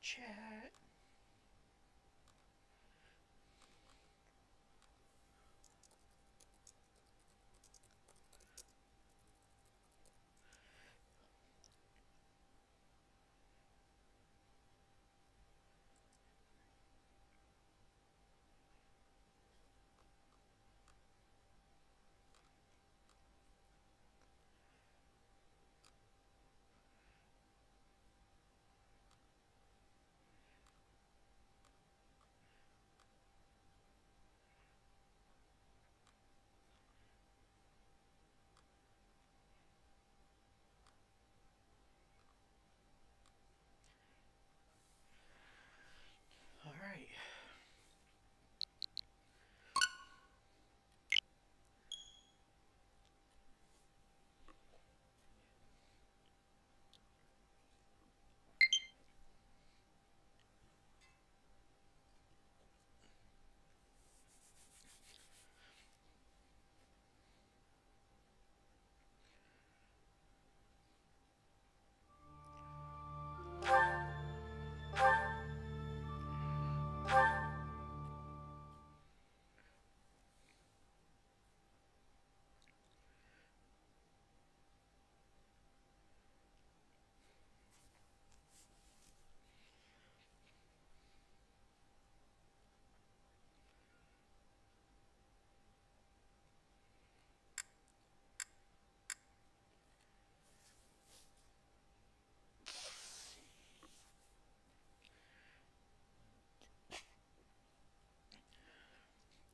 Chat. All right.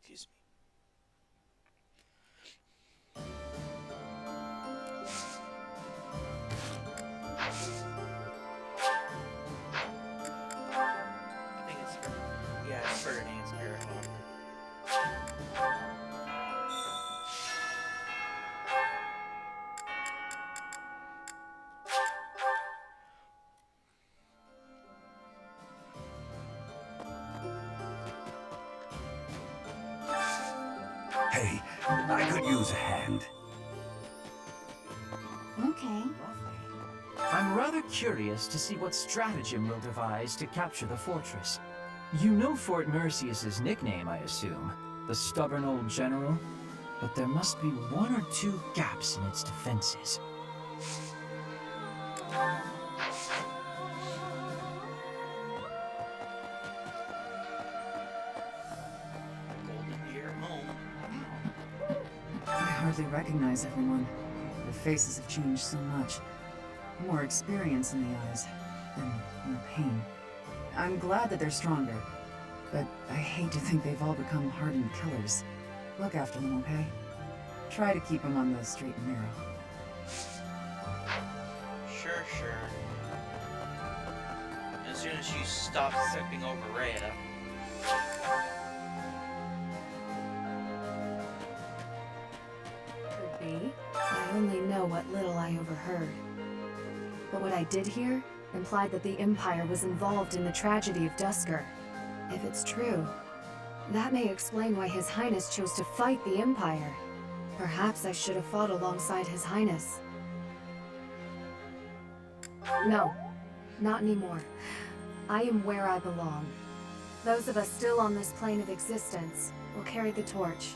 Excuse me. I think it's yeah, it's Ferdinand's Marathon. Hey, I could use a hand. Okay. I'm rather curious to see what stratagem we'll devise to capture the fortress. You know Fort Mercius's nickname, I assume. The stubborn old general? But there must be one or two gaps in its defenses. Golden Deer home. I hardly recognize everyone. Their faces have changed so much. More experience in the eyes, and more pain. I'm glad that they're stronger, but I hate to think they've all become hardened killers. Look after them, okay? Try to keep them on the straight and narrow. Sure, sure. As soon as you stop stepping over Rhea. Could be. I only know what little I overheard. But what I did hear implied that the Empire was involved in the tragedy of Duscur. If it's true, that may explain why His Highness chose to fight the Empire. Perhaps I should have fought alongside His Highness. No, not anymore. I am where I belong. Those of us still on this plane of existence will carry the torch.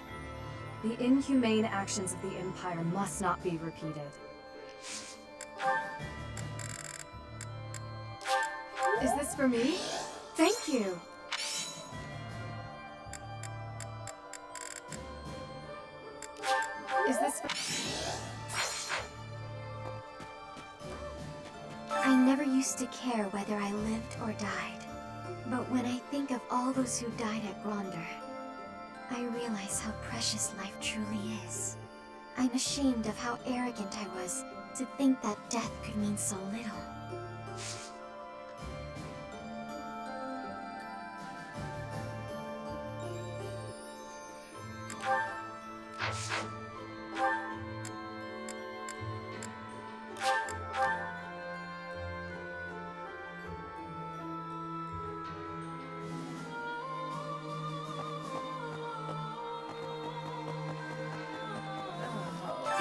The inhumane actions of the Empire must not be repeated. Is this for me? Thank you! Is this for... I never used to care whether I lived or died. But when I think of all those who died at Gronder, I realize how precious life truly is. I'm ashamed of how arrogant I was to think that death could mean so little.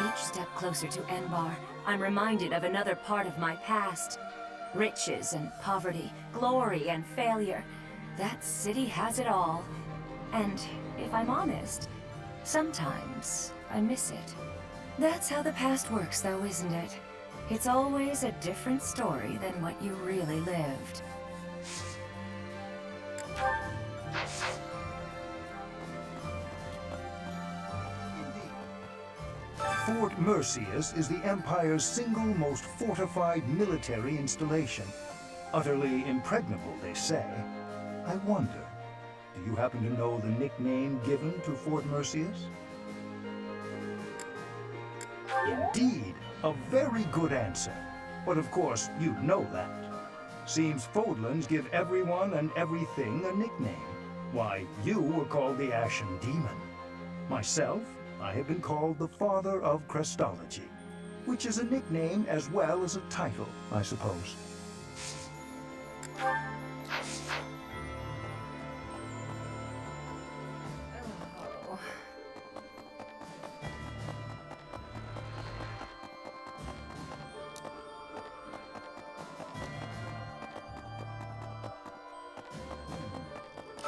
Each step closer to Enbar, I'm reminded of another part of my past. Riches and poverty, glory and failure. That city has it all. And if I'm honest, sometimes I miss it. That's how the past works, though, isn't it? It's always a different story than what you really lived. Fort Mercius is the Empire's single most fortified military installation. Utterly impregnable, they say. I wonder, do you happen to know the nickname given to Fort Mercius? Indeed, a very good answer. But of course, you know that. Seems Fodlans give everyone and everything a nickname. Why, you were called the Ashen Demon. Myself, I have been called the Father of Crestology, which is a nickname as well as a title, I suppose.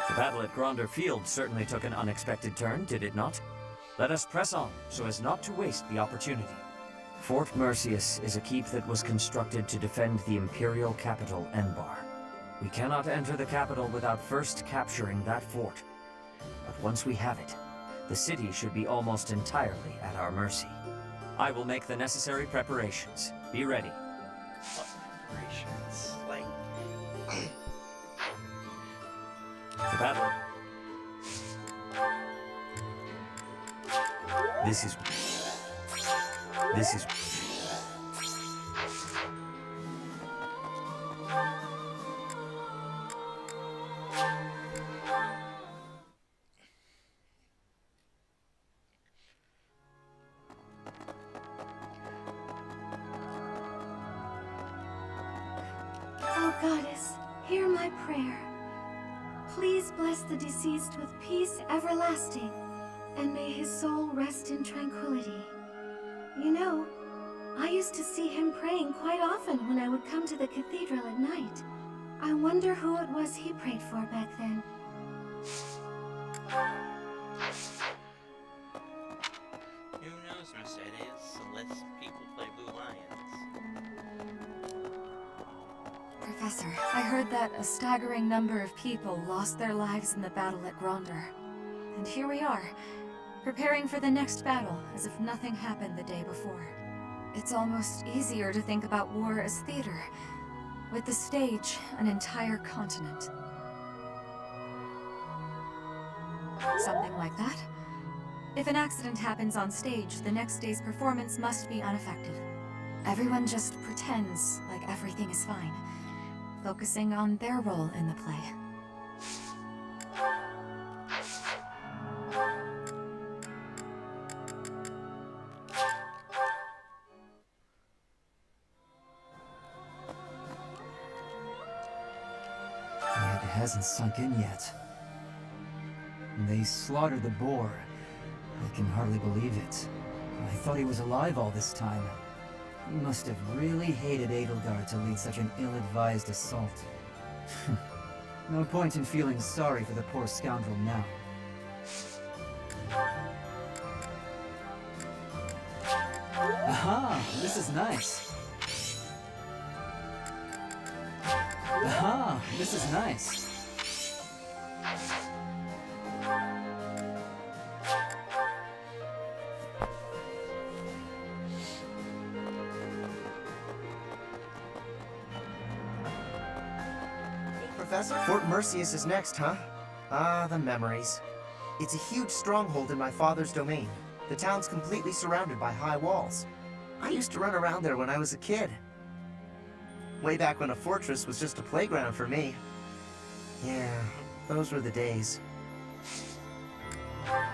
The battle at Gronder Field certainly took an unexpected turn, did it not? Let us press on, so as not to waste the opportunity. Fort Mercius is a keep that was constructed to defend the imperial capital, Enbar. We cannot enter the capital without first capturing that fort. But once we have it, the city should be almost entirely at our mercy. I will make the necessary preparations. Be ready. Operations. Like, The battle. This is. Oh, Goddess, hear my prayer. Please bless the deceased with peace everlasting, and may his soul rest in tranquility. You know, I used to see him praying quite often when I would come to the cathedral at night. I wonder who it was he prayed for back then. who knows, Mercedes? Let's people play Blue Lions. Professor, I heard that a staggering number of people lost their lives in the battle at Gronder. And here we are, preparing for the next battle as if nothing happened the day before. It's almost easier to think about war as theater, with the stage an entire continent. Something like that. If an accident happens on stage, the next day's performance must be unaffected. Everyone just pretends like everything is fine, focusing on their role in the play. It hasn't sunk in yet. They slaughtered the boar. I can hardly believe it. I thought he was alive all this time. He must have really hated Edelgard to lead such an ill-advised assault. No point in feeling sorry for the poor scoundrel now. Aha! This is nice. Aha! This is nice. Professor? Fort Mercius is next, huh? Ah, the memories. It's a huge stronghold in my father's domain. The town's completely surrounded by high walls. I used to run around there when I was a kid. Way back when a fortress was just a playground for me. Yeah, those were the days. I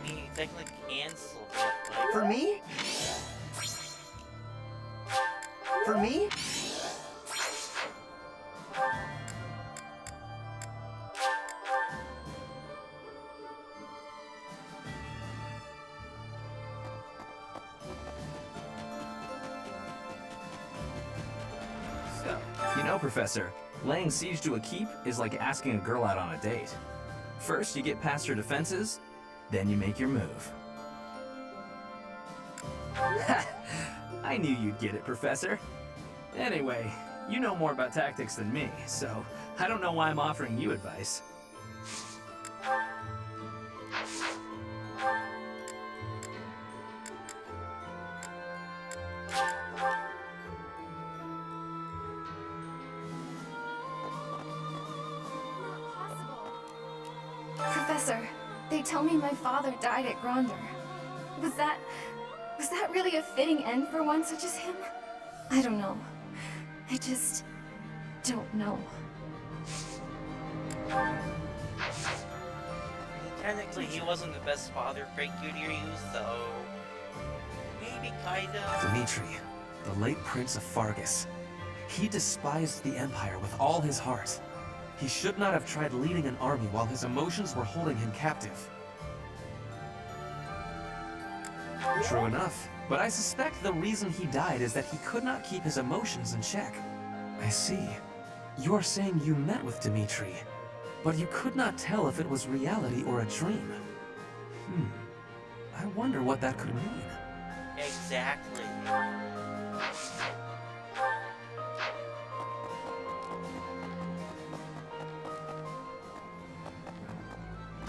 mean, you technically can still do it, like, For me? For me? You know, Professor, laying siege to a keep is like asking a girl out on a date. First, you get past her defenses, then you make your move. Ha! I knew you'd get it, Professor. Anyway, you know more about tactics than me, so I don't know why I'm offering you advice. Professor, they tell me my father died at Gronder. Was that really a fitting end for one such as him? I don't know. I just don't know. Technically, he wasn't the best father figure to use, so maybe kinda. Dimitri, the late Prince of Fargus. He despised the Empire with all his heart. He should not have tried leading an army while his emotions were holding him captive. True enough, but I suspect the reason he died is that he could not keep his emotions in check. I see. You're saying you met with Dimitri, but you could not tell if it was reality or a dream. I wonder what that could mean. Exactly.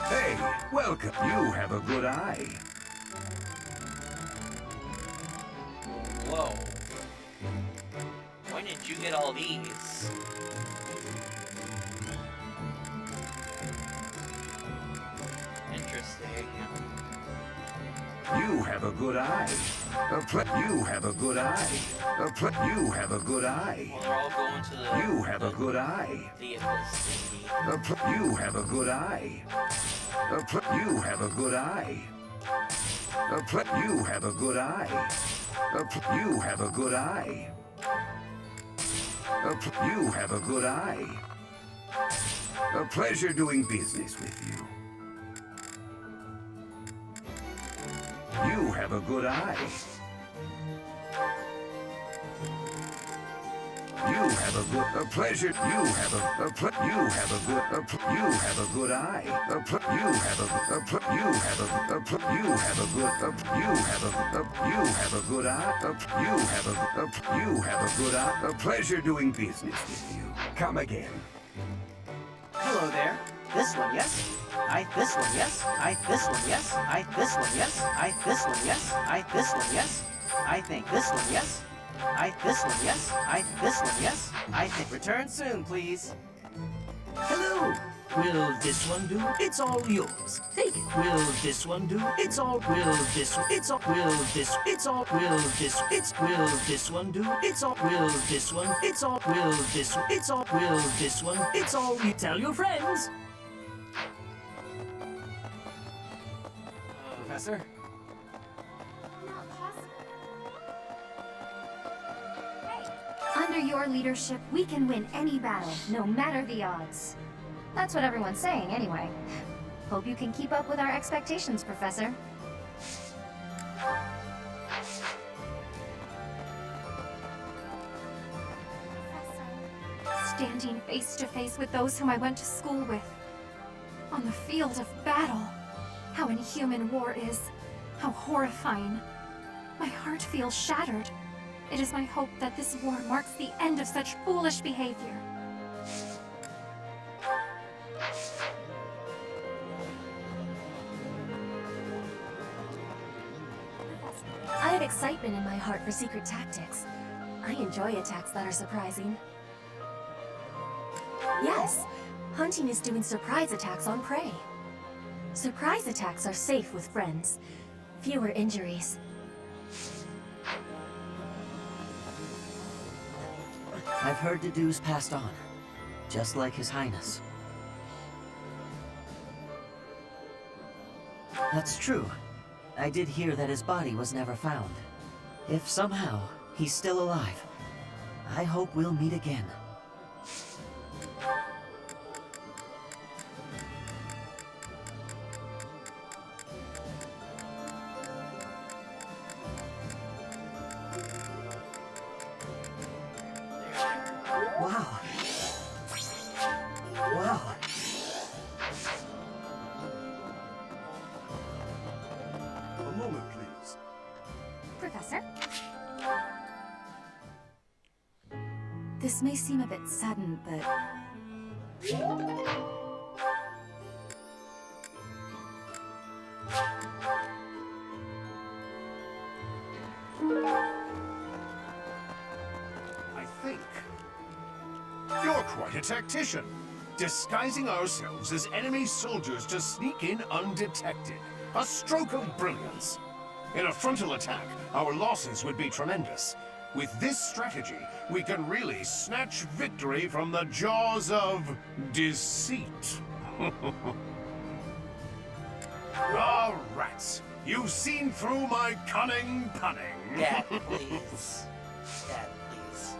Hey, welcome. You have a good eye. Whoa. When did you get all these? Interesting. You have a good eye. You have a good eye. You have a good eye. Well, they're all going to the... You have a good eye. The abyss thingy. You have a good eye. You have a good eye. You have a good eye. You have a good eye. You have a good eye. A pleasure doing business with you. You have a good eye. You have a pleasure. You have a good eye. You have a good eye. You have a good eye. You have a good eye. A pleasure doing business with you. Come again. Hello there. This one, yes? This one, yes? This one, yes? This one, yes? This one, yes? This one, yes? I think this one, yes? This one, yes? This one, yes? I think return soon, please. Hello! Will this one do? It's all yours. Take it. Will this one do? It's all. Will this? It's all. Will this? It's all. Will this? It's. Will this one do? It's all. Will this one? It's all. Will this? It's all. Will this one? It's all. You tell your friends. Professor? Under your leadership, we can win any battle, no matter the odds. That's what everyone's saying, anyway. Hope you can keep up with our expectations, Professor. Standing face to face with those whom I went to school with. On the field of battle. How inhuman war is. How horrifying. My heart feels shattered. It is my hope that this war marks the end of such foolish behavior. I have excitement in my heart for secret tactics. I enjoy attacks that are surprising. Yes, hunting is doing surprise attacks on prey. Surprise attacks are safe with friends. Fewer injuries. I've heard Dedue's passed on, just like His Highness. That's true. I did hear that his body was never found. If somehow he's still alive, I hope we'll meet again. Wow, Professor. This may seem a bit sudden, but I think. You're quite a tactician. Disguising ourselves as enemy soldiers to sneak in undetected. A stroke of brilliance. In a frontal attack, our losses would be tremendous. With this strategy, we can really snatch victory from the jaws of deceit. Ah, rats! You've seen through my cunning punning. Dad, please. Dad, please.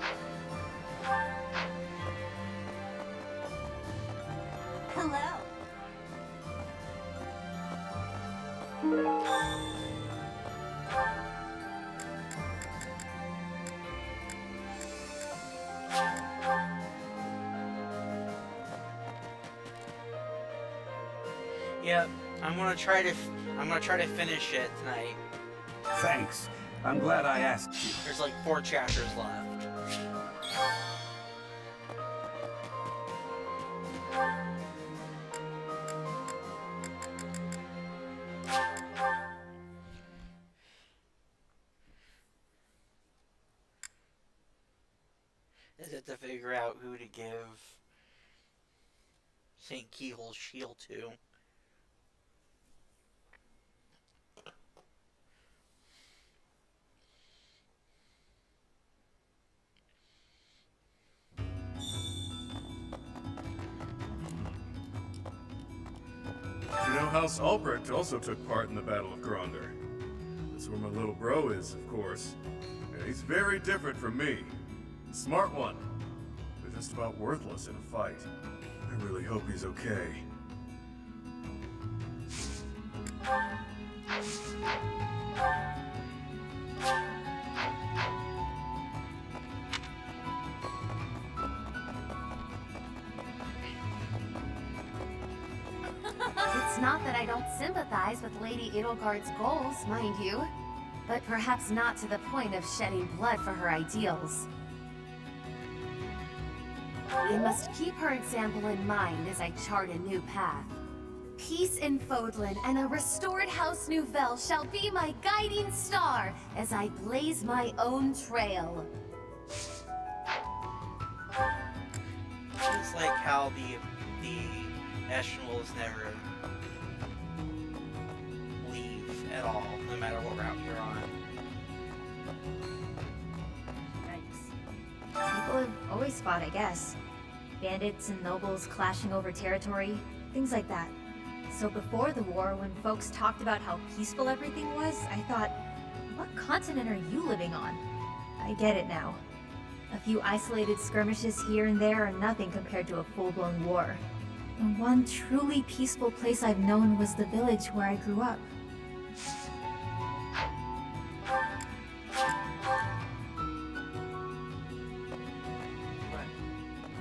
Hello. Yep, I'm gonna try to finish it tonight. Thanks. I'm glad I asked you. There's like 4 chapters left. Is it to figure out who to give St. Keel's shield to? You know, House Albrecht also took part in the Battle of Gronder. That's where my little bro is, of course. And he's very different from me. Smart one, but just about worthless in a fight. I really hope he's okay. it's not that I don't sympathize with Lady Edelgard's goals, mind you, but perhaps not to the point of shedding blood for her ideals. I must keep her example in mind as I chart a new path. Peace in Fodlan and a restored House Nouvelle shall be my guiding star as I blaze my own trail. It's like how the Eshnwolves never leave at all, no matter what route you're on. People have always fought, I guess. Bandits and nobles clashing over territory, things like that. So before the war, when folks talked about how peaceful everything was, I thought, what continent are you living on? I get it now. A few isolated skirmishes here and there are nothing compared to a full-blown war. The one truly peaceful place I've known was the village where I grew up.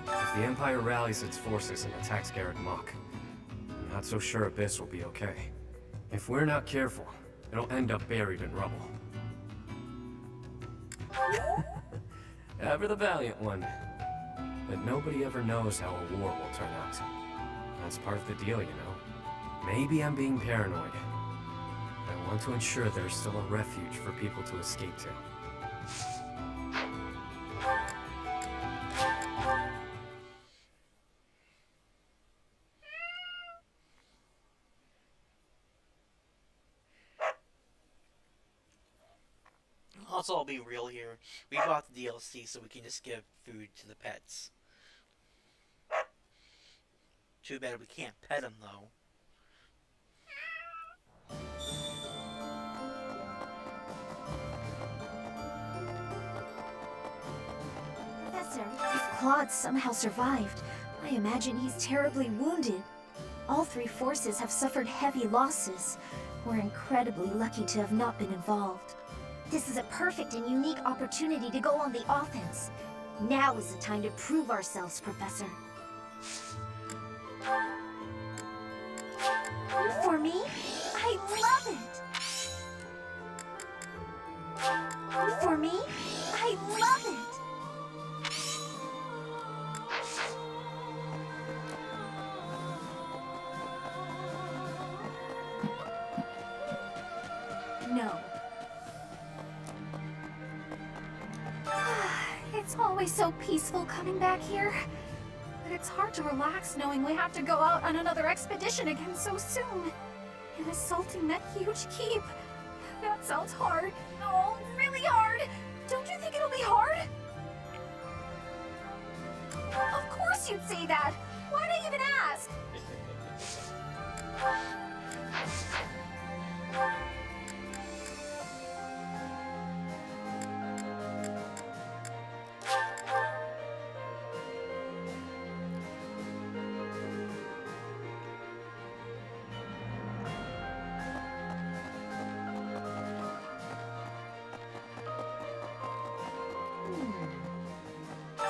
If the Empire rallies its forces and attacks Garreg Mach, I'm not so sure Abyss will be okay. If we're not careful, it'll end up buried in rubble. Ever the valiant one. But nobody ever knows how a war will turn out. That's part of the deal, you know. Maybe I'm being paranoid. I want to ensure there's still a refuge for people to escape to. Let's all be real here. We bought the DLC so we can just give food to the pets. Too bad we can't pet them, though. Professor, if Claude somehow survived, I imagine he's terribly wounded. All 3 forces have suffered heavy losses. We're incredibly lucky to have not been involved. This is a perfect and unique opportunity to go on the offense. Now is the time to prove ourselves, Professor. For me? I love it! No. It's always so peaceful coming back here. But it's hard to relax knowing we have to go out on another expedition again so soon. And assaulting that huge keep. That sounds hard. Oh, really hard. Don't you think it'll be hard? Of course you'd say that. Why'd I even ask?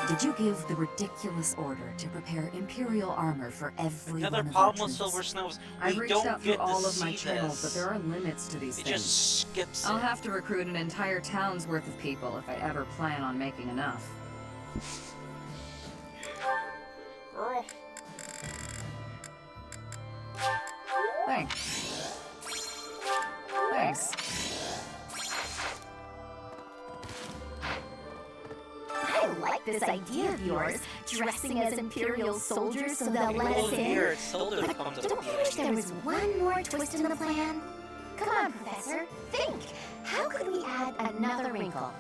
Did you give the ridiculous order to prepare Imperial armor for every Another one of problem our with troops? Silver Snows, I've we reached don't out through get to all of see my channels, but this. there are limits to these It things. just skips I'll it. have to recruit an entire town's worth of people if I ever plan on making enough. Girl. Thanks. Thanks. I like this idea of yours, dressing as Imperial soldiers so they'll let us in. Here, soldiers But come to don't you wish there was one more twist in the plan? Come on, Professor, think. How could we add another wrinkle,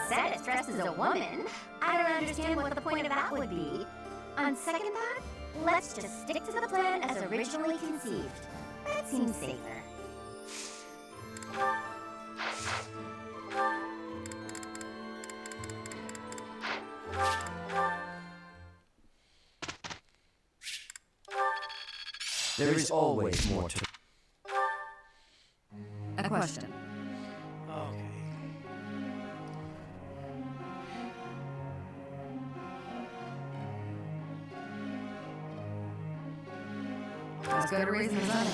Satis dressed as a woman? I don't understand what the point of that would be. On second thought, let's just stick to the plan as originally conceived. That seems safer. There is always more to... A question. Okay. As good a reason as any.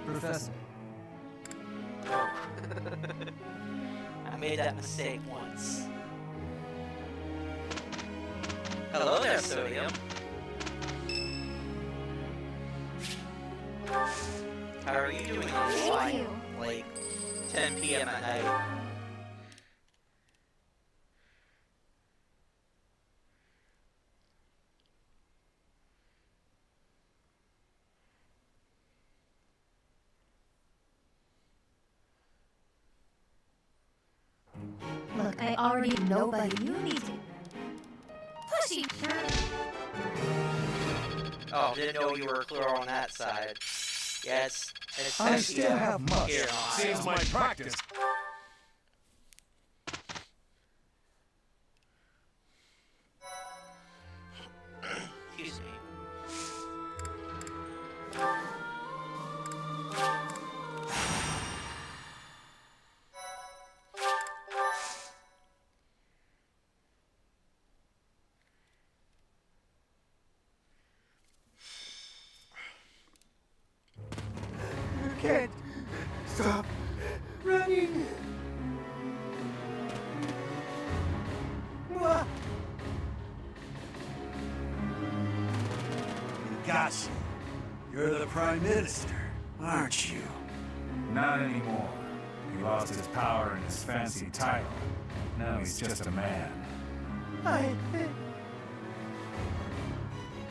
Professor. I made that mistake once. Hello there, Sodium. How are you doing on this Thank fine, you. like, 10 p.m. at night? Look, I already know, but you need to... Pushy! Oh, didn't know you were clear on that side. Yes, it's I still have much. Here, on Seems my practice. Excuse me. Can't stop running. Gotcha. You're the Prime Minister, aren't you? Not anymore. He lost his power and his fancy title. Now he's just a man.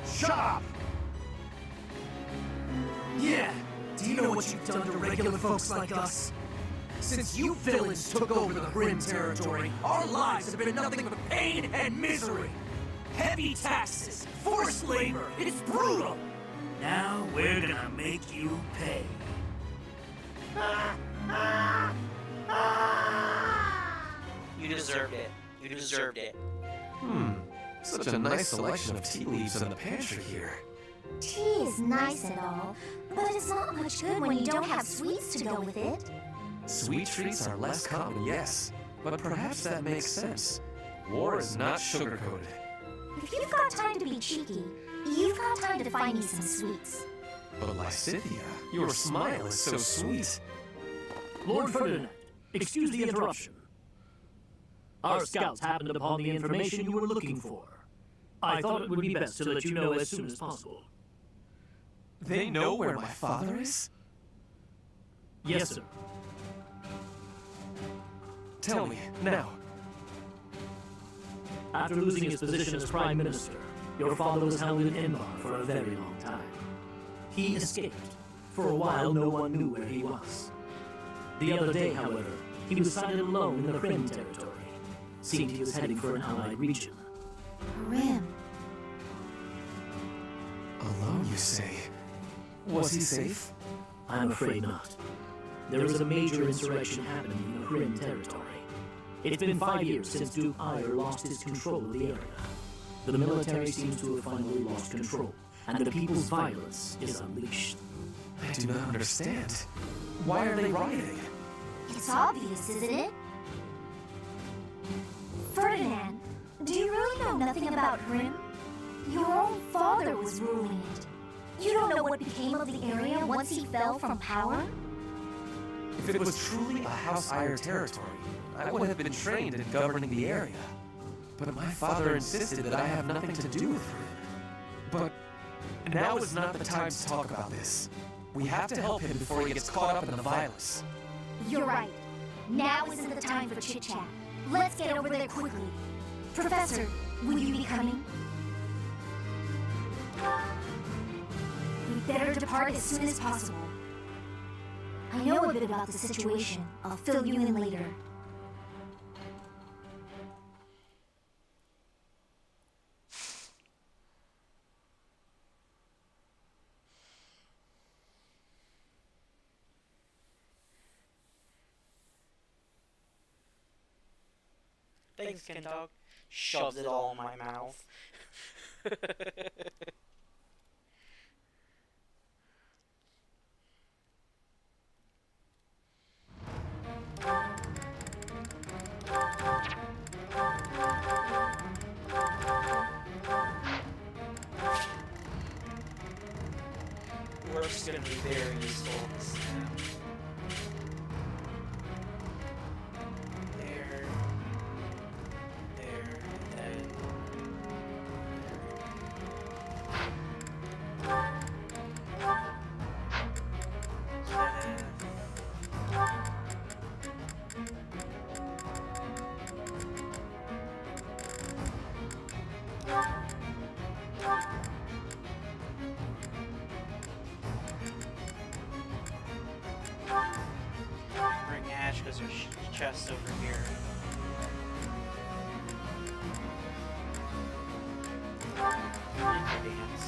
Shut up! Yeah. Do you know what you've done to regular folks like us? Since you villains took over the Grim territory, our lives have been nothing but pain and misery. Heavy taxes, forced labor, it's brutal. Now we're gonna make you pay. You deserved it. You deserved it. Such a nice selection of tea leaves in the pantry here. Tea is nice and all, but it's not much good when you don't have sweets to go with it. Sweet treats are less common, yes, but perhaps that makes sense. War is not sugar-coated. If you've got time to be cheeky, you've got time to find me some sweets. But Lysithea, your smile is so sweet. Lord Ferdinand, excuse the interruption. Our scouts happened upon the information you were looking for. I thought it would be best to let you know as soon as possible. They know where my father is? Yes, sir. Tell me, now. After losing his position as Prime Minister, your father was held in Enbar for a very long time. He escaped. For a while, no one knew where he was. The other day, however, he was sighted alone in the Rim territory. Seemed he was heading for an allied region. Rim. Alone, you say? Was he safe? I'm afraid not. There is a major insurrection happening in the Rim territory. It's been 5 years since Duke Ire lost his control of the area. The military seems to have finally lost control, and the people's violence is unleashed. I do not understand. Why are they rioting? It's obvious, isn't it? Ferdinand, do you really know nothing about Rim? Your own father was ruling it. You don't know what became of the area once he fell from power? If it was truly a House Ire territory, I would have been trained in governing the area. But my father insisted that I have nothing to do with Rim. But now is not the time to talk about this. We have to help him before he gets caught up in the violence. You're right. Now isn't the time for chit-chat. Let's get over there quickly. Professor, will you be coming? We'd better depart as soon as possible. I know a bit about the situation. I'll fill you in later. Thanks, Ken Dog. Shoves it all in my mouth. Work's gonna be very useful in this now. There. There. And bring Ash because there's chests over here. Ingredients.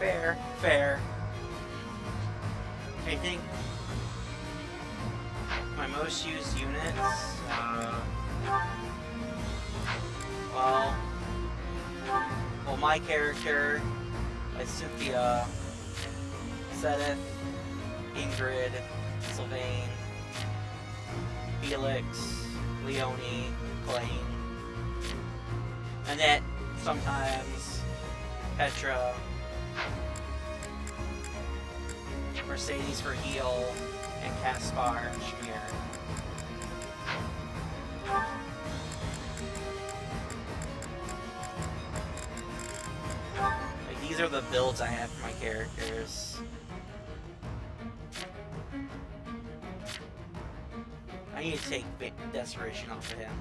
Fair, fair. I think my most used units, well, my character, Cynthia, Sedith, Ingrid, Sylvain, Felix, Leonie, Blaine, Annette, sometimes, Petra, Mercedes for heal, and Caspar and Schmier. Like, these are the builds I have for my characters. I need to take Desperation off of him.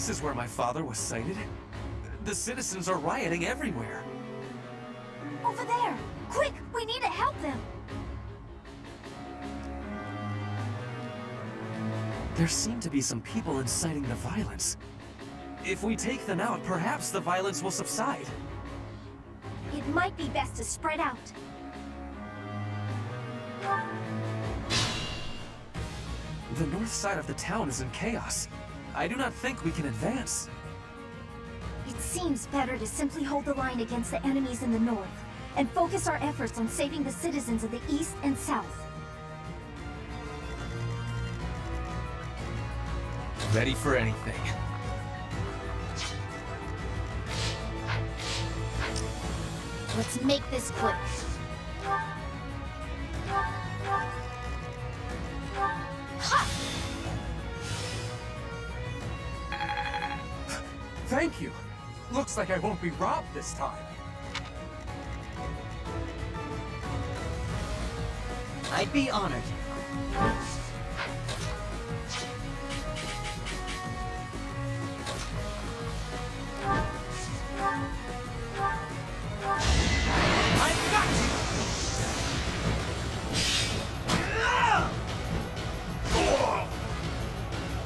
This is where my father was sighted? The citizens are rioting everywhere. Over there! Quick! We need to help them! There seem to be some people inciting the violence. If we take them out, perhaps the violence will subside. It might be best to spread out. The north side of the town is in chaos. I do not think we can advance. It seems better to simply hold the line against the enemies in the north, and focus our efforts on saving the citizens of the east and south. Ready for anything. Let's make this quick. Ha! Thank you. Looks like I won't be robbed this time. I'd be honored.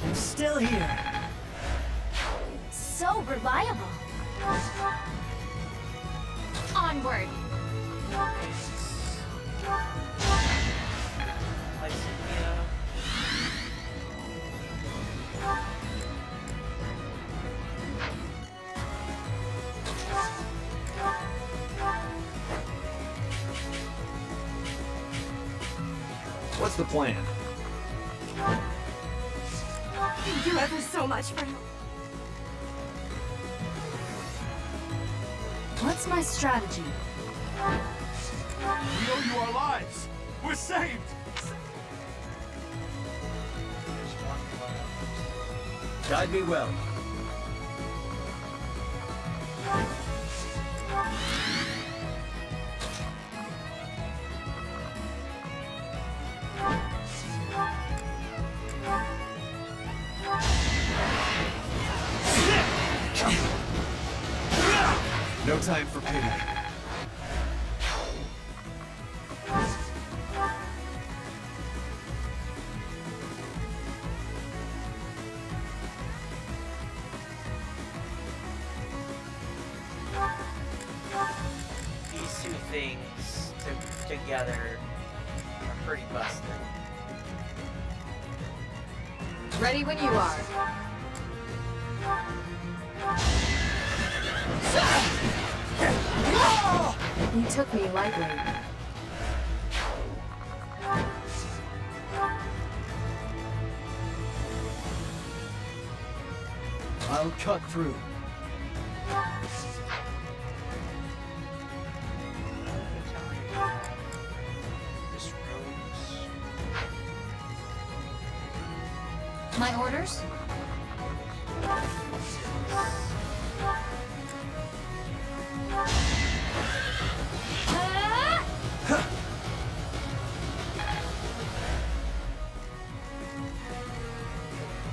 I'm still here. So reliable. Onward. What's the plan? Thank you ever so much for help. What's my strategy? We owe you our lives. We're saved. Guide me well. No time for pity. These two things together are pretty busted. Ready when you are. You took me lightly. I'll cut through. My orders?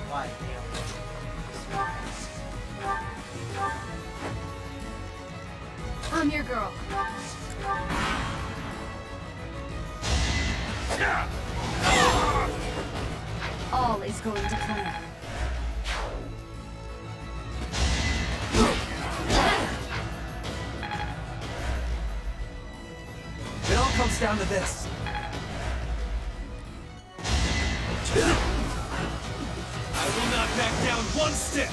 Why? I'm your girl. All is going to plan. It all comes down to this. I will not back down one step.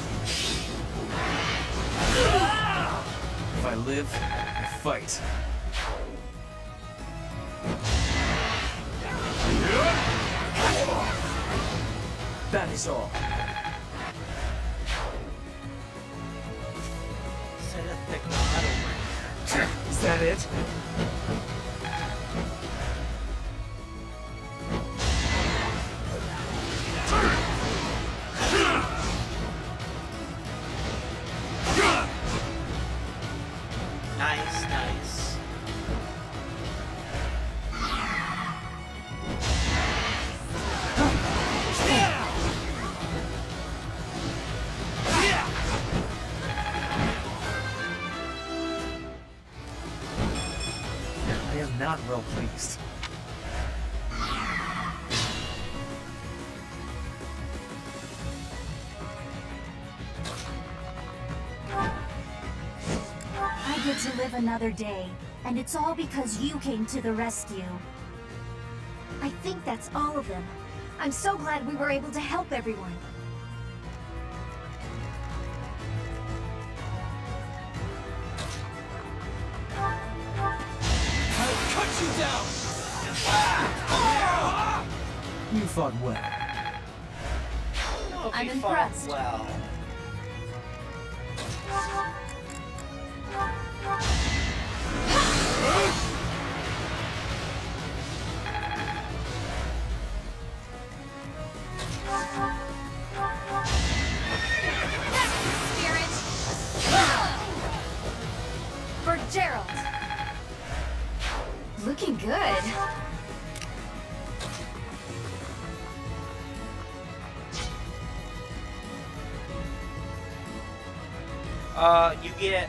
If I live, I fight. That is all. Set a thick knot over here. Is that it? Nice, nice. am not well pleased. I get to live another day, and it's all because you came to the rescue. I think that's all of them. I'm so glad we were able to help everyone. I'll cut you down! You fought well. No, I'm you impressed. fought well. For Gerald. Looking good. You get,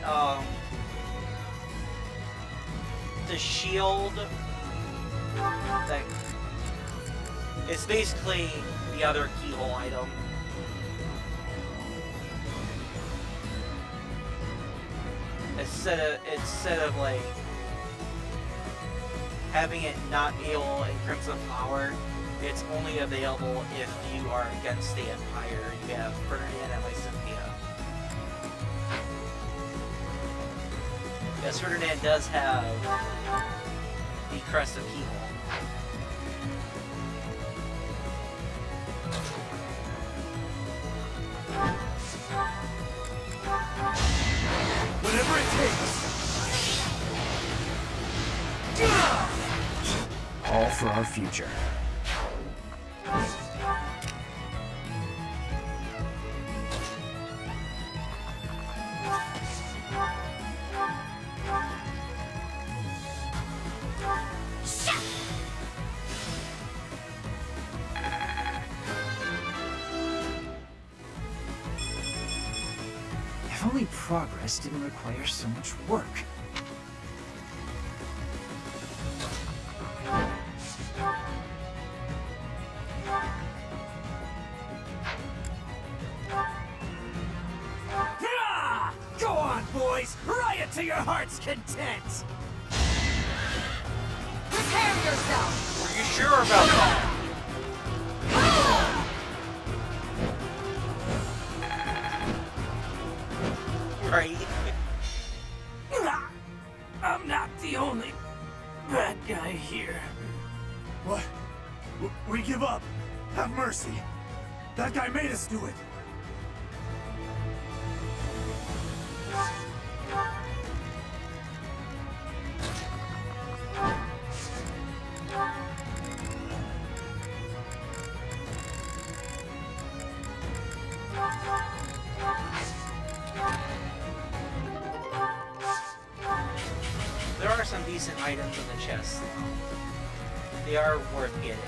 the shield that it's basically the other keyhole item. Instead of like having it not able in Crimson Flower, it's only available if you are against the Empire. You have Ferdinand and Lysithea. Yes, Ferdinand does have the Crest of Keyhole. Whatever it takes. All for our future. If only progress didn't require so much work. Ah! Go on, boys! Riot to your heart's content! Prepare yourself! Are you sure about that? Right. I'm not the only bad guy here. What? We give up. Have mercy. That guy made us do it. There are some decent items in the chest, though. They are worth getting.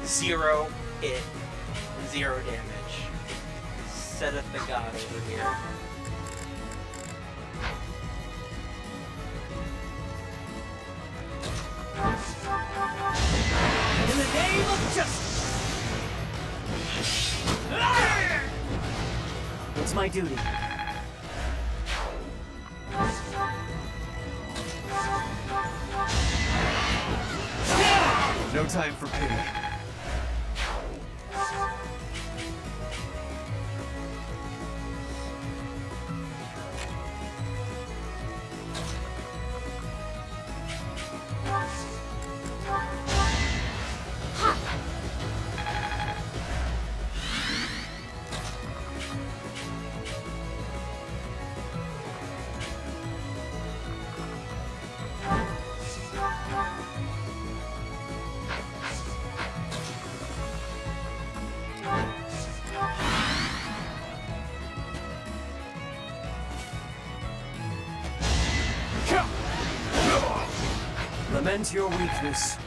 Zero hit, zero damage. Setteth the god over here. In the name of justice! It's my duty. No time for pity. Lament your weakness.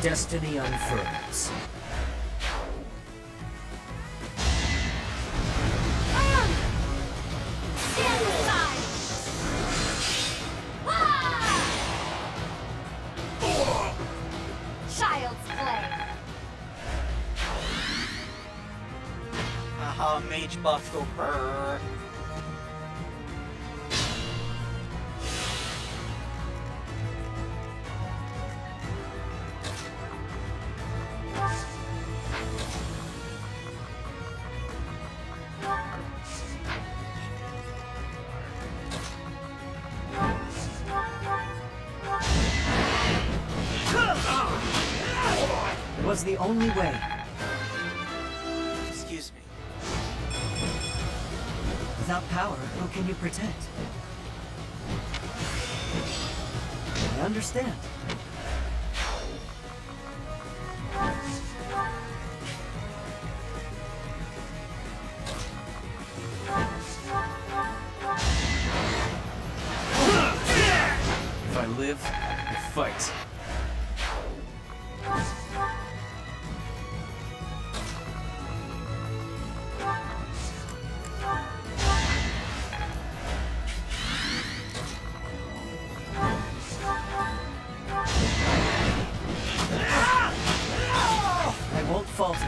destiny unfurls. Stand aside! Child's play. Haha, mage buff go brrr. It was the only way. Excuse me. Without power, who can you protect? I understand. If I live, I fight. I won't falter.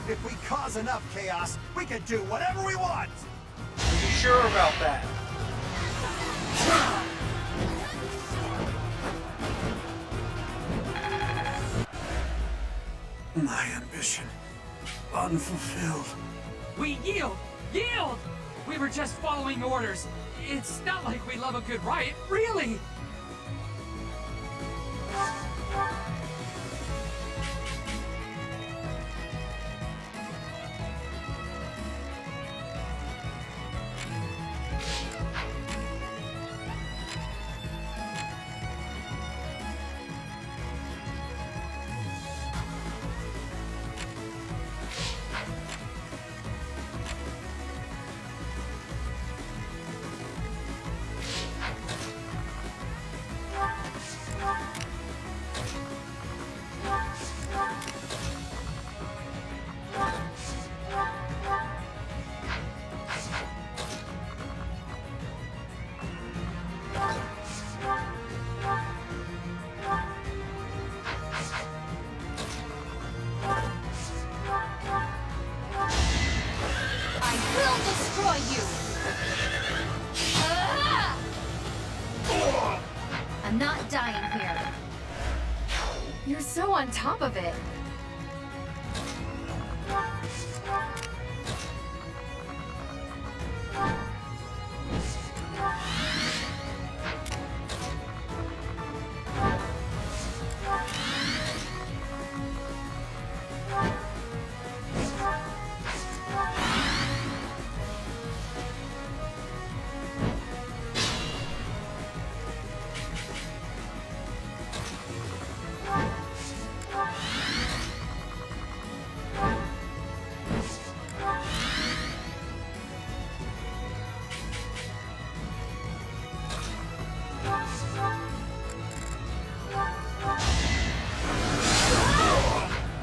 If we cause enough chaos, we can do whatever we want! Are you sure about that? My ambition unfulfilled. We yield! Yield! We were just following orders. It's not like we love a good riot, really! I will destroy you! I'm not dying here. You're so on top of it.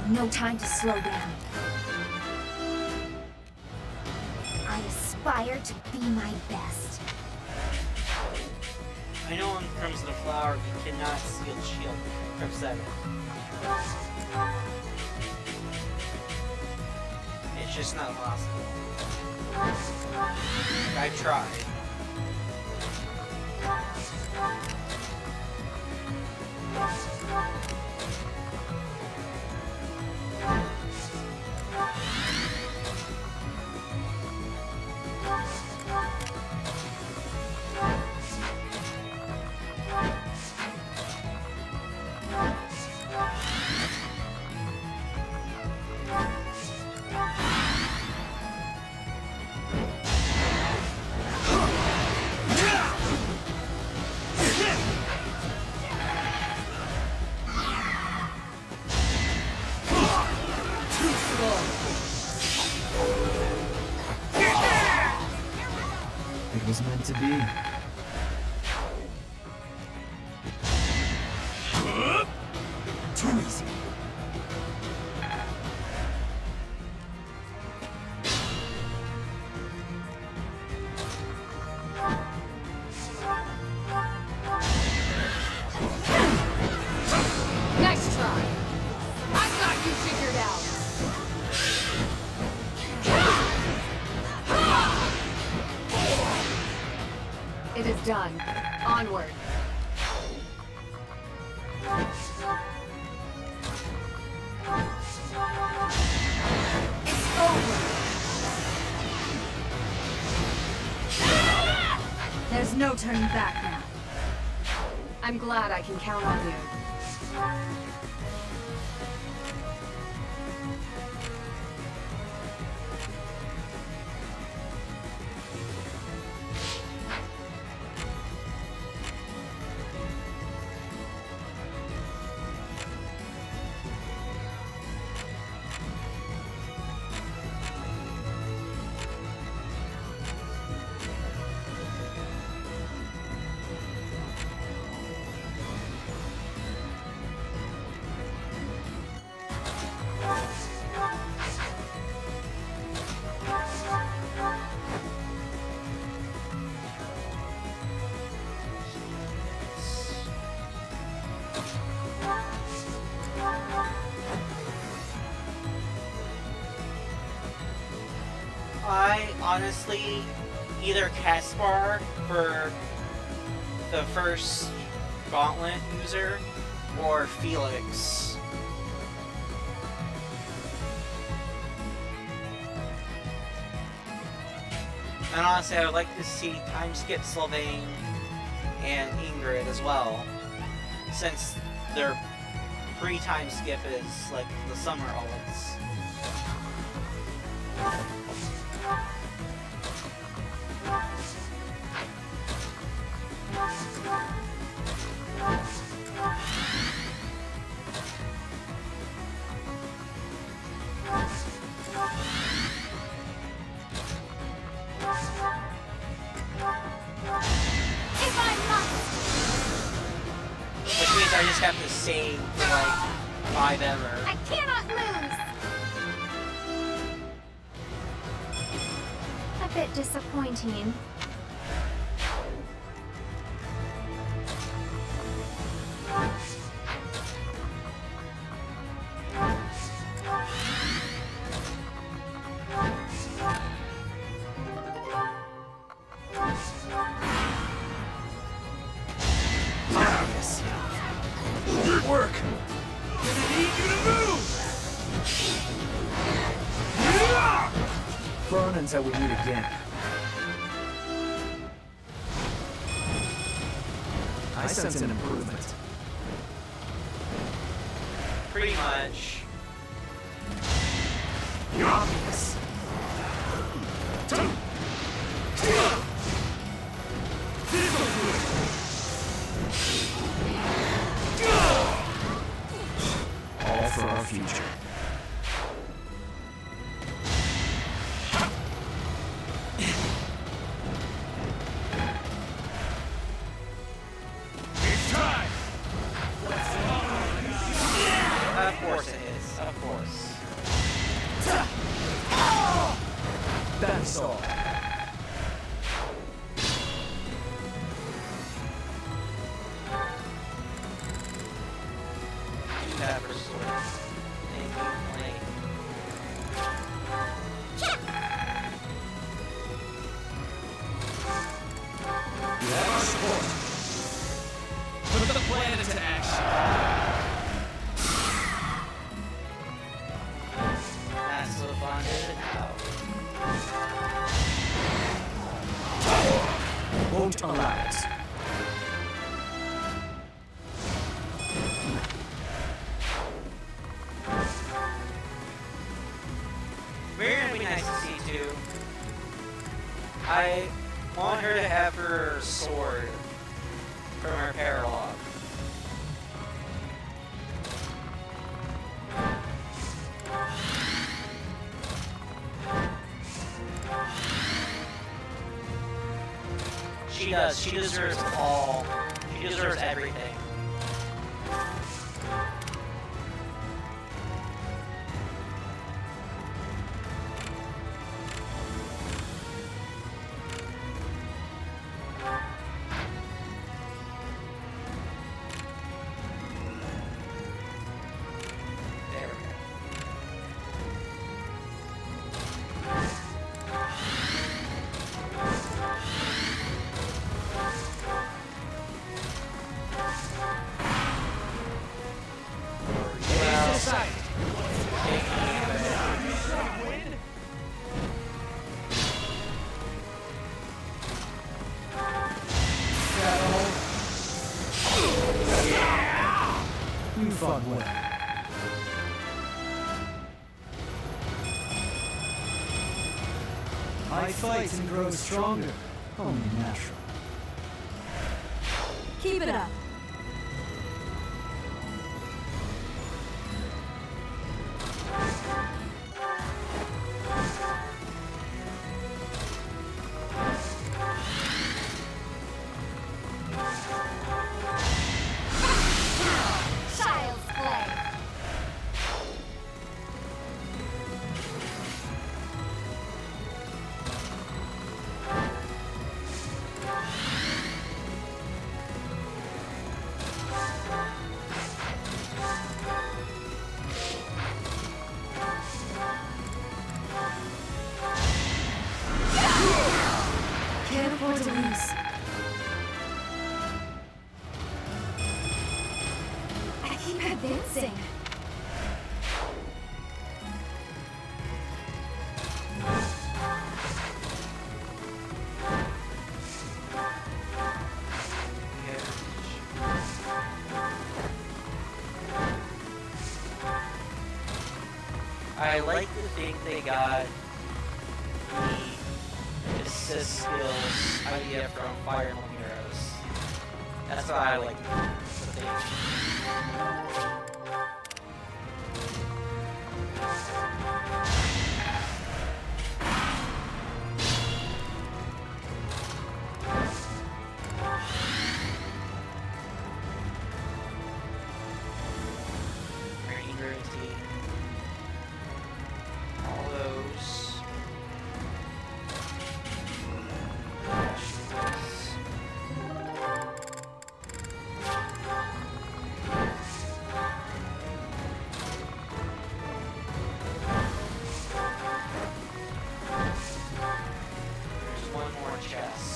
No time to slow down. I aspire to be my best. I know in Crimson Flower you cannot seal shield from 7. It's just not possible. I tried. to be. Too easy. Nice try. I got you figured out. It is done. Onward. It's over. There's no turning back now. I'm glad I can count on you. I honestly either Caspar for the first Gauntlet user or Felix. And honestly, I would like to see time skip Sylvain and Ingrid as well, since their pre-time skip is like the summer olives. Which means I just have to save for like 5 ever. I cannot lose! A bit disappointing. Good work. Gonna need you to move. Burn until we meet again. I sense an improvement. Pretty much. You're obvious. All for our future. It's time. Of course it is. Of course. That's all. That for sure. Thank you, Blake. You have our support. Put the plan into action. That's so fun, isn't it? Won't allow it. Miriam would be nice to see too. I want her to have her sword from her paralog. She does. She deserves all. She deserves everything. You fought well. I fight and grow stronger. Only natural. Keep it up. Child's play. Can't afford to lose. I keep advancing. I like to think they got the assist skills idea from Fire Emblem Heroes. That's what I like to think. Green Guarantee. All those. There's one more chest.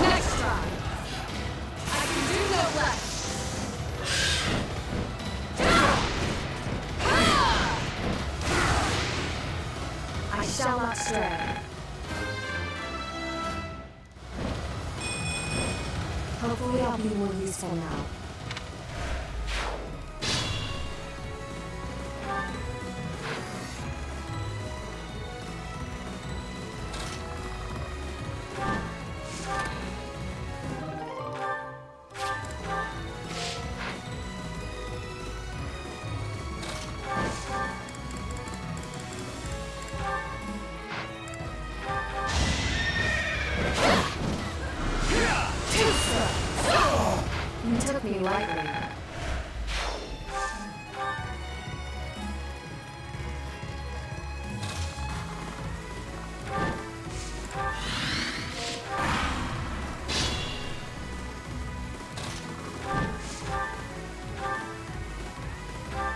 Next try. I can do no less. I shall not stray. Hopefully I'll be more useful now. You took me lightly.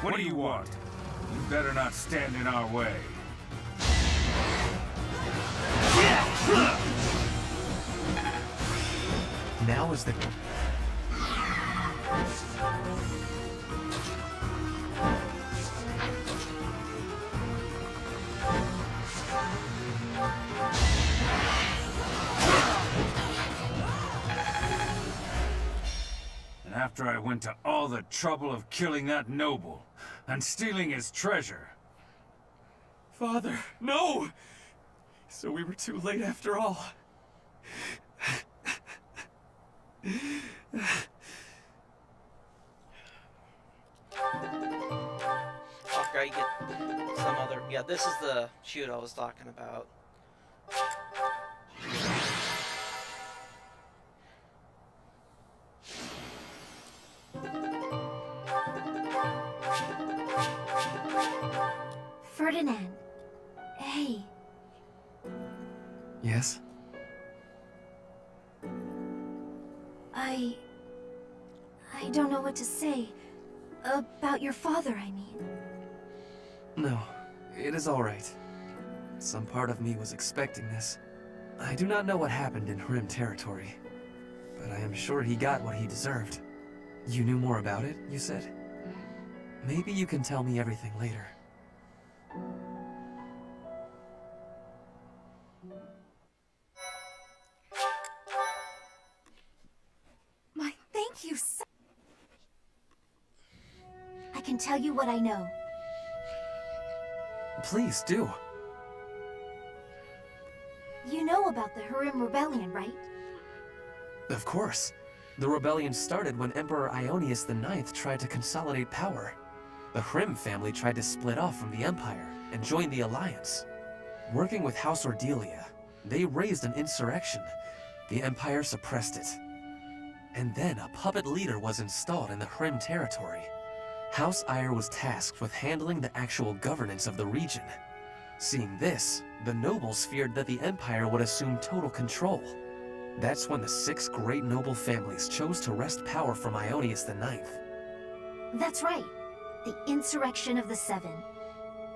What do you want? You better not stand in our way. Now is the... And after after I went to all the trouble of killing that noble and stealing his treasure. Father, no! So we were too late after all. After I get some other... Yeah, this is the shoot I was talking about. Ferdinand. Hey. Yes? I don't know what to say. About your father, I mean. No, it is all right. Some part of me was expecting this. I do not know what happened in Hrim territory, but I am sure he got what he deserved. You knew more about it, you said? Maybe you can tell me everything later. My, thank you so... I can tell you what I know. Please do. You know about the Hrim Rebellion, right? Of course. The rebellion started when Emperor Ionius IX tried to consolidate power. The Hrim family tried to split off from the Empire and join the Alliance. Working with House Ordelia, they raised an insurrection. The Empire suppressed it. And then a puppet leader was installed in the Hrim territory. House Aiur was tasked with handling the actual governance of the region. Seeing this, the nobles feared that the Empire would assume total control. That's when the 6 great noble families chose to wrest power from Ionius IX. That's right. The Insurrection of the Seven.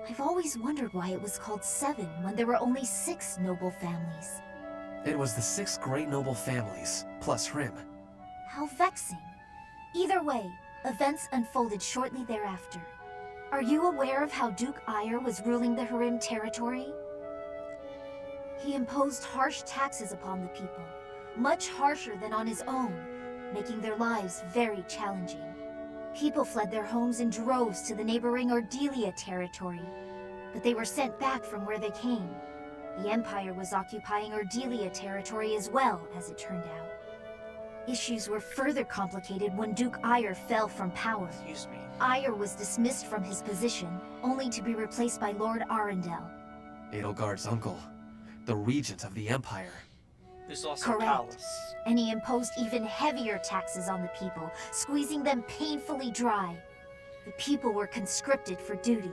I've always wondered why it was called Seven when there were only 6 noble families. It was the 6 great noble families, plus Hrim. How vexing. Either way, events unfolded shortly thereafter. Are you aware of how Duke Aiur was ruling the Hrim territory? He imposed harsh taxes upon the people, much harsher than on his own, making their lives very challenging. People fled their homes in droves to the neighboring Ordelia territory, but they were sent back from where they came. The Empire was occupying Ordelia territory as well, as it turned out. Issues were further complicated when Duke Aiur fell from power. Excuse me. Aiur was dismissed from his position, only to be replaced by Lord Arundel. Edelgard's uncle, the regent of the Empire. Who's also Correct. Callus. And he imposed even heavier taxes on the people, squeezing them painfully dry. The people were conscripted for duty.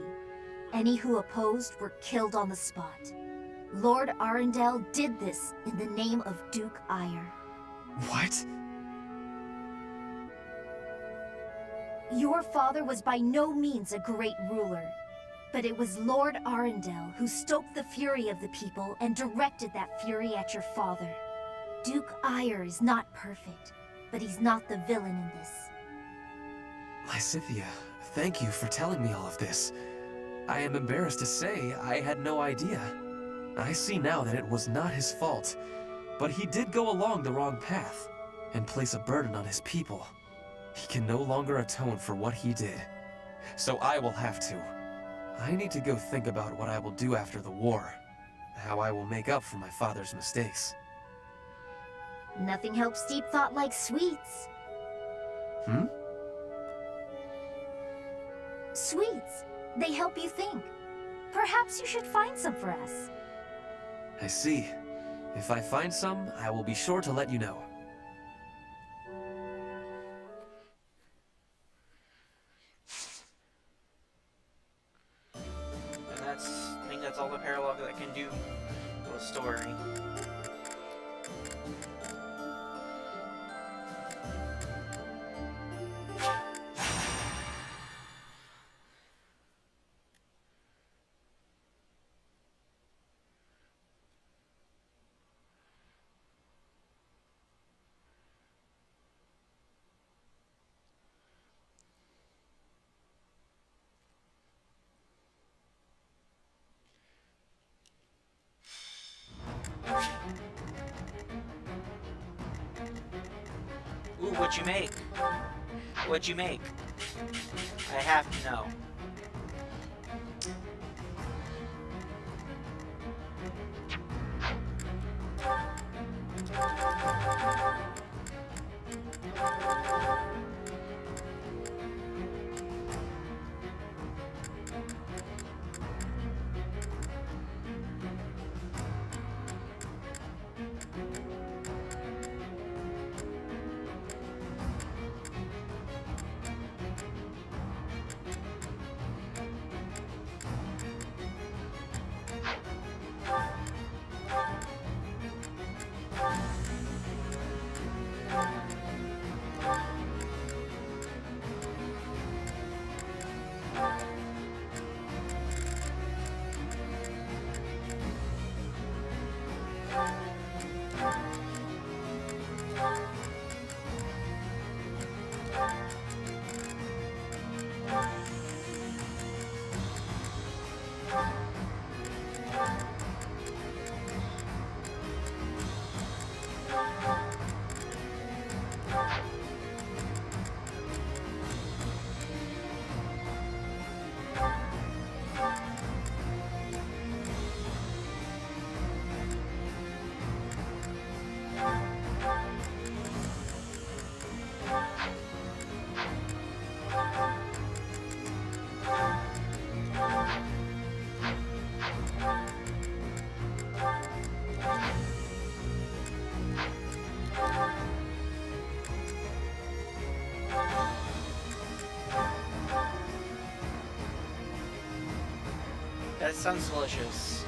Any who opposed were killed on the spot. Lord Arundel did this in the name of Duke Aiur. What? Your father was by no means a great ruler, but it was Lord Arundel who stoked the fury of the people and directed that fury at your father. Duke Aiur is not perfect, but he's not the villain in this. Lysithea, thank you for telling me all of this. I am embarrassed to say I had no idea. I see now that it was not his fault, but he did go along the wrong path and place a burden on his people. He can no longer atone for what he did, so I will have to. I need to go think about what I will do after the war, how I will make up for my father's mistakes. Nothing helps deep thought like sweets. Sweets. They help you think. Perhaps you should find some for us. I see. If I find some, I will be sure to let you know. And I think that's all the paralogue that can do to a story. Ooh, what'd you make? What'd you make? I have to know. That sounds delicious.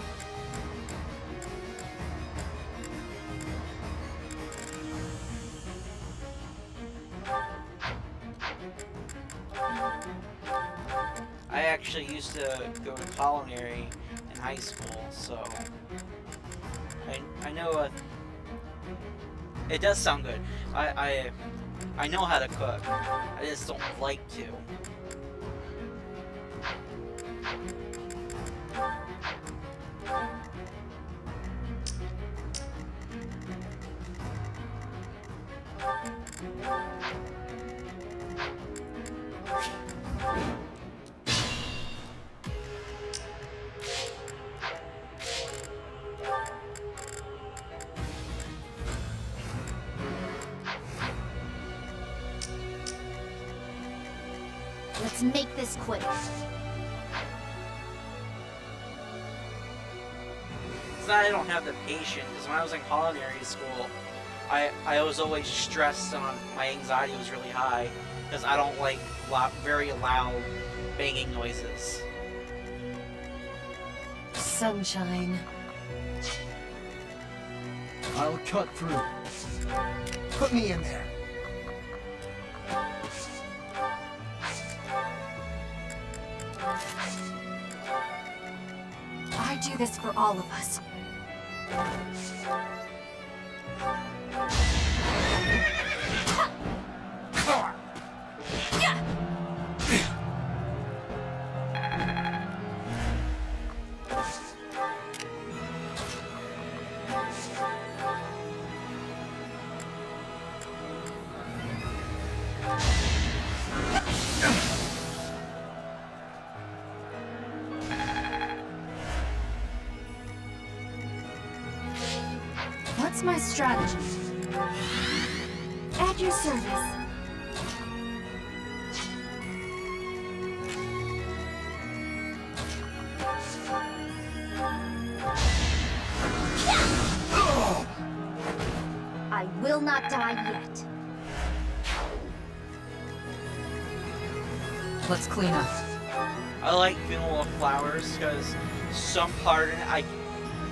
I actually used to go to culinary in high school, so I know it does sound good. I know how to cook. I just don't like to. Let's make this quick. It's not I don't have the patience, because when I was in culinary school, I was always stressed on, my anxiety was really high, because I don't like very loud banging noises. Sunshine. I'll cut through. Put me in there. I do this for all of us. What's my strategy? At your service. I will not die yet. Let's clean up. I like vanilla flowers because some part in it,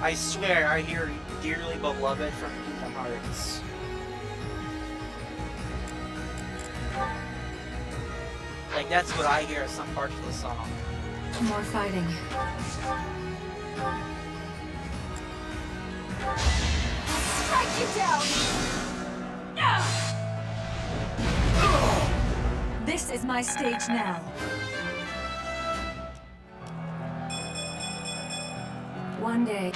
I swear I hear Dearly Beloved from Kingdom Hearts. Like, that's what I hear at some parts of the song. More fighting. Strike you down! This is my stage now. One day,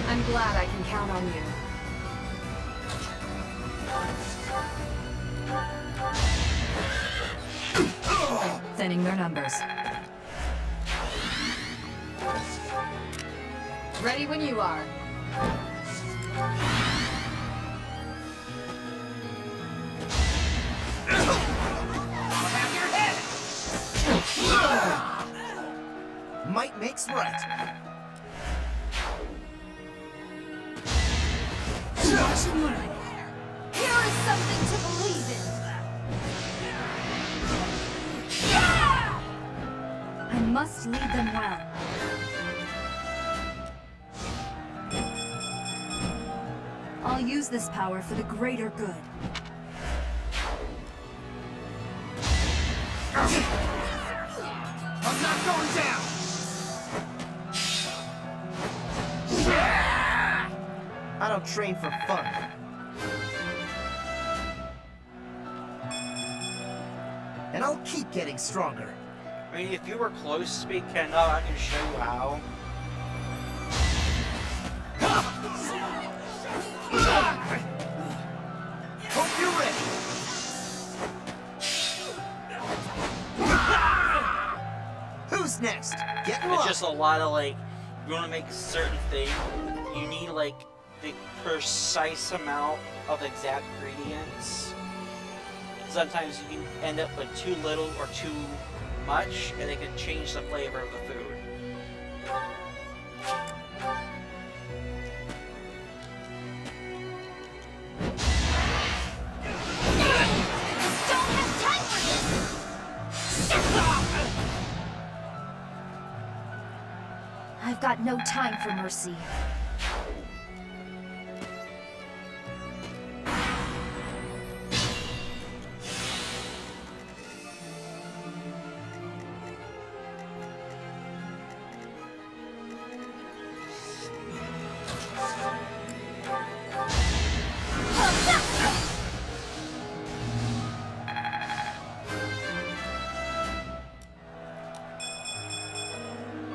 I'm glad I can count on you. thinning their numbers. Ready when you are. Might makes right. Watch and learn. Here is something to believe in. I must lead them well. I'll use this power for the greater good. I'm not going down! I don't train for fun. And I'll keep getting stronger. I mean, if you were close to being Kendo, I can show you how. Hope you're ready. Who's next? Get It's just a lot of like, you want to make a certain thing, you need like the precise amount of exact ingredients. Sometimes you can end up with too little or too much, and it can change the flavor of the food. I've got no time for mercy.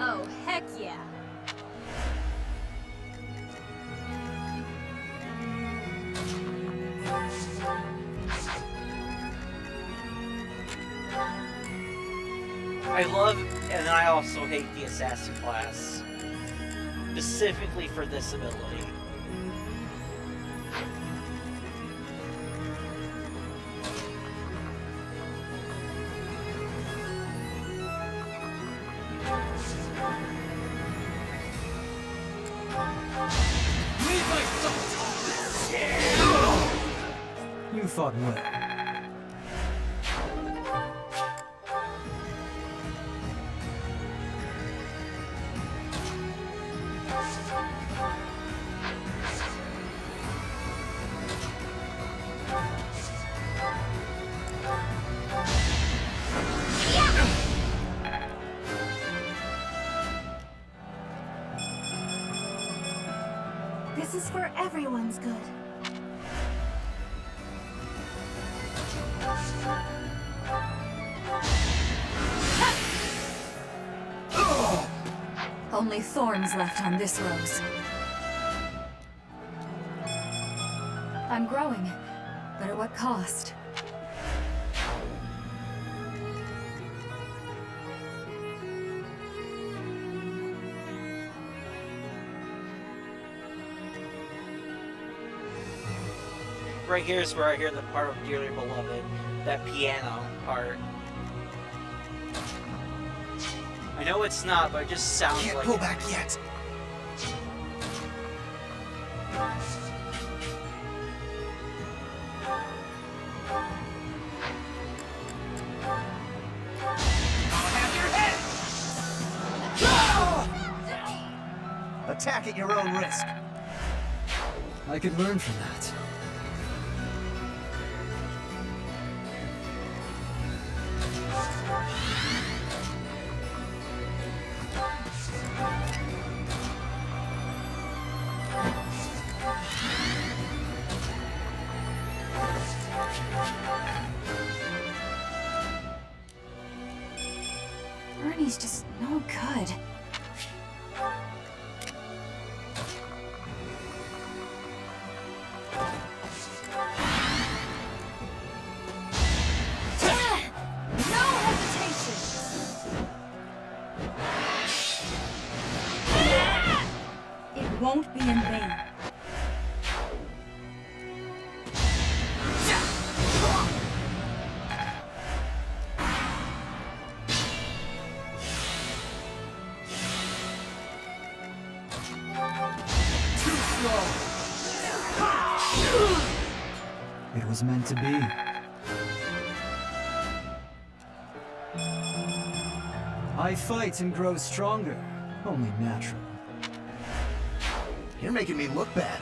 Oh, heck yeah. I love, and I also hate the assassin class, specifically for this ability. You fought well. This is for everyone's good. Only thorns left on this rose. I'm growing, but at what cost? Right here is where I hear the part of Dearly Beloved, that piano part. I know it's not, but it just sounds Can't like pull it. back yet. Attack at your own risk. I could learn from that. Ernie's just no good. No hesitation! won't be in vain. It was meant to be. I fight and grow stronger. Only natural. You're making me look bad.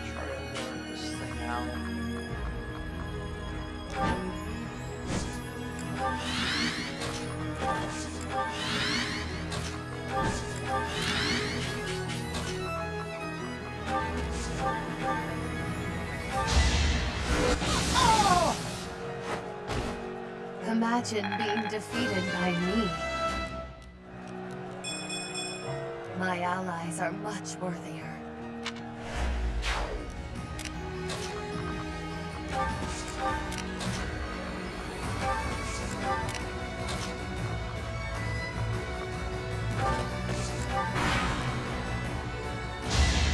Try to work this thing out. Imagine being defeated by me. My allies are much worthier.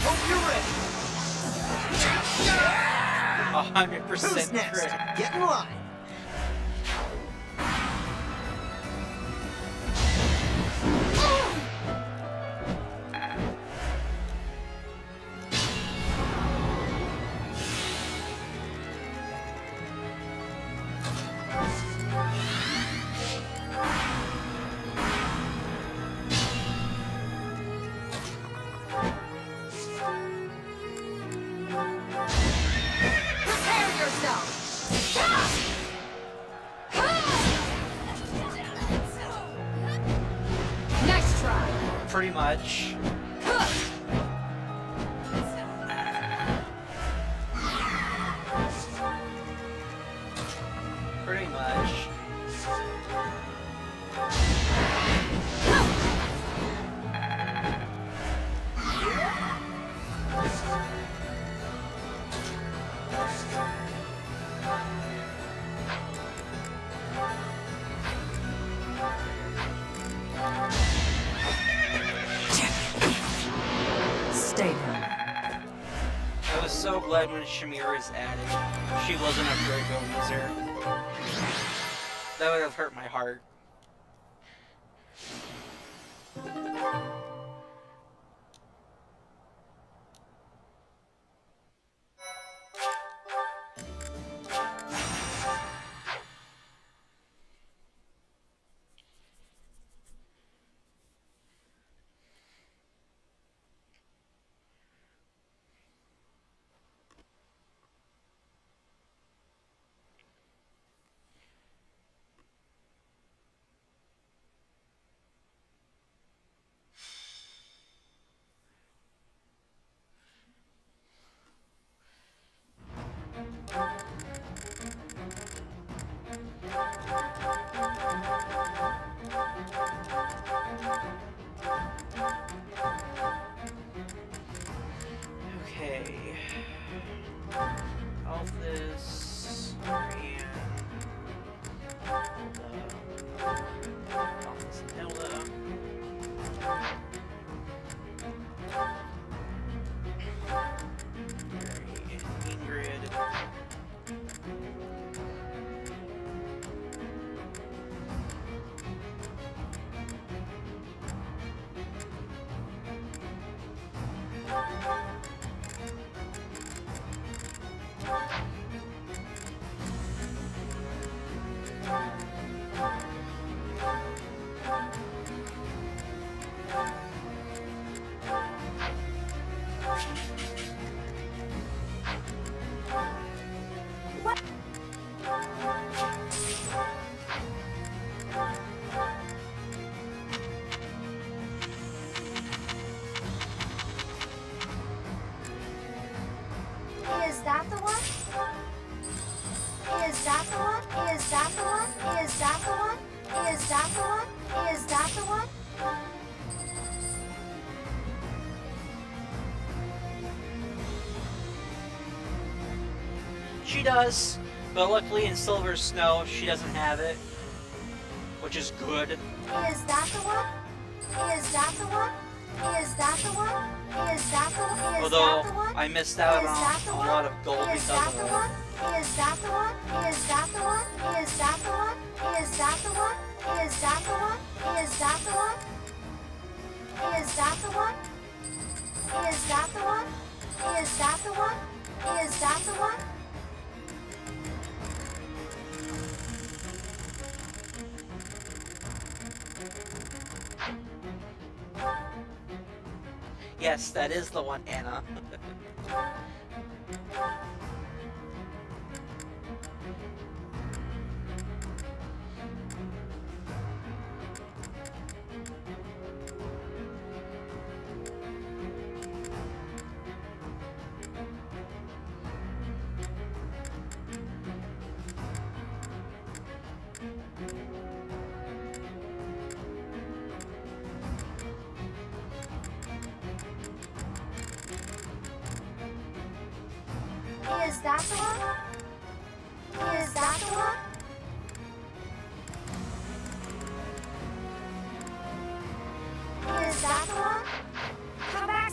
Hope you're ready. 100% Who's next? crit. Get in line. Prepare yourself! Next try! Pretty much. Pretty much. Stay home. I was so glad when Shamir was added, she wasn't a Virgo user. That would have hurt my heart. Is that the one? Is that the one? Is that the one? Is that the one? Is that the one? She does, but luckily in Silver Snow, she doesn't have it, which is good. Is that the one? Is that the one? Is that the one? Is that the one? Is Although that the one? I missed out Is on that the a one? lot of gold Is because that of the it. one? Is that the one? Is that the one? Is that the one? Is that the one? Is that the one? Is that the one? Is that the one? Is that the one? Is that the one? Is that the one? Yes, that is the one, Anna. Is that the one? Is that the one? Is that the one? Come back!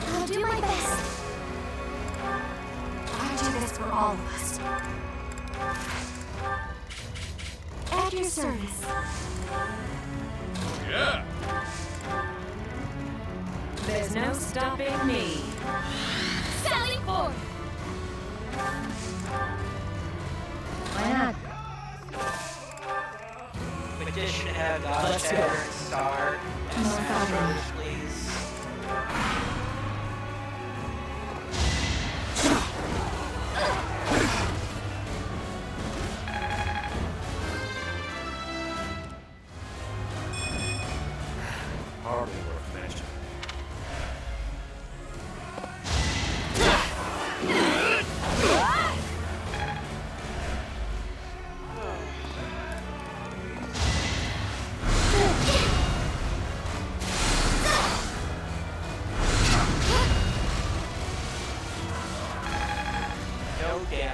I'll do my best. I'll do this for all of us. At your service. Yeah! There's no stopping me. Sally forth! Why not? We just should have Let's go. Godshare, Star, and More Smash fun. Bros, please.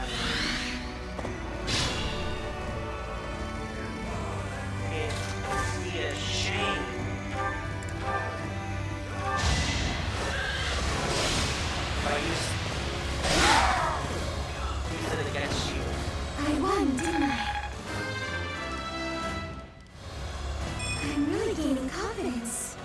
damage. It would be a shame. If I use it against you. I won, didn't I? I'm really gaining confidence.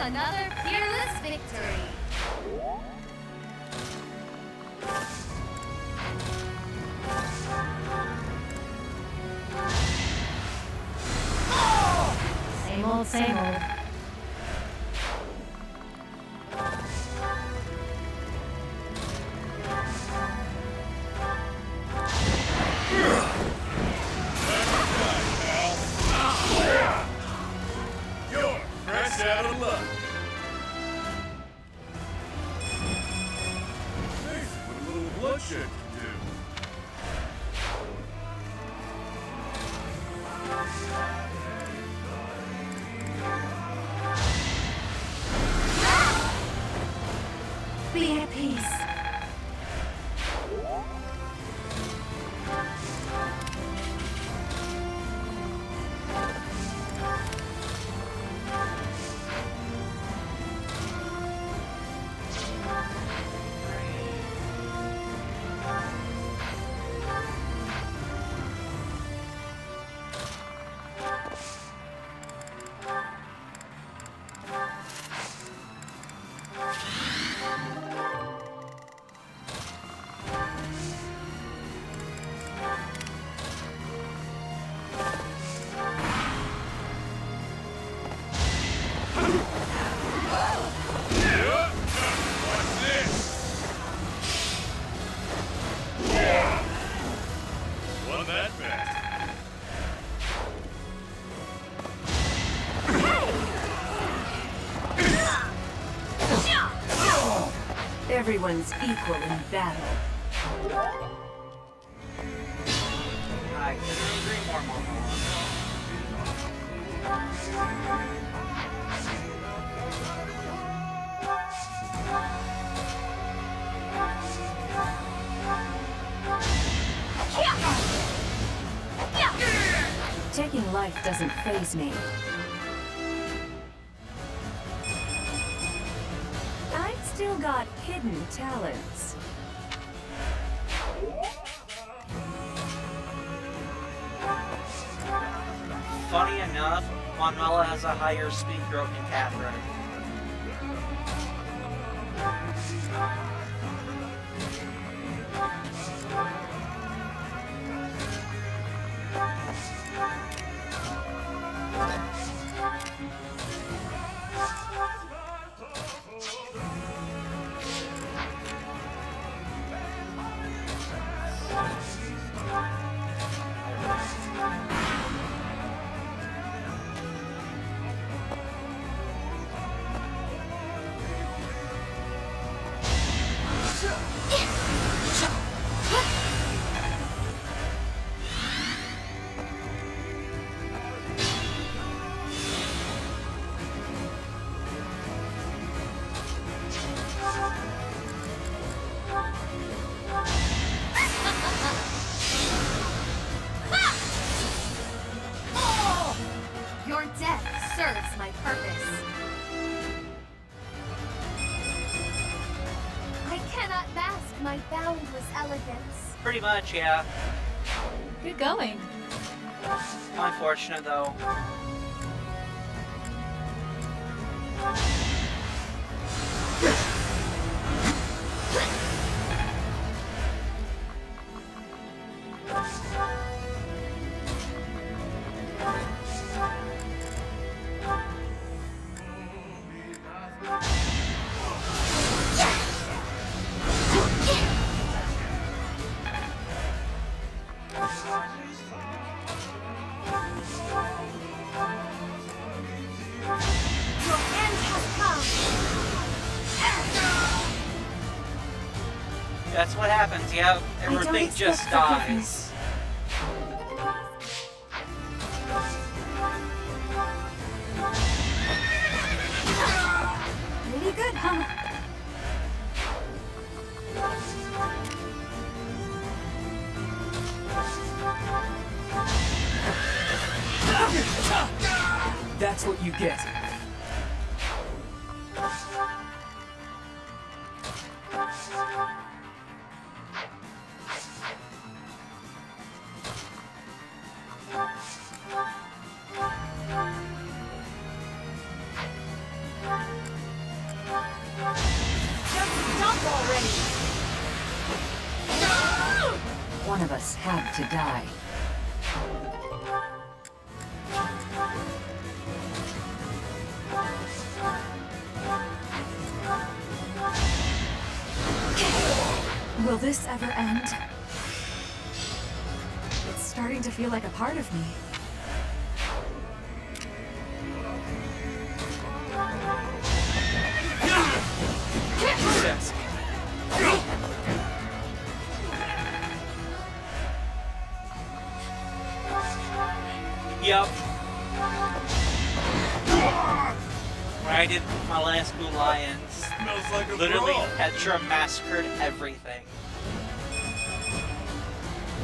Another fearless victory. Same old, same old. You're fresh out of luck. Amazing what a little bloodshed can do. Be at peace. Wasn't that fast? Everyone's equal in battle. I couldn't agree more, Momo. Taking life doesn't faze me. I've still got hidden talents. Funny enough, Manuela has a higher speed growth than Catherine. Your death serves my purpose. I cannot mask my boundless elegance. Pretty much, yeah. Good going. Unfortunate, though. That's what happens, yeah. Everything just dies. That's what you get. Stop already! One of us had to die. Will this ever end? It's starting to feel like a part of me. Yep. When I did my last Blue Lions, Smells like a literally brawl. Petra massacred everything.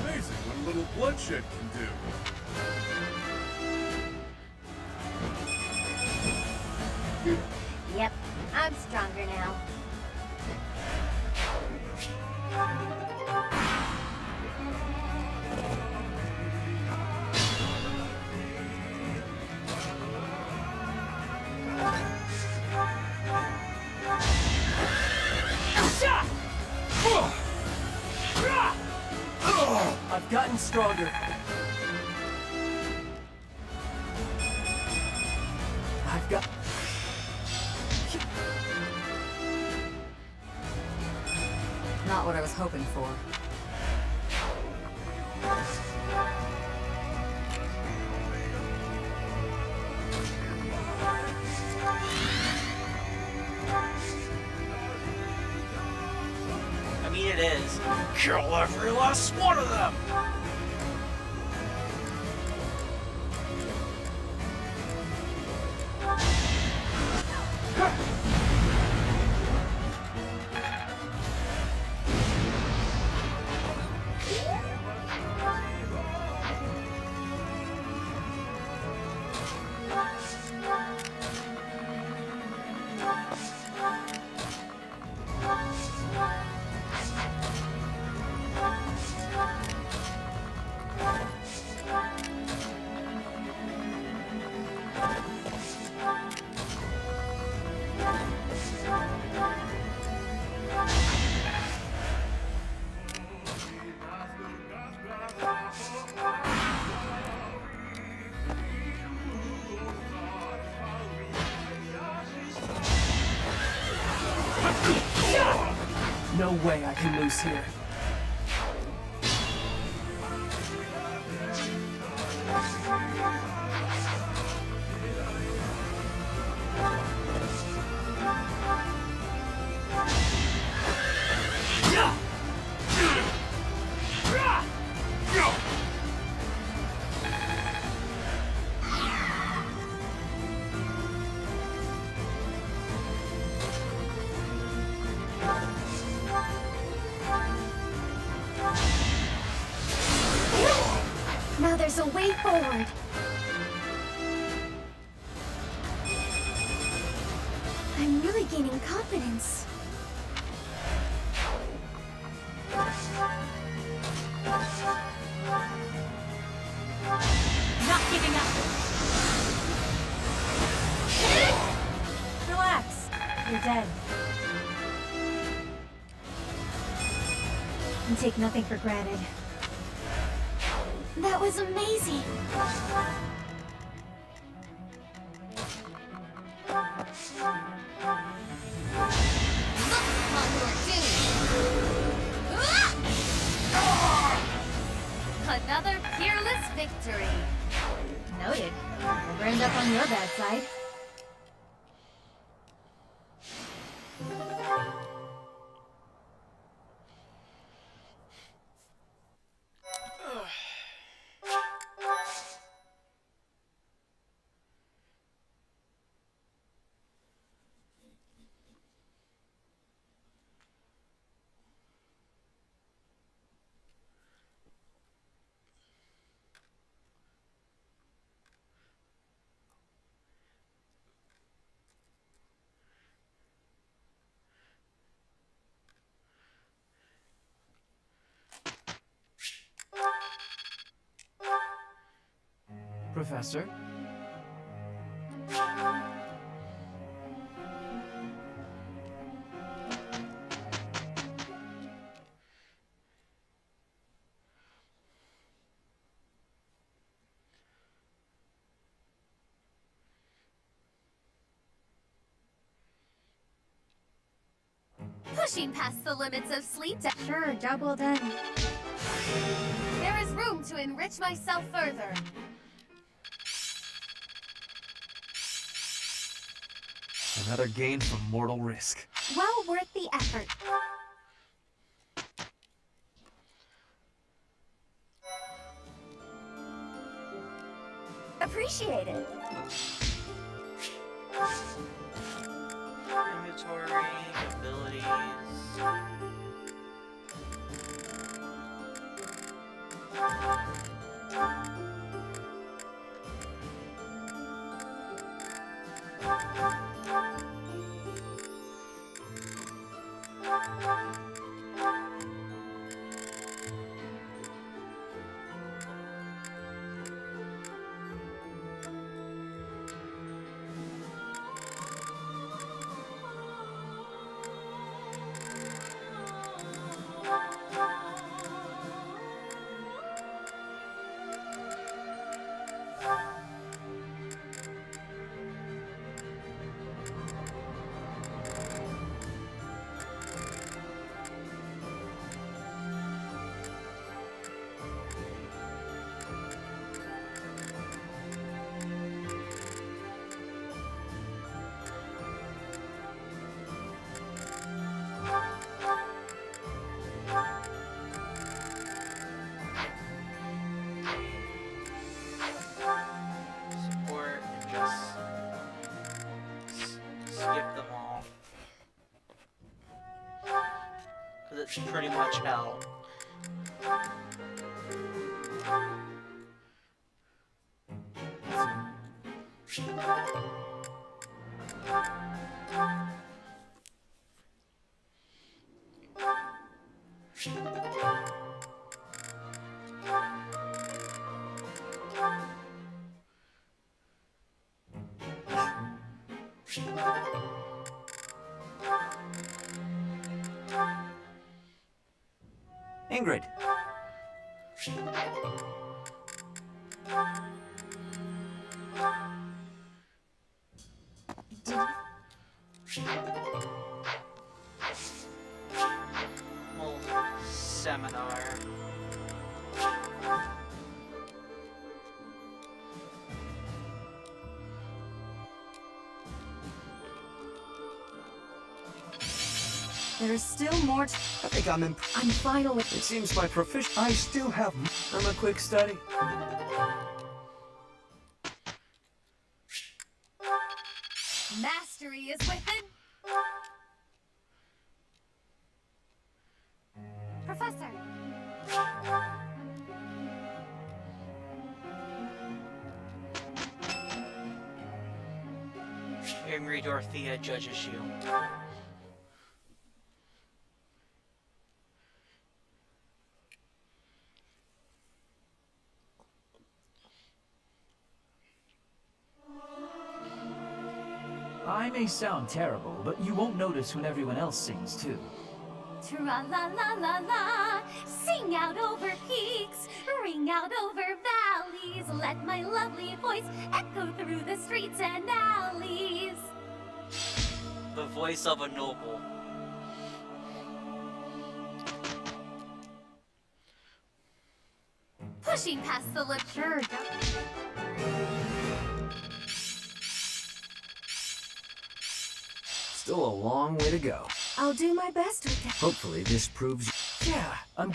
Amazing what a little bloodshed can do. Yep, I'm stronger now. I've gotten stronger. I've got... Not what I was hoping for. I mean, it is. Kill every last one of them! No way I can lose here. Now there's a way forward. I'm really gaining confidence. Not giving up. Relax. You're dead. And take nothing for granted. That was amazing. Another peerless victory. Noted. Never end up on your bad side. Professor. Pushing past the limits of sleep. Sure, double done. There is room to enrich myself further. Another gain from mortal risk. Well worth the effort. Appreciate it. Inventory, abilities. Support and just skip them all. Because it's pretty much hell. Ingrid. Well, seminar. There is still more I think I'm finally. It seems my proficiency. I still have. I'm a quick study. Mastery is within. Professor. Angry Dorothea judges you. I may sound terrible, but you won't notice when everyone else sings too. Tra-la-la-la-la, sing out over peaks, ring out over valleys, let my lovely voice echo through the streets and alleys. The voice of a noble. Pushing past the limit. Sure, Still a long way to go. I'll do my best with that. Hopefully this proves... Yeah, I'm...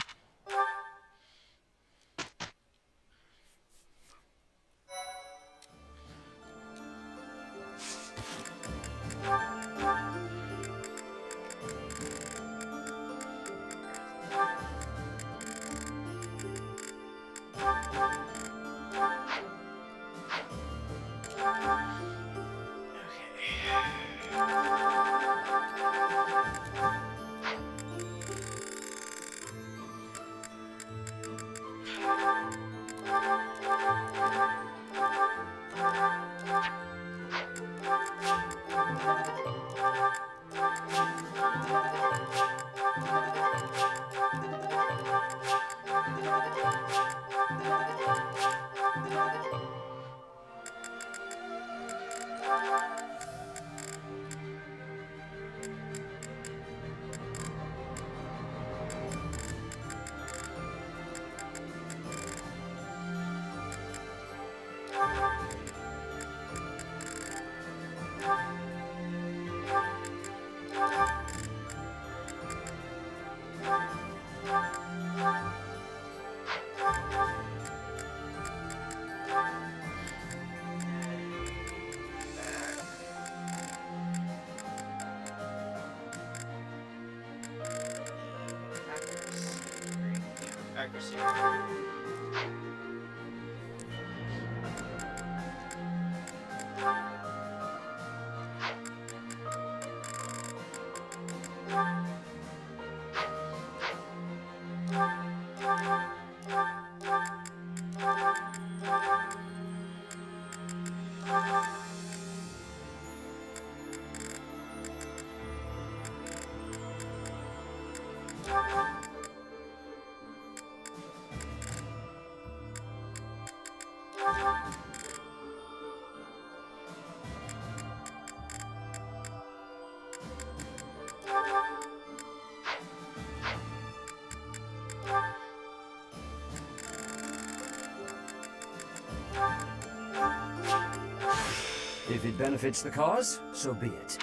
If it benefits the cause, so be it.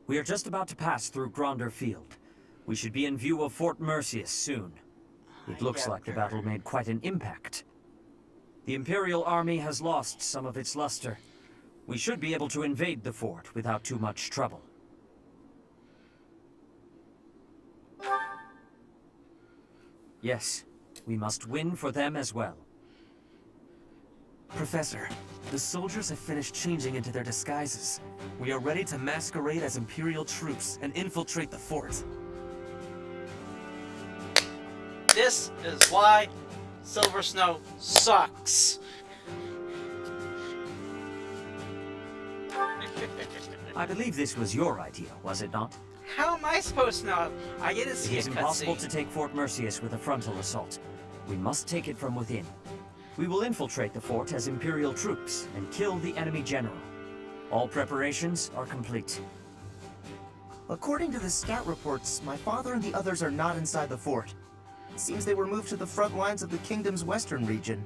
We are just about to pass through Gronder Field. We should be in view of Fort Merceus soon. It looks like the battle made quite an impact. The Imperial Army has lost some of its luster. We should be able to invade the fort without too much trouble. Yes, we must win for them as well. Professor, the soldiers have finished changing into their disguises. We are ready to masquerade as Imperial troops and infiltrate the fort. This is why Silver Snow sucks. I believe this was your idea, was it not? How am I supposed to know? I didn't see It is a impossible cutscene. to take Fort Merceus with a frontal assault. We must take it from within. We will infiltrate the fort as Imperial troops and kill the enemy general. All preparations are complete. According to the scout reports, my father and the others are not inside the fort. It seems they were moved to the front lines of the kingdom's western region.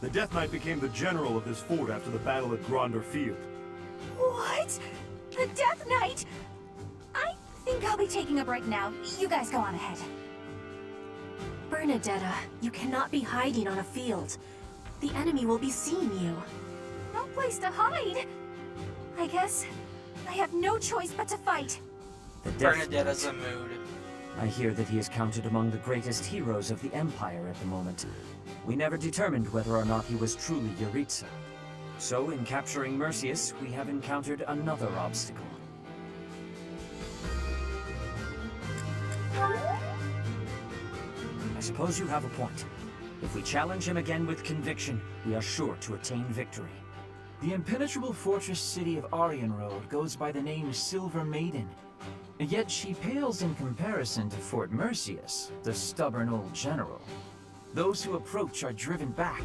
The Death Knight became the general of this fort after the battle at Gronder Field. What? The Death Knight? I think I'll be taking a break now. You guys go on ahead. Bernadetta, you cannot be hiding on a field. The enemy will be seeing you. No place to hide. I guess I have no choice but to fight. The Death Bernadetta's a mood. I hear that he is counted among the greatest heroes of the Empire at the moment. We never determined whether or not he was truly Yaritza. So, in capturing Merceus, we have encountered another obstacle. I suppose you have a point. If we challenge him again with conviction, we are sure to attain victory. The impenetrable fortress city of Arianrode goes by the name Silver Maiden. Yet she pales in comparison to Fort Merceus, the stubborn old general. Those who approach are driven back,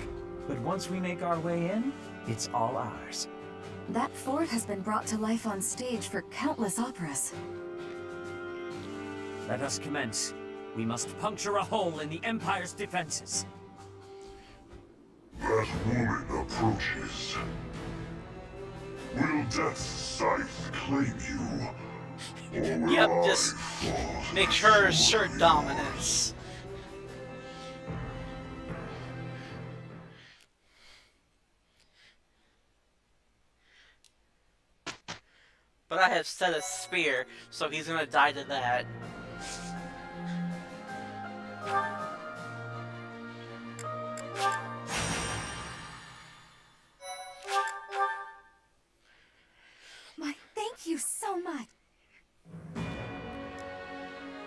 but once we make our way in, it's all ours. That fort has been brought to life on stage for countless operas. Let us commence. We must puncture a hole in the Empire's defenses. That woman approaches. Will Death's scythe claim you? Or will Yep, I just fall make sure assert dominance. But I have set a spear, so he's gonna die to that. My thank you so much.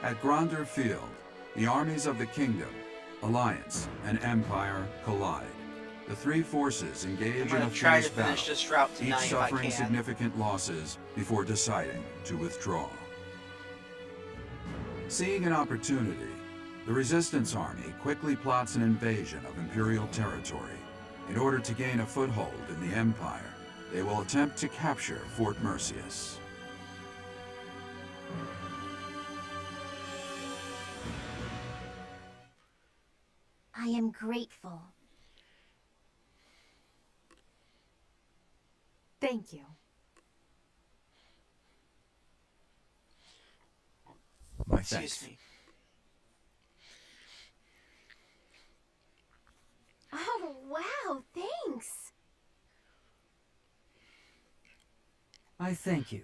At Gronder Field, the armies of the Kingdom, Alliance, and Empire collide. The three forces engage in a try to fierce finish battle, this route each tonight if I suffering can. significant losses before deciding to withdraw. Seeing an opportunity, the Resistance Army quickly plots an invasion of Imperial territory. In order to gain a foothold in the Empire, they will attempt to capture Fort Merceus. I am grateful. Thank you. My Excuse thanks. me. Oh, wow, thanks. I thank you.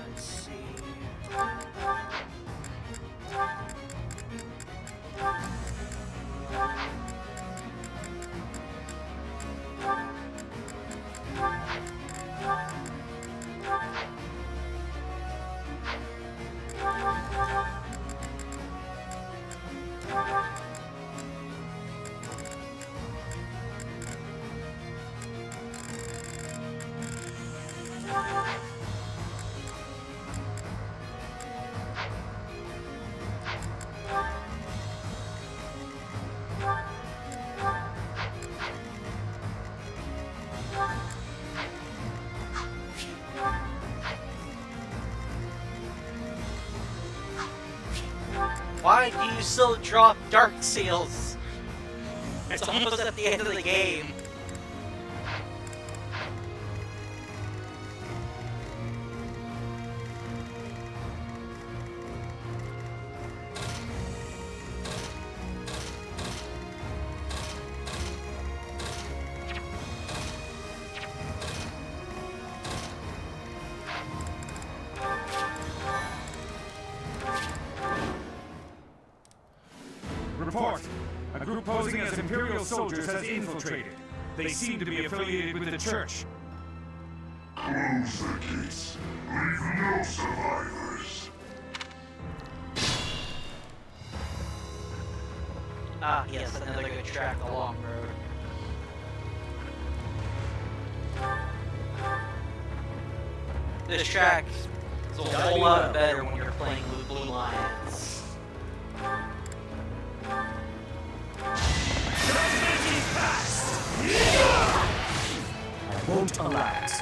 Let's see. Why do you still drop Dark Seals? It's almost at the end of the game. Report! A group posing as Imperial soldiers has infiltrated. They seem to be affiliated with the Church. Close the gates. Leave no survivors. Ah, yes, another good track, the long road. This track is a whole lot better when you're playing Blue Lions. I won't allow it.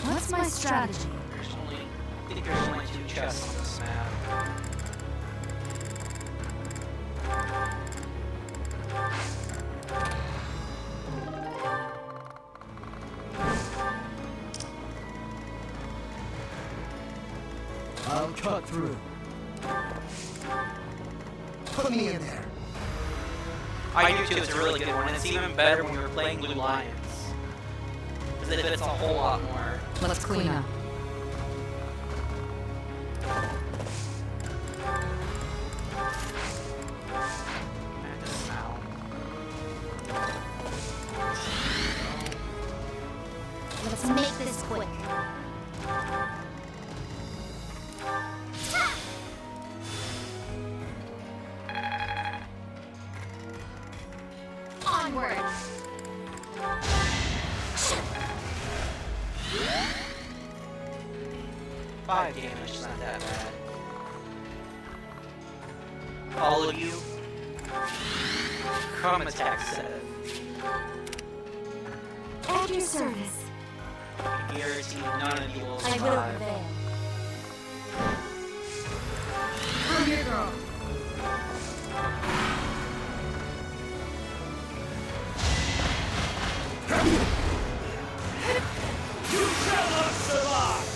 What's my strategy? I think there's only 2 chests on this map. I'll cut through. Put me in there. I do too, it's a really good one, and it's even better when you're playing Blue Lions. Because it fits a whole lot more. Let's clean up. Let's make this quick. Onward! 5 damage is not that bad. All of you, come attack Sev. At your service. I guarantee none of you will I will survive. prevail. I'm your girl. You shall not survive!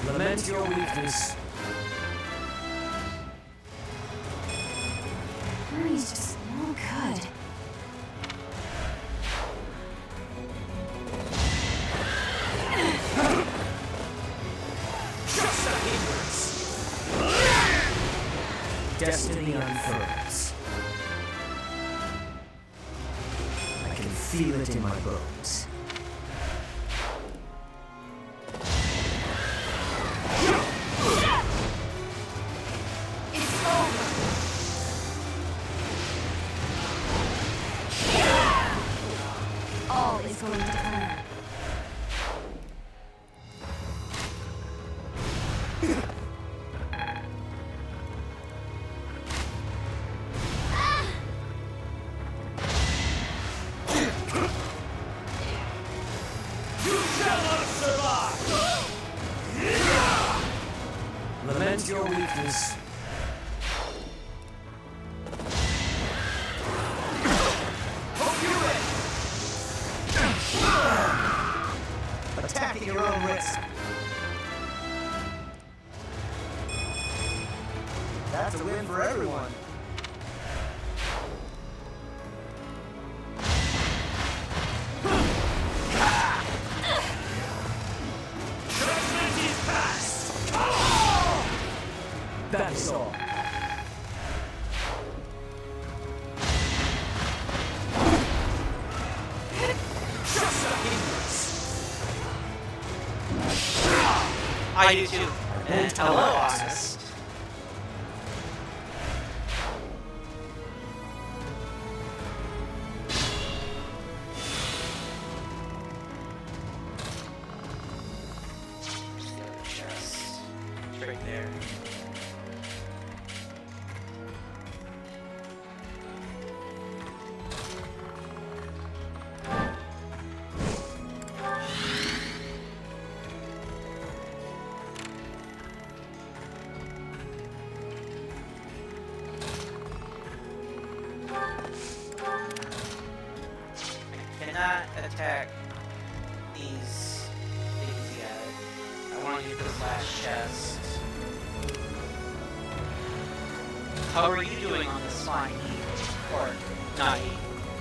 Lament your weakness. Ernie's just no good. destiny unfurls. I can feel it in my bones. It's over. All is going to plan. Lament your weakness. Attack at your own risk. That's a win for everyone. That is all. I do too. And hello, Honest. Chest. It's right there. Cannot attack these things yet. I want to get this last chest. How are you doing on this fine eve? Or night,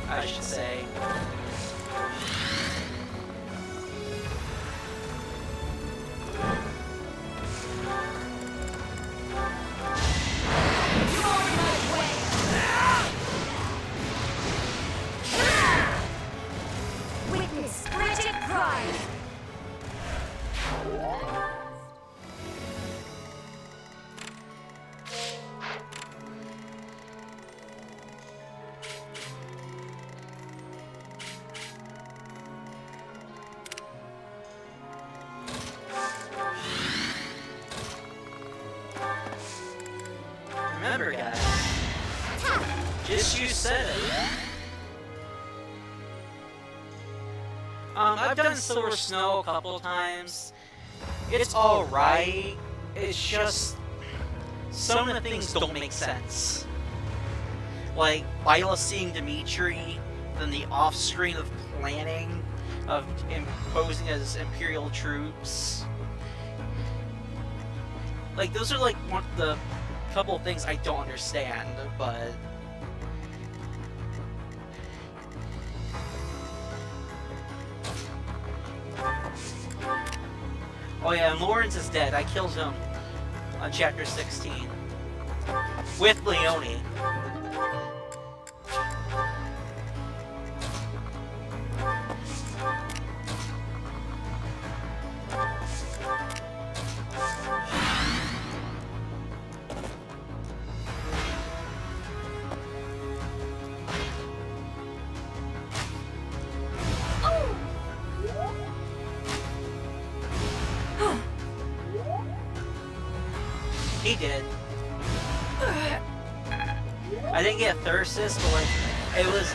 I should say. Witness frigid pride. Remember, guys, just you said it. I've done Silver Snow a couple times. It's alright. It's just some of the things don't make sense. Like Lila seeing Dimitri, then the off-screen of planning of imposing as Imperial troops. Like those are like one of the couple of things I don't understand, but oh yeah, and Lawrence is dead. I killed him on chapter 16 with Leone. He did. I didn't get Thyrsus, but like,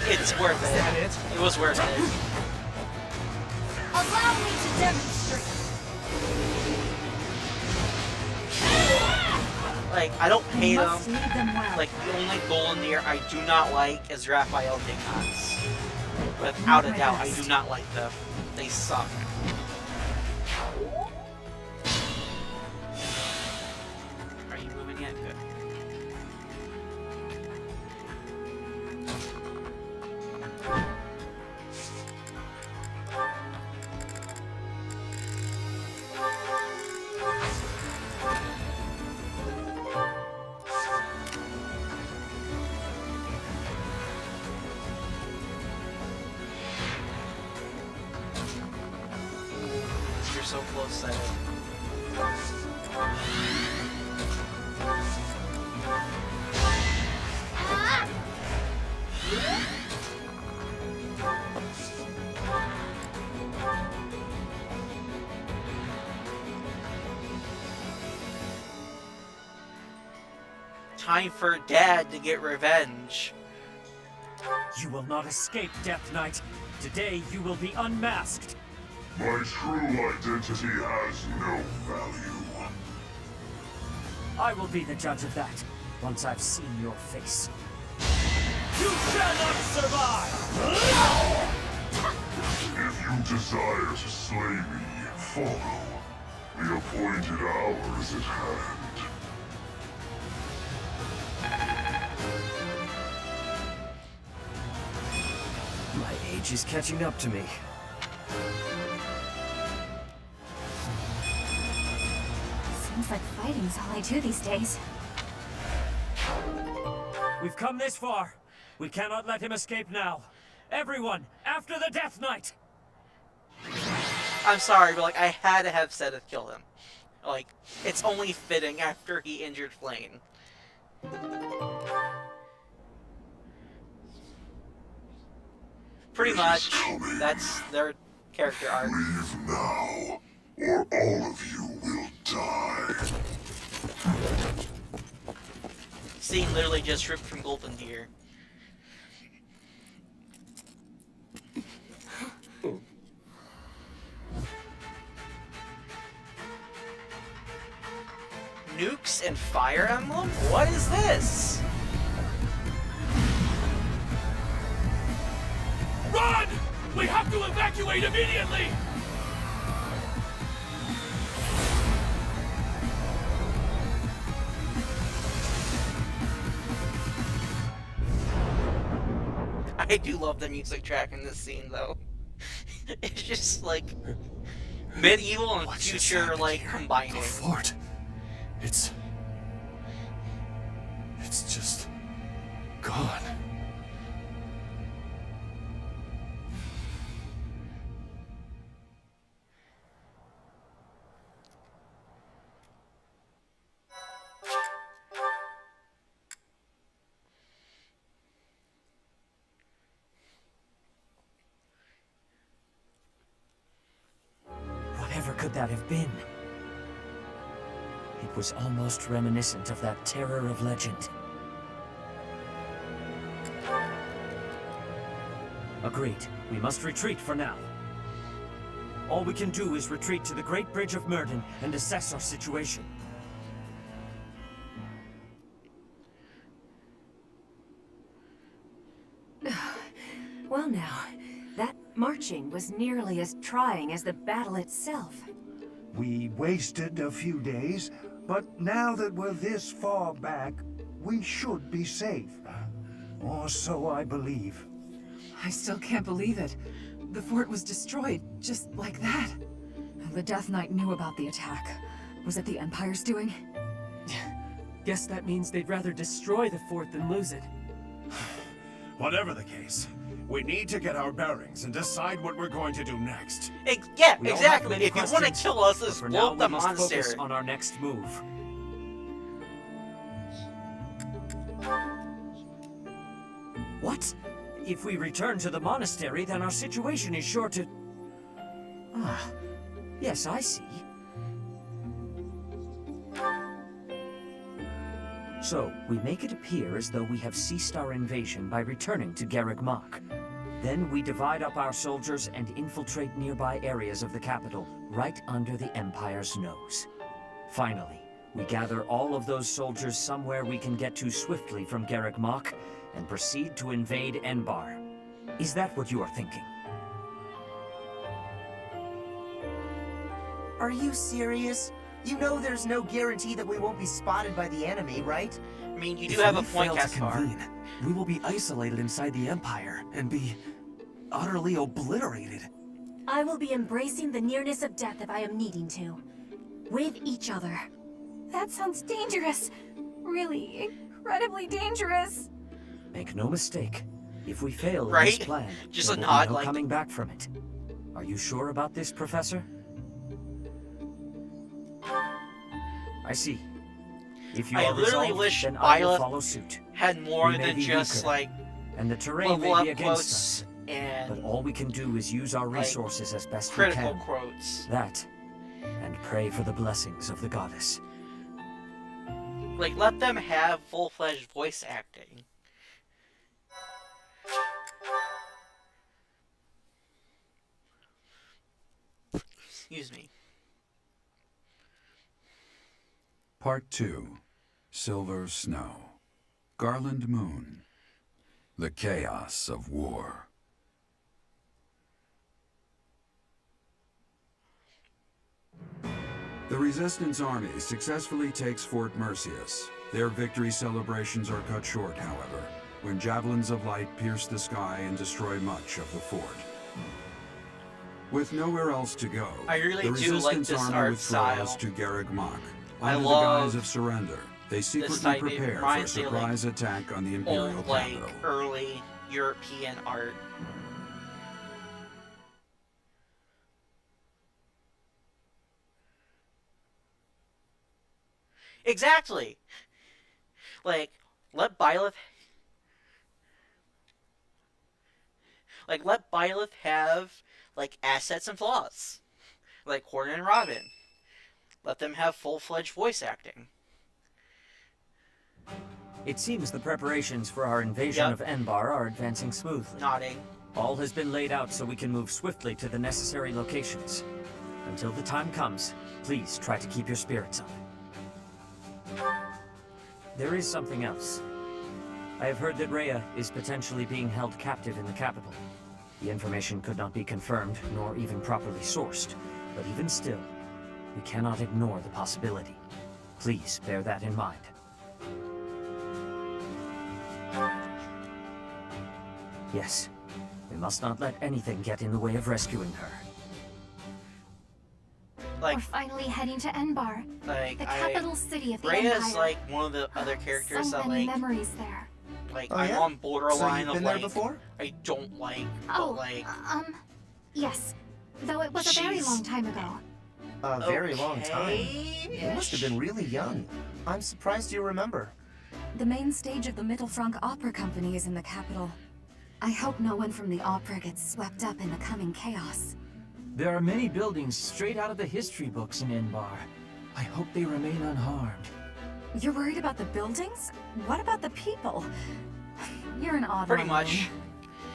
it's worth it. It was worth it. Allow me to demonstrate. Like, I don't hate Must him. lead them well. Like, the only Goldenir I do not like is Raphael Dignax. Without a doubt, I do not like them. They suck. Are you moving yet? Good. so close to it. Time for Dad to get revenge. You will not escape, Death Knight. Today you will be unmasked. My true identity has no value. I will be the judge of that, once I've seen your face. You shall not survive! If you desire to slay me, follow. The appointed hour is at hand. My age is catching up to me. Seems like fighting's all I do these days. We've come this far. We cannot let him escape now. Everyone, after the Death Knight! I'm sorry, but like I had to have Seth kill him. Like, it's only fitting after he injured Flame. Pretty much, that's their character arc. Leave now, or all of you will die. Scene literally just ripped from Golden Deer. Nukes and Fire Emblem? What is this? Run! We have to evacuate immediately! I do love the music track in this scene, though. It's just like medieval and future, like combining. The fort. It's just gone. Whatever could that have been? It was almost reminiscent of that terror of legend. Agreed. We must retreat for now. All we can do is retreat to the Great Bridge of Myrden and assess our situation. Well now, that marching was nearly as trying as the battle itself. We wasted a few days, but now that we're this far back, we should be safe. Or so I believe. I still can't believe it. The fort was destroyed, just like that. The Death Knight knew about the attack. Was it the Empire's doing? Guess that means they'd rather destroy the fort than lose it. Whatever the case, we need to get our bearings and decide what we're going to do next. Yeah, We all have exactly. many If you want to questions, kill us, but let's for blow now up the we must monastery. focus on our next move. What? If we return to the monastery, then our situation is sure to... Ah, yes, I see. So, we make it appear as though we have ceased our invasion by returning to Garreg Mach. Then we divide up our soldiers and infiltrate nearby areas of the capital, right under the Empire's nose. Finally, we gather all of those soldiers somewhere we can get to swiftly from Garreg Mach, and proceed to invade Enbar. Is that what you are thinking? Are you serious? You know there's no guarantee that we won't be spotted by the enemy, right? I mean, you If do have a we point, fail to Caspar. convene, we will be isolated inside the Empire and be utterly obliterated. I will be embracing the nearness of death if I am needing to. With each other. That sounds dangerous. Really, incredibly dangerous. Make no mistake, if we fail in Right? this plan, Just there a will nod, be no like- coming back from it. Are you sure about this, Professor? I see. If you I are literally resolved, wish then I will Byleth follow suit. had more We may than be just weaker, like and the terrain level may up be against quotes us. and But all we can do is use our like, resources as best we critical can. quotes. That, and pray for the blessings of the goddess. Like, let them have full-fledged voice acting. Excuse me. Part 2. Silver Snow. Garland Moon. The Chaos of War. The Resistance Army successfully takes Fort Mercius. Their victory celebrations are cut short, however, when javelins of light pierce the sky and destroy much of the fort. With nowhere else to go, I really the do like Resistance this Army art withdraws style. to Garreg Mach. I Under the love guise of surrender, they secretly type. It prepare for a reminds me of, like, surprise attack on the Imperial old, like, capital. early European art. Exactly. Like, let Byleth have, like, assets and flaws. Like Horn and Robin. Let them have full-fledged voice acting. It seems the preparations for our invasion Yep. of Enbar are advancing smoothly. Nodding. All has been laid out so we can move swiftly to the necessary locations. Until the time comes, please try to keep your spirits up. There is something else. I have heard that Rhea is potentially being held captive in the capital. The information could not be confirmed, nor even properly sourced, but even still, we cannot ignore the possibility. Please bear that in mind. Yes, we must not let anything get in the way of rescuing her. Like, We're finally heading to Enbar, like the capital city of the Rhea is Empire. like one of the other characters So that many like memories there. like Oh, I'm yeah? on So borderline you've been of there like before? I don't like, Oh, but like yes. Though it was a very She's- long time ago. A very long time. Okay-ish. You must have been really young. I'm surprised you remember. The main stage of the Mittelfrank Opera Company is in the capital. I hope no one from the opera gets swept up in the coming chaos. There are many buildings straight out of the history books in Enbar. I hope they remain unharmed. You're worried about the buildings? What about the people? You're an odd Pretty one, much. Lane.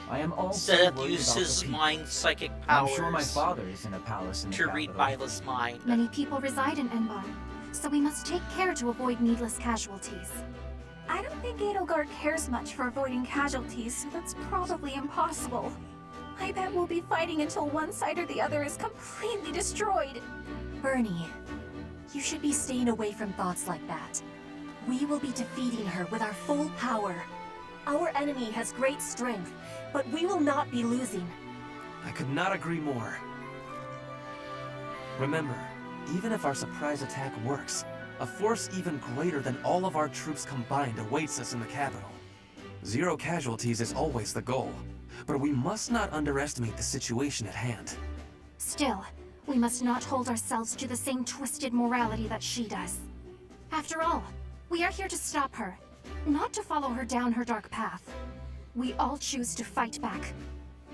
I am also Seth worried used about his the people. mind psychic I'm powers sure my father is in a palace in the to read capital. Byleth's mind. Many people reside in Enbar, so we must take care to avoid needless casualties. I don't think Edelgard cares much for avoiding casualties, so that's probably impossible. I bet we'll be fighting until one side or the other is completely destroyed. Bernie, you should be staying away from thoughts like that. We will be defeating her with our full power. Our enemy has great strength, but we will not be losing. I could not agree more. Remember, even if our surprise attack works, a force even greater than all of our troops combined awaits us in the capital. 0 casualties is always the goal, but we must not underestimate the situation at hand. Still, we must not hold ourselves to the same twisted morality that she does. After all, we are here to stop her, not to follow her down her dark path. We all choose to fight back.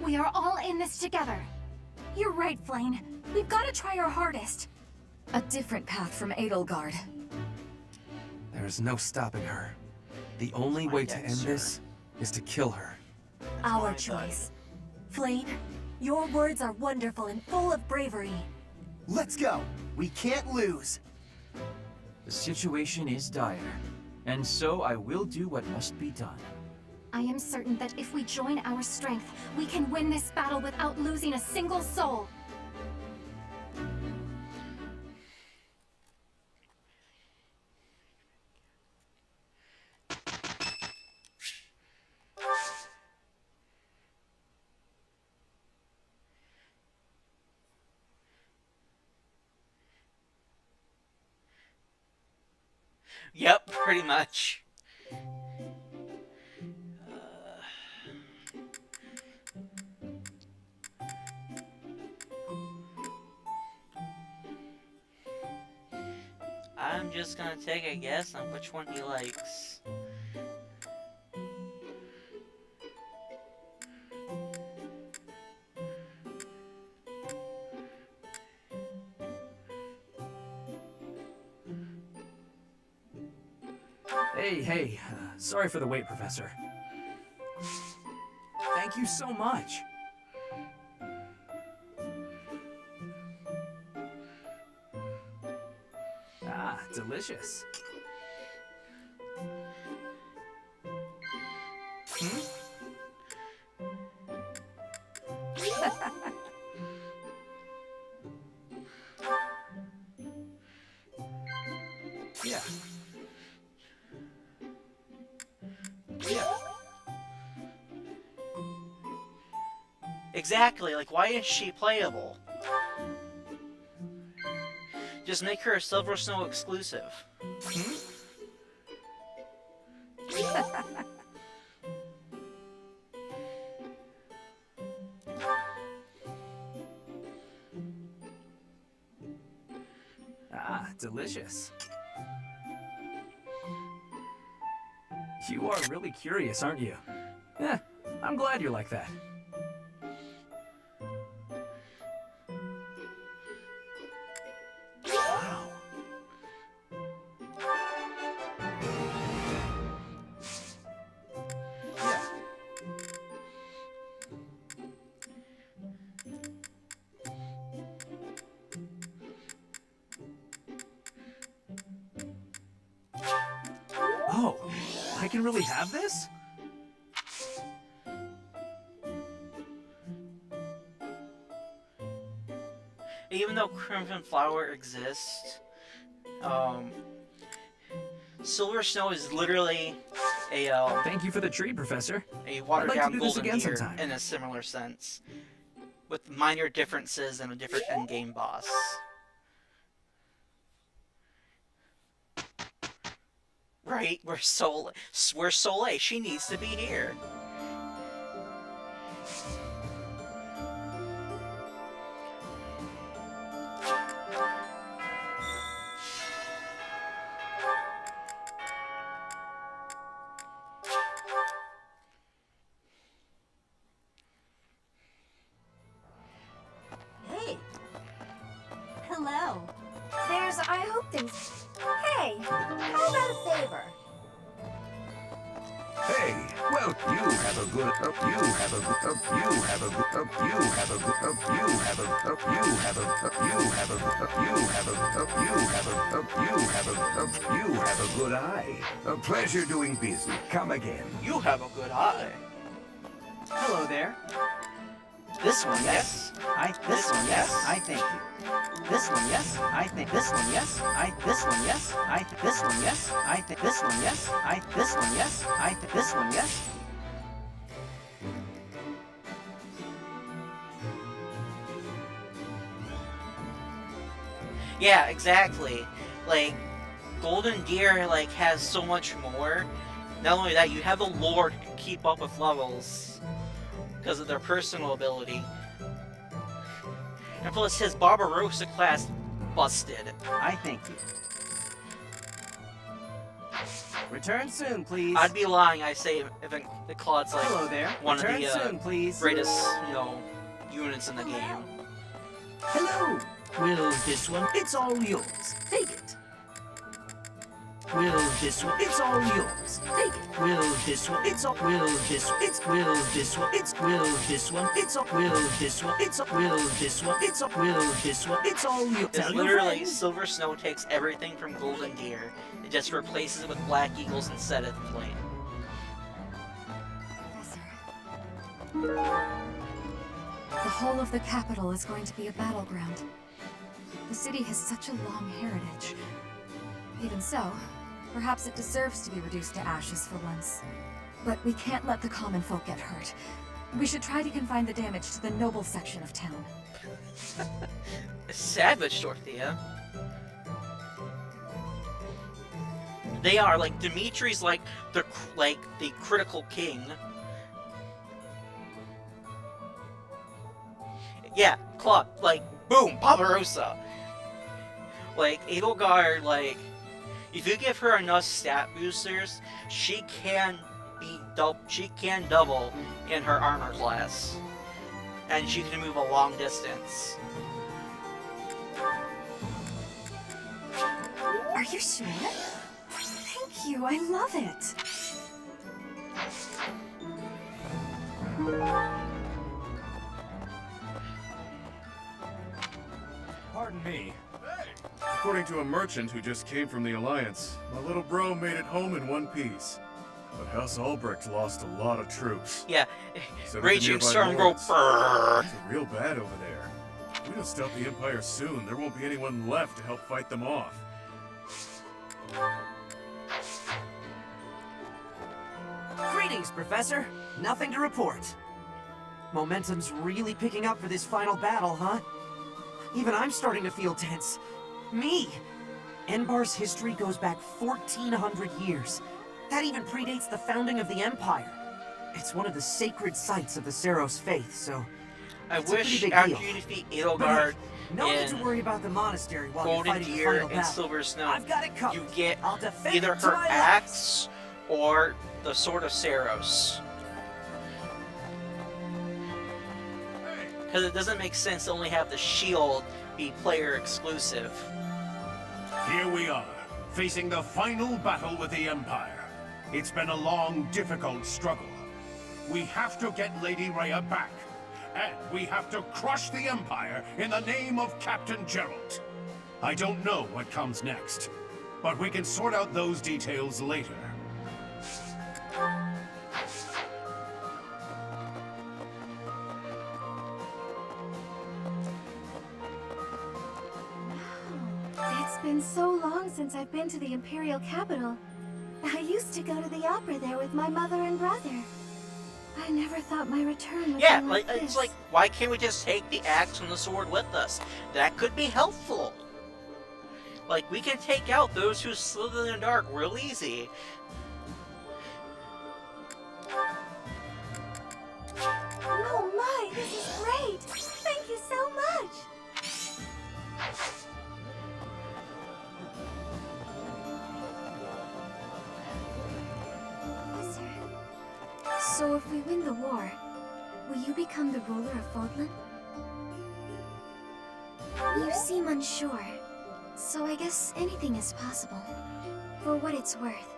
We are all in this together. You're right, Flane. We've got to try our hardest. A different path from Edelgard. There is no stopping her. The only way to end this is to kill her. Our choice. Flane, your words are wonderful and full of bravery. Let's go. We can't lose. The situation is dire, and so I will do what must be done. I am certain that if we join our strength, we can win this battle without losing a single soul. Yep, pretty much. I'm just gonna take a guess on which one he likes. Hey, sorry for the wait, Professor. Thank you so much. Ah, delicious. Yeah. Yeah. Exactly, like why is she playable? Just make her a Silver Snow exclusive. Ah, delicious. You are really curious, aren't you? Yeah, I'm glad you're like that. Wow. Yeah. Oh, I can really have this? Even though Crimson Flower exists, Silver Snow is literally a Thank you for the treat, Professor. a watered I'd like to down do this Golden again Deer sometime. in a similar sense, with minor differences and a different endgame boss. Right? Where's Soleil? She needs to be here. Hey. Hello. I hope things... Hey, how about a favor? Hey, well, you have a good, you have a good, you have a good, you have a good, you have a, you have a, you have a, you have a, you have a, you have a, you have a good eye. A pleasure doing business. Come again. You have a good eye. Hello there. This one, yes. This one, yes. I thank you. This one, yes. I think this one, yes. This one, yes. This one, yes. This one, yes. This one, yes. This one, yes. Yeah, exactly. Like, Golden Deer, like, has so much more. Not only that, you have a lore to keep up with levels because of their personal ability. And plus, his Barbarossa class busted. I thank you. Return soon, please. I'd be lying, I say, if Claude's like Hello there. one Return of the soon, please. greatest, units in the game. Hello. Will this one? It's all yours. Take it. Will this one? It's all yours. Take it. Will this one? It's all. Will this one? It's. Will this one? It's. Will this one? It's all. Will this one? It's all. Will this one? It's all. Will this one? It's all yours. It's Tell your literally friends. Silver Snow takes everything from Golden Deer. It just replaces it with Black Eagles instead of Flame. The whole of the capital is going to be a battleground. The city has such a long heritage. Even so, perhaps it deserves to be reduced to ashes for once. But we can't let the common folk get hurt. We should try to confine the damage to the noble section of town. Savage, Dorothea. They are like Dimitri's like the critical king. Yeah, Claude, like boom, Barbarossa. Like Edelgard, like If you give her enough stat boosters, she can double in her armor class, and she can move a long distance. Are you sure? Thank you, I love it. Pardon me. According to a merchant who just came from the Alliance, my little bro made it home in one piece. But House Ulbricht lost a lot of troops. Yeah, So did the Raging nearby Storm go lords. brrrr. It's real bad over there. If we don't stop the Empire soon, there won't be anyone left to help fight them off. Greetings, Professor. Nothing to report. Momentum's really picking up for this final battle, huh? Even I'm starting to feel tense. Me! Enbar's history goes back 1,400 years. That even predates the founding of the Empire. It's one of the sacred sites of the Seros faith, so... I it's a pretty wish big after deal. you defeat But Edelgard no need to in worry about the monastery while you're Golden fighting the Deer final and battle. Silver Snow, I've got it covered. you get I'll defend either it to her my axe or the Sword of Seros. Because it doesn't make sense to only have the shield be player exclusive. Here we are, facing the final battle with the Empire. It's been a long, difficult struggle. We have to get Lady Rhea back. And we have to crush the Empire in the name of Captain Geralt. I don't know what comes next, but we can sort out those details later. It's been so long since I've been to the Imperial capital. I used to go to the opera there with my mother and brother. I never thought my return would Yeah, be like like it's this. like, why can't we just take the axe and the sword with us? That could be helpful. Like, we can take out those who slither in the dark real easy. Oh my, this is great! Thank you so much! So if we win the war, will you become the ruler of Fodlan? You seem unsure, so I guess anything is possible. For what it's worth,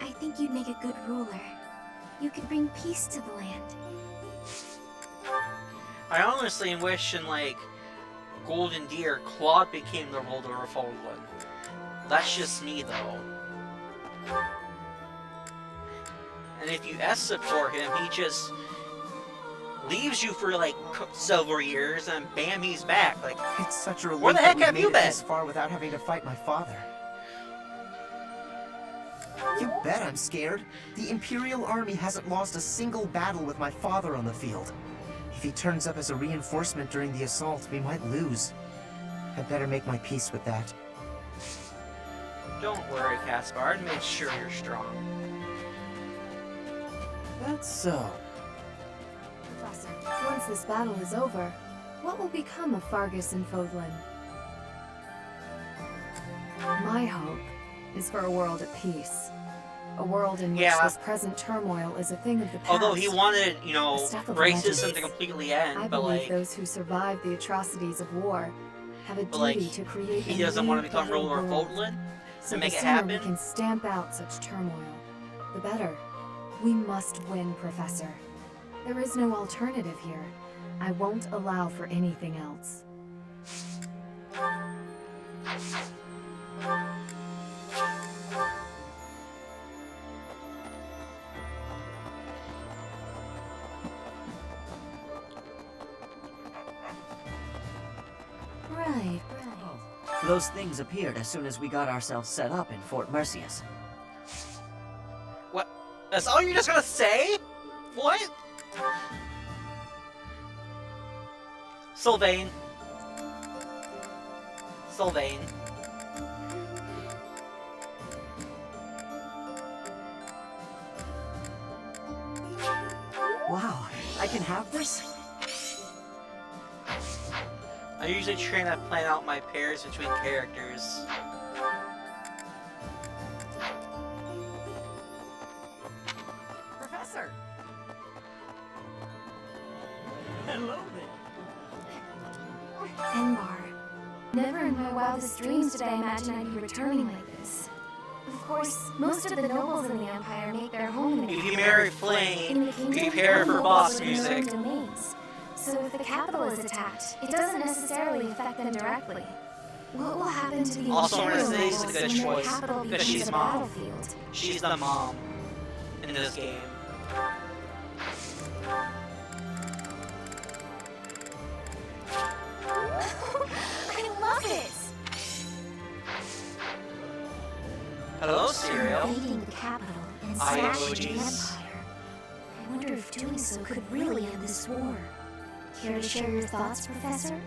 I think you'd make a good ruler. You could bring peace to the land. I honestly wish in, like, Golden Deer, Claude became the ruler of Fodlan. That's just me, though. And if you S-support him, he just leaves you for, like, several years, and bam, he's back. Like, It's such a relief where the heck that have we've you made it been? this far without having to fight my father. You bet I'm scared. The Imperial Army hasn't lost a single battle with my father on the field. If he turns up as a reinforcement during the assault, we might lose. I'd better make my peace with that. Don't worry, Caspar. I made sure you're strong. That's so. Professor, once this battle is over, what will become of Fargus and Fodlan? My hope is for a world at peace. A world in which Yeah. this present turmoil is a thing of the past. Although he wanted, you know, The stuff of racism legends. to completely end, I but, believe like, those who survive the atrocities of war have a but, like, duty to create he a doesn't new, want to become better ruler of world. Fodlan So and make the it sooner happen. we can stamp out such turmoil, the better. We must win, Professor. There is no alternative here. I won't allow for anything else. Right. Those things appeared as soon as we got ourselves set up in Fort Mercius. What? That's all you're just gonna say? What? Sylvain. Sylvain. Wow, I can have this? I usually try to plan out my pairs between characters. Never in my wildest dreams did I imagine I'd be returning like this. Of course, most of the nobles in the Empire make their home in the If you capital. marry In the Flame, kingdom, prepare for nobles boss live in their own music. domains. So if the capital is attacked, it doesn't necessarily affect them directly. What will happen to the Also, Imperial Mercedes is a nobles good when their choice capital because becomes she's a mom. battlefield? She's the mom in this game. I love it! Hello, Cereal. Invading the capital and I smashing the emojis. Empire. I wonder if doing so could really end this war. Care to share your thoughts, Professor?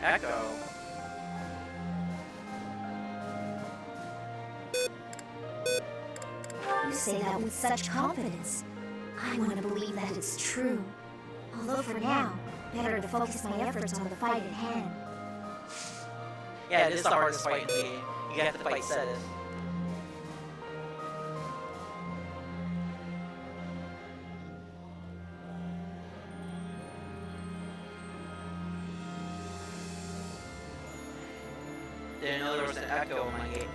Echo. You say that with such confidence. I want to believe that it's true. Although for now, better to focus my efforts on the fight at hand. Yeah, it is the hardest fight in the game. You have to fight Seth. Didn't know there was an echo in my game.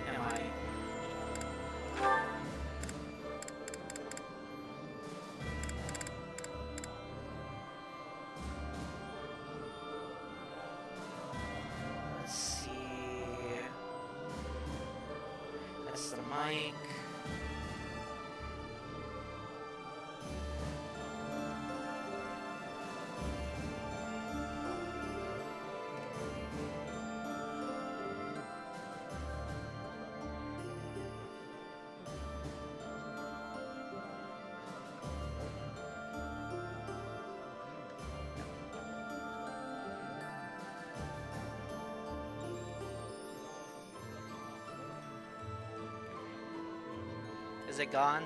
Let's see. That's the mic. Is it gone?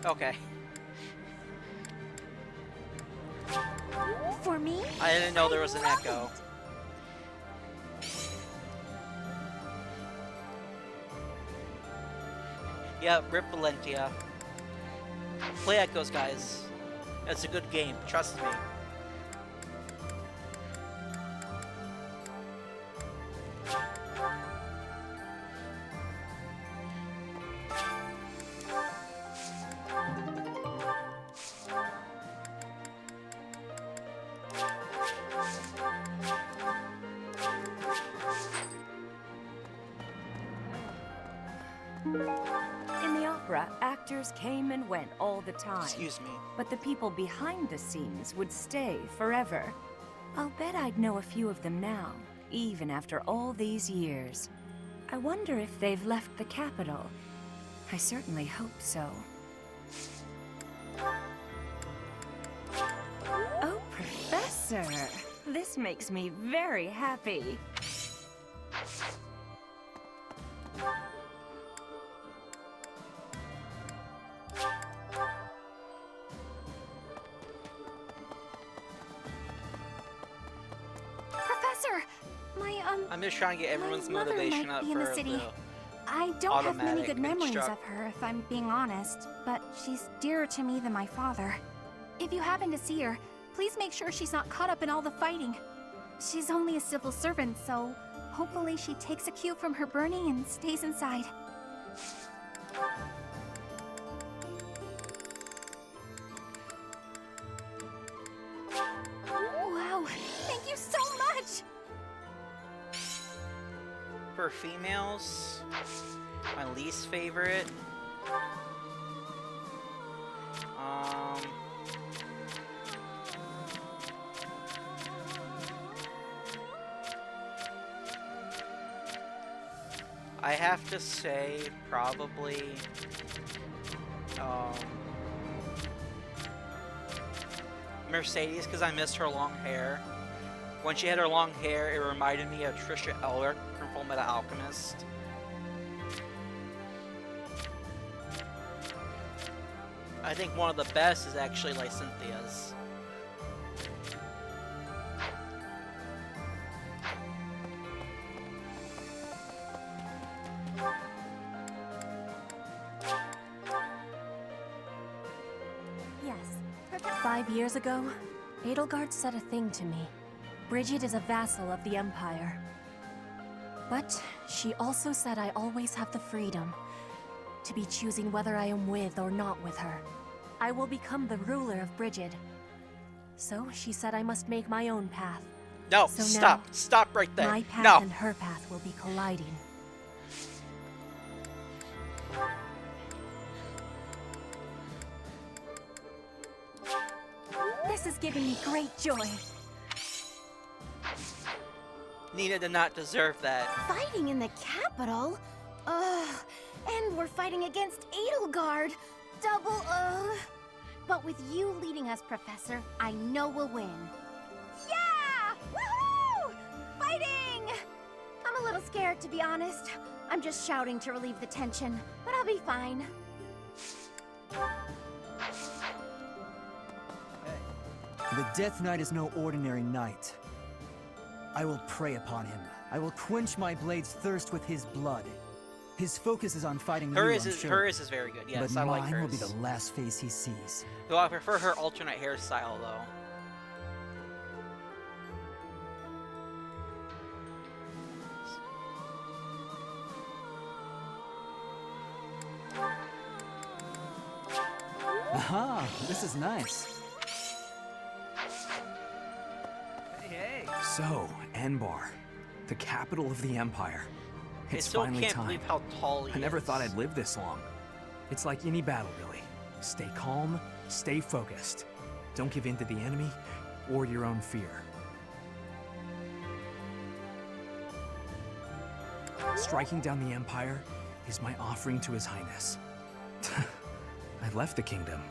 Okay. For me? I didn't know there was an echo. Yeah, rip Valentia. Play Echoes, guys. It's a good game, trust me. In the opera, actors came and went all the time. Excuse me. But the people behind the scenes would stay forever. I'll bet I'd know a few of them now, even after all these years. I wonder if they've left the capital. I certainly hope so. Oh, Professor! This makes me very happy. Professor! I'm just trying to get everyone's my mother motivation might up be in for the city. the I don't have many automatic good memories construct. of her, if I'm being honest, but she's dearer to me than my father. If you happen to see her, please make sure she's not caught up in all the fighting. She's only a civil servant, so hopefully she takes a cue from her Bernie and stays inside. Wow, thank you so much! For females, my least favorite. I have to say probably Mercedes, because I missed her long hair. When she had her long hair, it reminded me of Trisha Eller from Fullmetal Alchemist. I think one of the best is actually Lycynthia's. Yes. 5 years ago, Edelgard said a thing to me. Bridget is a vassal of the Empire. But she also said I always have the freedom to be choosing whether I am with or not with her. I will become the ruler of Bridget. So she said I must make my own path. No, So stop. now, Stop right there. My path No. and her path will be colliding. This is giving me great joy. Nina did not deserve that. Fighting in the capital? Ugh. And we're fighting against Edelgard. Double ugh. But with you leading us, Professor, I know we'll win. Yeah! Woohoo! Fighting! I'm a little scared, to be honest. I'm just shouting to relieve the tension, but I'll be fine. The Death Knight is no ordinary knight. I will prey upon him. I will quench my blade's thirst with his blood. His focus is on fighting you, I'm sure. Hers is very good. Yes, but I like mine hers. will be the last face he sees. Though I prefer her alternate hairstyle, though. Aha, this is nice. Hey. So, Enbar, the capital of the Empire. I It's still finally can't time. believe how tall he I never is. thought I'd live this long. It's like any battle, really. Stay calm, stay focused. Don't give in to the enemy or your own fear. Striking down the Empire is my offering to His Highness. I left the kingdom.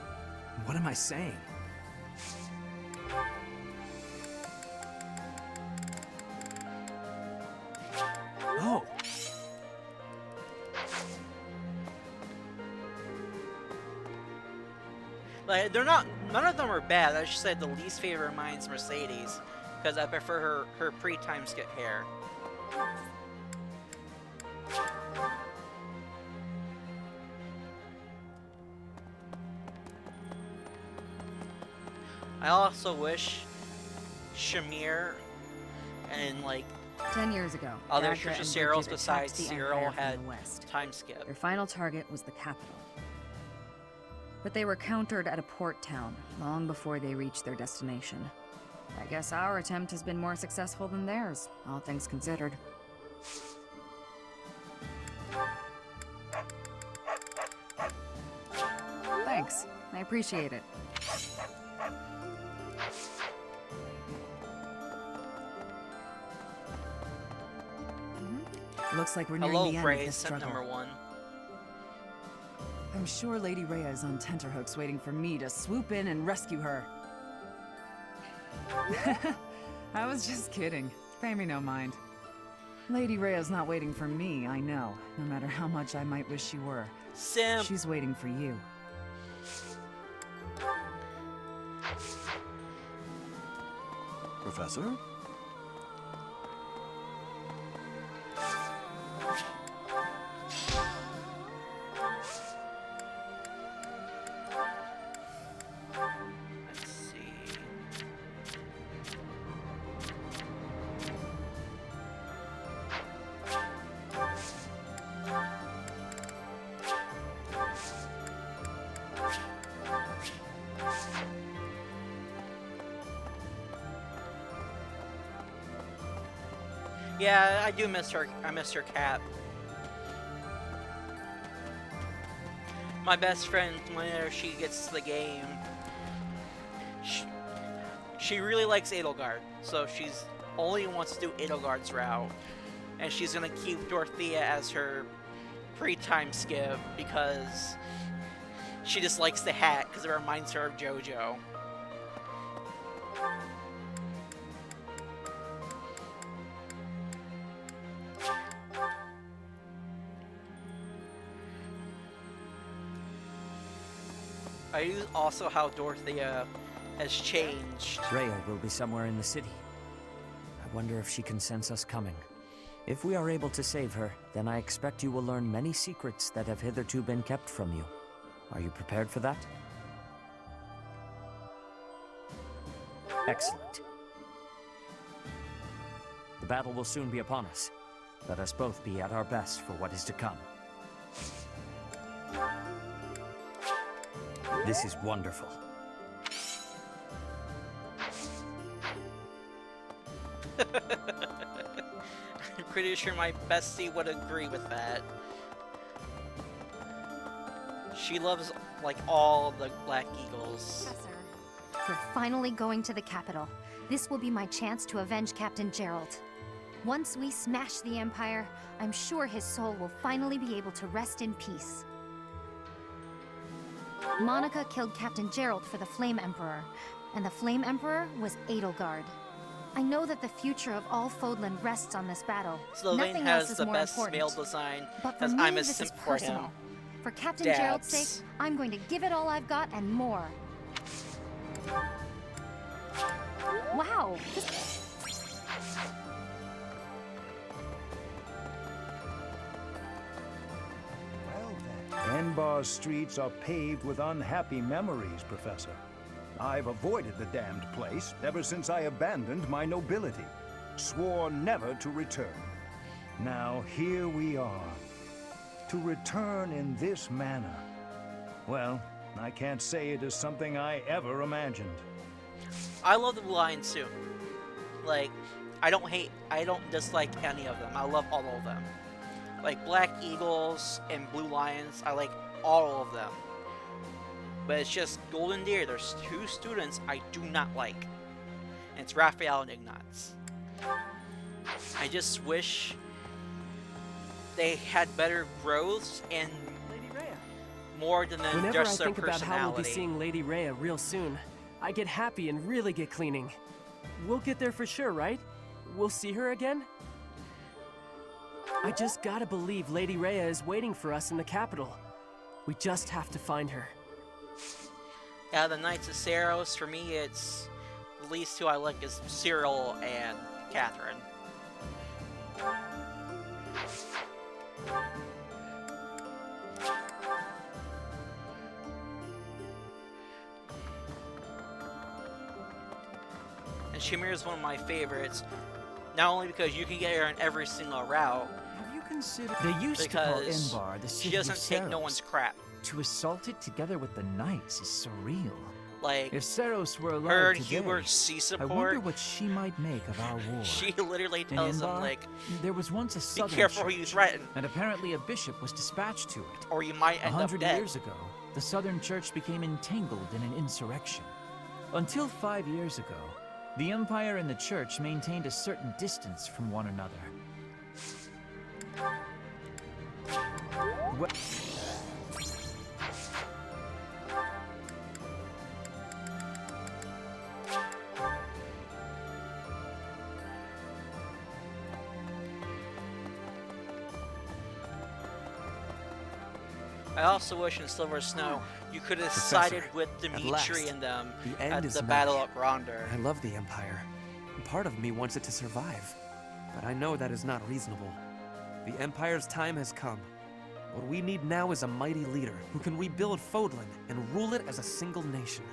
What am I saying? Oh! Like, they're not. None of them are bad. I just said the least favorite of mine's Mercedes, because I prefer her pre-time skip hair. I also wish Shamir and like 10 years ago, other Dagda and Cereals Bridget besides attacked the Cyril Empire from had the west. time skip. Their final target was the capital. But they were countered at a port town long before they reached their destination. I guess our attempt has been more successful than theirs, all things considered. Thanks. I appreciate it. Looks like we're nearing Hello, the end of Bray, this sent struggle. number 1. I'm sure Lady Rhea is on tenterhooks waiting for me to swoop in and rescue her. I was just kidding. Pay me no mind. Lady Rhea's not waiting for me, I know, no matter how much I might wish she were. Simp. She's waiting for you. Professor? Let's see. Yeah, I do miss her. I miss her cat. My best friend, whenever she gets to the game, she really likes Edelgard, so she's only wants to do Edelgard's route, and she's gonna keep Dorothea as her pre-time skip because she just likes the hat because it reminds her of JoJo. I use also how Dorothea has changed. Rhea will be somewhere in the city. I wonder if she can sense us coming. If we are able to save her, then I expect you will learn many secrets that have hitherto been kept from you. Are you prepared for that? Excellent. The battle will soon be upon us. Let us both be at our best for what is to come. This is wonderful. I'm pretty sure my bestie would agree with that. She loves, like, all the Black Eagles. We're finally going to the capital. This will be my chance to avenge Captain Gerald. Once we smash the Empire, I'm sure his soul will finally be able to rest in peace. Monica killed Captain Gerald for the Flame Emperor, and the Flame Emperor was Edelgard. I know that the future of all Fodlan rests on this battle. Sylvain Nothing else has is the more best important. male design, But for because me, I'm a this is simp for him. personal. For Captain Dads. Gerald's sake, I'm going to give it all I've got and more. Wow! Enbar's streets are paved with unhappy memories, Professor. I've avoided the damned place ever since I abandoned my nobility, swore never to return. Now here we are. To return in this manner. Well, I can't say it is something I ever imagined. I love the Blue Lions too. Like, I don't dislike any of them. I love all of them. Like, Black Eagles and Blue Lions, I like all of them. But it's just Golden Deer, there's two students I do not like. And it's Raphael and Ignatz. I just wish they had better growths and more than Whenever just I their think about how we'll be personality. seeing Lady Rhea real soon, I get happy and really get cleaning. We'll get there for sure, right? We'll see her again? I just gotta believe Lady Rhea is waiting for us in the capital. We just have to find her. Yeah, the Knights of Saros, for me, it's the least two I like is Cyril and Catherine. And Shamir is one of my favorites, not only because you can get her on every single route, Have you considered? They used to call because Enbar the she city doesn't of take no Saros. one's crap. To assault it together with the Knights is surreal. Like, If Saros were alive her today, Hubert C I support, wonder what she might make of our war. she literally In tells them, Enbar, like, there was once a be southern careful who you church, threaten, and apparently a bishop was dispatched to it. or you might end up 100 dead. years ago, the southern church became entangled in an insurrection. Until 5 years ago, the Empire and the church maintained a certain distance from one another. What? I also wish in Silver Snow you could have Professor, sided with Dimitri last, and them the end at is the nigh. Battle at Gronder. I love the Empire. Part of me wants it to survive. But I know that is not reasonable. The Empire's time has come. What we need now is a mighty leader who can rebuild Fodlan and rule it as a single nation.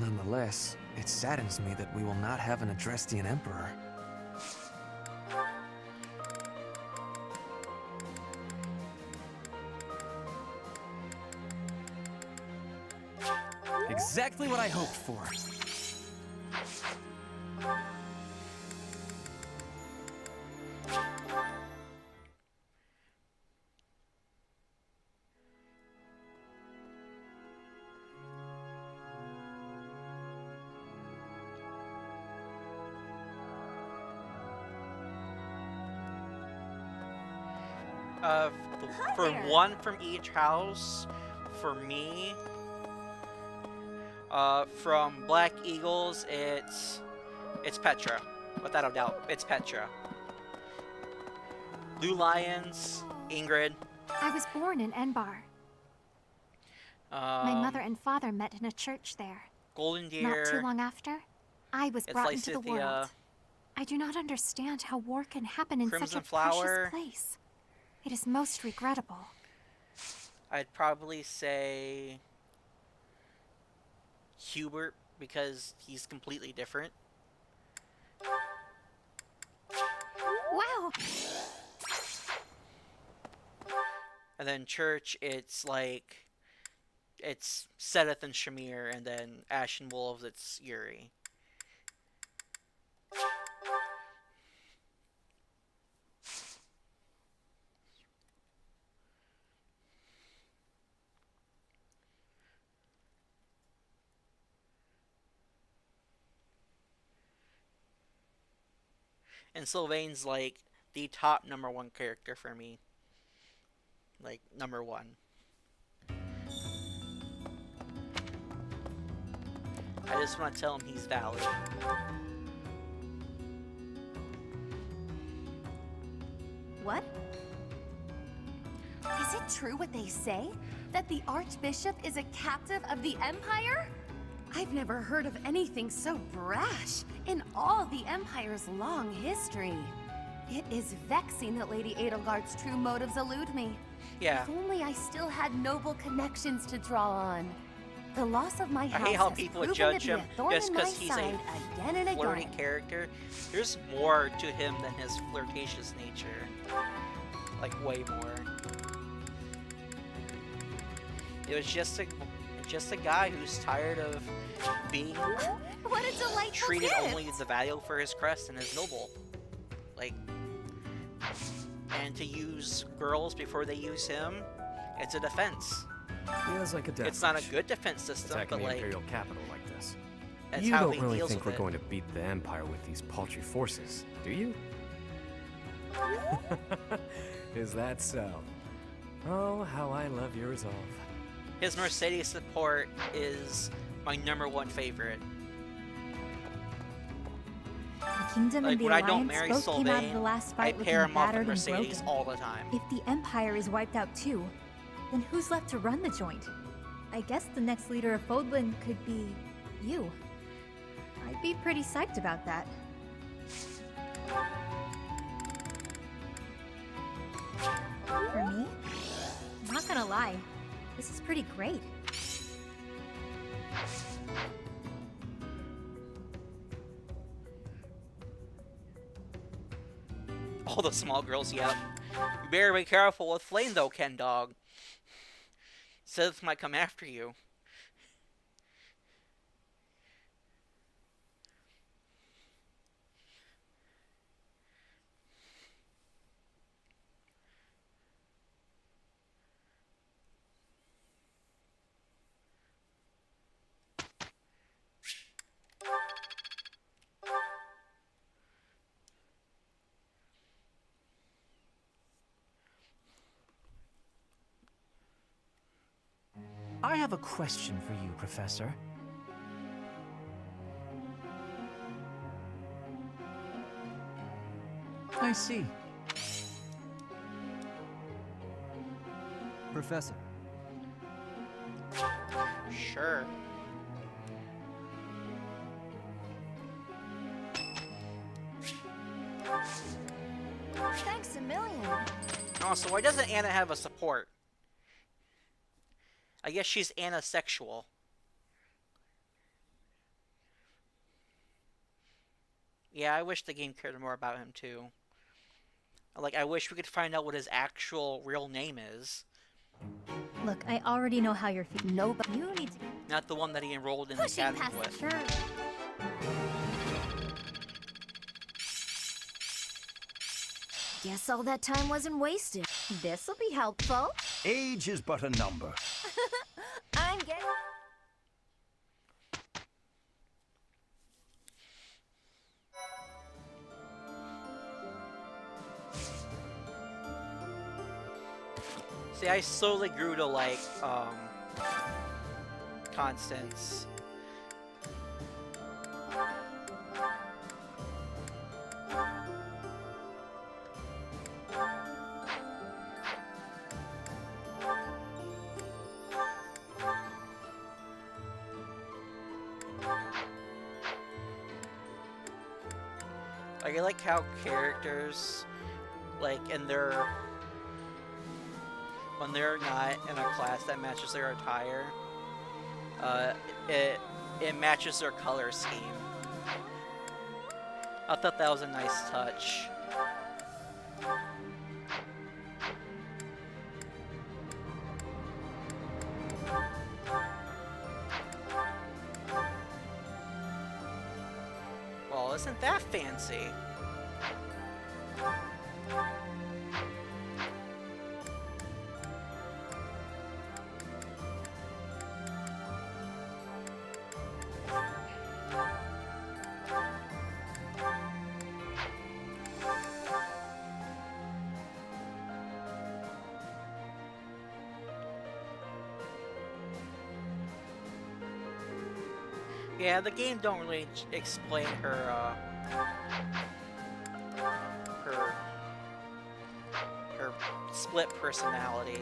Nonetheless, it saddens me that we will not have an Adrestian Emperor. Exactly what I hoped for. For one from each house, for me, from Black Eagles, it's Petra. Without a doubt, it's Petra. Blue Lions, Ingrid. I was born in Enbar. My mother and father met in a church there. Golden Deer. Not too long after, I was It's brought into the Lysithea. world. I do not understand how war can happen in Crimson such a Flower. precious place. It is most regrettable. I'd probably say Hubert because he's completely different. Wow! And then Church, it's like, it's Sedith and Shamir, and then Ashen Wolves, it's Yuri. And Sylvain's like the top #1 character for me. Like, #1. I just want to tell him he's valid. What? Is it true what they say? That the Archbishop is a captive of the Empire? I've never heard of anything so brash in all the Empire's long history. It is vexing that Lady Edelgard's true motives elude me. Yeah. If only I still had noble connections to draw on. The loss of my house I hate how has people proven judge to be him a thorn just in my because he's side again and a flirty again. character. There's more to him than his flirtatious nature. Like, way more. It was just a guy who's tired of being What a delightful treated gift. only as the value for his crest and his noble. Like, and to use girls before they use him, it's a defense. Feels like a death It's not a wish. good defense system, Attacking but the like, Imperial capital like this. that's You how don't he really deals think with we're going to beat the Empire with these paltry forces, do you? Is that so? Oh, how I love your resolve. His Mercedes support is my #1 favorite. The Kingdom Like, and the when I don't Alliance marry both came out of Sylvain, the last I fight looking pair him off battered with and Mercedes broken. all the time. If the Empire is wiped out too, then who's left to run the joint? I guess the next leader of Fodlan could be you. I'd be pretty psyched about that. For me? I'm not gonna lie, this is pretty great. All the small girls, yep. You better be careful with Flame though, Ken Dog. Sith might come after you. I have a question for you, Professor. I see. Professor, Sure. Thanks a million. Also, why doesn't Anna have a support? I guess she's anisexual. Yeah, I wish the game cared more about him too. Like, I wish we could find out what his actual real name is. Look, I already know how you're feeling. No, but you need to Not the one that he enrolled in the Pushing academy past with. the church. Guess all that time wasn't wasted. This'll be helpful. Age is but a number. I'm getting... See, I slowly grew to like, Constance. Like, I like how characters, like, in their... when they're not in a class that matches their attire, it it matches their color scheme. I thought that was a nice touch. Well, isn't that fancy? Yeah, the game don't really explain her split personality.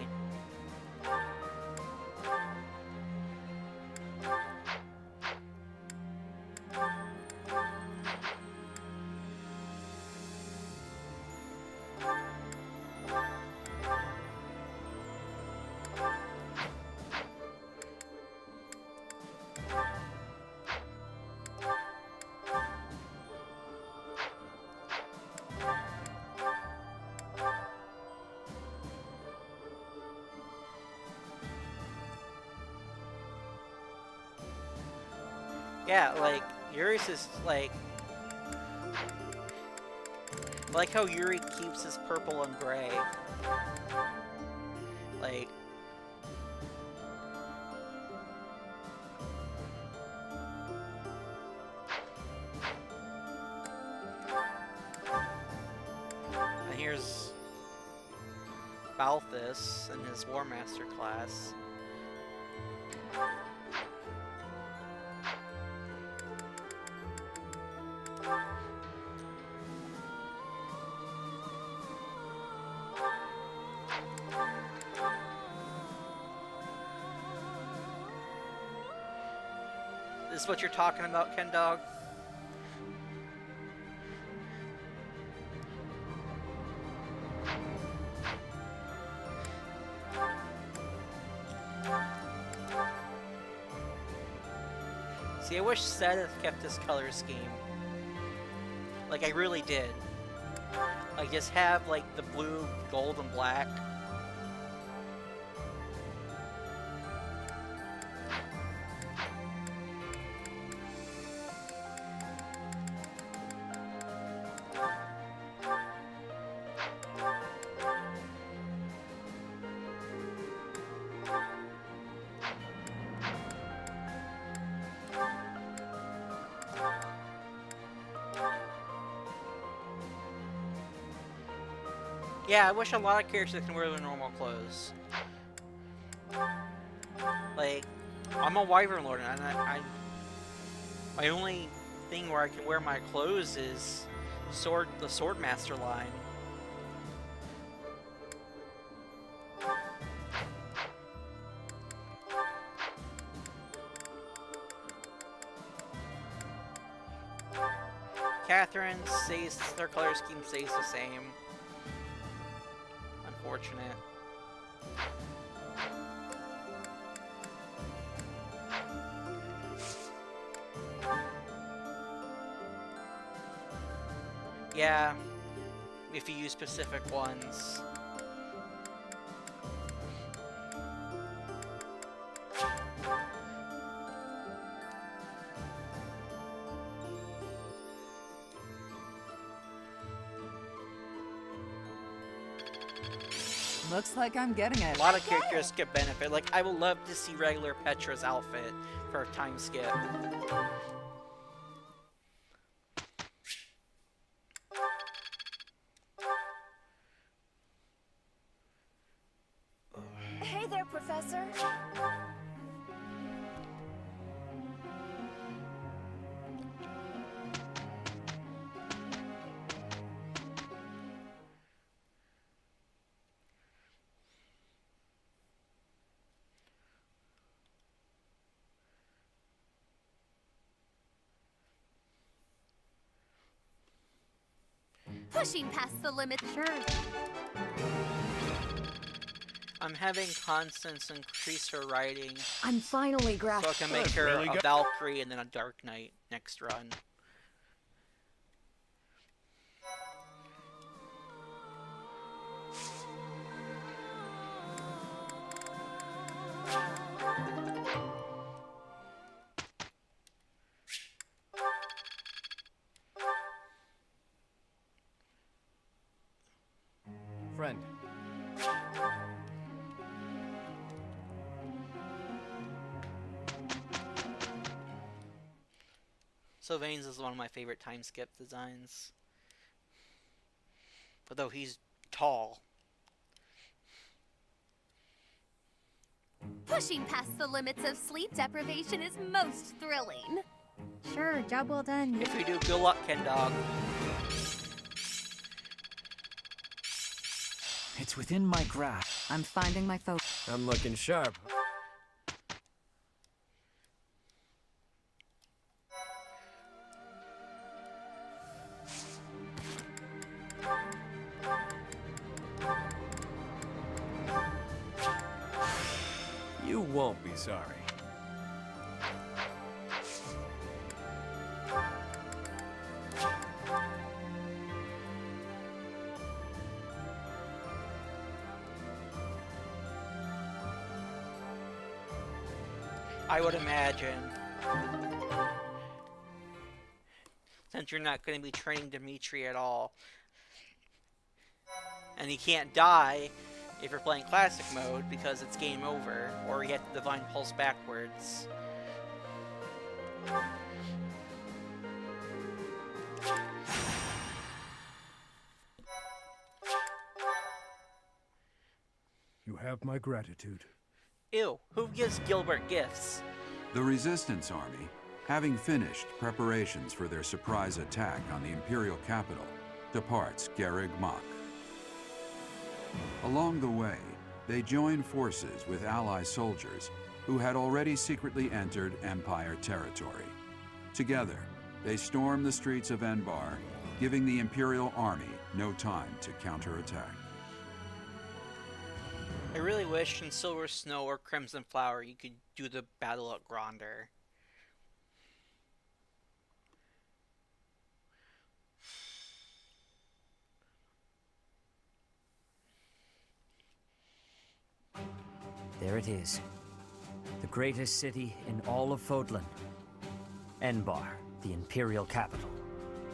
Yeah, like, Yuri's is, like how Yuri keeps his purple and gray. Like... And here's Balthus in his War Master class. Is this what you're talking about, Ken Dog? See, I wish Seth kept his color scheme. Like, I really did. Like, just have, like, the blue, gold, and black. Yeah, I wish a lot of characters can wear their normal clothes. Like, I'm a Wyvern Lord, and my only thing where I can wear my clothes is the Swordmaster line. Catherine stays, their color scheme stays the same. Unfortunate. Yeah, if you use specific ones. Looks like I'm getting it. A lot of characters get benefit. Like, I would love to see regular Petra's outfit for a time skip. Hey there, Professor. Pushing past the limit. Sure. I'm having Constance increase her writing I'm finally so I can make her a Valkyrie and then a Dark Knight next run. Friend. Sylvain's is one of my favorite time skip designs. But though he's tall. Pushing past the limits of sleep deprivation is most thrilling. Sure, job well done. If you do, good luck, Ken Dog. It's within my grasp. I'm finding my focus. I'm looking sharp. You won't be sorry. I would imagine. Since you're not going to be training Dimitri at all. And he can't die if you're playing classic mode because it's game over, or you have to Divine Pulse backwards. You have my gratitude. Ew, who gives Gilbert gifts? The Resistance Army, having finished preparations for their surprise attack on the Imperial capital, departs Garreg Mach. Along the way, they join forces with ally soldiers who had already secretly entered Empire territory. Together, they storm the streets of Enbar, giving the Imperial Army no time to counterattack. I really wish in Silver Snow or Crimson Flower you could do the battle at Gronder. There it is. The greatest city in all of Fodlan. Enbar, the Imperial capital.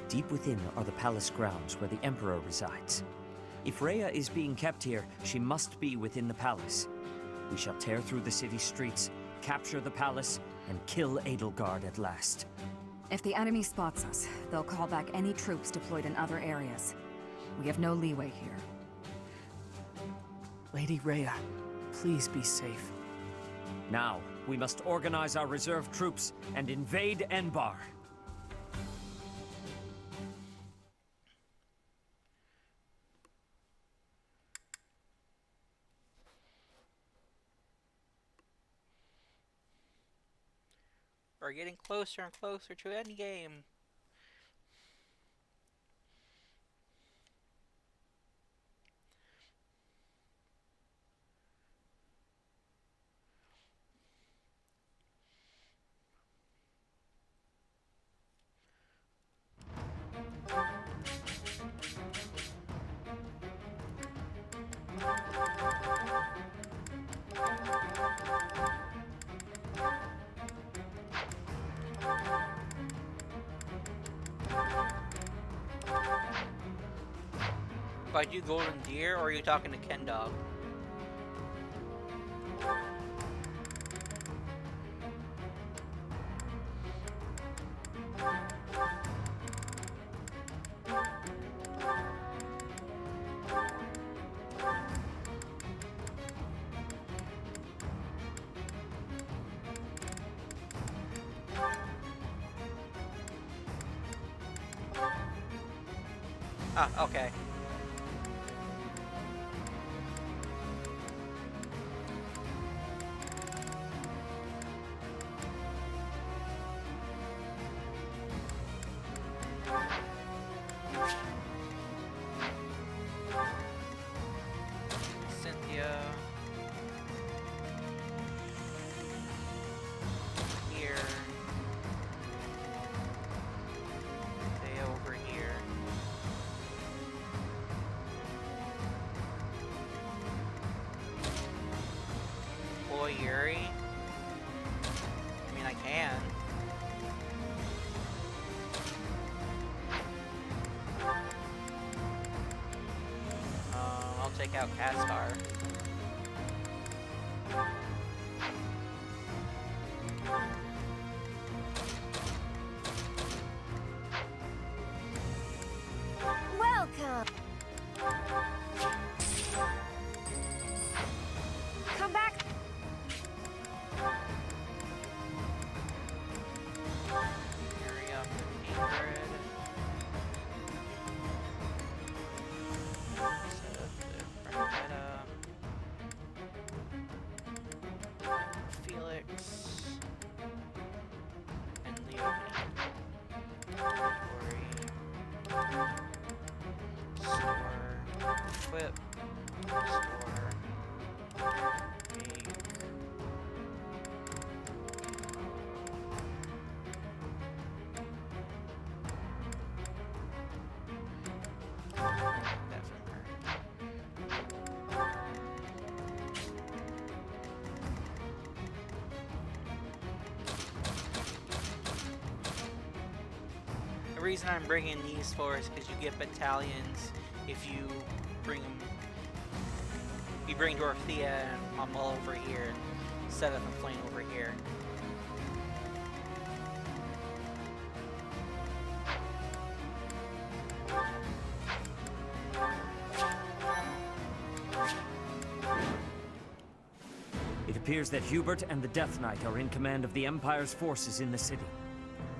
Deep within are the palace grounds where the Emperor resides. If Rhea is being kept here, she must be within the palace. We shall tear through the city streets, capture the palace, and kill Edelgard at last. If the enemy spots us, they'll call back any troops deployed in other areas. We have no leeway here. Lady Rhea, please be safe. Now, we must organize our reserve troops and invade Enbar. We're getting closer and closer to endgame. If I do Golden Deer, or are you talking to Ken Dog? Ah, okay. Cynthia. take out Castar. Welcome! Come back! Area for Ingrid. Set up the Brunetta. Felix. And Leonie. Glory. Store. Equip. Store. Make. That from her. The reason I'm bringing these for is because you get battalions if you bring them. You bring Dorothea and Mamel over here and set up a plane over here. It appears that Hubert and the Death Knight are in command of the Empire's forces in the city.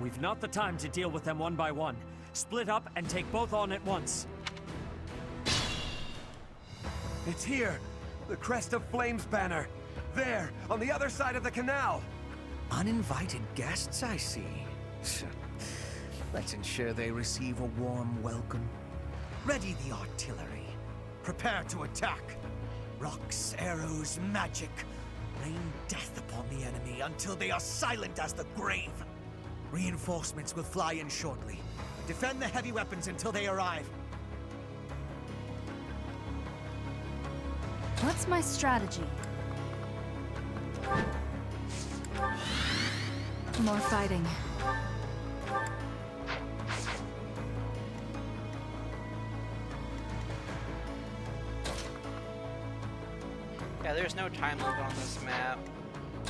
We've not the time to deal with them one by one. Split up and take both on at once. It's here! The Crest of Flames banner! There, on the other side of the canal! Uninvited guests, I see. Let's ensure they receive a warm welcome. Ready the artillery. Prepare to attack. Rocks, arrows, magic. Rain death upon the enemy until they are silent as the grave. Reinforcements will fly in shortly. Defend the heavy weapons until they arrive. What's my strategy? More fighting. Yeah, there's no time limit on this map.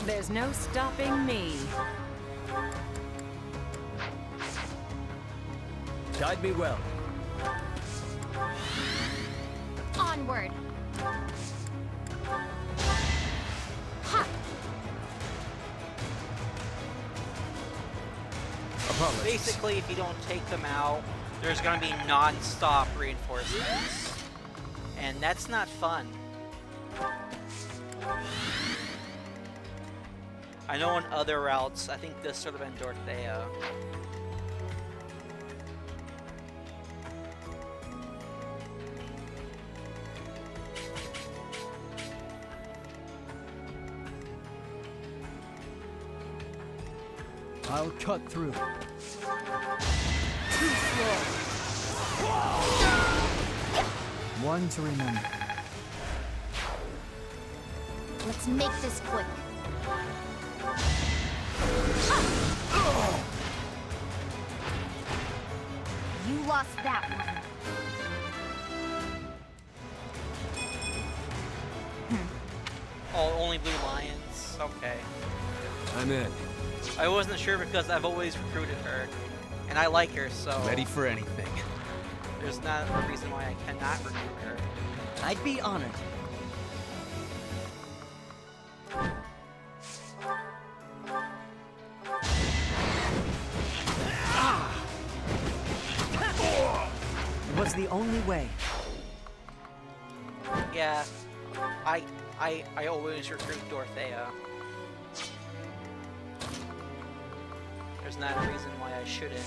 There's no stopping me. Guide me well. Onward! Ha! Basically, if you don't take them out, there's going to be non-stop reinforcements. And that's not fun. I know on other routes, I think this would have been Dorothea. I'll cut through. Too slow. One to remember. Let's make this quick. You lost that one. Oh, only Blue Lions? Okay. I'm in. I wasn't sure because I've always recruited her. And I like her, so... Ready for anything. There's not a reason why I cannot recruit her. I'd be honored. Was the only way. Yeah, I always recruit Dorothea. There's not a reason why I shouldn't.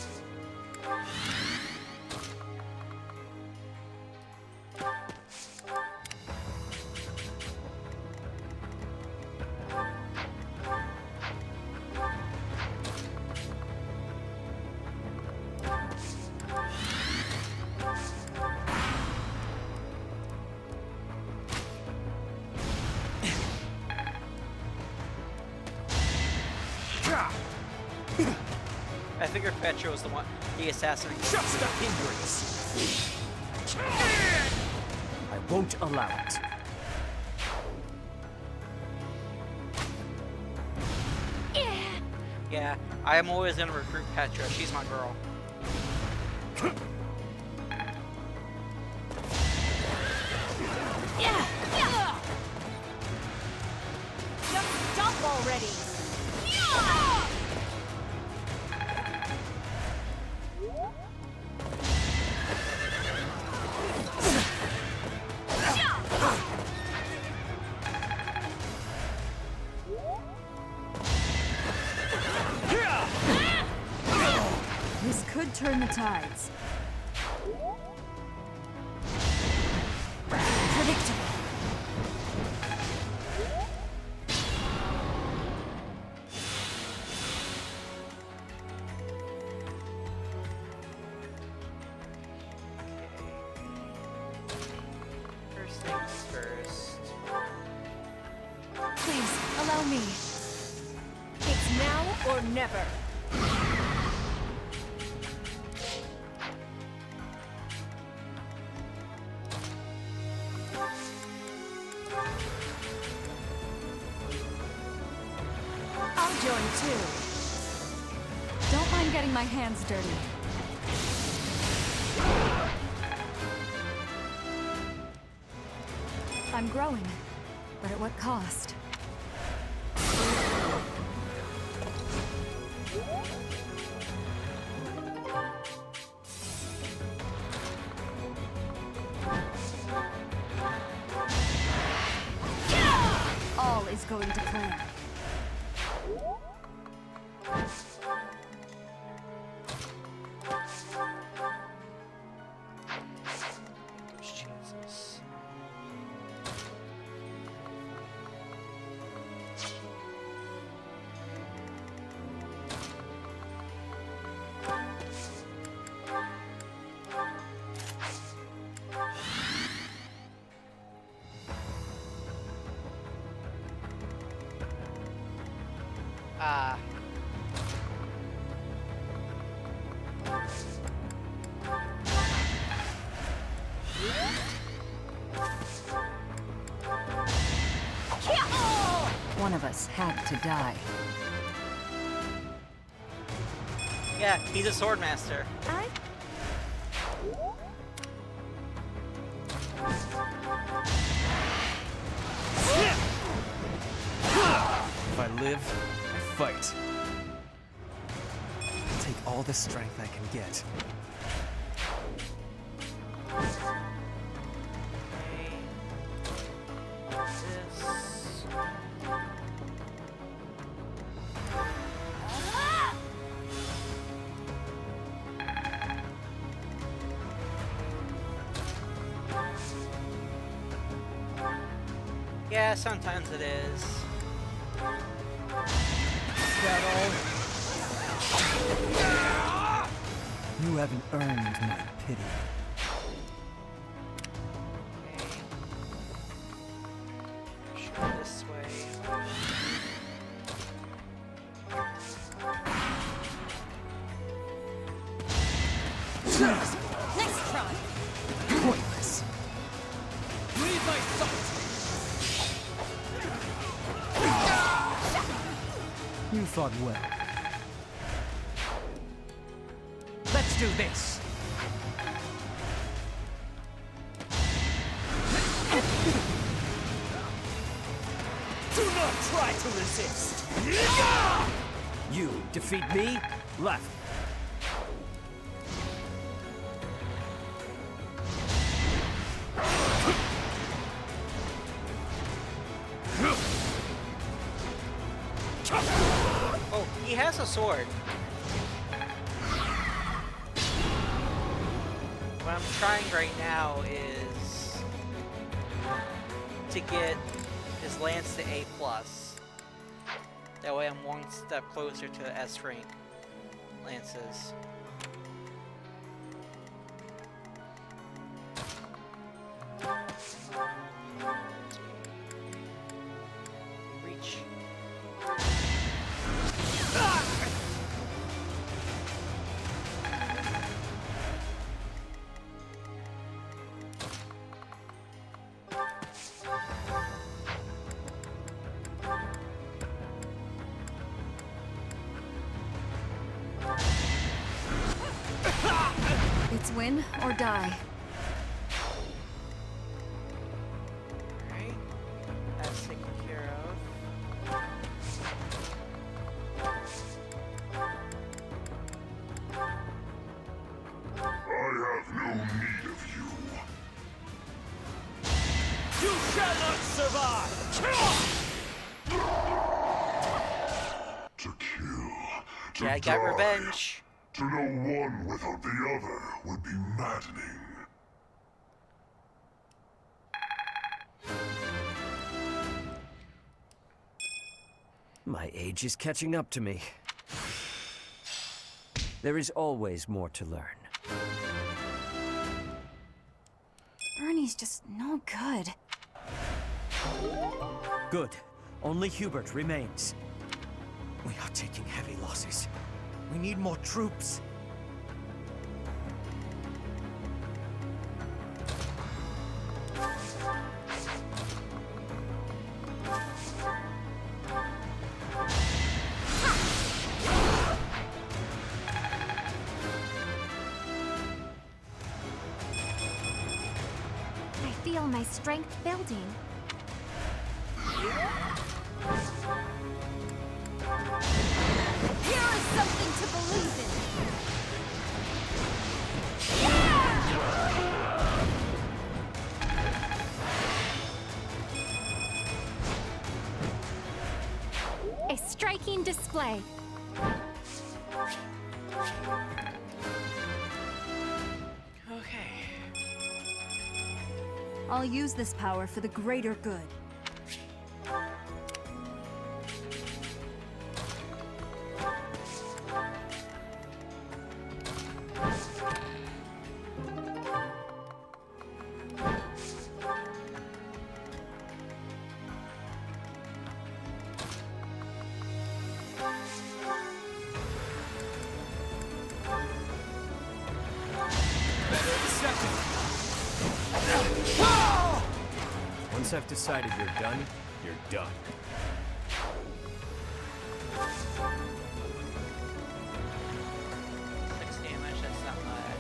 I figured Petra was the assassin. Just a hindrance. I won't allow it. Yeah, I'm always gonna recruit Petra. She's my girl. Just stop already! This could turn the tides. Predictable. First things first. Please, allow me. It's now or never. I'll join too. Don't mind getting my hands dirty. I'm growing, but at what cost? All is going to plan. Jesus. One of us had to die. Yeah, he's a sword master. If I live, I fight. I'll take all the strength I can get. Yeah, sometimes it is. You haven't earned my pity. Sure, this way. Next try! Pointless. Leave my sight! You fought well. Let's do this. Do not try to resist. You defeat me, left. Oh, he has a sword. What I'm trying right now is to get his lance to A+. That way I'm one step closer to S rank lances. Reach. It's win or die. Alright. That's taken care of. I have no need of you. You shall not survive! To kill, to Yeah, I got die. revenge. To know one without the other would be maddening. My age is catching up to me. There is always more to learn. Ernie's just no good. Good. Only Hubert remains. We are taking heavy losses. We need more troops. I feel my strength building. Here is something to believe in! A striking display. Okay. I'll use this power for the greater good. Once I've decided you're done, you're done. 6 damage, that's not bad.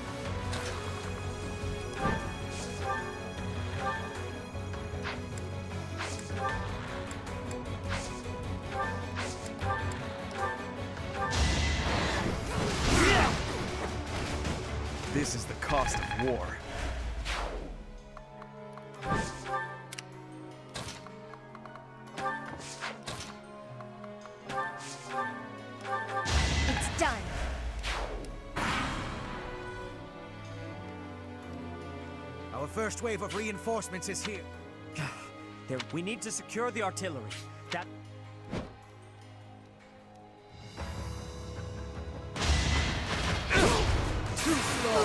This is the cost of war. It's done. Our first wave of reinforcements is here. We need to secure the artillery. That... Too slow!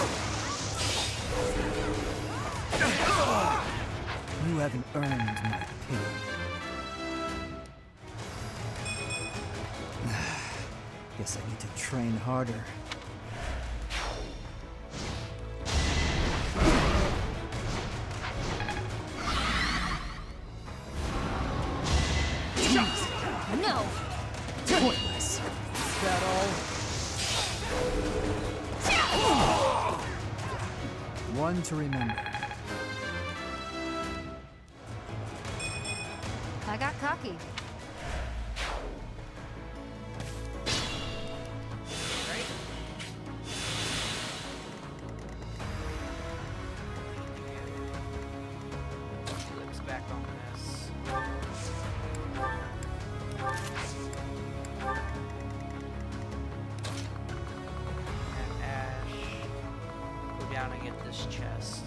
You haven't earned my pity. Guess I need to train harder. No! Pointless. Is that all? One to remember. I got cocky. Looks back on this. And Ash, go down and get this chest.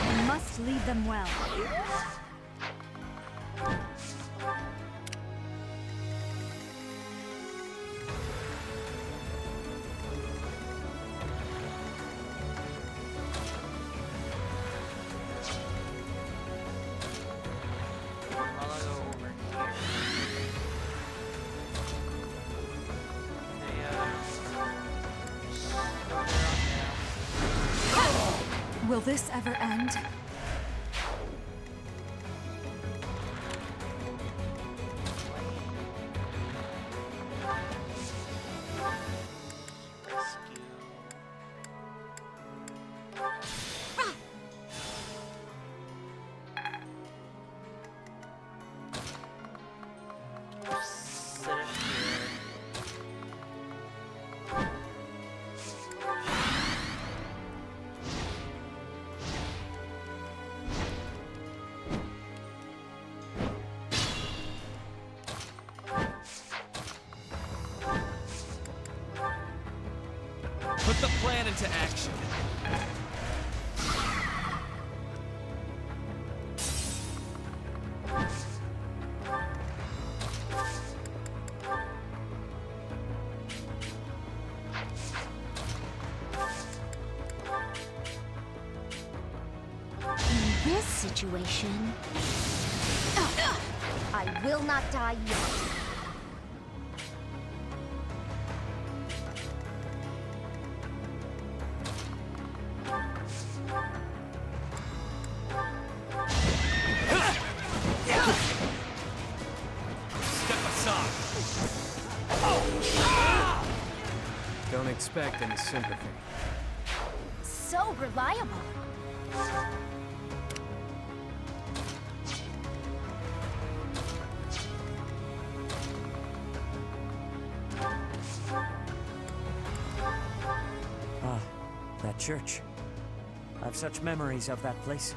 I must lead them well. Will this ever end? Put the plan into action. In this situation, I will not die yet. Don't expect any sympathy. So reliable. Ah, that church. I've such memories of that place.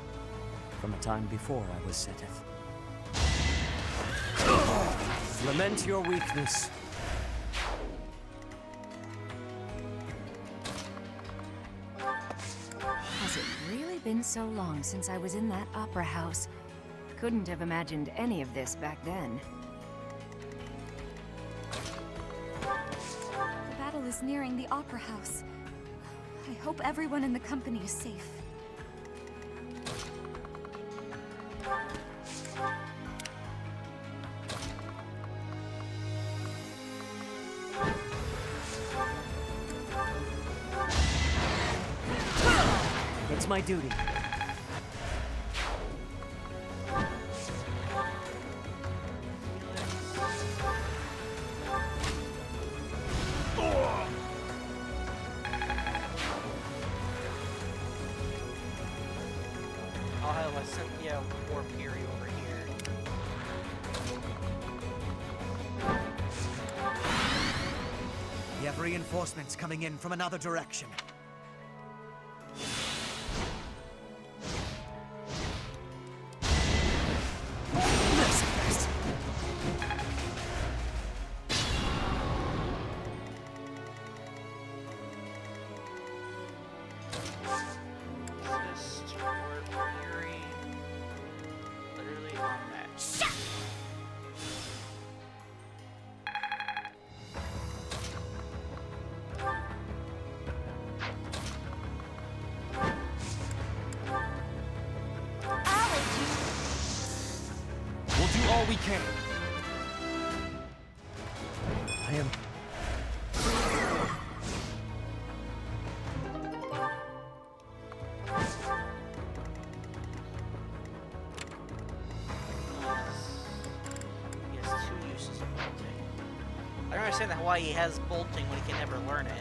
From a time before I was Seteth. Lament your weakness. Has it really been so long since I was in that opera house? Couldn't have imagined any of this back then. The battle is nearing the Opera House. I hope everyone in the company is safe. It's my duty. I'll have a Cynthia or Piri over here. We have reinforcements coming in from another direction. Literally on that. We'll do all we can. I am... He has two uses of bolting. I don't understand why he has bolting when he can never learn it.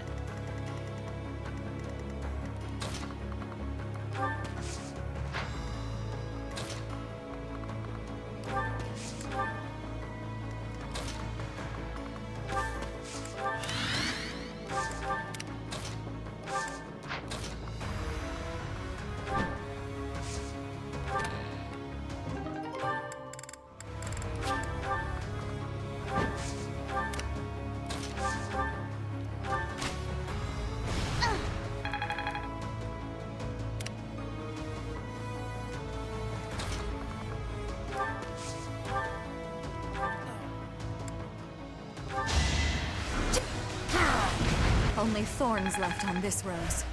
Only thorns left on this rose.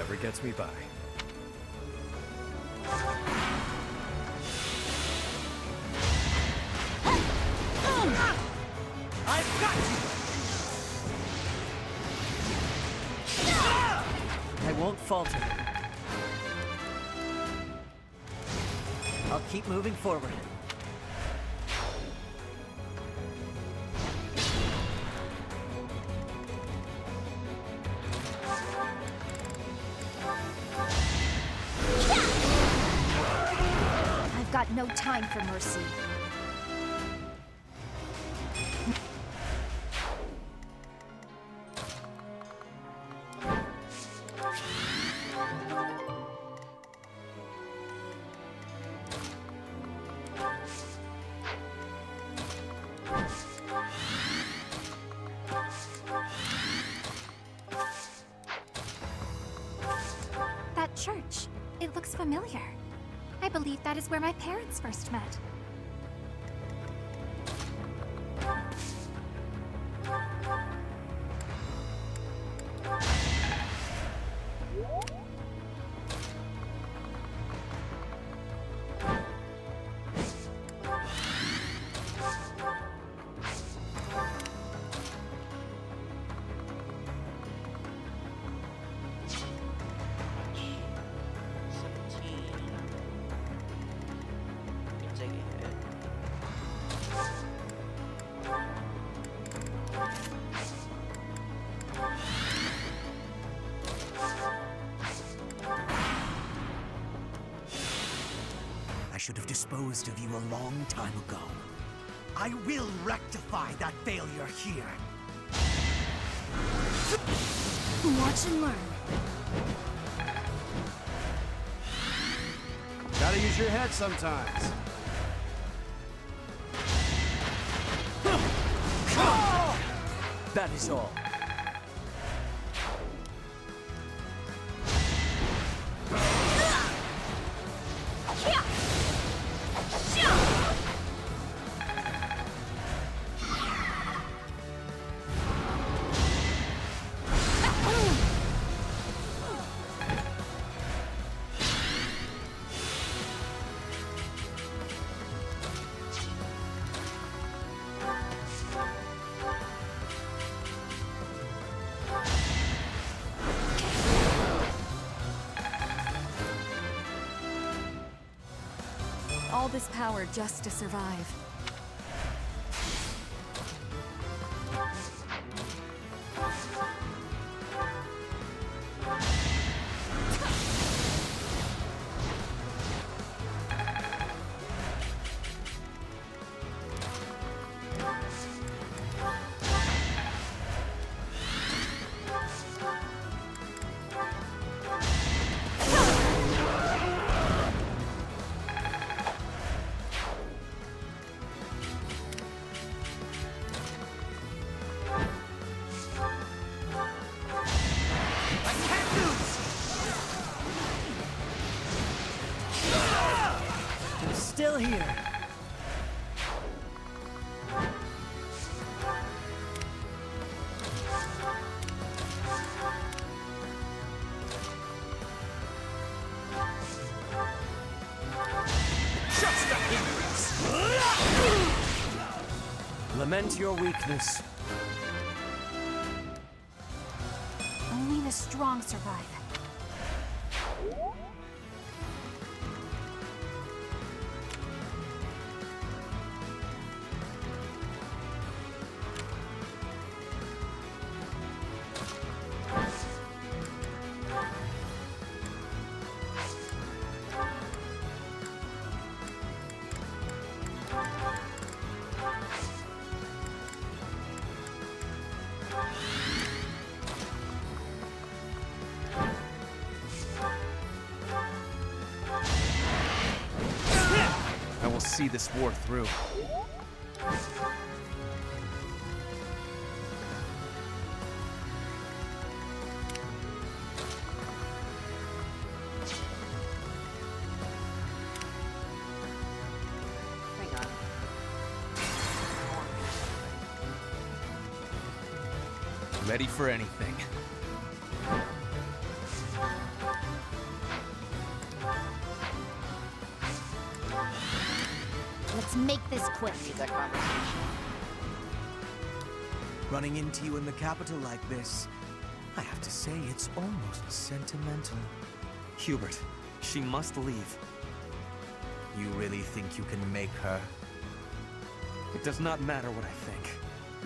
whatever gets me by. I've got you! I won't falter. I'll keep moving forward. I've got no time for mercy. That church, it looks familiar. I believe that is where my parents first met. I should have disposed of you a long time ago. I will rectify that failure here. Watch and learn. Gotta use your head sometimes. That is all. All this power just to survive. Still here. Just a hindrance. Lament your weakness. Only the strong survive. I will see this war through. Ready for anything. Let's make this quick. Need that conversation. Running into you in the capital like this, I have to say it's almost sentimental. Hubert, she must leave. You really think you can make her? It does not matter what I think.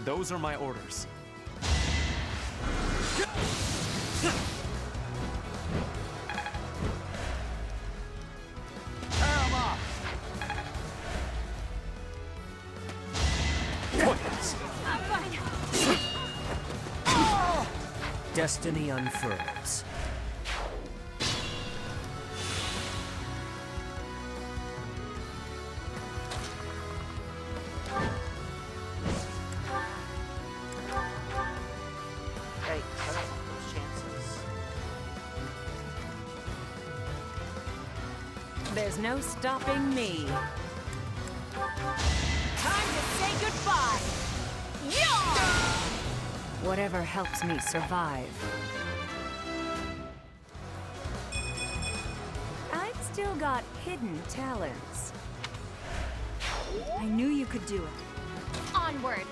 Those are my orders. Destiny unfurls. Hey, I don't want those chances. There's no stopping me. Time to say goodbye! Yeah! Whatever helps me survive. I've still got hidden talents. I knew you could do it. Onward.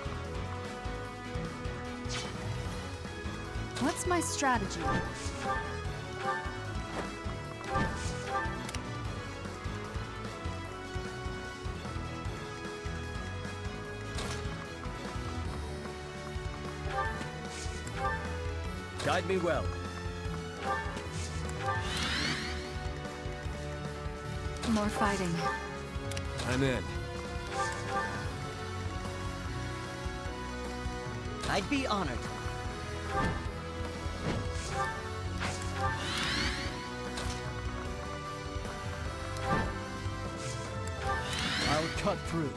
What's my strategy? Guide me well. More fighting. I'm in. I'd be honored. I'll cut through.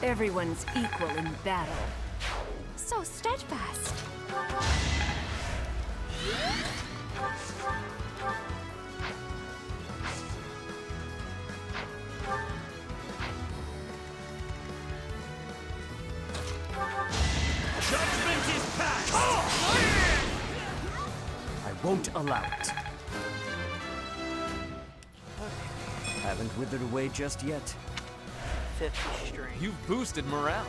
Everyone's equal in battle. So steadfast. Judgment is passed! I won't allow it. Haven't withered away just yet. 50 string. You've boosted morale.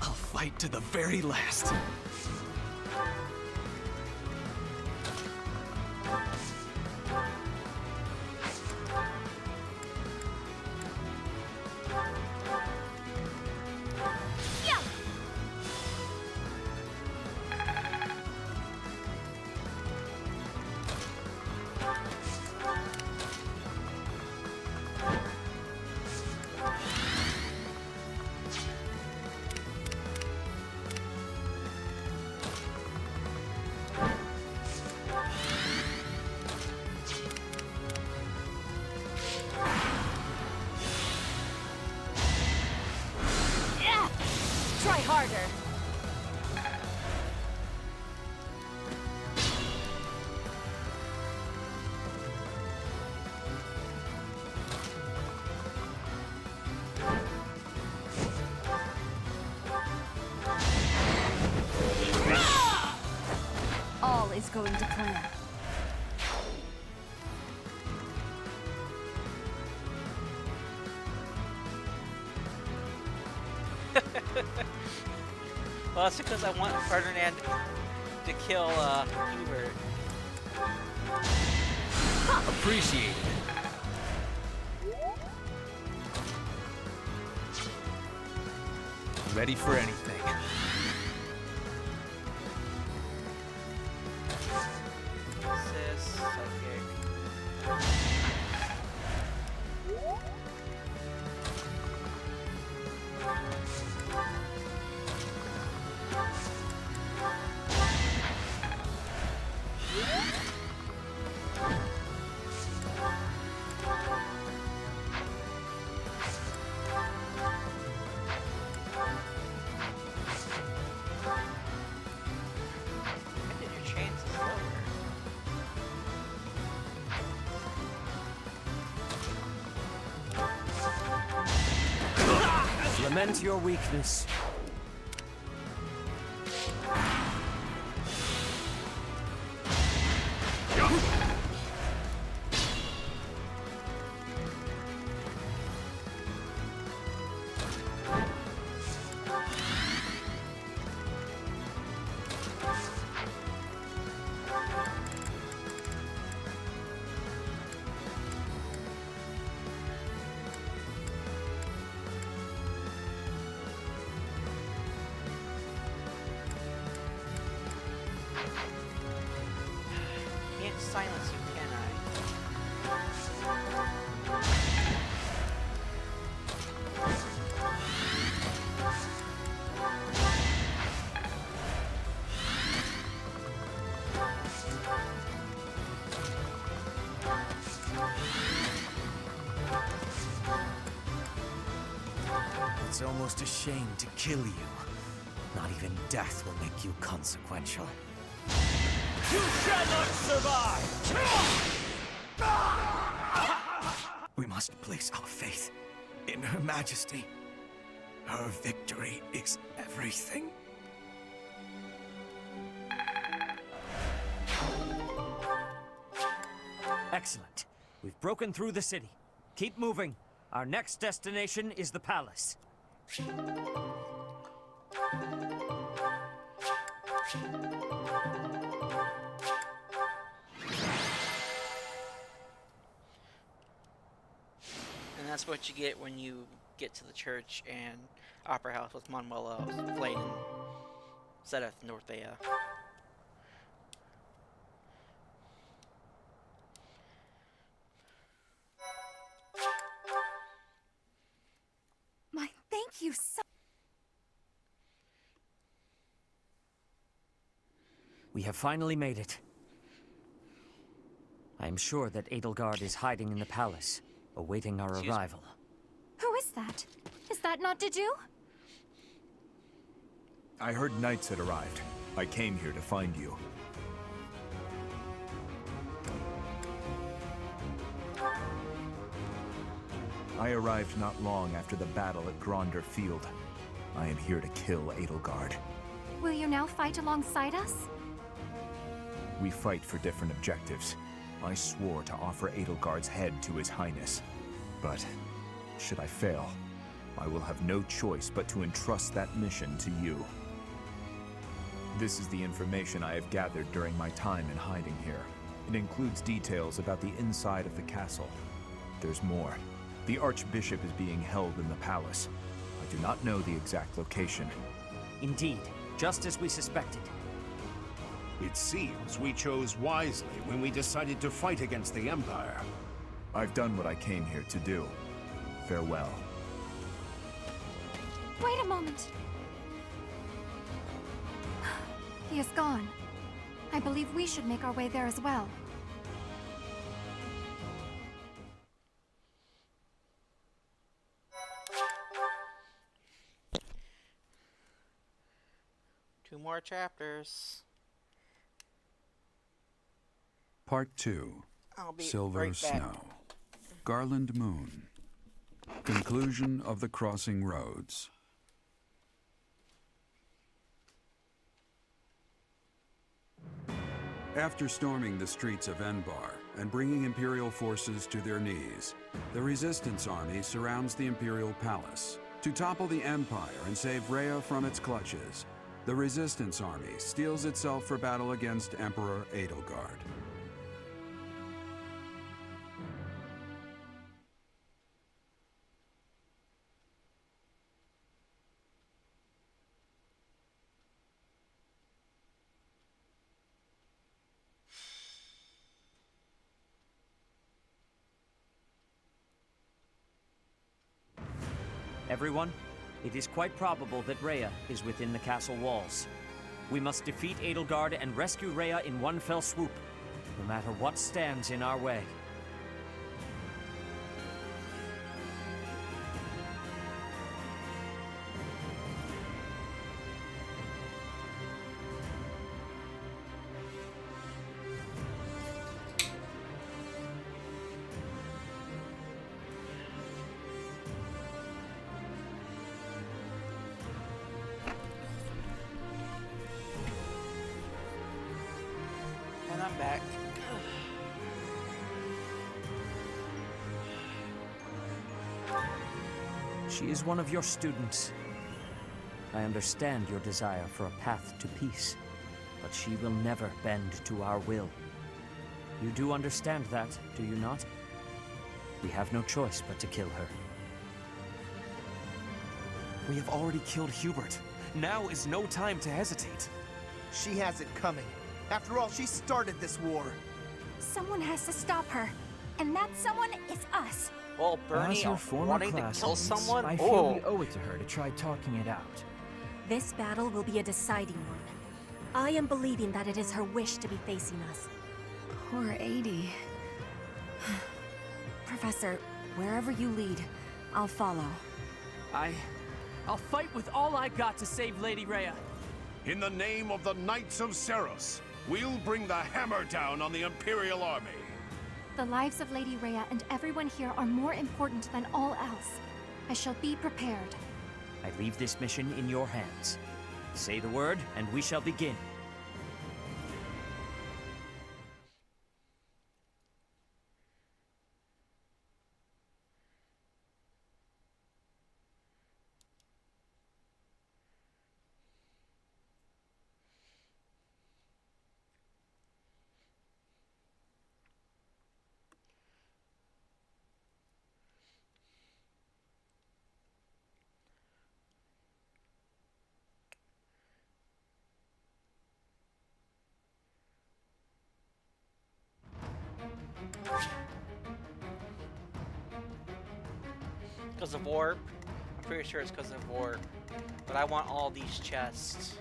I'll fight to the very last. Try harder. All is going to plan. Well, that's because I want Ferdinand to kill Hubert. Appreciate it. Ready for anything. Sis, psychic. Lament your weakness. Can't silence you, can I? It's almost a shame to kill you. Not even death will make you consequential. You shall not survive! We must place our faith in Her Majesty. Her victory is everything. Excellent. We've broken through the city. Keep moving. Our next destination is the palace. And that's what you get when you get to the church and Opera House with Manuela playing Zedith Northea. My thank you so. We have finally made it. I am sure that Edelgard is hiding in the palace, awaiting our arrival. Who is that? Is that not Diju? I heard knights had arrived. I came here to find you. I arrived not long after the battle at Gronder Field. I am here to kill Edelgard. Will you now fight alongside us? We fight for different objectives. I swore to offer Edelgard's head to His Highness. But, should I fail, I will have no choice but to entrust that mission to you. This is the information I have gathered during my time in hiding here. It includes details about the inside of the castle. There's more. The Archbishop is being held in the palace. I do not know the exact location. Indeed, just as we suspected. It seems we chose wisely when we decided to fight against the Empire. I've done what I came here to do. Farewell. Wait a moment. He is gone. I believe we should make our way there as well. Two more chapters. Part 2. I'll be Silver right back. Snow. Garland Moon. Conclusion of the Crossing Roads. After storming the streets of Enbar and bringing Imperial forces to their knees, the Resistance Army surrounds the Imperial Palace. To topple the Empire and save Rhea from its clutches, the Resistance Army steels itself for battle against Emperor Edelgard. Everyone, it is quite probable that Rhea is within the castle walls. We must defeat Edelgard and rescue Rhea in one fell swoop, no matter what stands in our way. I'm back. She is one of your students. I understand your desire for a path to peace, but she will never bend to our will. You do understand that, do you not? We have no choice but to kill her. We have already killed Hubert. Now is no time to hesitate. She has it coming. After all, she started this war. Someone has to stop her. And that someone is us. Well, Bernie As her former wanting to kill classmates, someone? I feel we owe it to her to try talking it out. This battle will be a deciding one. I am believing that it is her wish to be facing us. Poor 80. Professor, wherever you lead, I'll follow. I'll fight with all I got to save Lady Rhea. In the name of the Knights of Seros, we'll bring the hammer down on the Imperial Army. The lives of Lady Rhea and everyone here are more important than all else. I shall be prepared. I leave this mission in your hands. Say the word, and we shall begin. Because of warp. I'm pretty sure it's because of warp. But I want all these chests.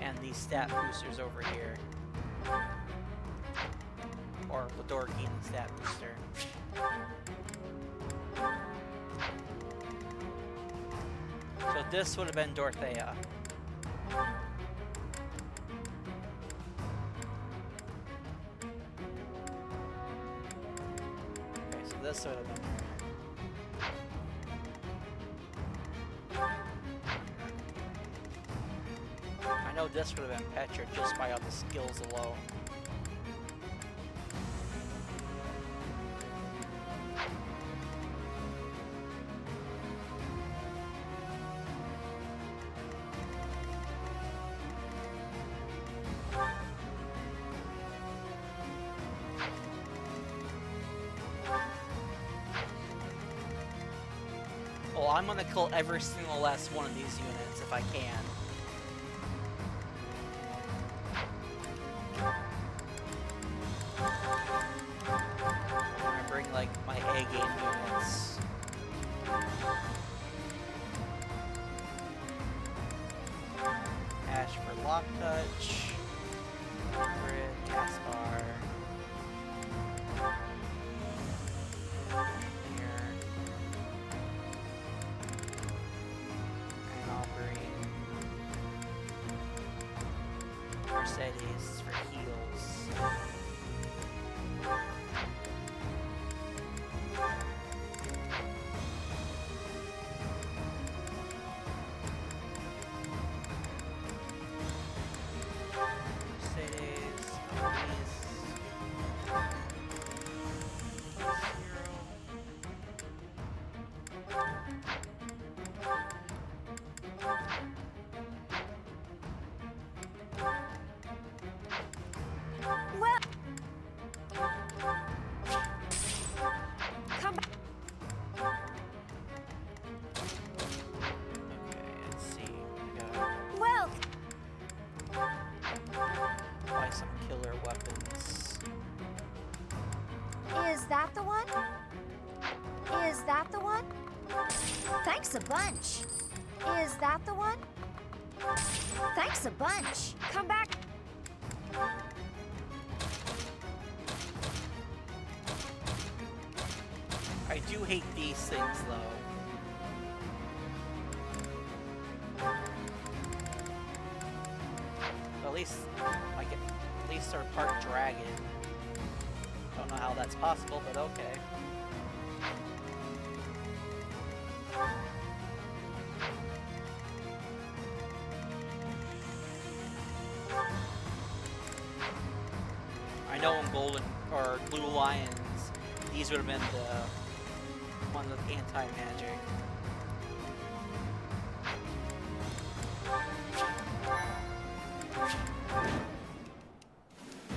And these stat boosters over here. Or Ladorkine stat booster. So this would have been Dorothea. Okay, so this would have been I know this would have been Petra just by all the skills alone. Well, I'm gonna kill every single last one of these units if I can. I bring like my A game units. Ash for Lock Touch. Grid, Caspar. Here. And I'll bring Mercedes for heals. Mercedes, Well, come back. Okay, let's see. We gotta Well, buy some killer weapons. Is that the one? Is that the one? Thanks a bunch. Is that the one? Thanks a bunch. come back. I do hate these things though. But at least, like, at least they're part dragon. Don't know how that's possible, but okay. blue lions, these would have been the ones with anti-magic.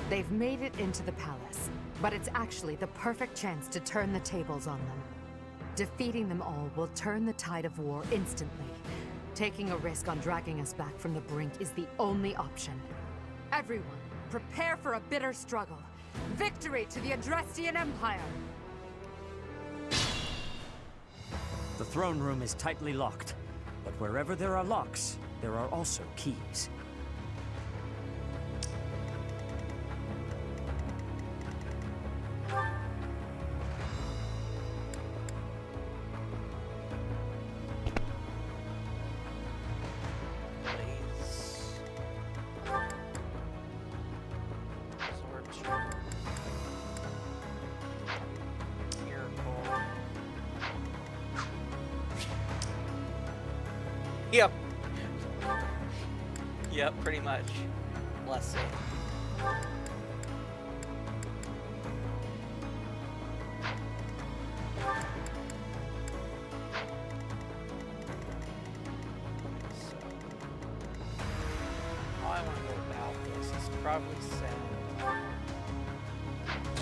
They've made it into the palace, but it's actually the perfect chance to turn the tables on them. Defeating them all will turn the tide of war instantly. Taking a risk on dragging us back from the brink is the only option. Everyone, prepare for a bitter struggle. Victory to the Adrestian Empire! The throne room is tightly locked, but wherever there are locks, there are also keys. Yep. Yep, pretty much. Blessing. How I want to go about this is probably send.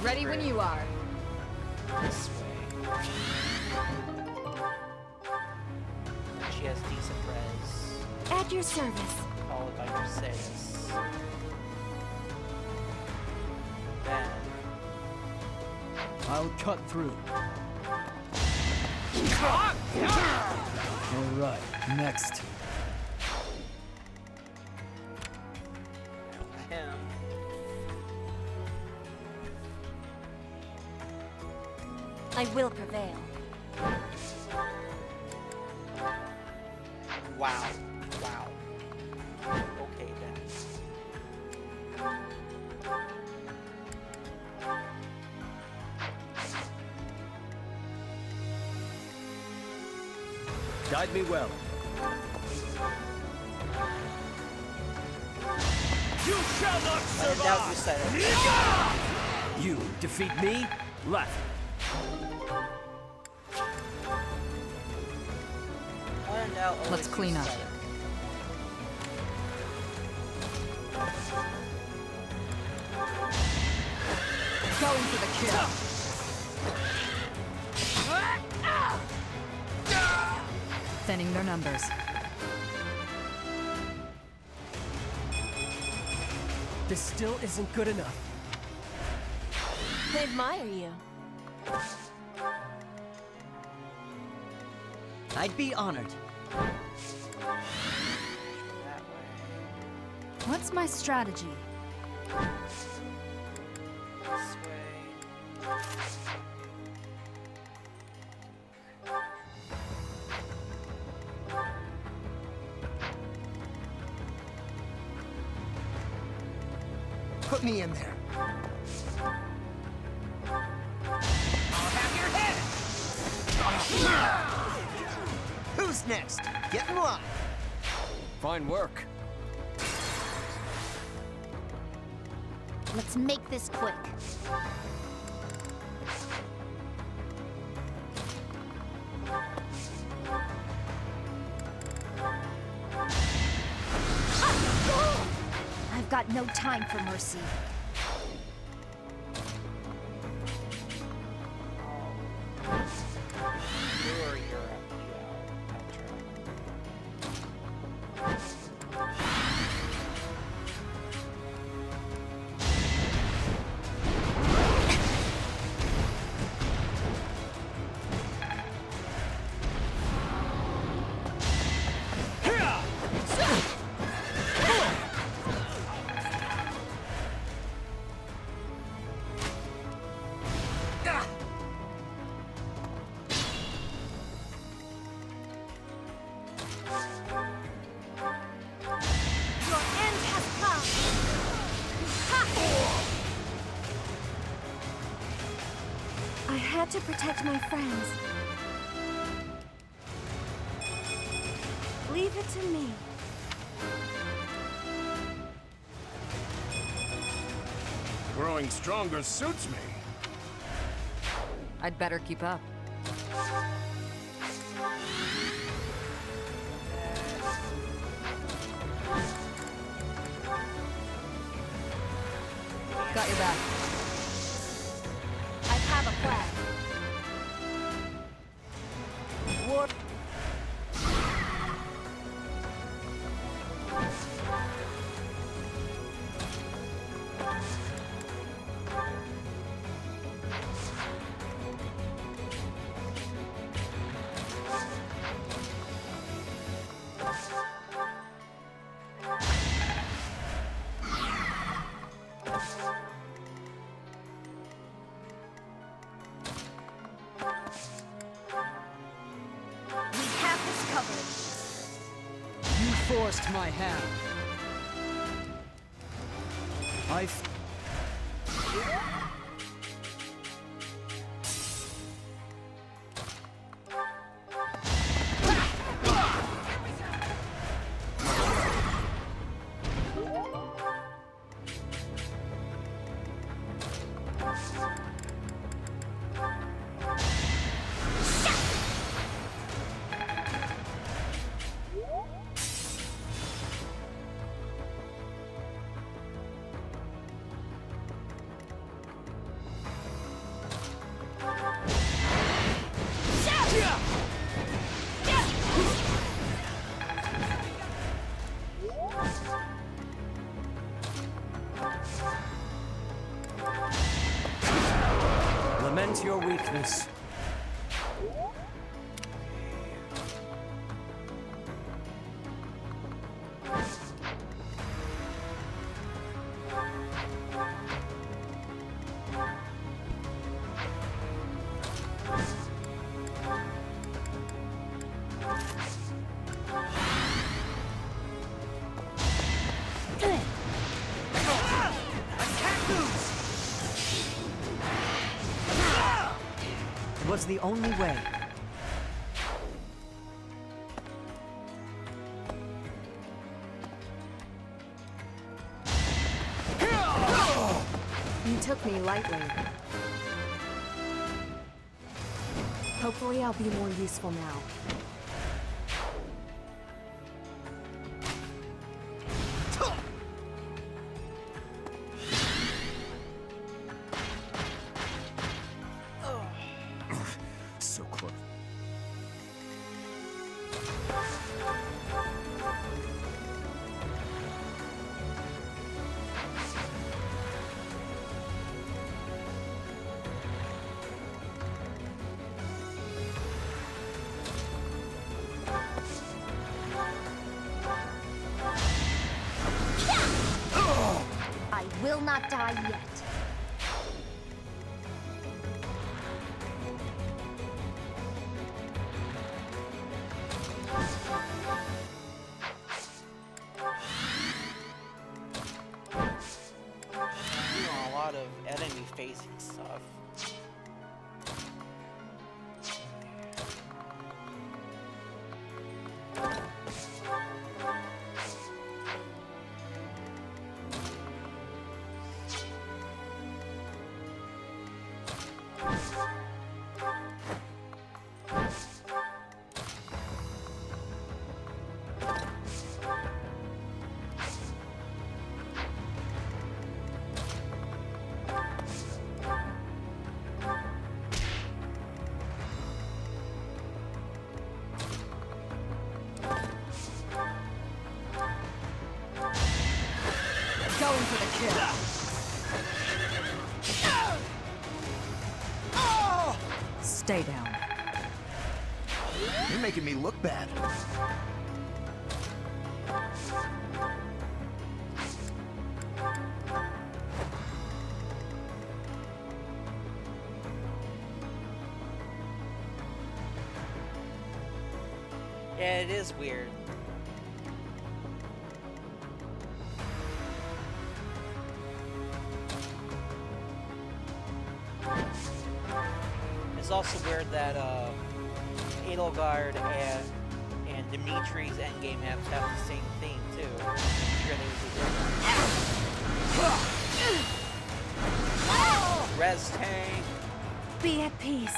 Ready when you are. This way. She has decent res. At your service. Followed by Mercedes. Then. I'll cut through. Alright, next. Him. I will prevail. Wow. Wow. Okay then. Guide me well. You shall not I doubt you said it. You defeat me? Left. Let's clean up. Going for the kill. Thinning their numbers. This still isn't good enough. I admire you. I'd be honored. What's my strategy? This way. Put me in there. I'll have your head! Who's next? Get in line. Fine work. Let's make this quick. I've got no time for mercy. You're Europe, I had to protect my friends. Leave it to me. Growing stronger suits me. I'd better keep up. Got your back. I have a plan. War. Forced my hand. Lament your weakness. Was the only way. You took me lightly. Hopefully I'll be more useful now. So close. I will not die yet. A lot of enemy facing stuff. Going for the kill. Stay down. You're making me look bad. Yeah, it is weird. It's also weird that Edelgard and Dimitri's endgame maps have the same theme too. I'm sure they would be different. Res tank. Be at peace.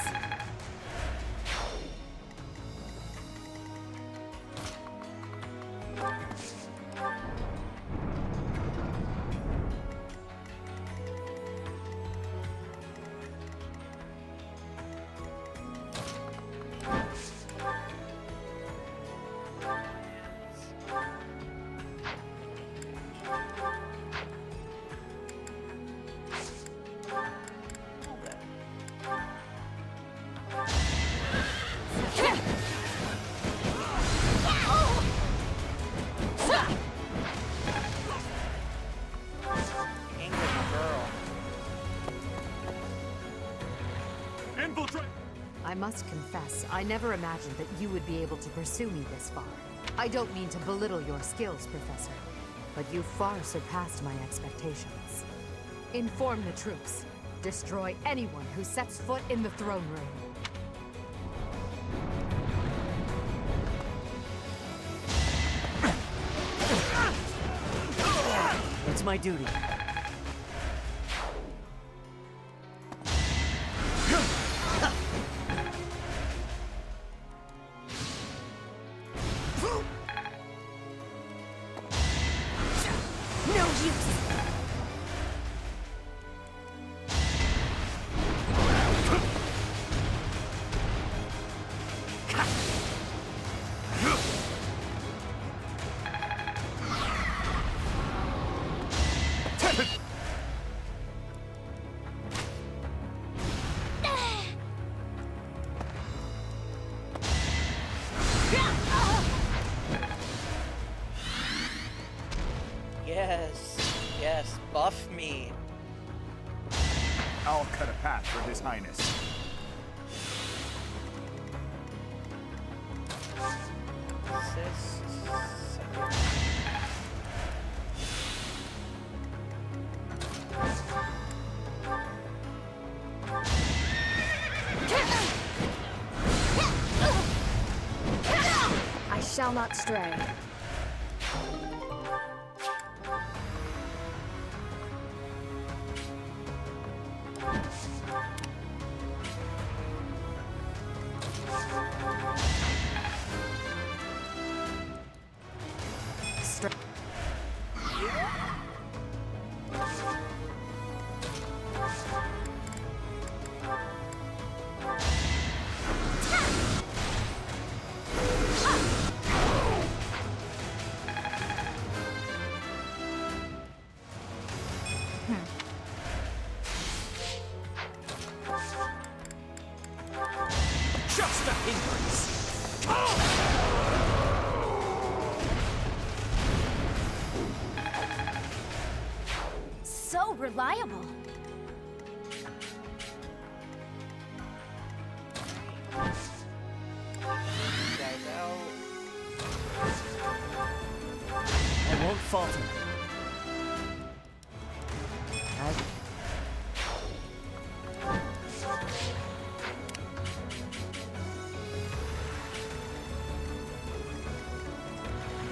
I must confess, I never imagined that you would be able to pursue me this far. I don't mean to belittle your skills, Professor, but you far surpassed my expectations. Inform the troops. Destroy anyone who sets foot in the throne room. It's my duty. Yes, buff me. I'll cut a path for His Highness. I shall not stray. Just a hindrance! So reliable. Guys out. I won't falter.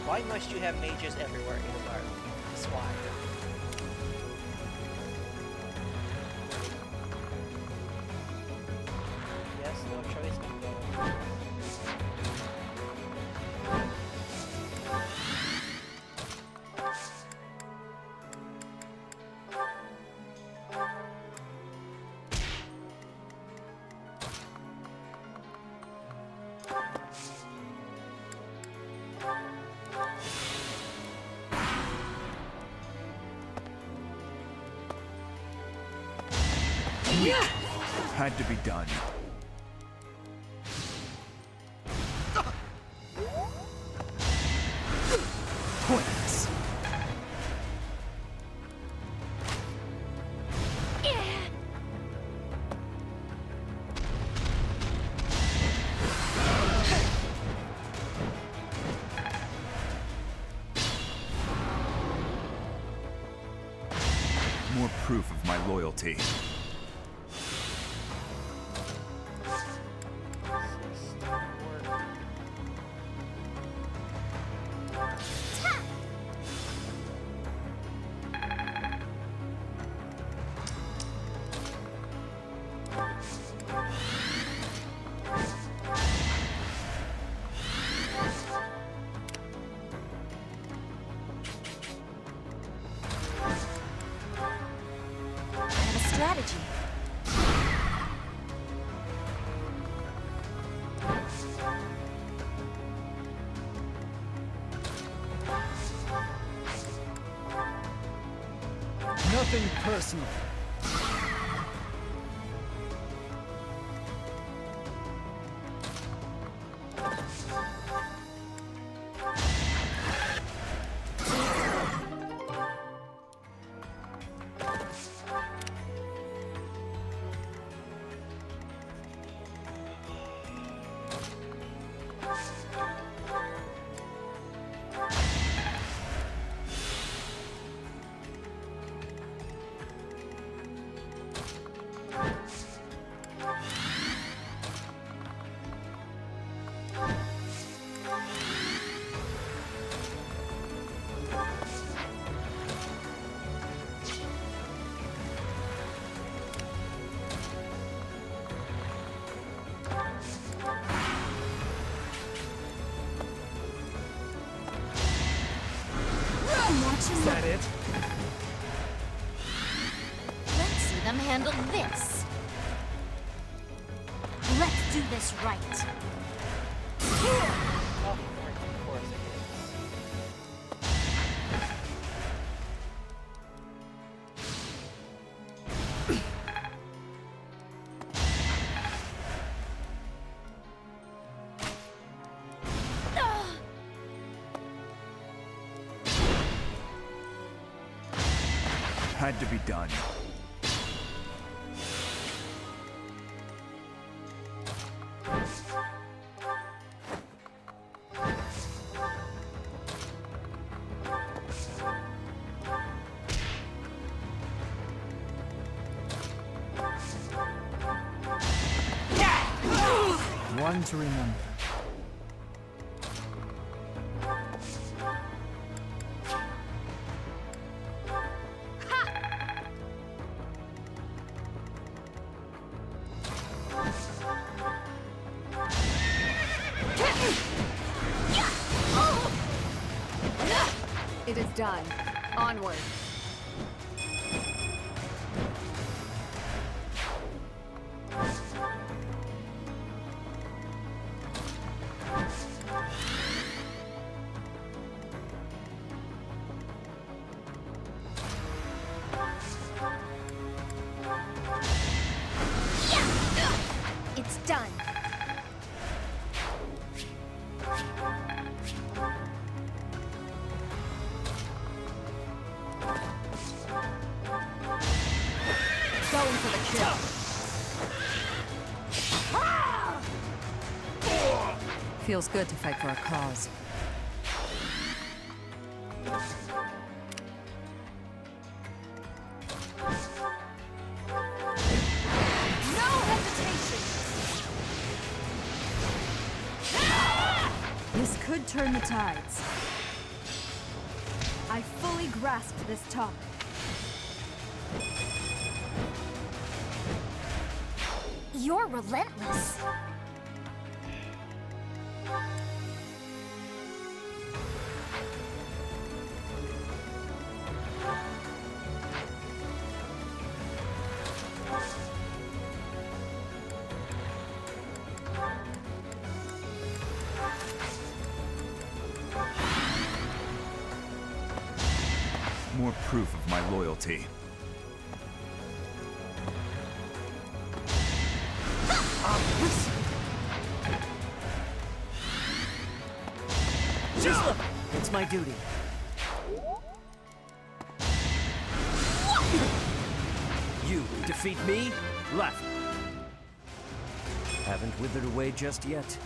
Why must you have mages everywhere, Edelgard? That's why. Yes, no choice but go. Had to be done. Pointless. More proof of my loyalty. nothing personal. Is that it? Let's see them handle this. Let's do this right. Oh, of course it is. Had to be done. One to remember. It is done. Onward. It's done. Going for the kill. Feels good to fight for a cause. No hesitation! This could turn the tides. I fully grasp this topic. You're relentless. More proof of my loyalty. Gisla! It's my duty. You defeat me? Left. Haven't withered away just yet.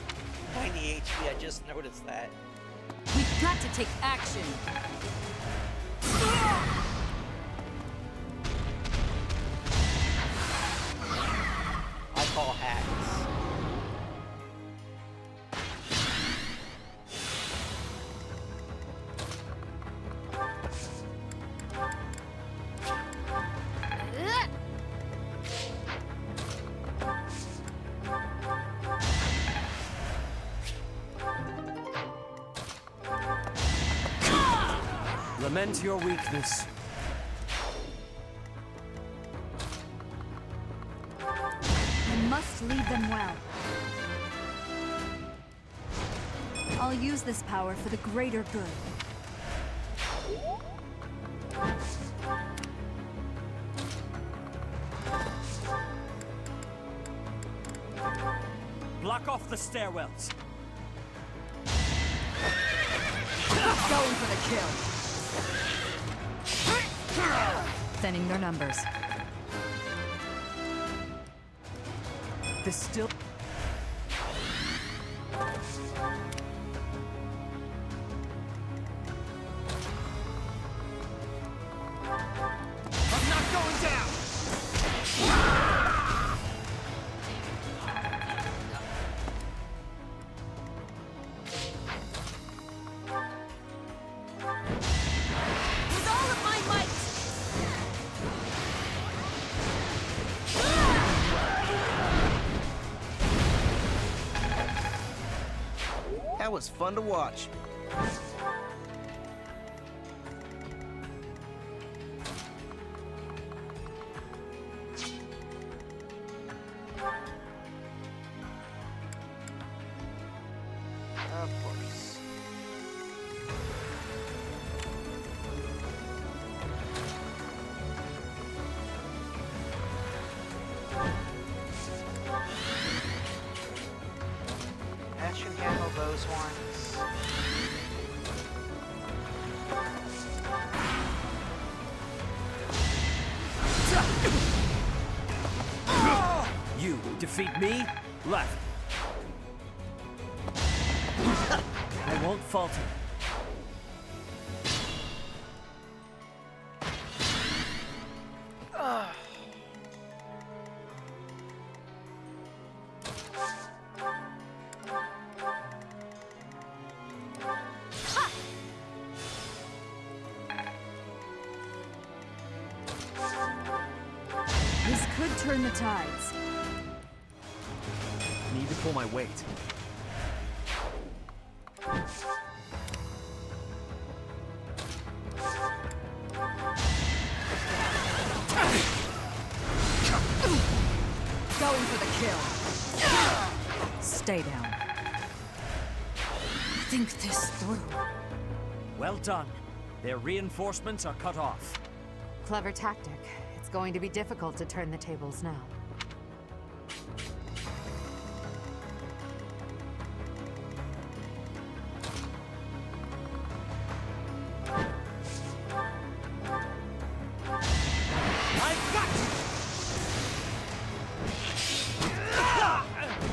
90 HP, I just noticed that. We've got to take action. I call hacks. Lament your weakness. I must lead them well. I'll use this power for the greater good. Block off the stairwells. Going for the kill. Thinning their numbers. This still... I'm not going down! With all of my might! That was fun to watch. Of course. That should handle those ones. You defeat me? Left. I won't falter. This could turn the tides. Need to pull my weight. Going for the kill. Stay down. Think this through. Well done. Their reinforcements are cut off. Clever tactic. It's going to be difficult to turn the tables now.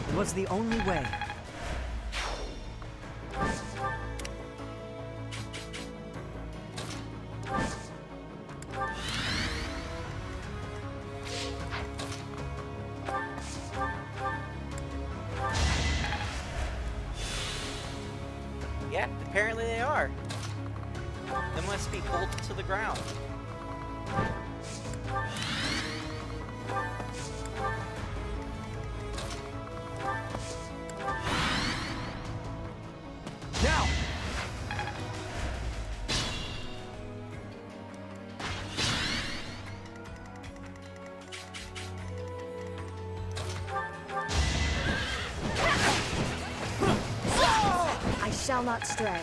It was the only way. Yeah, apparently they are. They must be bolted to the ground. Now! I shall not stray.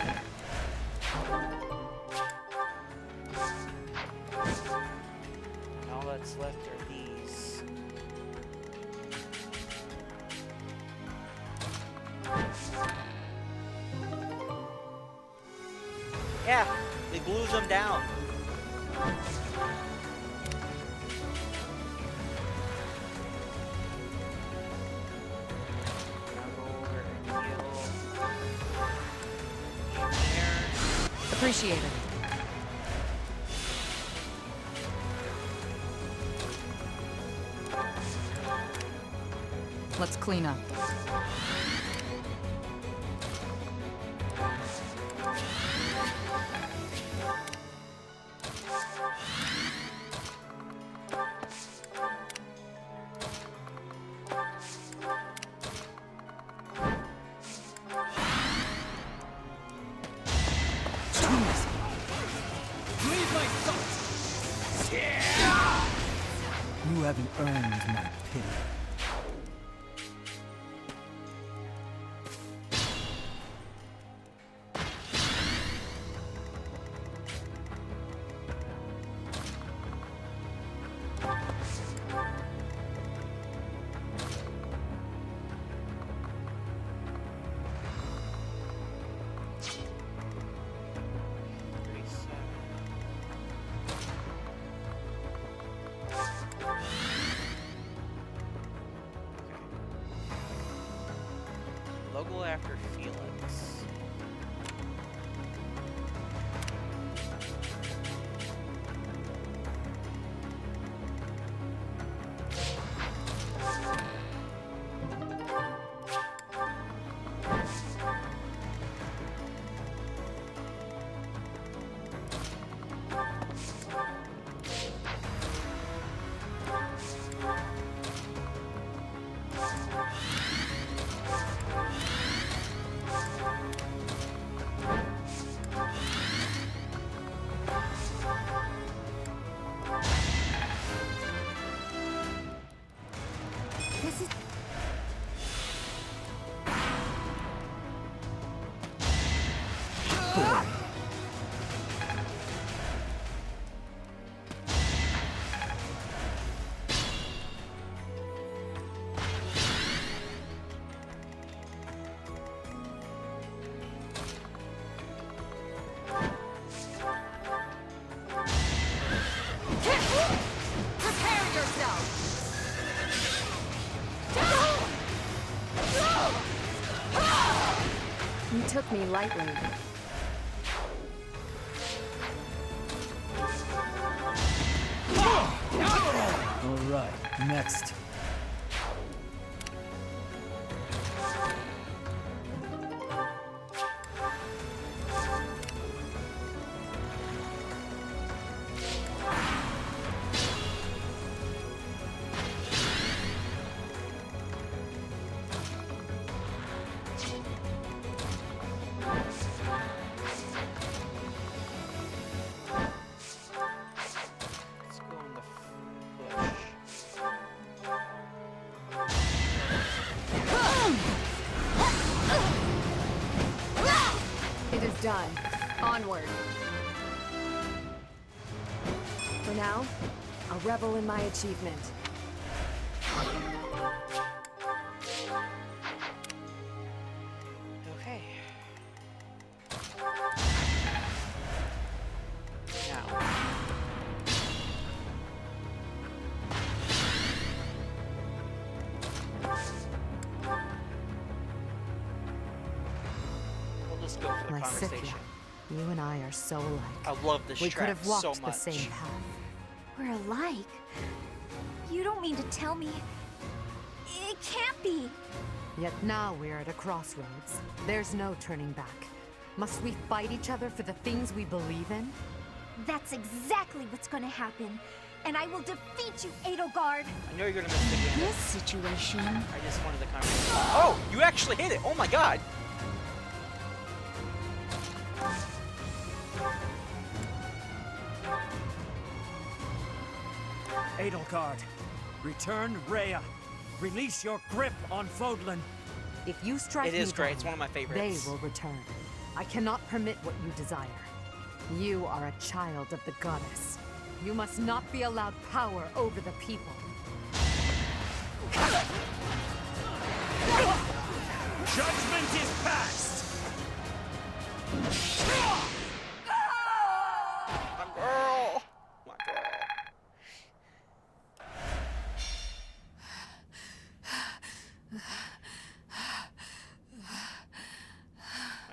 All that's left are these. Yeah, they blew them down. Appreciate it. Let's clean up. You haven't earned my pity. I'll go after Felix. You took me lightly. All right, next. It is done. Onward. For now, I'll revel in my achievement. Okay. Now. We'll just go for the conversation. Lysithea, you and I are so alike. I love this We could track have walked so the much. same path. We're alike. You don't mean to tell me... It can't be. Yet now we're at a crossroads. There's no turning back. Must we fight each other for the things we believe in? That's exactly what's gonna happen. And I will defeat you, Edelgard. I know you're gonna miss the game. This situation... I just wanted the conversation. Oh, you actually hit it! Oh my god! Edelgard, return Rhea. Release your grip on Fodlan. If you strike It is me great. down, It's one of my favorites. They will return. I cannot permit what you desire. You are a child of the goddess. You must not be allowed power over the people. Judgment is passed! My girl! My girl.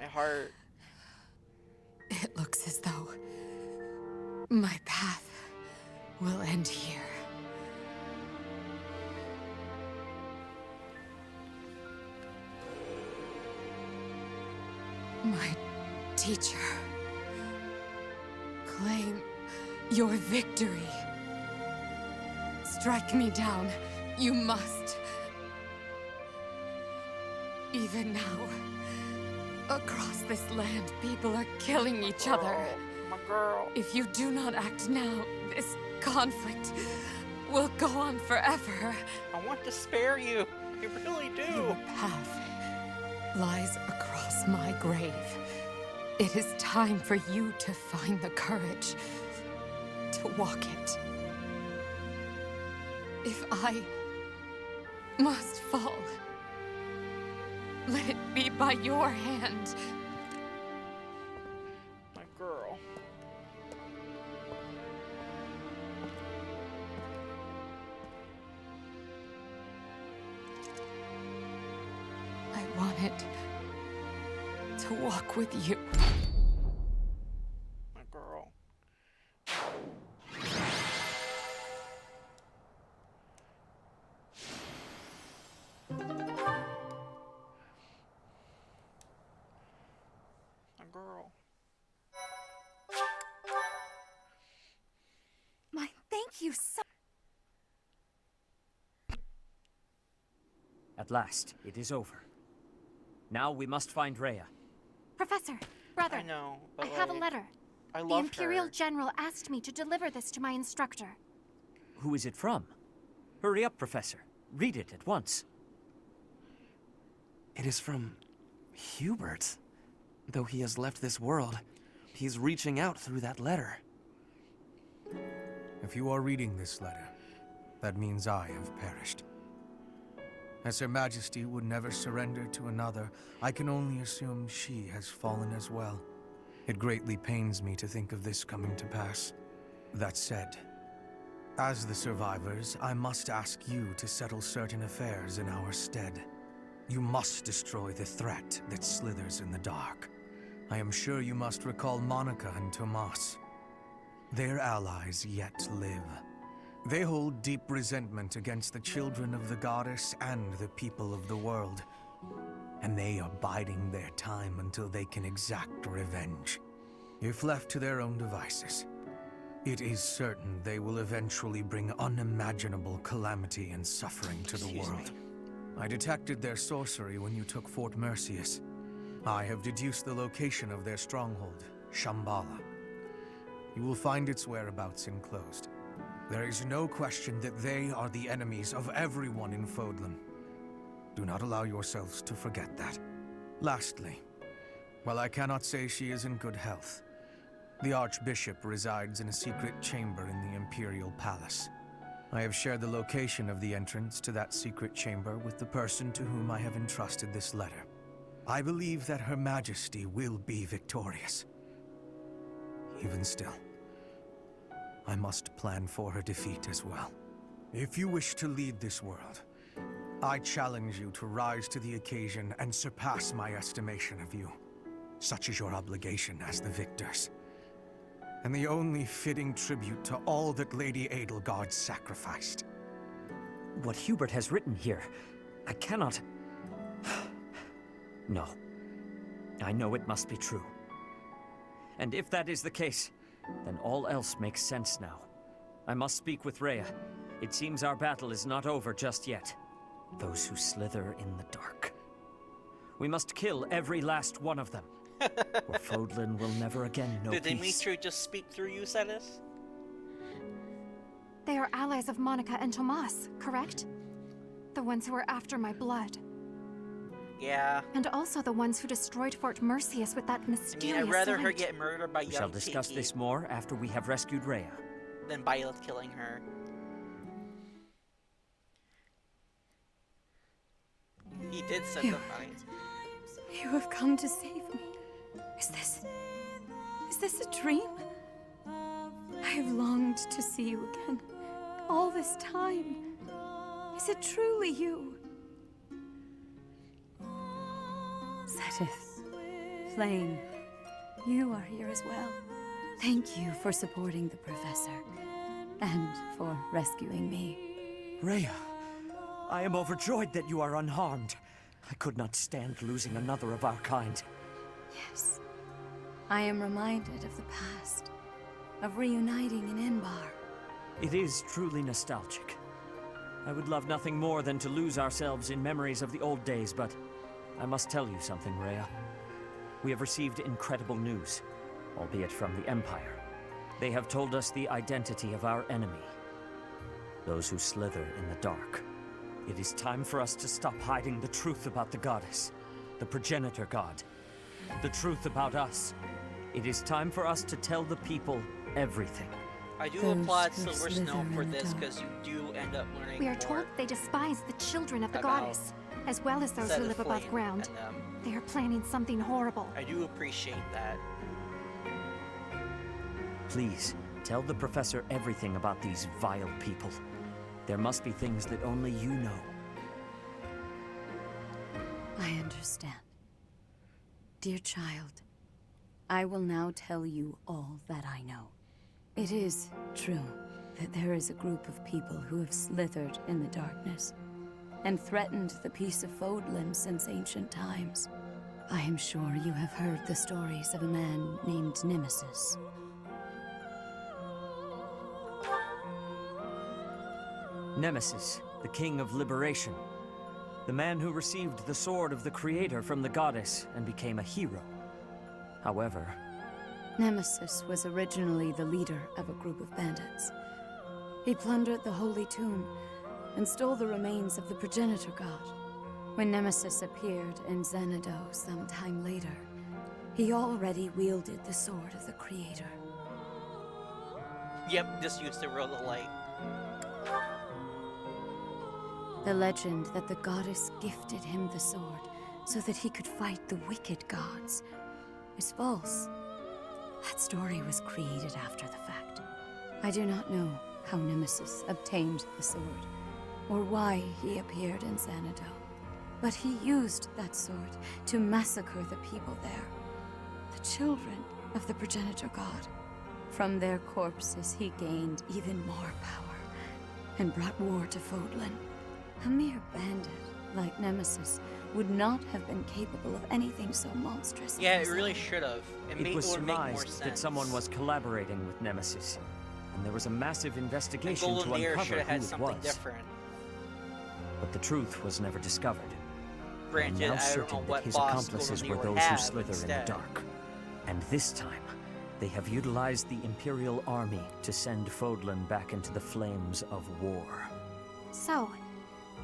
My heart. It looks as though my path will end here. My teacher, claim your victory. Strike me down, you must. Even now, across this land, people are killing each other. My girl. If you do not act now, this conflict will go on forever. I want to spare you. I really do. Your path lies across my grave. It is time for you to find the courage to walk it. If I must fall, let it be by your hand. My girl. I wanted wanted to walk with you. My girl. My girl. My thank you so. At last, it is over. Now we must find Rhea. Professor, brother. I know, but I have a like, letter. I The love Imperial her. General asked me to deliver this to my instructor. Who is it from? Hurry up, Professor. Read it at once. It is from Hubert. Though he has left this world, he's reaching out through that letter. If you are reading this letter, that means I have perished. As Her Majesty would never surrender to another, I can only assume she has fallen as well. It greatly pains me to think of this coming to pass. That said, as the survivors, I must ask you to settle certain affairs in our stead. You must destroy the threat that slithers in the dark. I am sure you must recall Monica and Tomas. Their allies yet live. They hold deep resentment against the children of the goddess and the people of the world. And they are biding their time until they can exact revenge. If left to their own devices, it is certain they will eventually bring unimaginable calamity and suffering to the world. I detected their sorcery when you took Fort Merceus. I have deduced the location of their stronghold, Shambhala. You will find its whereabouts enclosed. There is no question that they are the enemies of everyone in Fodlan. Do not allow yourselves to forget that. Lastly, while I cannot say she is in good health, the Archbishop resides in a secret chamber in the Imperial Palace. I have shared the location of the entrance to that secret chamber with the person to whom I have entrusted this letter. I believe that Her Majesty will be victorious. Even still, I must plan for her defeat as well. If you wish to lead this world, I challenge you to rise to the occasion and surpass my estimation of you. Such is your obligation as the victors. And the only fitting tribute to all that Lady Edelgard sacrificed. What Hubert has written here, I cannot... No. I know it must be true. And if that is the case, then all else makes sense now. I must speak with Rhea. It seems our battle is not over just yet. Those who slither in the dark. We must kill every last one of them. Or Fodlan will never again know Did peace. Dimitri just speak through you, Cetus? They are allies of Monica and Tomas, correct? The ones who are after my blood. Yeah. And also the ones who destroyed Fort Merceus with that mysterious I'd rather her light. get murdered by We shall young discuss Tiki this more after we have rescued Rhea. than Byleth killing her. He did set You- them right. You have come to save me. Is this a dream? I have longed to see you again all this time. Is it truly you? Cetus, Flame, you are here as well. Thank you for supporting the Professor and for rescuing me. Rhea, I am overjoyed that you are unharmed. I could not stand losing another of our kind. Yes, I am reminded of the past, of reuniting in Inbar. It is truly nostalgic. I would love nothing more than to lose ourselves in memories of the old days, but I must tell you something, Rhea. We have received incredible news, albeit from the Empire. They have told us the identity of our enemy. Those who slither in the dark. It is time for us to stop hiding the truth about the goddess, the progenitor god. The truth about us. It is time for us to tell the people everything. I do Those applaud who Silver slither Snow for in the this dark. because you do end up learning We are more told they despise the children of the about goddess, as well as those Set who of live above Flame ground. and, They are planning something horrible. I do appreciate that. Please, tell the Professor everything about these vile people. There must be things that only you know. I I understand. Dear child, I will now tell you all that I know. It is true that there is a group of people who have slithered in the darkness and threatened the peace of Fodlan since ancient times. I am sure you have heard the stories of a man named Nemesis. Nemesis, the king of liberation. The man who received the sword of the creator from the goddess and became a hero. However, Nemesis was originally the leader of a group of bandits. He plundered the holy tomb and stole the remains of the progenitor god. When Nemesis appeared in Xanadu some time later, he already wielded the sword of the creator. Yep, just used to roll the light. The legend that the goddess gifted him the sword so that he could fight the wicked gods is false. That story was created after the fact. I do not know how Nemesis obtained the sword, or why he appeared in Xanadu, but he used that sword to massacre the people there, the children of the progenitor god. From their corpses he gained even more power, and brought war to Fodlan. A mere bandit like Nemesis would not have been capable of anything so monstrous. Yeah, it really should have. It was would make more surmised sense. that someone was collaborating with Nemesis, and there was a massive investigation to Golden Deer uncover should have who had it something was. different. But the truth was never discovered. Granted, I'm now I don't certain know that what his boss accomplices Golden were Deer would those who have slither in instead. the dark. And this time, they have utilized the Imperial Army to send Fodlan back into the flames of war. So,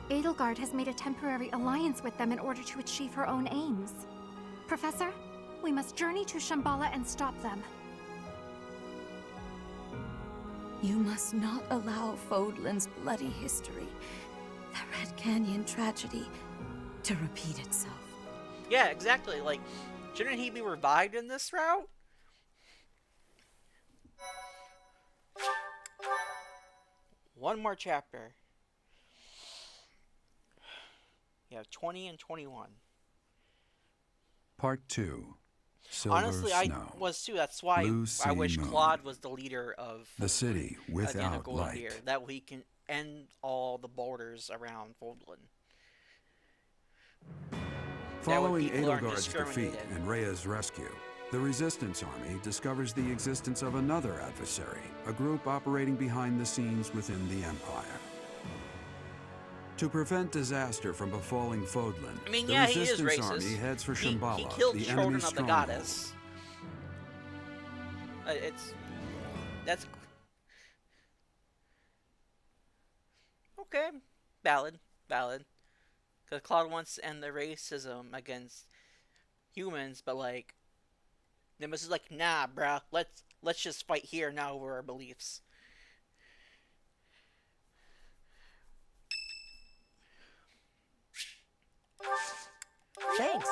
Edelgard has made a temporary alliance with them in order to achieve her own aims. Professor, we must journey to Shambhala and stop them. You must not allow Fodlan's bloody history, the Red Canyon tragedy, to repeat itself. Yeah, exactly. Like, shouldn't he be revived in this route? One more chapter. You have 20 and 21. Part 2. Silver Honestly, Snow. I was too. That's why Blue I Sea wish Moon. Claude was the leader of The city without Golden light. Deer. That way he can end all the borders around Fodlan. Following people aren't Edelgard's defeat discriminated. and Rhea's rescue, the Resistance Army discovers the existence of another adversary, a group operating behind the scenes within the Empire. To prevent disaster from befalling Fodlan, I mean, the yeah, he is Resistance racist. Army heads for He Shambhala, killed the children enemy's of the stronghold. goddess. That's okay. Valid. Because Claude wants to end the racism against humans, but like Nimbus is like, nah, bruh. Let's just fight here now over our beliefs. Thanks.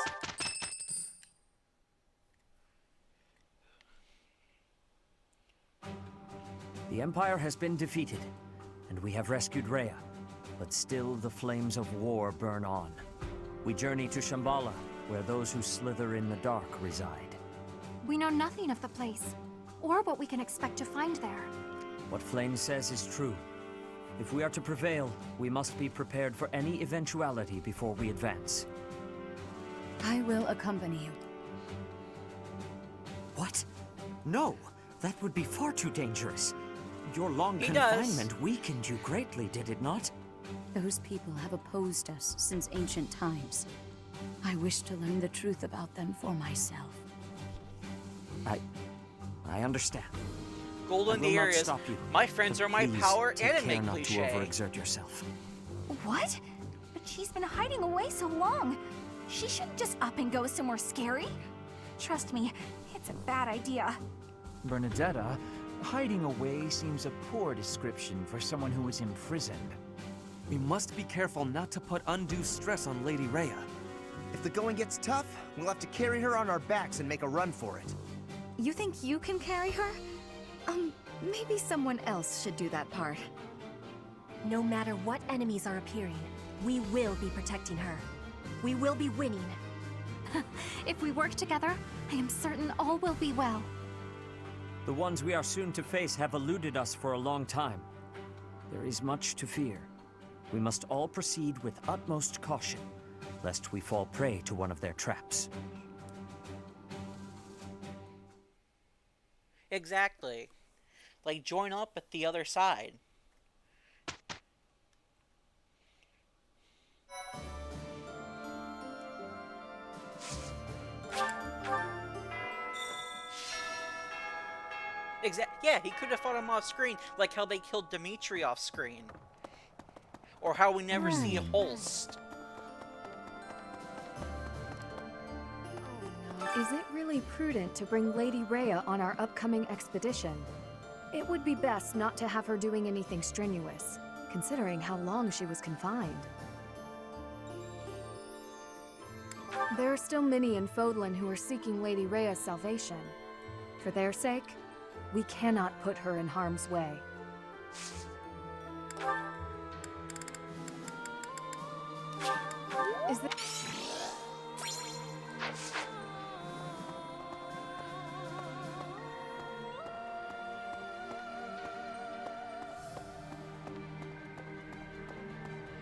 The Empire has been defeated, and we have rescued Rhea, but still the flames of war burn on. We journey to Shambhala, where those who slither in the dark reside. We know nothing of the place, or what we can expect to find there. What Flame says is true. If we are to prevail, we must be prepared for any eventuality before we advance. I will accompany you. What? No! That would be far too dangerous. Your long He does. confinement weakened you greatly, did it not? Those people have opposed us since ancient times. I wish to learn the truth about them for myself. I understand. Golden I will Deer not is stop you, my friends but are my please power take and care make not to cliche. overexert yourself. What? But she's been hiding away so long. She shouldn't just up and go somewhere scary. Trust me, it's a bad idea. Bernadetta, hiding away seems a poor description for someone who is imprisoned. We must be careful not to put undue stress on Lady Rhea. If the going gets tough, we'll have to carry her on our backs and make a run for it. You think you can carry her? Maybe someone else should do that part. No matter what enemies are appearing, we will be protecting her. We will be winning. If we work together, I am certain all will be well. The ones we are soon to face have eluded us for a long time. There is much to fear. We must all proceed with utmost caution, lest we fall prey to one of their traps. Exactly. Like, join up at the other side. Yeah, he could have fought him off screen, like how they killed Dimitri off screen. Or how we never see Holst. Is it really prudent to bring Lady Rhea on our upcoming expedition? It would be best not to have her doing anything strenuous, considering how long she was confined. There are still many in Fodlan who are seeking Lady Rhea's salvation. For their sake, we cannot put her in harm's way. Is that...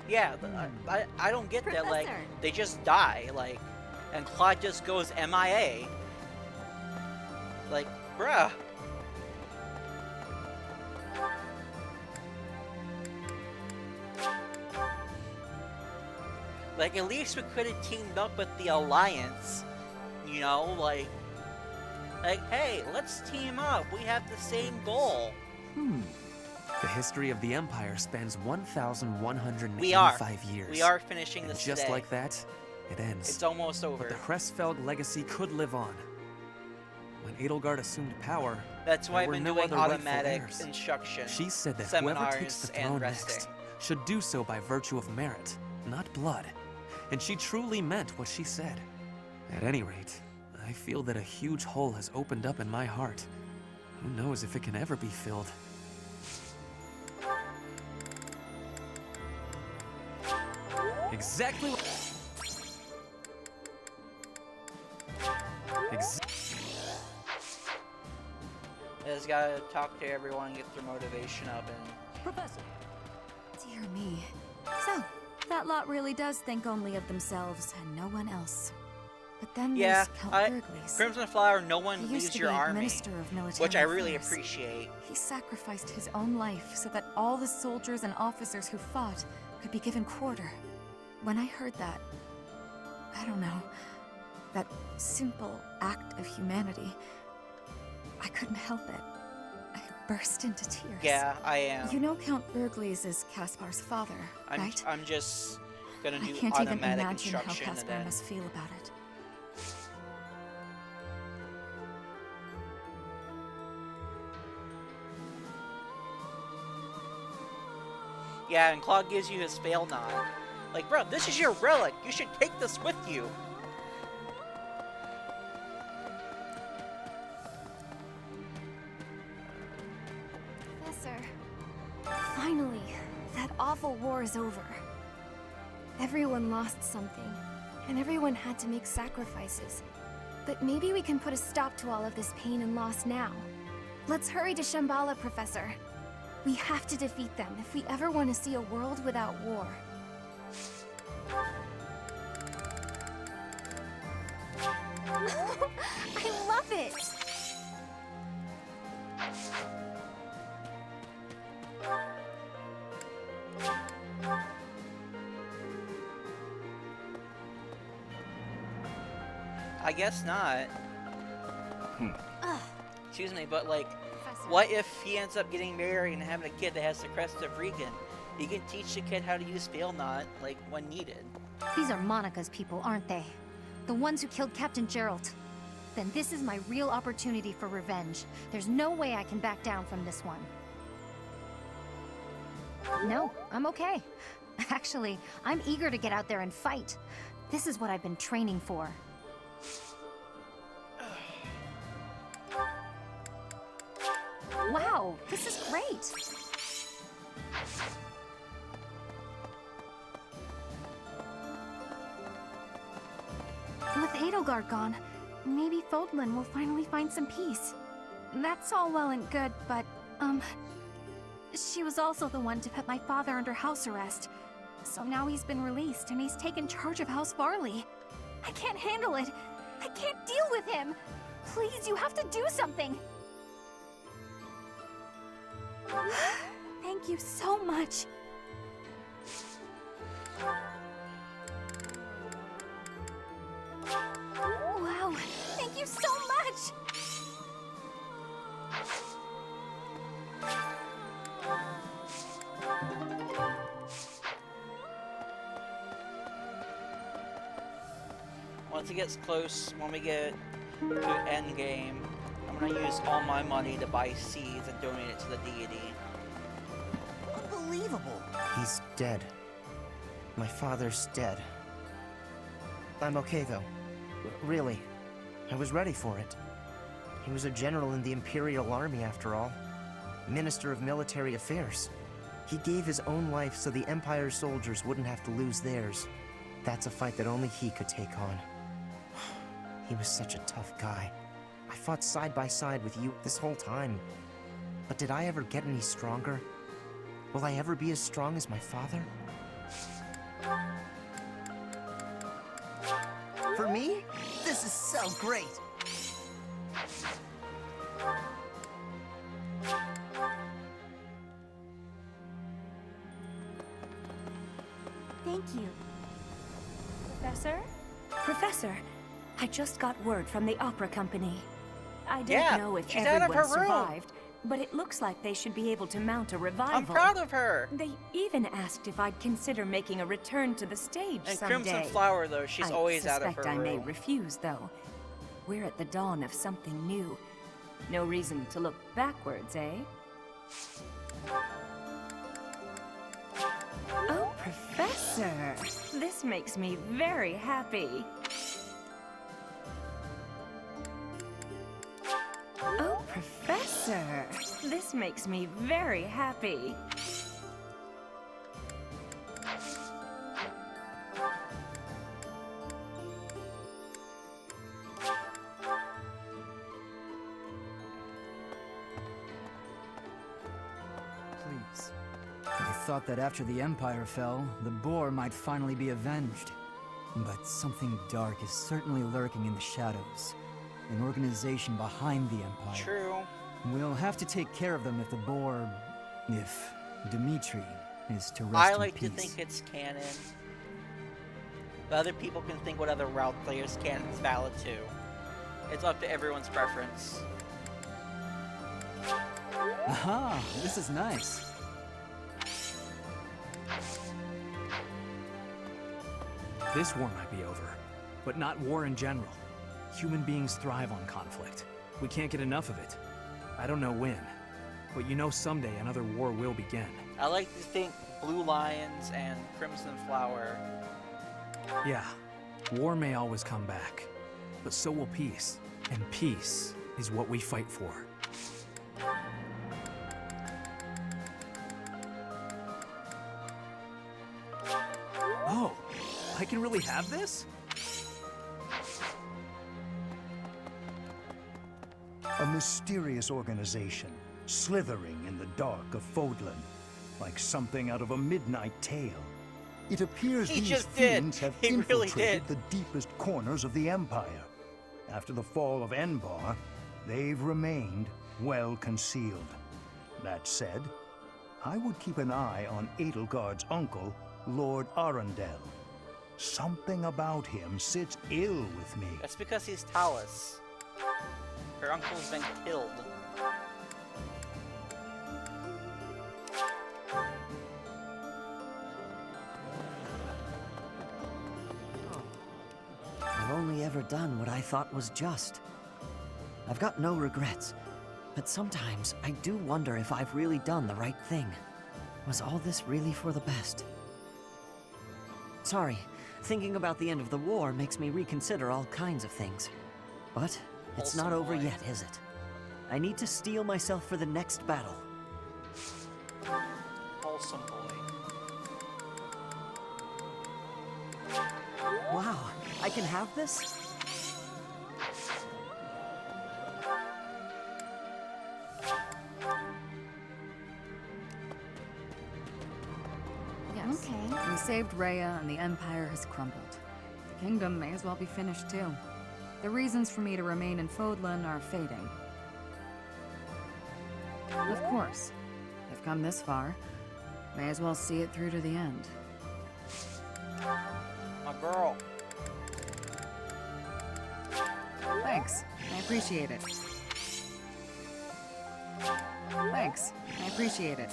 Yeah, I don't get that, like, they just die, like, and Claude just goes MIA. Like, bruh. Like, at least we could have teamed up with the Alliance, you know, like, hey, let's team up, we have the same goal. The history of the Empire spans 1,185 years. We are finishing this just today. Like that, it ends. It's almost over. But the Hresfelg legacy could live on. When Edelgard assumed power, that's why I've there been were no doing other automatic rightful heirs. instruction. She said that seminars whoever takes the throne and next resting. should do so by virtue of merit, not blood. And she truly meant what she said. At any rate, I feel that a huge hole has opened up in my heart. Who knows if it can ever be filled? Exactly what... I just gotta talk to everyone, get their motivation up, and... Professor! Dear me. So, that lot really does think only of themselves and no one else. But then yeah, there's Count Burgles. Crimson Flower, no one He leaves used to your be army, Minister of Military which I really Affairs. appreciate. He sacrificed his own life so that all the soldiers and officers who fought could be given quarter. When I heard that, I don't know, that simple act of humanity, I couldn't help it. I burst into tears. Yeah, I am. You know Count Burgles is Caspar's father, right? I'm just gonna I do can't even automatic imagine how instruction and Caspar then... must feel about it. Yeah, and Claude gives you his fail nod. Like, bro, this is your relic. You should take this with you. Professor, finally, that awful war is over. Everyone lost something, and everyone had to make sacrifices. But maybe we can put a stop to all of this pain and loss now. Let's hurry to Shambhala, Professor. We have to defeat them if we ever want to see a world without war. I love it! I guess not. Ugh. Excuse me, but like, what if he ends up getting married and having a kid that has the crest of Regan? He can teach the kid how to use fail knot, like, when needed. These are Monica's people, aren't they? The ones who killed Captain Geralt. Then this is my real opportunity for revenge. There's no way I can back down from this one. No, I'm okay. Actually, I'm eager to get out there and fight. This is what I've been training for. Wow, this is great! With Edelgard gone, maybe Fodlan will finally find some peace. That's all well and good, but, she was also the one to put my father under house arrest. So now he's been released and he's taken charge of House Farley. I can't handle it. I can't deal with him. Please, you have to do something. Thank you so much. Wow, thank you so much. Once it gets close, when we get to endgame, I'm gonna use all my money to buy seeds and donate it to the deity. Unbelievable! He's dead. My father's dead. I'm okay, though. Really. I was ready for it. He was a general in the Imperial Army, after all. Minister of Military Affairs. He gave his own life so the Empire's soldiers wouldn't have to lose theirs. That's a fight that only he could take on. He was such a tough guy. I fought side by side with you this whole time. But did I ever get any stronger? Will I ever be as strong as my father? For me? This is so great! Thank you. Professor? Professor, I just got word from the opera company. I don't know if she's out of everyone her room. survived, but it looks like they should be able to mount a revival. I'm proud of her! They even asked if I'd consider making a return to the stage And someday. Crimson Flower, though, she's always out of her I suspect I may room. refuse, though. We're at the dawn of something new. No reason to look backwards, eh? Oh, Professor! This makes me very happy. Oh, Professor! This makes me very happy. Please. I thought that after the Empire fell, the Boar might finally be avenged. But something dark is certainly lurking in the shadows. An organization behind the Empire. True. We'll have to take care of them if the Boar... if Dimitri is to rest I in like to peace. think it's canon. But other people can think whatever route players can is valid too. It's up to everyone's preference. Aha! This is nice. This war might be over, but not war in general. Human beings thrive on conflict. We can't get enough of it. I don't know when, but you know someday another war will begin. I like to think Blue Lions and Crimson Flower. Yeah, war may always come back, but so will peace. And peace is what we fight for. Oh, I can really have this? A mysterious organization, slithering in the dark of Fodlan, like something out of a midnight tale. It appears He these just did. fiends have He really infiltrated did. the deepest corners of the Empire. After the fall of Enbar, they've remained well concealed. That said, I would keep an eye on Edelgard's uncle, Lord Arundel. Something about him sits ill with me. That's because he's Talus. Her uncle's been killed. I've only ever done what I thought was just. I've got no regrets, but sometimes I do wonder if I've really done the right thing. Was all this really for the best? Sorry, thinking about the end of the war makes me reconsider all kinds of things. But it's not over yet, is it? I need to steel myself for the next battle. Wholesome boy. Wow, I can have this? saved Rhea and the Empire has crumbled. The kingdom may as well be finished too. The reasons for me to remain in Fodlan are fading. Of course, I've come this far. May as well see it through to the end. My girl. Thanks. I appreciate it. Thanks. I appreciate it.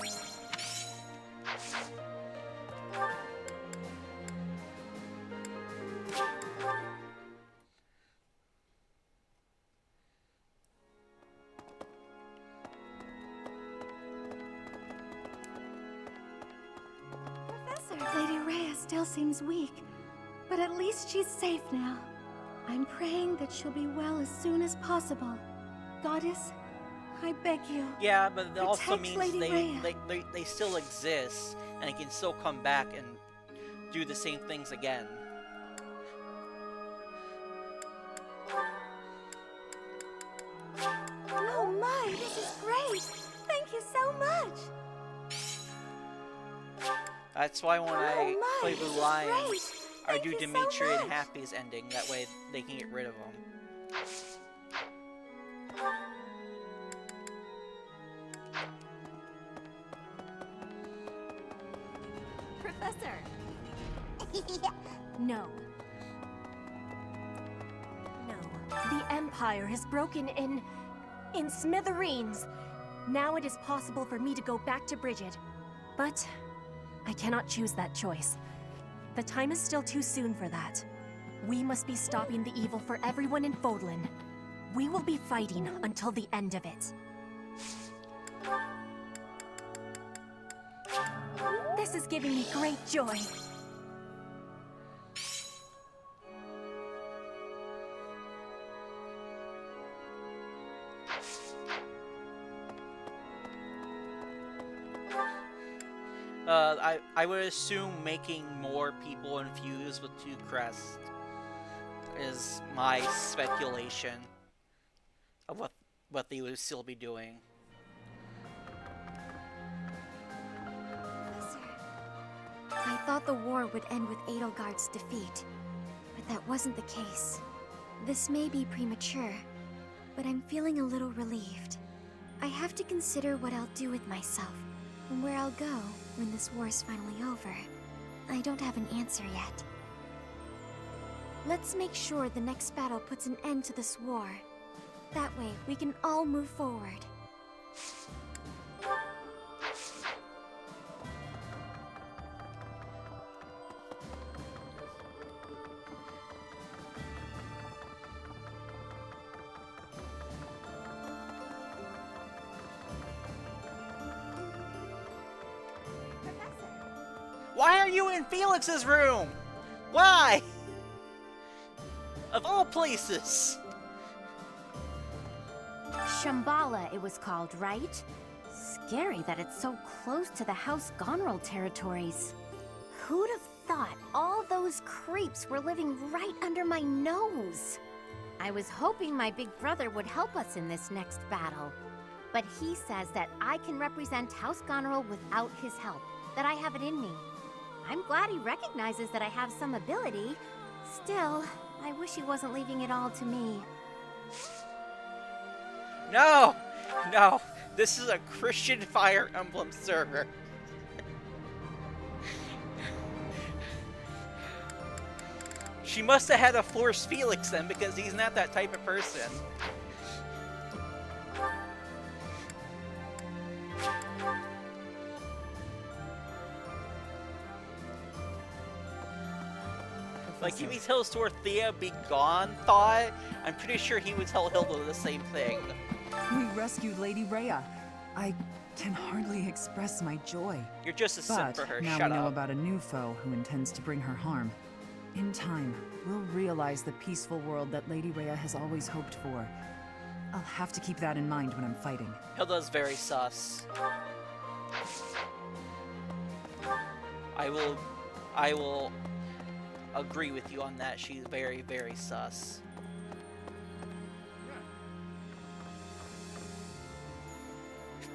Professor, Lady Rhea still seems weak, but at least she's safe now. I'm praying that she'll be well as soon as possible. Goddess, I beg you. Yeah, but it also protect means Lady Rhea. they still exist, and they can still come back and do the same things again. Oh my, this is great! Thank you so much! That's why when I Oh my, play this Blue is Lions, great. I Thank do you so Dimitri and much. Happy's ending. That way they can get rid of them. Professor! No. No. The Empire has broken in smithereens. Now it is possible for me to go back to Bridget. But I cannot choose that choice. The time is still too soon for that. We must be stopping the evil for everyone in Fodlan. We will be fighting until the end of it. This is giving me great joy. I would assume making more people infused with Two Crests is my speculation of what they would still be doing. I thought the war would end with Edelgard's defeat, but that wasn't the case. This may be premature, but I'm feeling a little relieved. I have to consider what I'll do with myself, and where I'll go when this war is finally over. I don't have an answer yet. Let's make sure the next battle puts an end to this war. That way, we can all move forward. Why are you in Felix's room? Why? Of all places. Shambhala, it was called, right? Scary that it's so close to the House Gonrel territories. Who'd have thought all those creeps were living right under my nose? I was hoping my big brother would help us in this next battle. But he says that I can represent House Gonrel without his help, that I have it in me. I'm glad he recognizes that I have some ability. Still, I wish he wasn't leaving it all to me. No! No! This is a Christian Fire Emblem server. She must have had to force Felix then, because he's not that type of person. Like, if he tells Dorothea be gone thought, I'm pretty sure he would tell Hilda the same thing. We rescued Lady Rhea. I can hardly express my joy. You're just a simp But for her, now shut we know up. about a new foe who intends to bring her harm. In time, we'll realize the peaceful world that Lady Rhea has always hoped for. I'll have to keep that in mind when I'm fighting. Hilda's very sus. I will agree with you on that. She's very, very sus.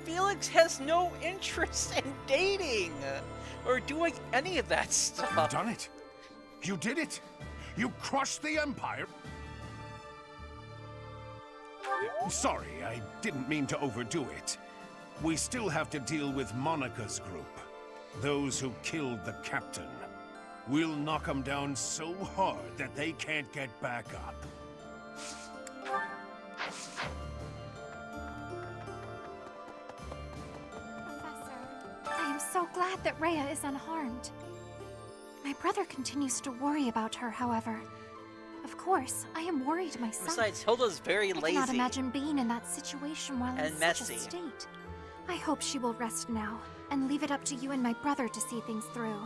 Felix has no interest in dating or doing any of that stuff. You've done it. You did it. You crushed the Empire. Sorry, I didn't mean to overdo it. We still have to deal with Monica's group. Those who killed the captain. We'll knock them down so hard that they can't get back up. I am so glad that Rhea is unharmed. My brother continues to worry about her, however. Of course, I am worried myself. Besides, Hilda's very lazy. I cannot imagine being in that situation while in messy. such a state. I hope she will rest now, and leave it up to you and my brother to see things through.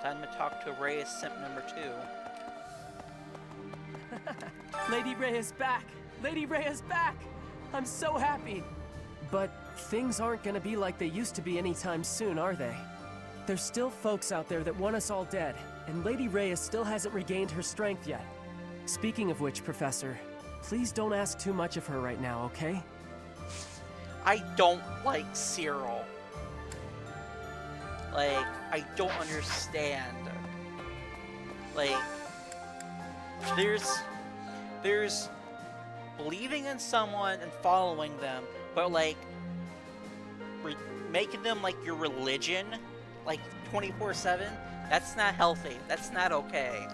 Time to talk to Rhea simp number 2. Lady Rhea's back! Lady Rhea's back! I'm so happy! But things aren't gonna be like they used to be anytime soon, are they? There's still folks out there that want us all dead, and Lady Rhea still hasn't regained her strength yet. Speaking of which, Professor, please don't ask too much of her right now, okay? I don't like Cyril. Like, I don't understand. Like, there's believing in someone and following them, but like making them like your religion, like 24/7, that's not healthy. That's not okay.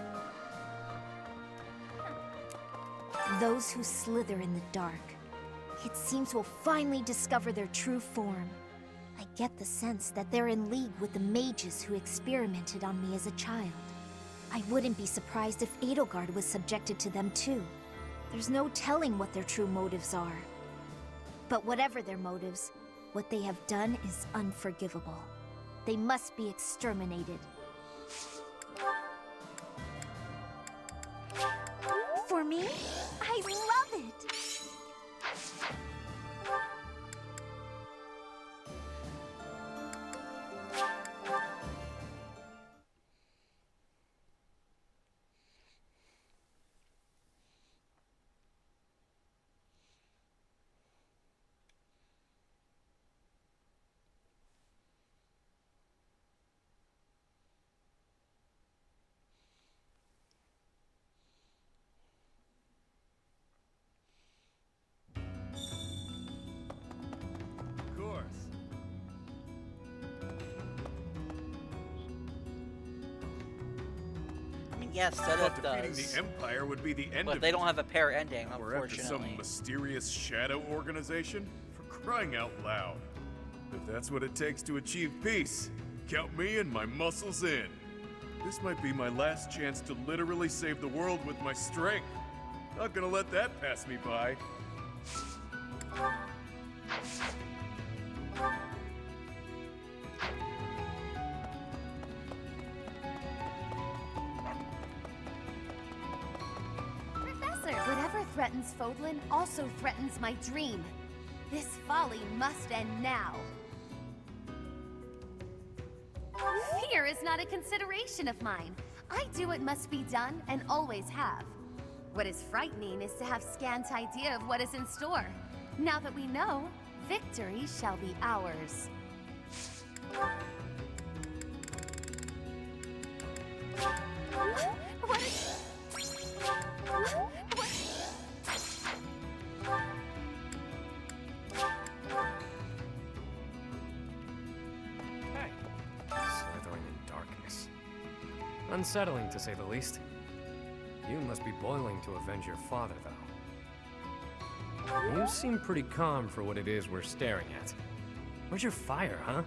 Those who slither in the dark, it seems, will finally discover their true form. I get the sense that they're in league with the mages who experimented on me as a child. I wouldn't be surprised if Edelgard was subjected to them too. There's no telling what their true motives are. But whatever their motives, what they have done is unforgivable. They must be exterminated. For me, I love it! Yes, But Sedith defeating does. the Empire would be the end But of they it. don't have a pair ending, We're after some unfortunately. mysterious shadow organization? For crying out loud. If that's what it takes to achieve peace, count me and my muscles in. This might be my last chance to literally save the world with my strength. Not gonna let that pass me by. Professor, whatever threatens Fodlan also threatens my dream. This folly must end now. Fear is not a consideration of mine. I do what must be done and always have. What is frightening is to have scant idea of what is in store. Now that we know, victory shall be ours. What is... Hey. Slithering in darkness. Unsettling, to say the least. You must be boiling to avenge your father, though. You seem pretty calm for what it is we're staring at. Where's your fire, huh?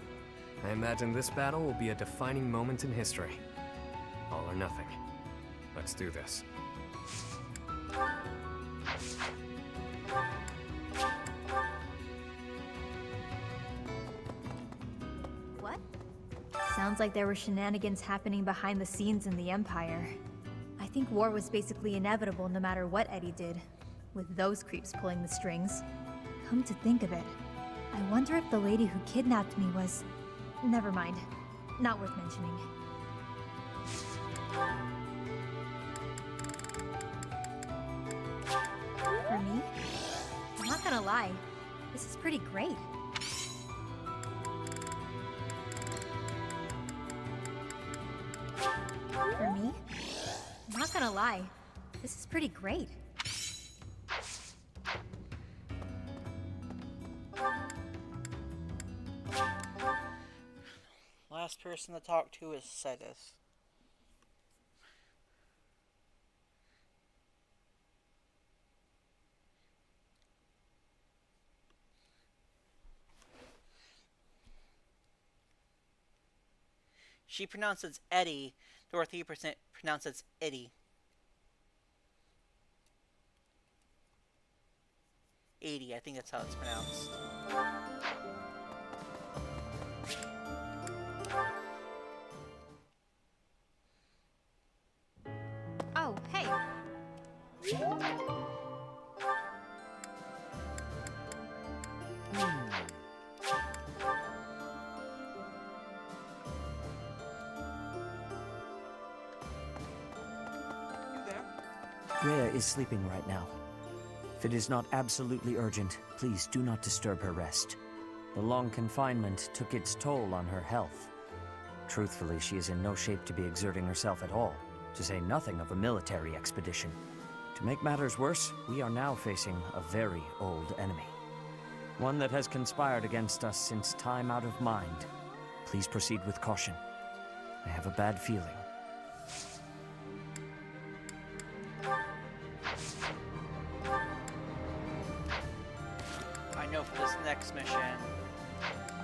I imagine this battle will be a defining moment in history. All or nothing. Let's do this. What? Sounds like there were shenanigans happening behind the scenes in the Empire. I think war was basically inevitable no matter what Eddie did, with those creeps pulling the strings. Come to think of it, I wonder if the lady who kidnapped me was... Never mind. Not worth mentioning. me? I'm not gonna lie, this is pretty great. For me? I'm not gonna lie, this is pretty great. Last person to talk to is Cetus. She pronounces Eddie. Dorothy pronounces Eddie. 80, I think that's how it's pronounced. Oh, hey. Rhea is sleeping right now. If it is not absolutely urgent, please do not disturb her rest. The long confinement took its toll on her health. Truthfully, she is in no shape to be exerting herself at all, to say nothing of a military expedition. To make matters worse, we are now facing a very old enemy. One that has conspired against us since time out of mind. Please proceed with caution. I have a bad feeling. I know for this next mission,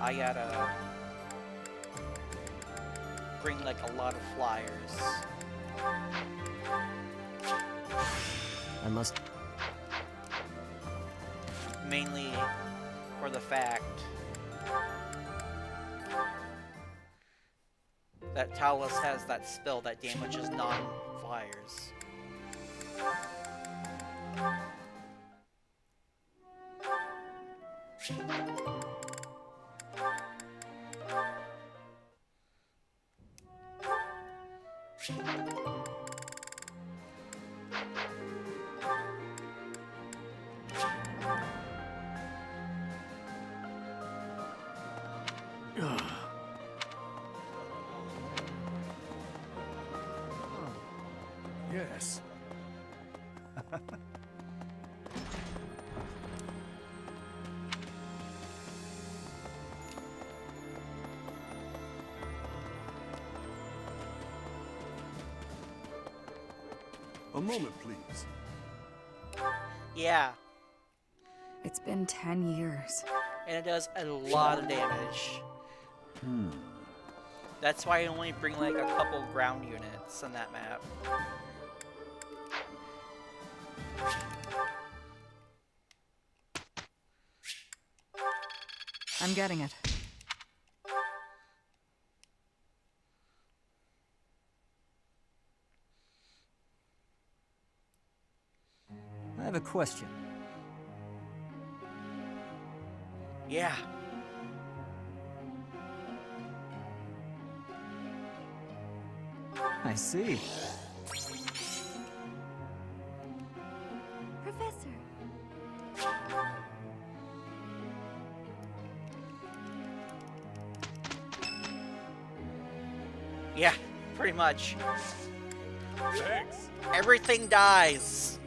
I gotta bring like a lot of flyers. I must... Mainly for the fact that Talos has that spell that damages non-flyers. Yes. A moment, please. Yeah, It's been 10 years. and it does a lot of damage. That's why I only bring like a couple ground units on that map. I'm getting it. I have a question. Yeah. I see. Professor. Yeah, pretty much. Thanks. Everything dies.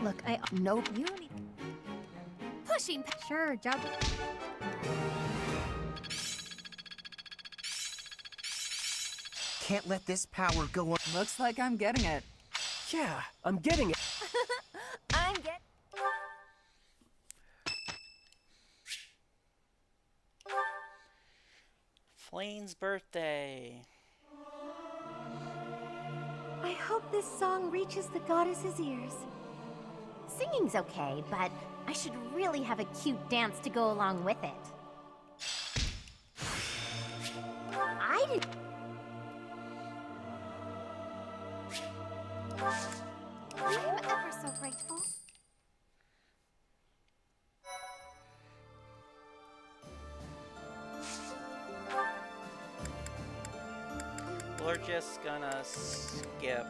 Look, Nope. you need... Pushing. Sure, job... Can't let this power go on. Looks like I'm getting it. Yeah, I'm getting it. I'm get. Flane's birthday. I hope this song reaches the goddess's ears. Singing's okay, but I should really have a cute dance to go along with it. I did. I'm ever so grateful. we're just gonna skip.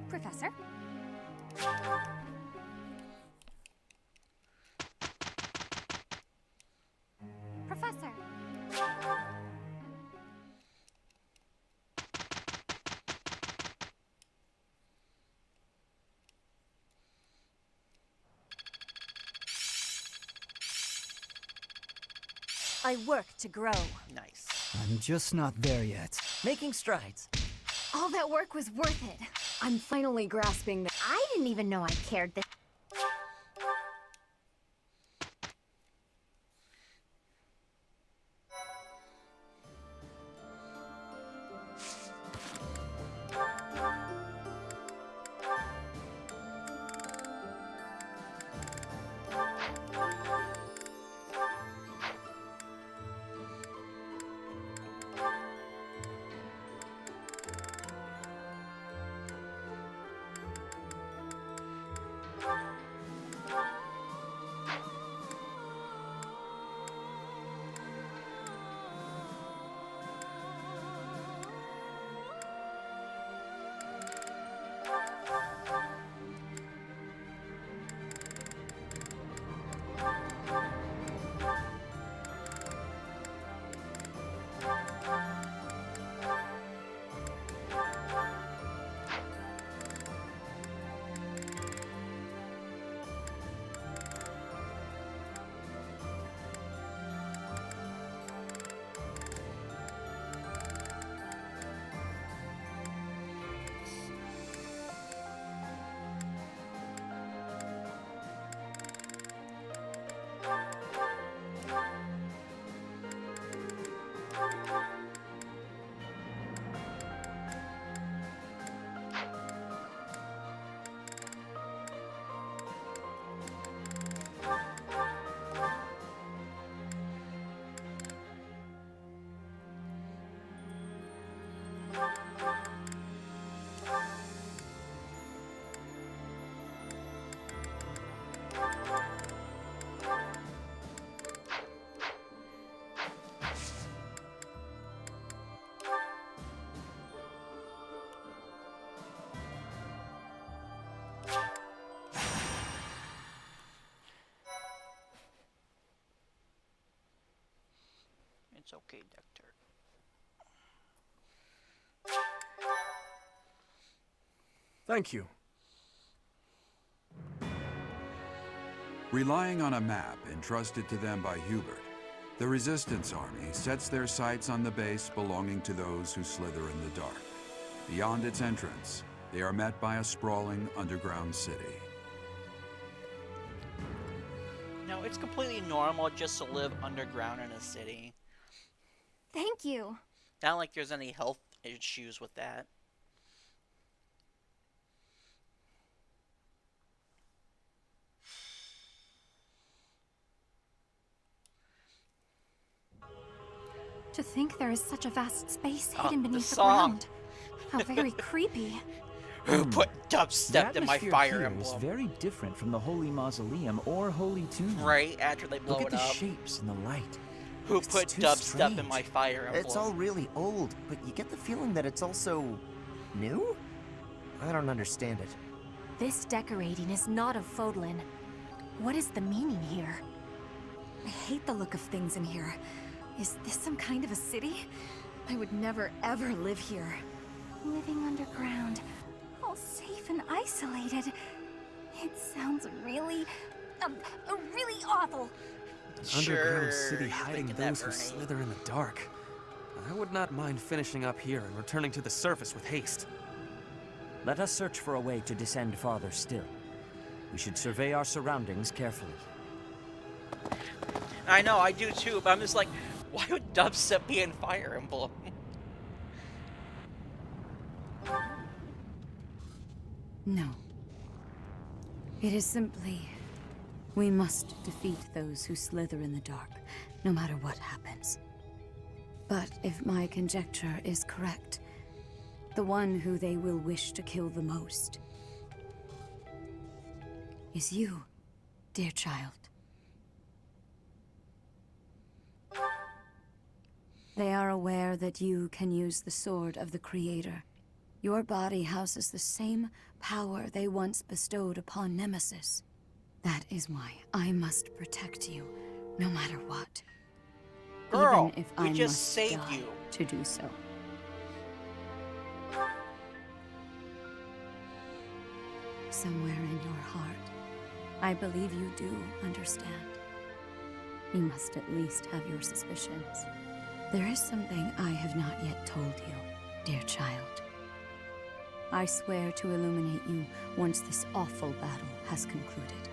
Professor? Professor! I work to grow. Nice. I'm just not there yet. Making strides. All that work was worth it. I'm finally grasping that I didn't even know I cared that. It's okay, Doctor. Thank you. Relying on a map entrusted to them by Hubert, the Resistance Army sets their sights on the base belonging to those who slither in the dark. Beyond its entrance, they are met by a sprawling underground city. No, it's completely normal just to live underground in a city. Thank you. Not like there's any health issues with that. To think there is such a vast space hidden beneath the song. ground. How very creepy. Who put dubstep in my Fire Emblem? Is Emblem? very different from the Holy Mausoleum or Holy Tomb. Right after they blow Look it at the up. shapes and the light. Who It's put too dubstep in strange. my Fire Emblem? It's all really old, but you get the feeling that it's also new? I don't understand it. This decorating is not of Fodlan. What is the meaning here? I hate the look of things in here. Is this some kind of a city? I would never ever live here. Living underground, all safe and isolated. It sounds really awful. Underground city you're hiding thinking that, those who Bernie. slither in the dark. I would not mind finishing up here and returning to the surface with haste. Let us search for a way to descend farther still. We should survey our surroundings carefully. I know, I do too, but I'm just like, why would dubstep be in Fire Emblem? No. It is simply, we must defeat those who slither in the dark, no matter what happens. But if my conjecture is correct, the one who they will wish to kill the most is you, dear child. They are aware that you can use the sword of the Creator. Your body houses the same power they once bestowed upon Nemesis. That is why I must protect you, no matter what. Girl, even if we I just must saved die you. to do so. Somewhere in your heart, I believe you do understand. You must at least have your suspicions. There is something I have not yet told you, dear child. I swear to illuminate you once this awful battle has concluded.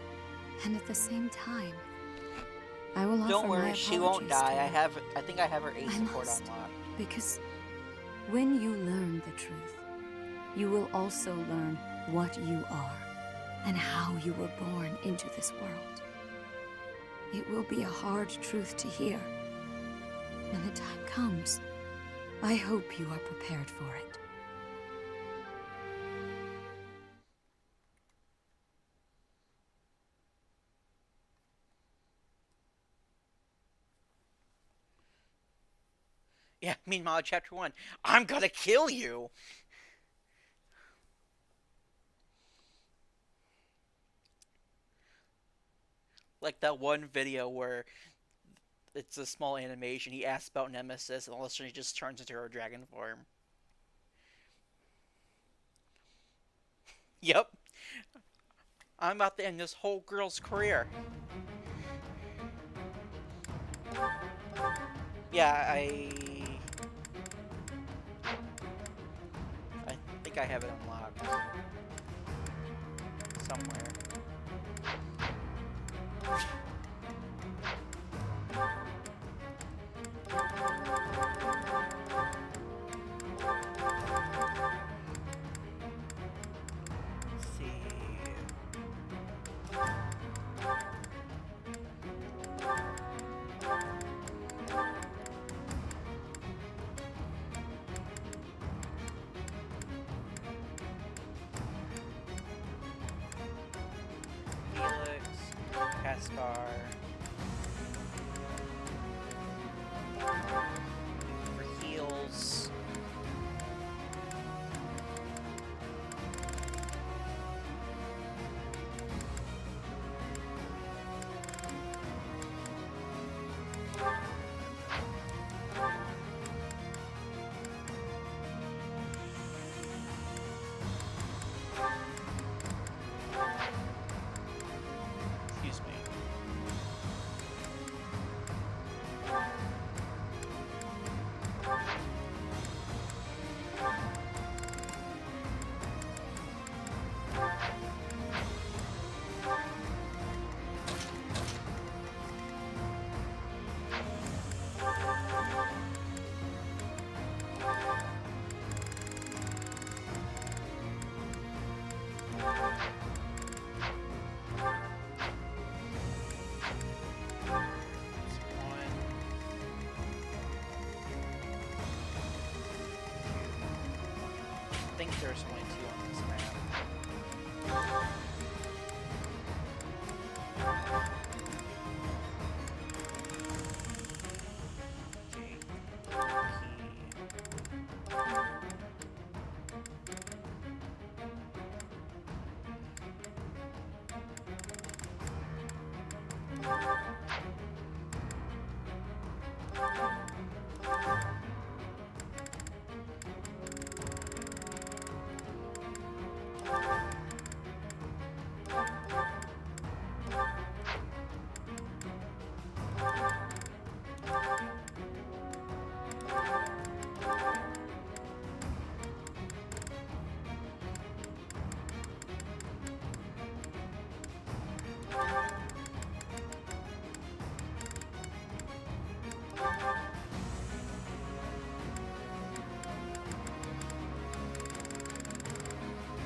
And at the same time, I will offer Don't my worry, she won't apologies to die. you. I think I have her A I support must, unlocked. Because when you learn the truth, you will also learn what you are and how you were born into this world. It will be a hard truth to hear. When the time comes, I hope you are prepared for it. Yeah, meanwhile, chapter 1, I'm gonna kill you! Like that one video where it's a small animation, he asks about Nemesis, and all of a sudden he just turns into her dragon form. Yep. I'm about to end this whole girl's career. Yeah, I think I have it unlocked somewhere. Let's see. Felix, Cascar. For heals. Excuse me. I think there's only 2 on this map.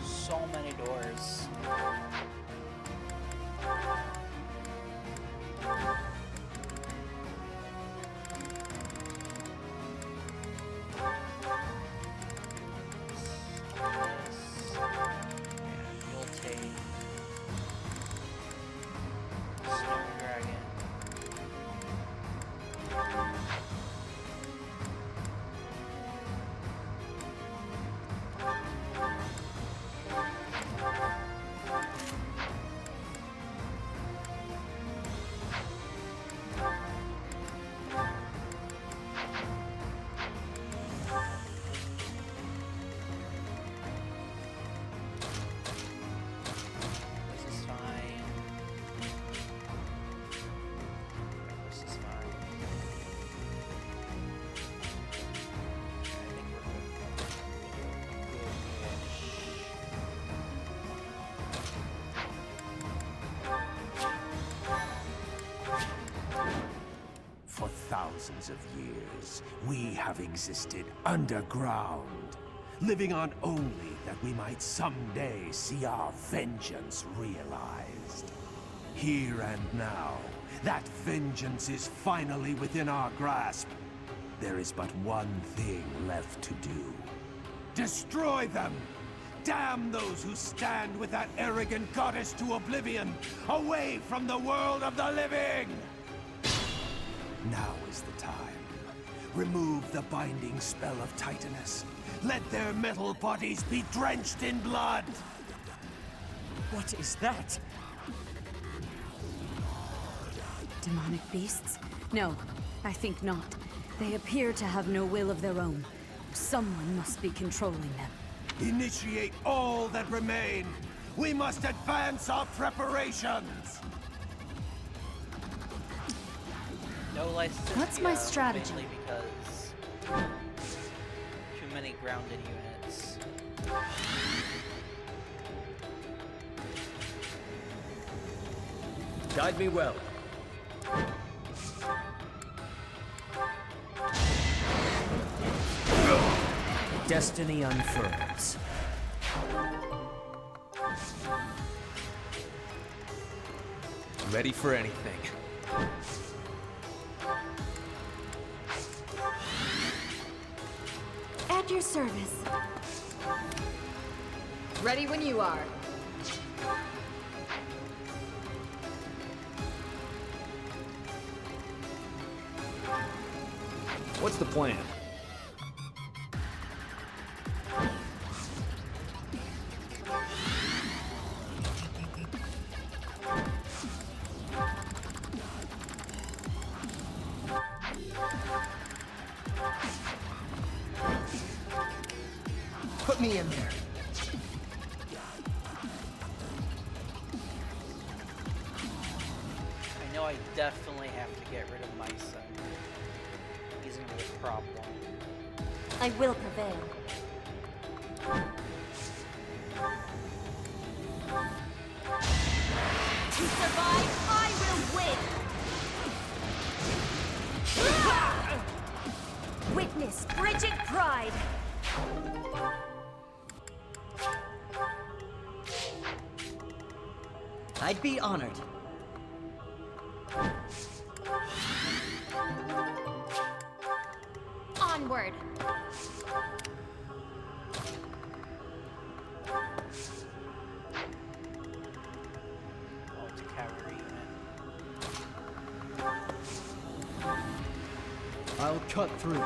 So many doors. You'll take thousands of years, we have existed underground, living on only that we might someday see our vengeance realized. Here and now, that vengeance is finally within our grasp. There is but one thing left to do. Destroy them! Damn those who stand with that arrogant goddess to oblivion, away from the world of the living! Now is the time. Remove the binding spell of Titanus. Let their metal bodies be drenched in blood! What is that? Demonic beasts? No, I think not. They appear to have no will of their own. Someone must be controlling them. Initiate all that remain! We must advance our preparations! No Lysithea, What's my strategy? mainly because too many grounded units. Guide me well. Destiny unfurls. Ready for anything. At your service. Ready when you are. What's the plan? Put me in there. I know I definitely have to get rid of Mysa. He's gonna be a problem. I will prevail. To survive, I will win! Witness Bridget Pride! I'd be honored. Onward! Oh, it's a cavalry unit. I'll cut through.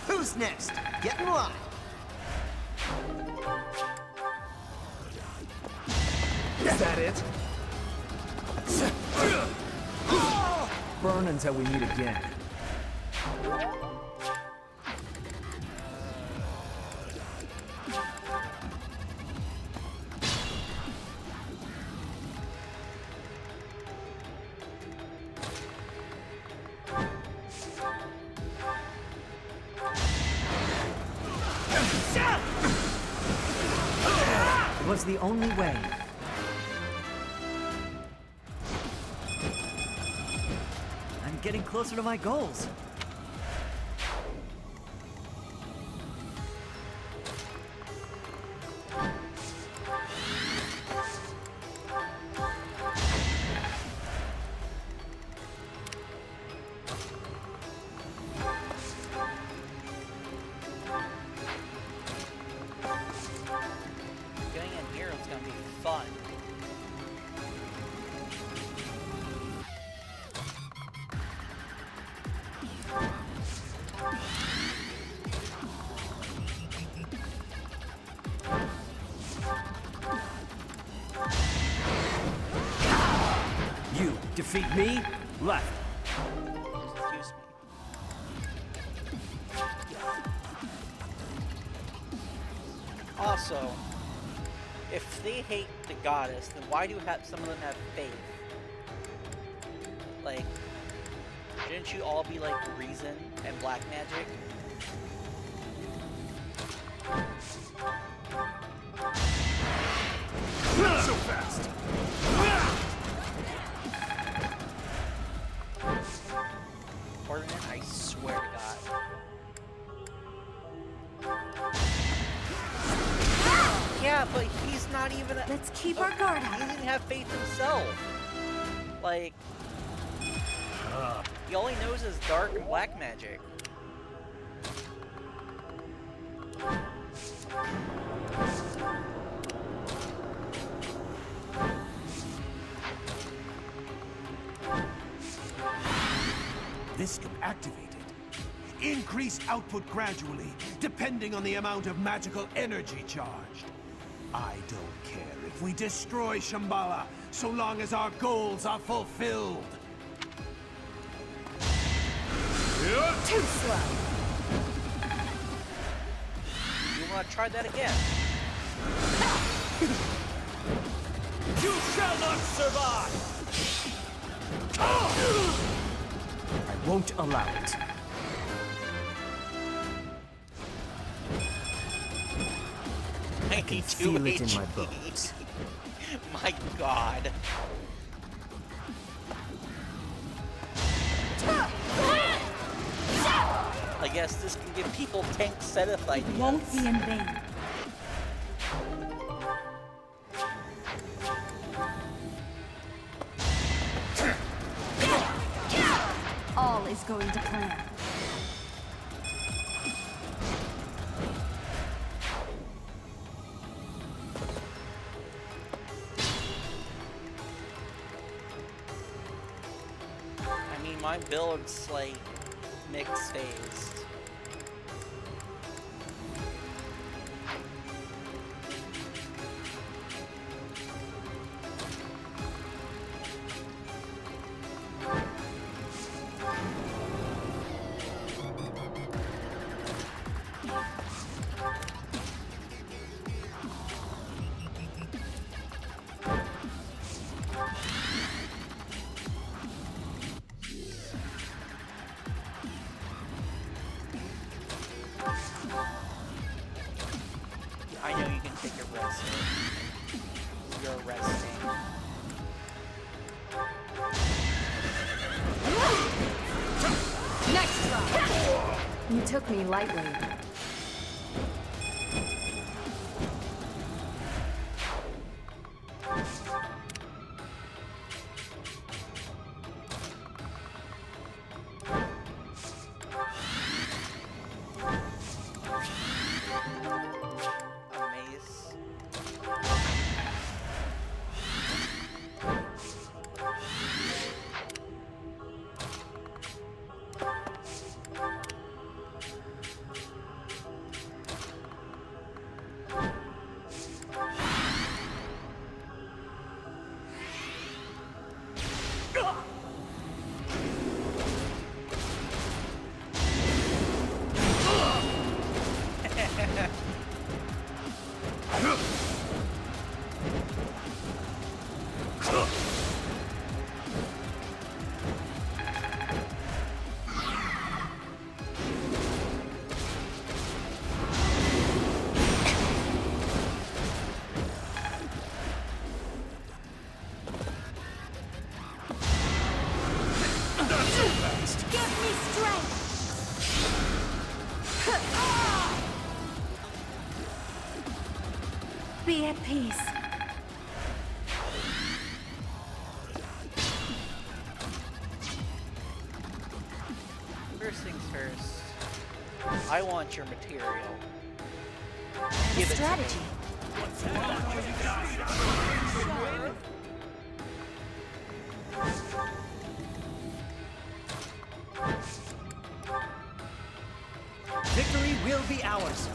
Who's next? Get in line. Is that it? Burn until we meet again. It was the only way. I'm getting closer to my goals. Getting in here is gonna be fun. You defeat me? Left. Excuse me. Also, If they hate the goddess, then why do some of them have faith? Like, shouldn't you all be like reason and black magic? Not so fast! Ordinance, I swear to God. Yeah, but he's not even a— Let's keep our guard up. He doesn't have faith himself. Like, he all he knows is dark and black magic. Viscum activated. Increase output gradually, depending on the amount of magical energy charged. I don't care if we destroy Shambhala, so long as our goals are fulfilled. Too slow. You want to try that again? You shall not survive! I won't allow it. I can feel it in my bones. My God. I guess this can give people tank setup ideas. Won't be in vain. All is going to plan. I mean, my build's like mixed phased. I know you can take a rest. You're resting. Next try. You took me lightly. Give me strength! Be at peace. First things first, I want your material. Give it to me. Victory will be ours.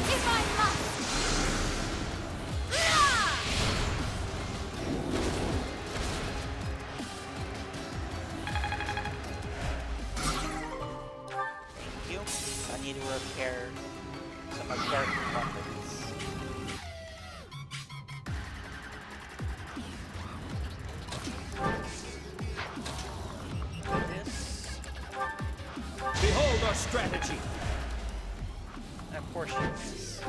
If I must! care so much dark weapons. This. Behold our strategy! And of course you miss.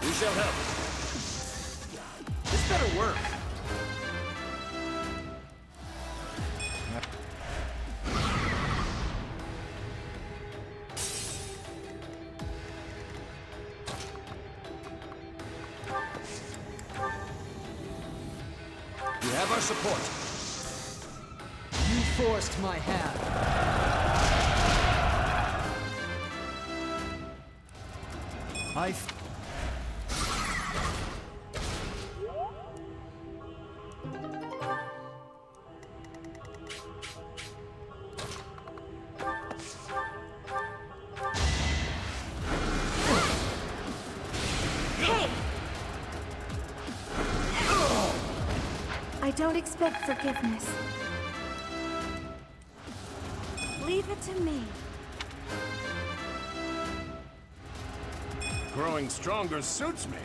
We shall help. This better work. You have our support. You forced my hand. I don't expect forgiveness. Leave it to me. Growing stronger suits me.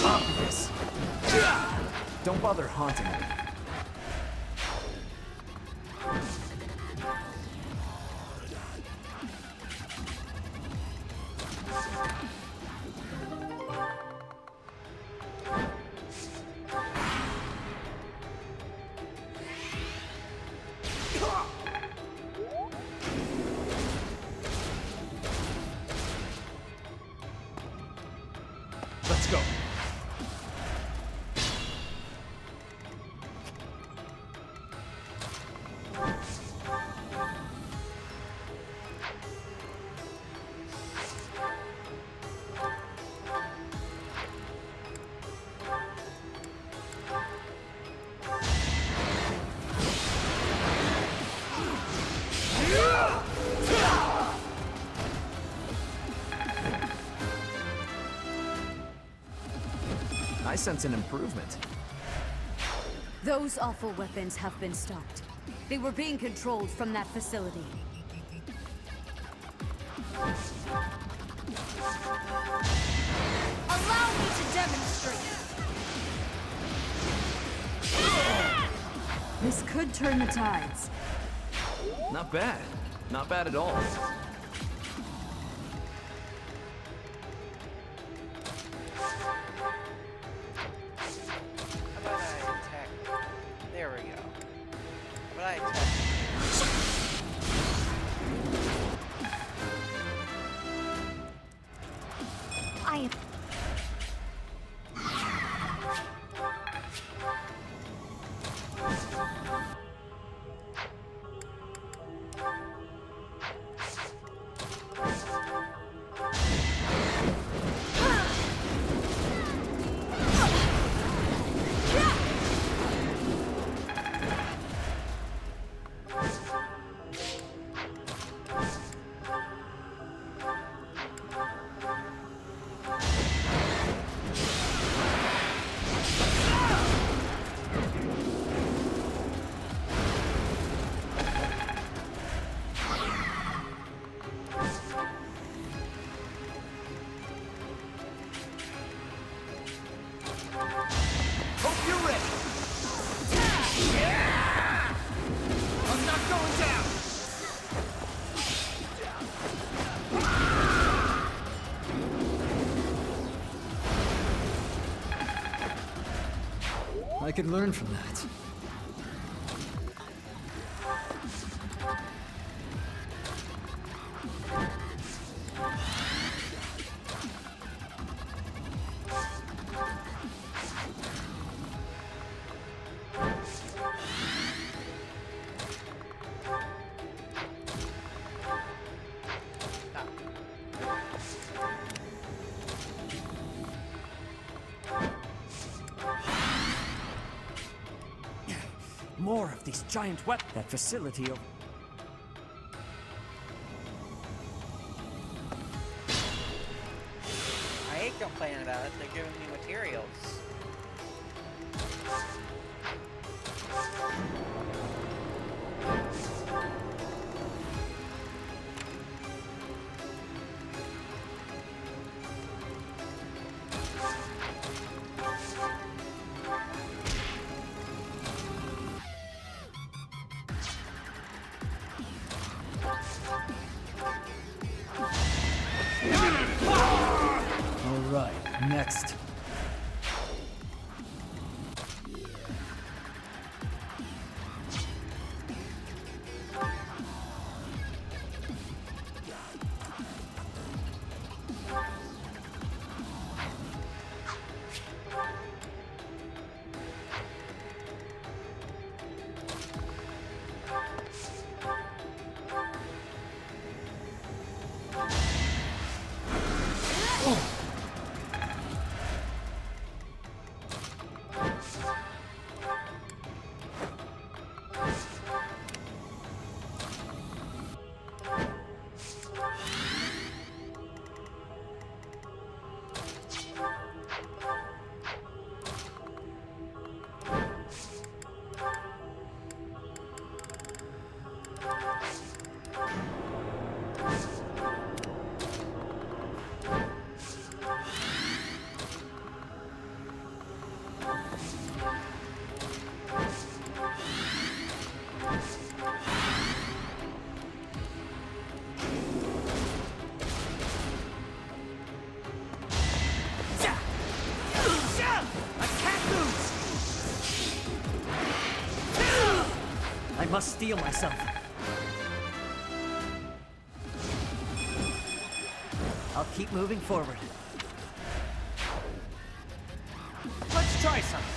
Obvious. Don't bother haunting me. Let's go. I sense an improvement. Those awful weapons have been stopped. They were being controlled from that facility. Allow me to demonstrate. This could turn the tides. Not bad. Not bad at all. How about I attack? There we go. How about I attack? I... Hope you're ready. I'm not going down. I could learn from that. more of these giant weapons. That facility over... I hate complaining about it. They're giving me materials. All right, next. I must steel myself. I'll keep moving forward. Let's try something.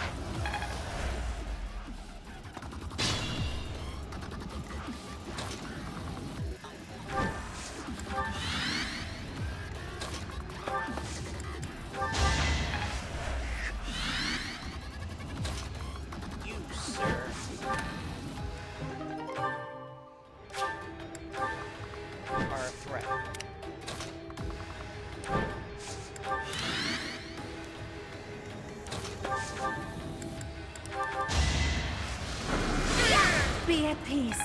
Be at peace.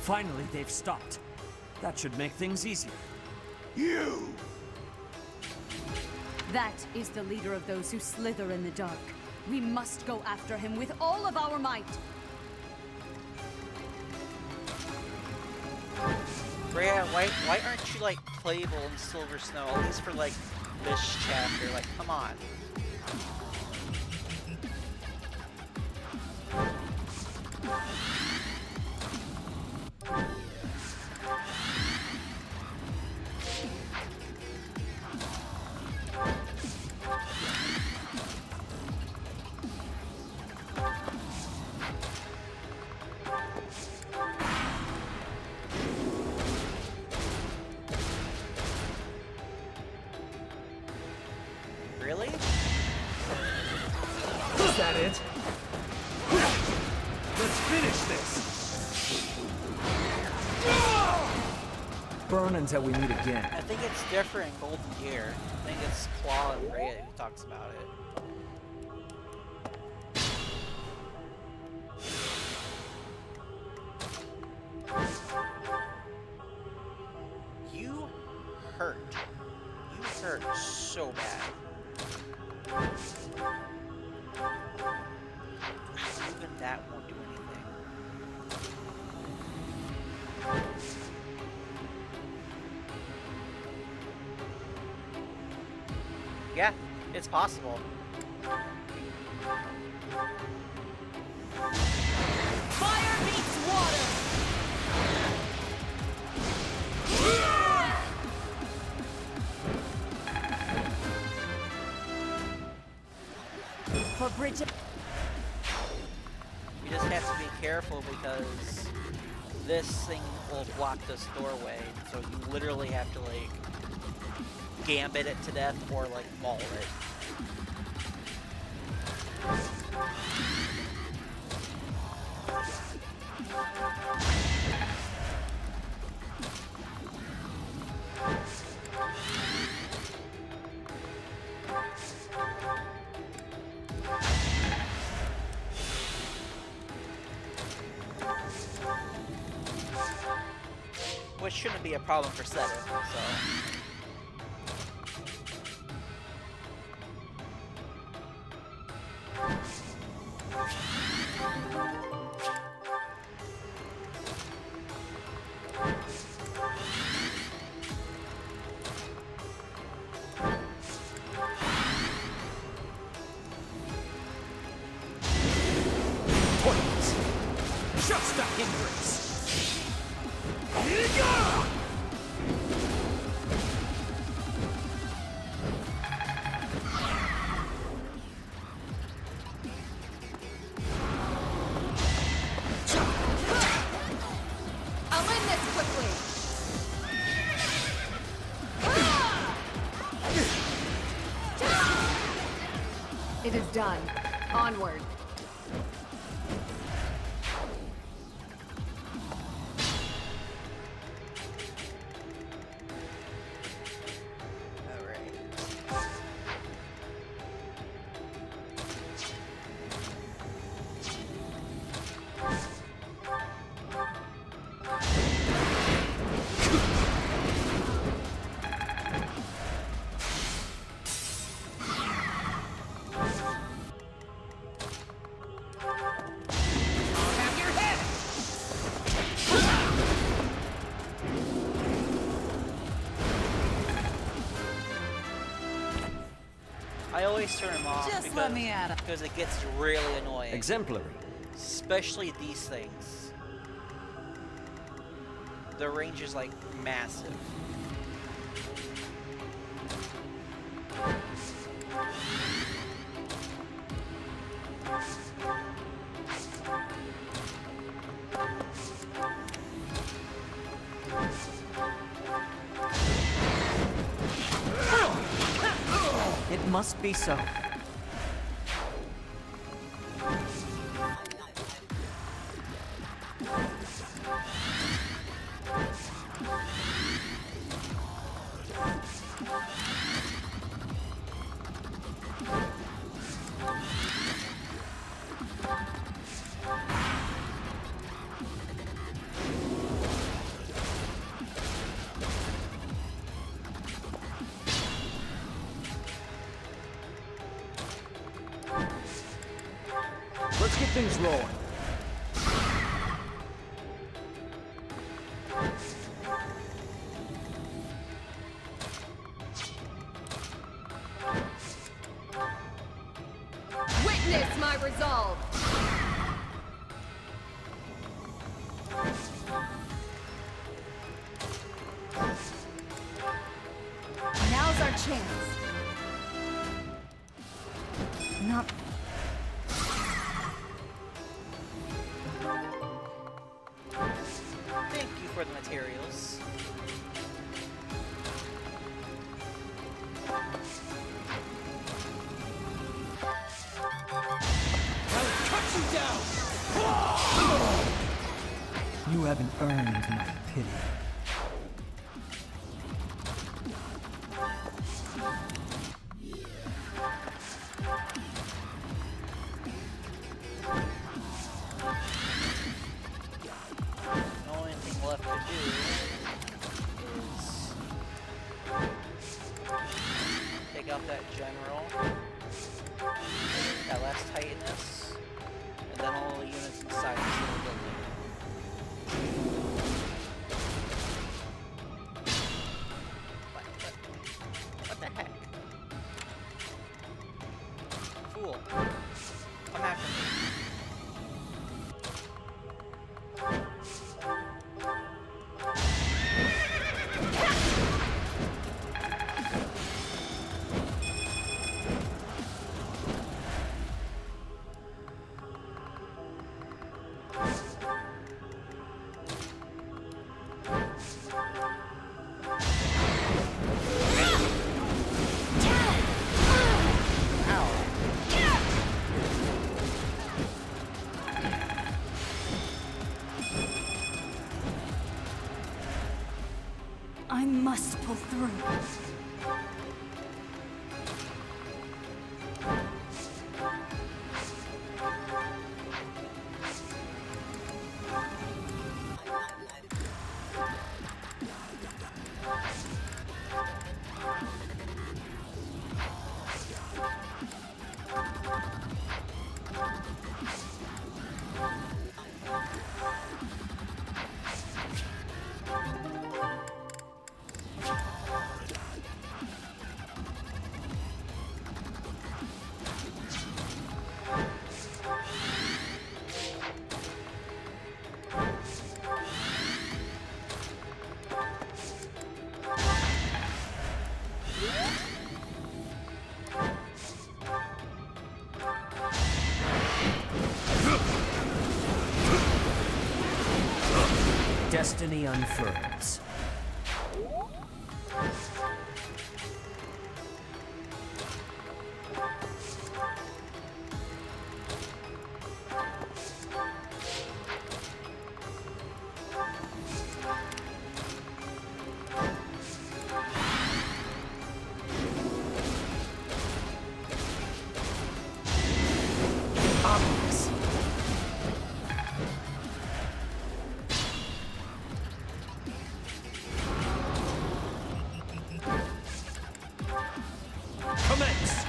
Finally, they've stopped. That should make things easier. You! That is the leader of those who slither in the dark. We must go after him with all of our might. Rhea, why aren't you like playable in Silver Snow? At least for like this chapter. Like, come on. Really? Is that it? Let's finish this! Burn until we meet again. I think it's different in Golden Gear. I think it's Claw and Rhea who talks about it. You hurt. You hurt so bad. Even that won't do anything. Yeah, it's possible. Fire meets water! For Bridget. We just have to be careful because this thing will block this doorway, so you literally have to like gambit it to death or like maul it. Which shouldn't be a problem for Seta, so. Just a hindrance! I'll end this quickly. It is done. Onward. I always turn them off Just let me at it. because it gets really annoying. Exemplary. Especially these things. The range is like massive. It must be so. Let's get things rolling. Witness my resolve. Now's our chance. Not. Thank you for the materials. I'll cut you down! You haven't earned my pity. The only thing left to do is take out that general, that last Titanus, and then all the units inside this little building. What the heck? Fool. Come after me. destiny unfurls. Obvious. Commence!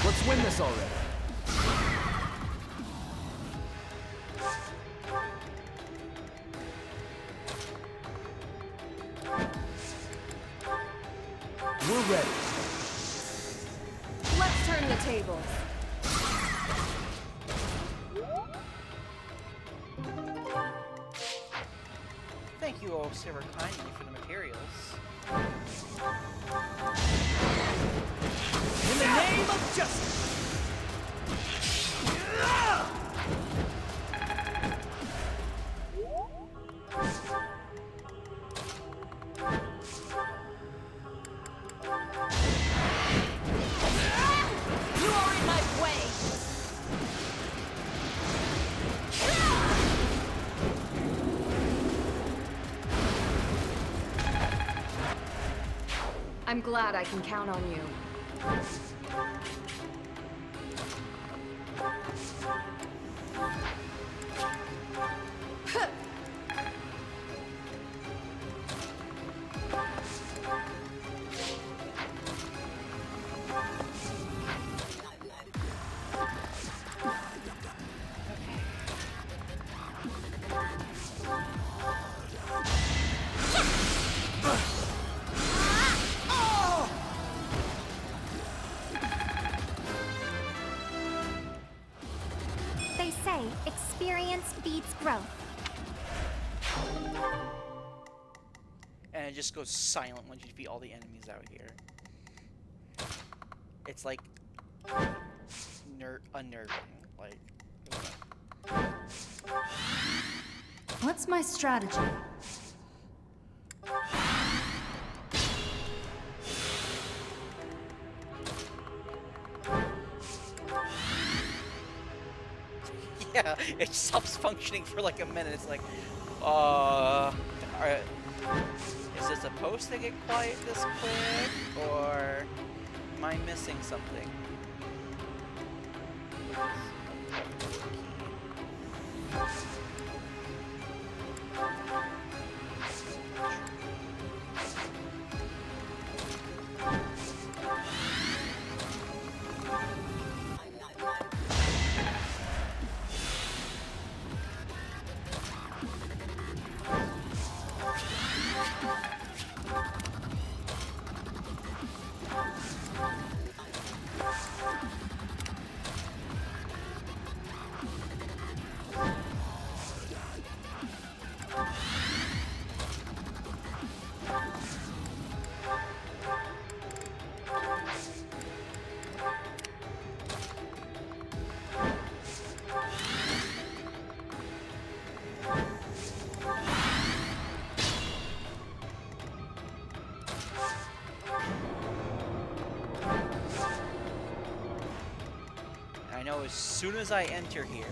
Let's win this already. We're ready. Let's turn the tables. Thank you, O Silver kindly, for the materials. In the name of justice! You are in my way! I'm glad I can count on you. They say experience beats growth. And it just goes silent once you defeat all the enemies out here. It's like unnerving. Like, What's my strategy? yeah, it stops functioning for like a minute. It's like, is it supposed to get quiet this quick, or am I missing something? I know as soon as I enter here,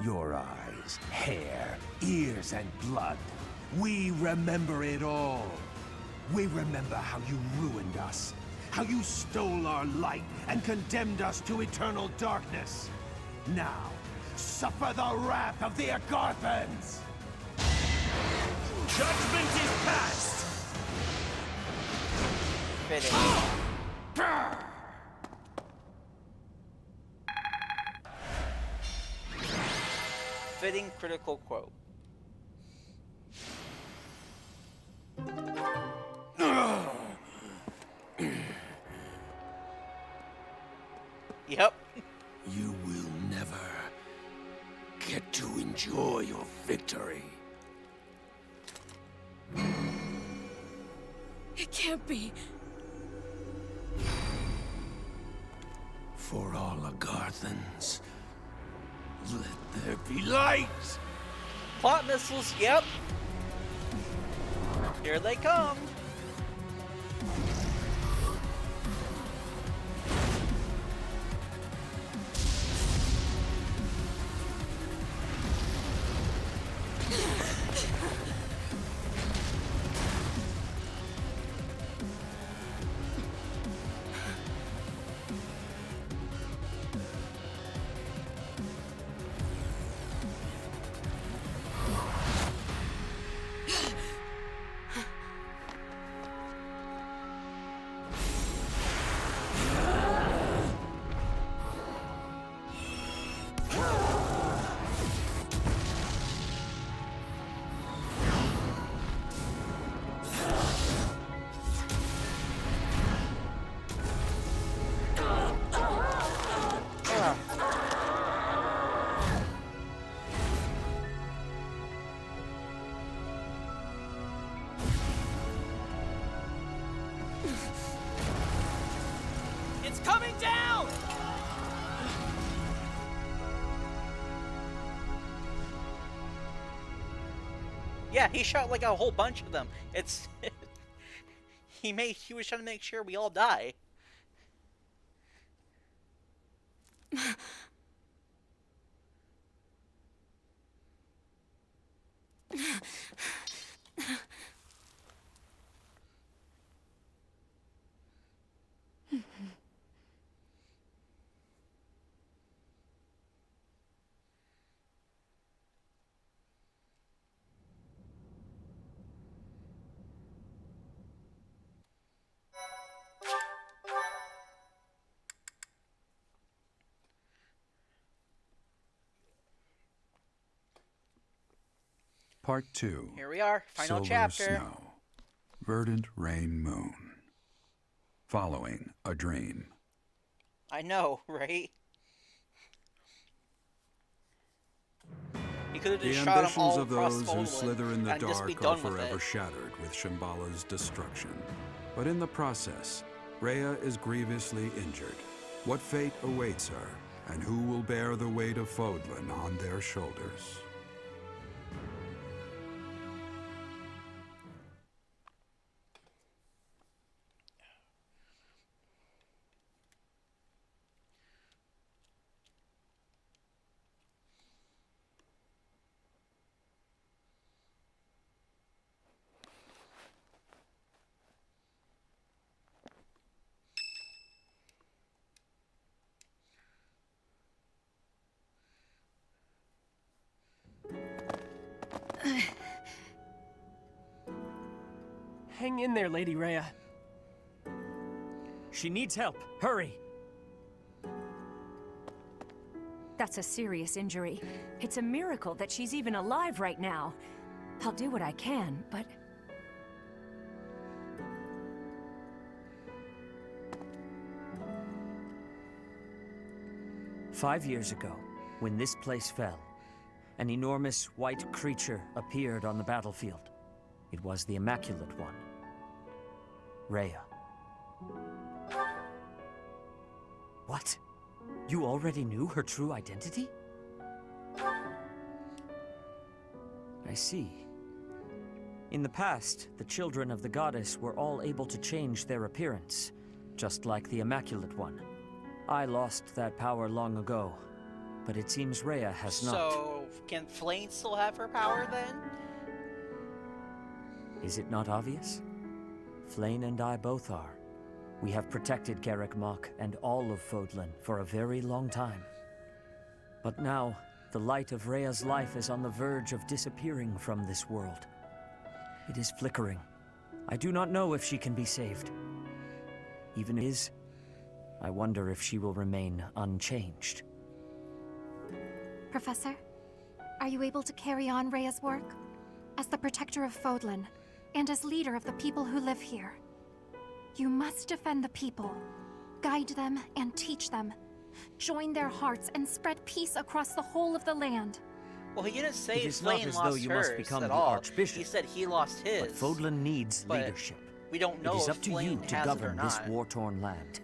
Your eyes, hair, ears, and blood. We remember it all. We remember how you ruined us, how you stole our light and condemned us to eternal darkness. Now, suffer the wrath of the Agarthans! Judgment is passed! fitting. Fitting critical quote. Yep. You will never get to enjoy your victory. It can't be. For all Agarthans, let there be light! Plot missiles, yep. Here they come. It's coming down! Yeah, he shot like a whole bunch of them. It's he was trying to make sure we all die. Part 2. Here we are, final Silver chapter. Snow. Verdant Rain Moon. Following a dream. I know, right? He could have The just shot them ambitions all of across those who Fodlan slither in the and just be dark are done with forever it. shattered with Shambhala's destruction. But in the process, Rhea is grievously injured. What fate awaits her, and who will bear the weight of Fodlan on their shoulders? Hang in there, Lady Rhea. She needs help. Hurry! That's a serious injury. It's a miracle that she's even alive right now. I'll do what I can, but... "5 years ago, when this place fell, an enormous white creature appeared on the battlefield. It was the Immaculate One, Rhea." What? You already knew her true identity? I see. In the past, the children of the goddess were all able to change their appearance, just like the Immaculate One. I lost that power long ago, but it seems Rhea has not. So, can Flayn still have her power then? Is it not obvious? Flayn and I both are. We have protected Garreg Mach and all of Fodlan for a very long time. But now, the light of Rhea's life is on the verge of disappearing from this world. It is flickering. I do not know if she can be saved. Even if it is, I wonder if she will remain unchanged. Professor, are you able to carry on Rhea's work? As the protector of Fodlan, and as leader of the people who live here. You must defend the people, guide them, and teach them, join their hearts, and spread peace across the whole of the land. Well, he didn't say It is not Flayn as lost though you must hers become at the all. Archbishop. He said he lost his. But Fodlan needs but leadership. We don't know It is if up to Flayn you to has it or govern this not. war-torn land.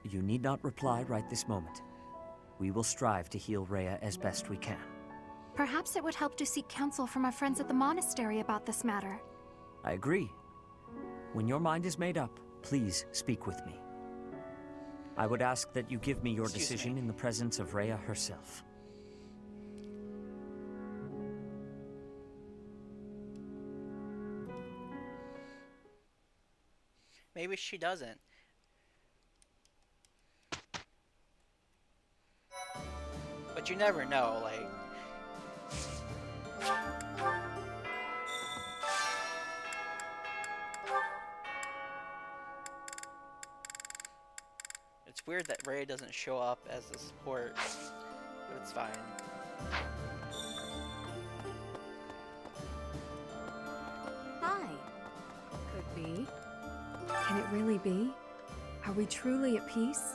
You need not reply right this moment. We will strive to heal Rhea as best we can. Perhaps it would help to seek counsel from our friends at the monastery about this matter. I agree. When your mind is made up, please speak with me. I would ask that you give me your decision in the presence of Rhea herself. Maybe she doesn't. But you never know, like... It's weird that Rhea doesn't show up as a support, but it's fine. Hi. Could be. Can it really be? Are we truly at peace?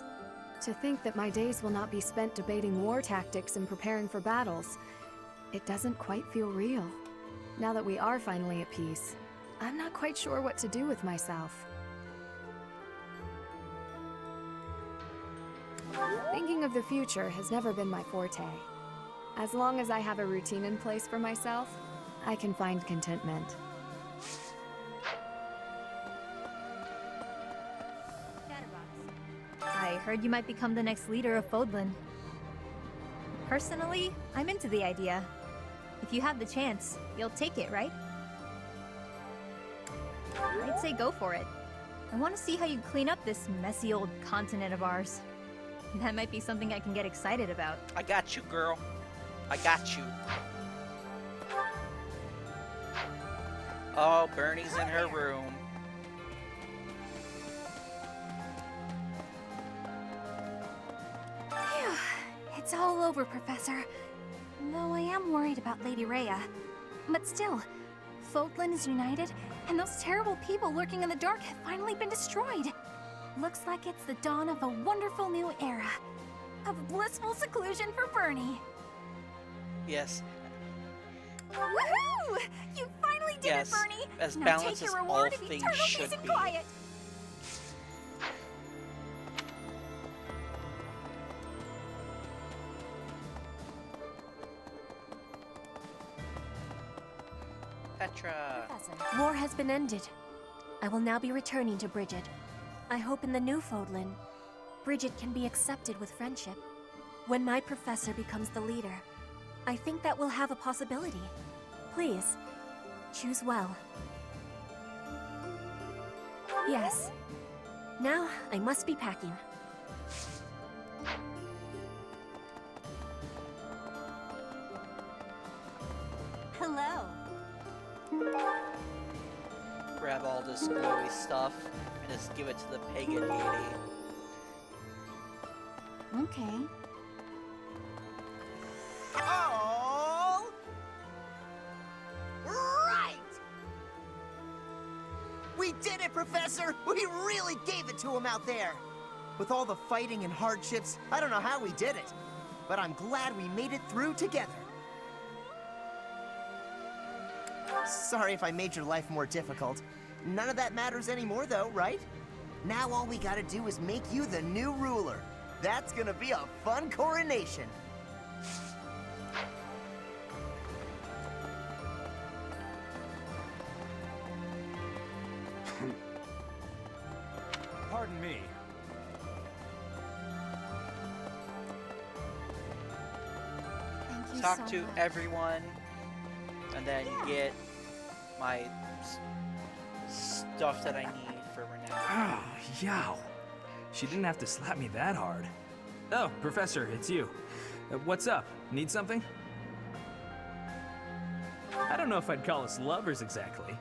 To think that my days will not be spent debating war tactics and preparing for battles, it doesn't quite feel real. Now that we are finally at peace, I'm not quite sure what to do with myself. Thinking of the future has never been my forte. As long as I have a routine in place for myself, I can find contentment. I heard you might become the next leader of Fodlan. Personally, I'm into the idea. If you have the chance, you'll take it, right? I'd say go for it. I want to see how you clean up this messy old continent of ours. That might be something I can get excited about. I got you, girl. I got you. Oh, Bernie's in her room. Phew. It's all over, Professor. Though I am worried about Lady Rhea. But still, Fodlan is united, and those terrible people lurking in the dark have finally been destroyed. Looks like it's the dawn of a wonderful new era. Of blissful seclusion for Bernie. Yes. Woohoo! You finally did Yes, it, Bernie! as Now balanced take your as reward all of things eternal peace should and be. quiet! Petra. War has been ended. I will now be returning to Bridget. I hope in the new Fodlan, Bridget can be accepted with friendship. When my professor becomes the leader, I think that we'll have a possibility. Please, choose well. Yes. Now, I must be packing. Hello. Grab all this glowy stuff and just give it to the pagan deity. Okay. Oh! Right! We did it, Professor! We really gave it to him out there! With all the fighting and hardships, I don't know how we did it. But I'm glad we made it through together. Sorry if I made your life more difficult. None of that matters anymore, though, right? Now all we gotta do is make you the new ruler. That's gonna be a fun coronation. Pardon me. Thank you Talk so to much. everyone, and then get my stuff that I need for Renown. Oh, yow. She didn't have to slap me that hard. Oh, Professor, it's you. What's up? Need something? I don't know if I'd call us lovers exactly.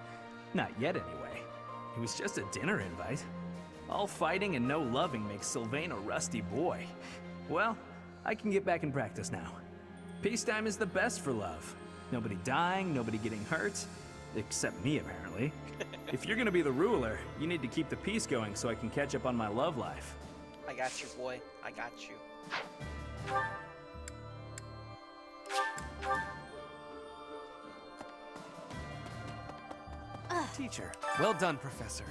Not yet, anyway. It was just a dinner invite. All fighting and no loving makes Sylvain a rusty boy. Well, I can get back in practice now. Peacetime is the best for love. Nobody dying, nobody getting hurt. Except me, apparently. If you're gonna be the ruler, you need to keep the peace going so I can catch up on my love life. I got you, boy. I got you. Teacher, well done, Professor.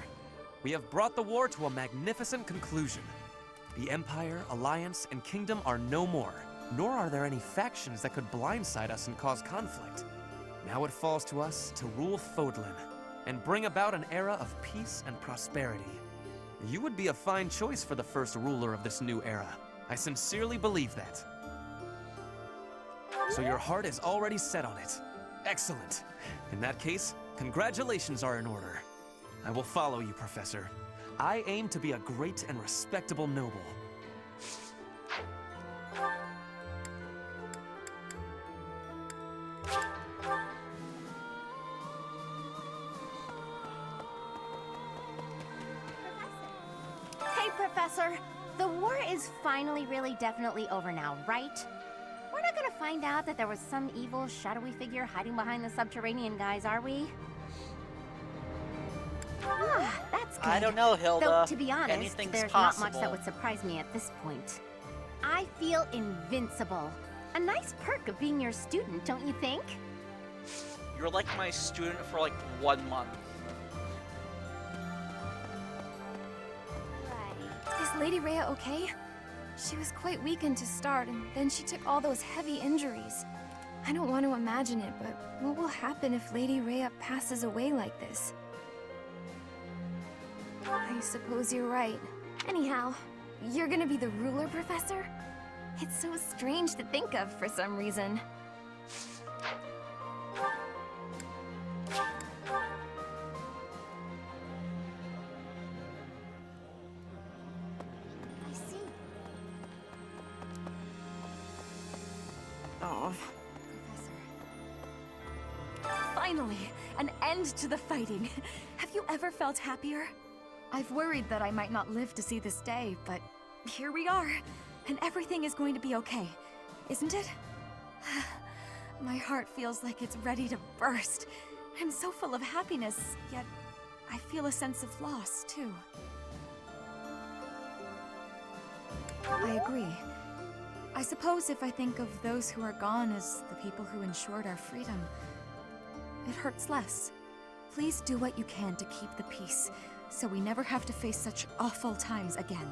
We have brought the war to a magnificent conclusion. The Empire, Alliance, and Kingdom are no more, nor are there any factions that could blindside us and cause conflict. Now it falls to us to rule Fodlan and bring about an era of peace and prosperity. You would be a fine choice for the first ruler of this new era. I sincerely believe that. So your heart is already set on it. Excellent. In that case, congratulations are in order. I will follow you, Professor. I aim to be a great and respectable noble. Hey, Professor. The war is finally really definitely over now, right? We're not gonna find out that there was some evil, shadowy figure hiding behind the subterranean guys, are we? Ah, that's good. I don't know, Hilda. Though, to be honest, Anything's there's possible. not much that would surprise me at this point. I feel invincible. A nice perk of being your student, don't you think? You're like my student for like 1 month. Is Lady Rhea okay? She was quite weakened to start, and then she took all those heavy injuries. I don't want to imagine it, but what will happen if Lady Rhea passes away like this? I suppose you're right. Anyhow, you're gonna be the ruler, Professor? It's so strange to think of for some reason. I see. Oh. Finally, an end to the fighting. Have you ever felt happier? I've worried that I might not live to see this day, but Here we are, and everything is going to be okay, isn't it? My heart feels like it's ready to burst. I'm so full of happiness, yet I feel a sense of loss, too. I agree. I suppose if I think of those who are gone as the people who ensured our freedom, it hurts less. Please do what you can to keep the peace, so we never have to face such awful times again.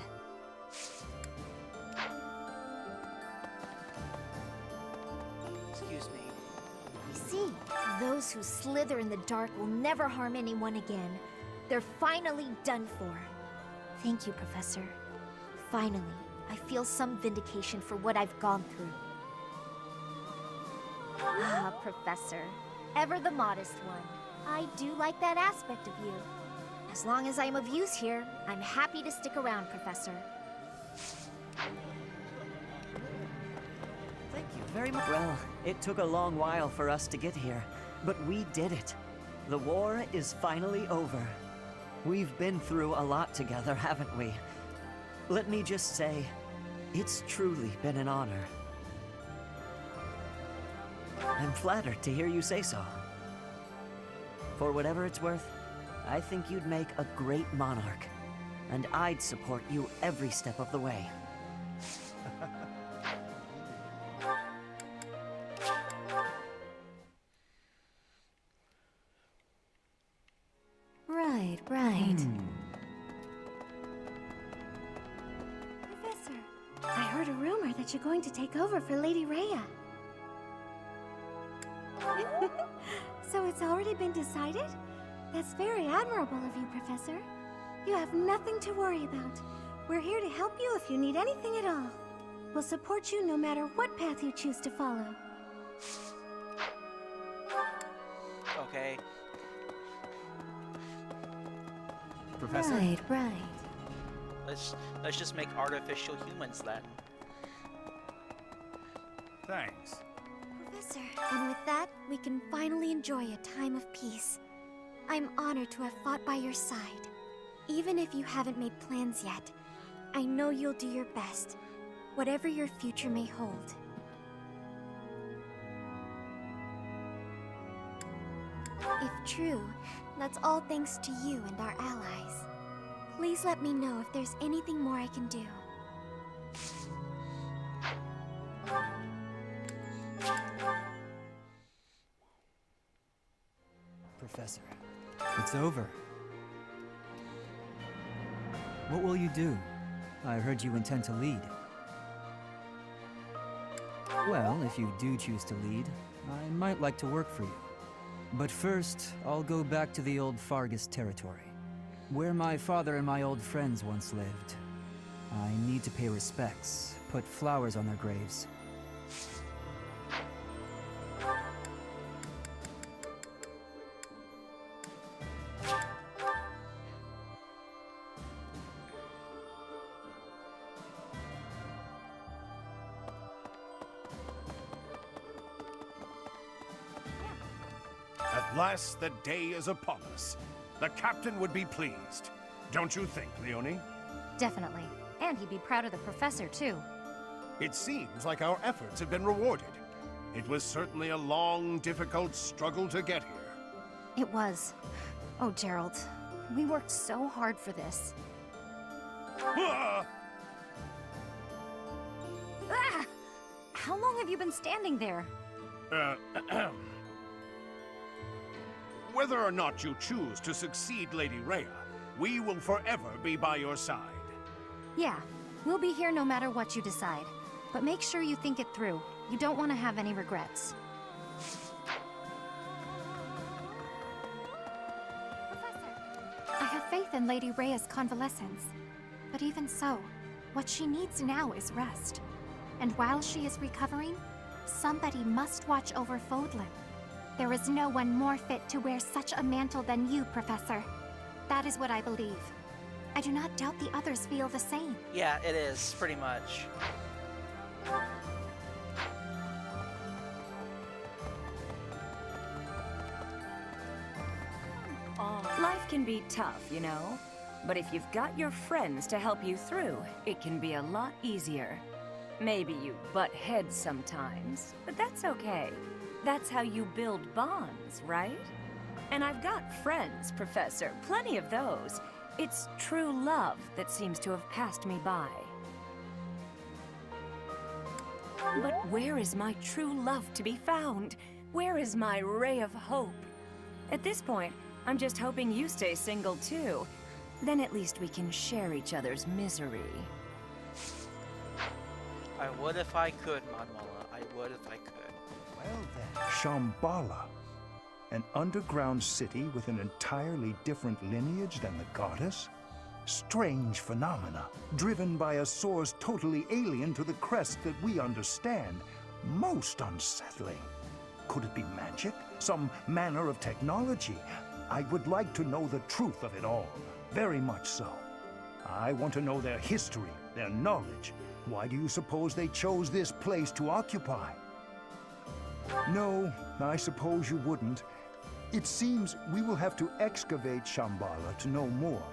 Excuse me. I see. Those who slither in the dark will never harm anyone again. They're finally done for. Thank you, Professor. Finally, I feel some vindication for what I've gone through. Ah, Professor. Ever the modest one. I do like that aspect of you. As long as I'm of use here, I'm happy to stick around, Professor. Thank you very much. Well, it took a long while for us to get here, but we did it. The war is finally over. We've been through a lot together, haven't we? Let me just say, it's truly been an honor. I'm flattered to hear you say so. For whatever it's worth, I think you'd make a great monarch, and I'd support you every step of the way. Right. Professor, I heard a rumor that you're going to take over for Lady Rhea. So it's already been decided? That's very admirable of you, Professor. You have nothing to worry about. We're here to help you if you need anything at all. We'll support you no matter what path you choose to follow. Okay. Professor? Right. Let's just make artificial humans then. Thanks. Professor, and with that, we can finally enjoy a time of peace. I'm honored to have fought by your side. Even if you haven't made plans yet, I know you'll do your best, whatever your future may hold. If true, that's all thanks to you and our allies. Please let me know if there's anything more I can do. Professor, it's over. What will you do? I heard you intend to lead. Well, if you do choose to lead, I might like to work for you. But first, I'll go back to the old Fargus territory, where my father and my old friends once lived. I need to pay respects, put flowers on their graves. At last, the day is upon us. The captain would be pleased. Don't you think, Leonie? Definitely. And he'd be proud of the professor, too. It seems like our efforts have been rewarded. It was certainly a long, difficult struggle to get here. It was. Oh, Gerald. We worked so hard for this. Ah! Ah! How long have you been standing there? Whether or not you choose to succeed Lady Rhea, we will forever be by your side. Yeah, we'll be here no matter what you decide. But make sure you think it through. You don't want to have any regrets. I have faith in Lady Rhea's convalescence. But even so, what she needs now is rest. And while she is recovering, somebody must watch over Fodlan. There is no one more fit to wear such a mantle than you, Professor. That is what I believe. I do not doubt the others feel the same. Yeah, it is, pretty much. Life can be tough, you know? But if you've got your friends to help you through, it can be a lot easier. Maybe you butt heads sometimes, but that's okay. That's how you build bonds, right? And I've got friends, Professor, plenty of those. It's true love that seems to have passed me by. But where is my true love to be found? Where is my ray of hope? At this point, I'm just hoping you stay single too. Then at least we can share each other's misery. I would if I could, Manuela. I would if I could. Well then. Shambhala. An underground city with an entirely different lineage than the goddess? Strange phenomena, driven by a source totally alien to the crest that we understand. Most unsettling. Could it be magic? Some manner of technology? I would like to know the truth of it all. Very much so. I want to know their history, their knowledge. Why do you suppose they chose this place to occupy? No, I suppose you wouldn't. It seems we will have to excavate Shambhala to know more.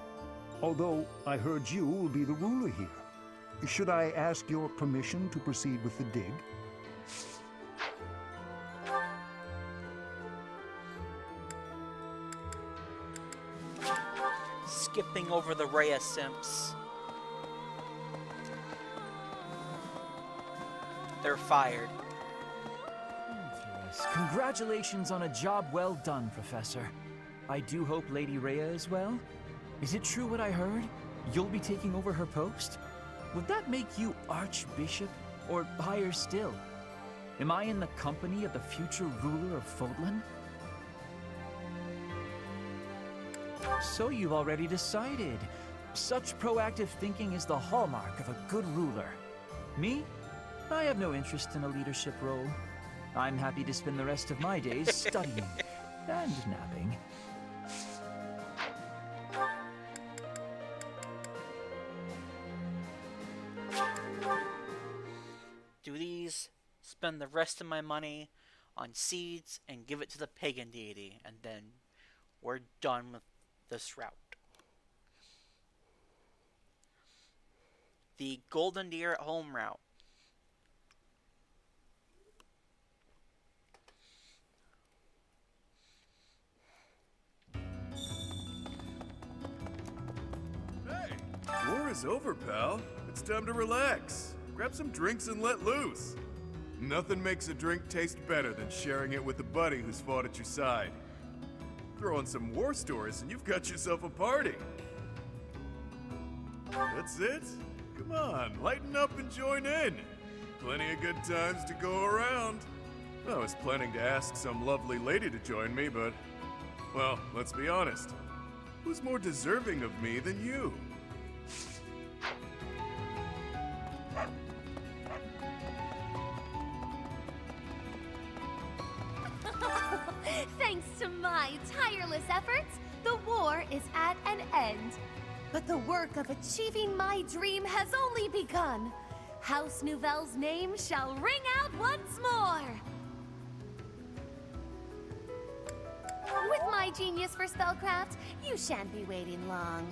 Although I heard you will be the ruler here. Should I ask your permission to proceed with the dig? Skipping over the Rhea simps. They're fired. Congratulations on a job well done, Professor. I do hope Lady Rhea is well. Is it true what I heard? You'll be taking over her post? Would that make you Archbishop? Or higher still? Am I in the company of the future ruler of Fodlan? So you've already decided. Such proactive thinking is the hallmark of a good ruler. Me? I have no interest in a leadership role. I'm happy to spend the rest of my days studying and napping. Do these, spend the rest of my money on seeds and give it to the pagan deity, and then we're done with this route. The Golden Deer at Home route. Dinner is over, pal. It's time to relax. Grab some drinks and let loose. Nothing makes a drink taste better than sharing it with a buddy who's fought at your side. Throw in some war stories and you've got yourself a party. That's it? Come on, lighten up and join in. Plenty of good times to go around. I was planning to ask some lovely lady to join me, but, well, let's be honest. Who's more deserving of me than you? Thanks to my tireless efforts, the war is at an end. But the work of achieving my dream has only begun. House Nouvelle's name shall ring out once more. With my genius for spellcraft, you shan't be waiting long.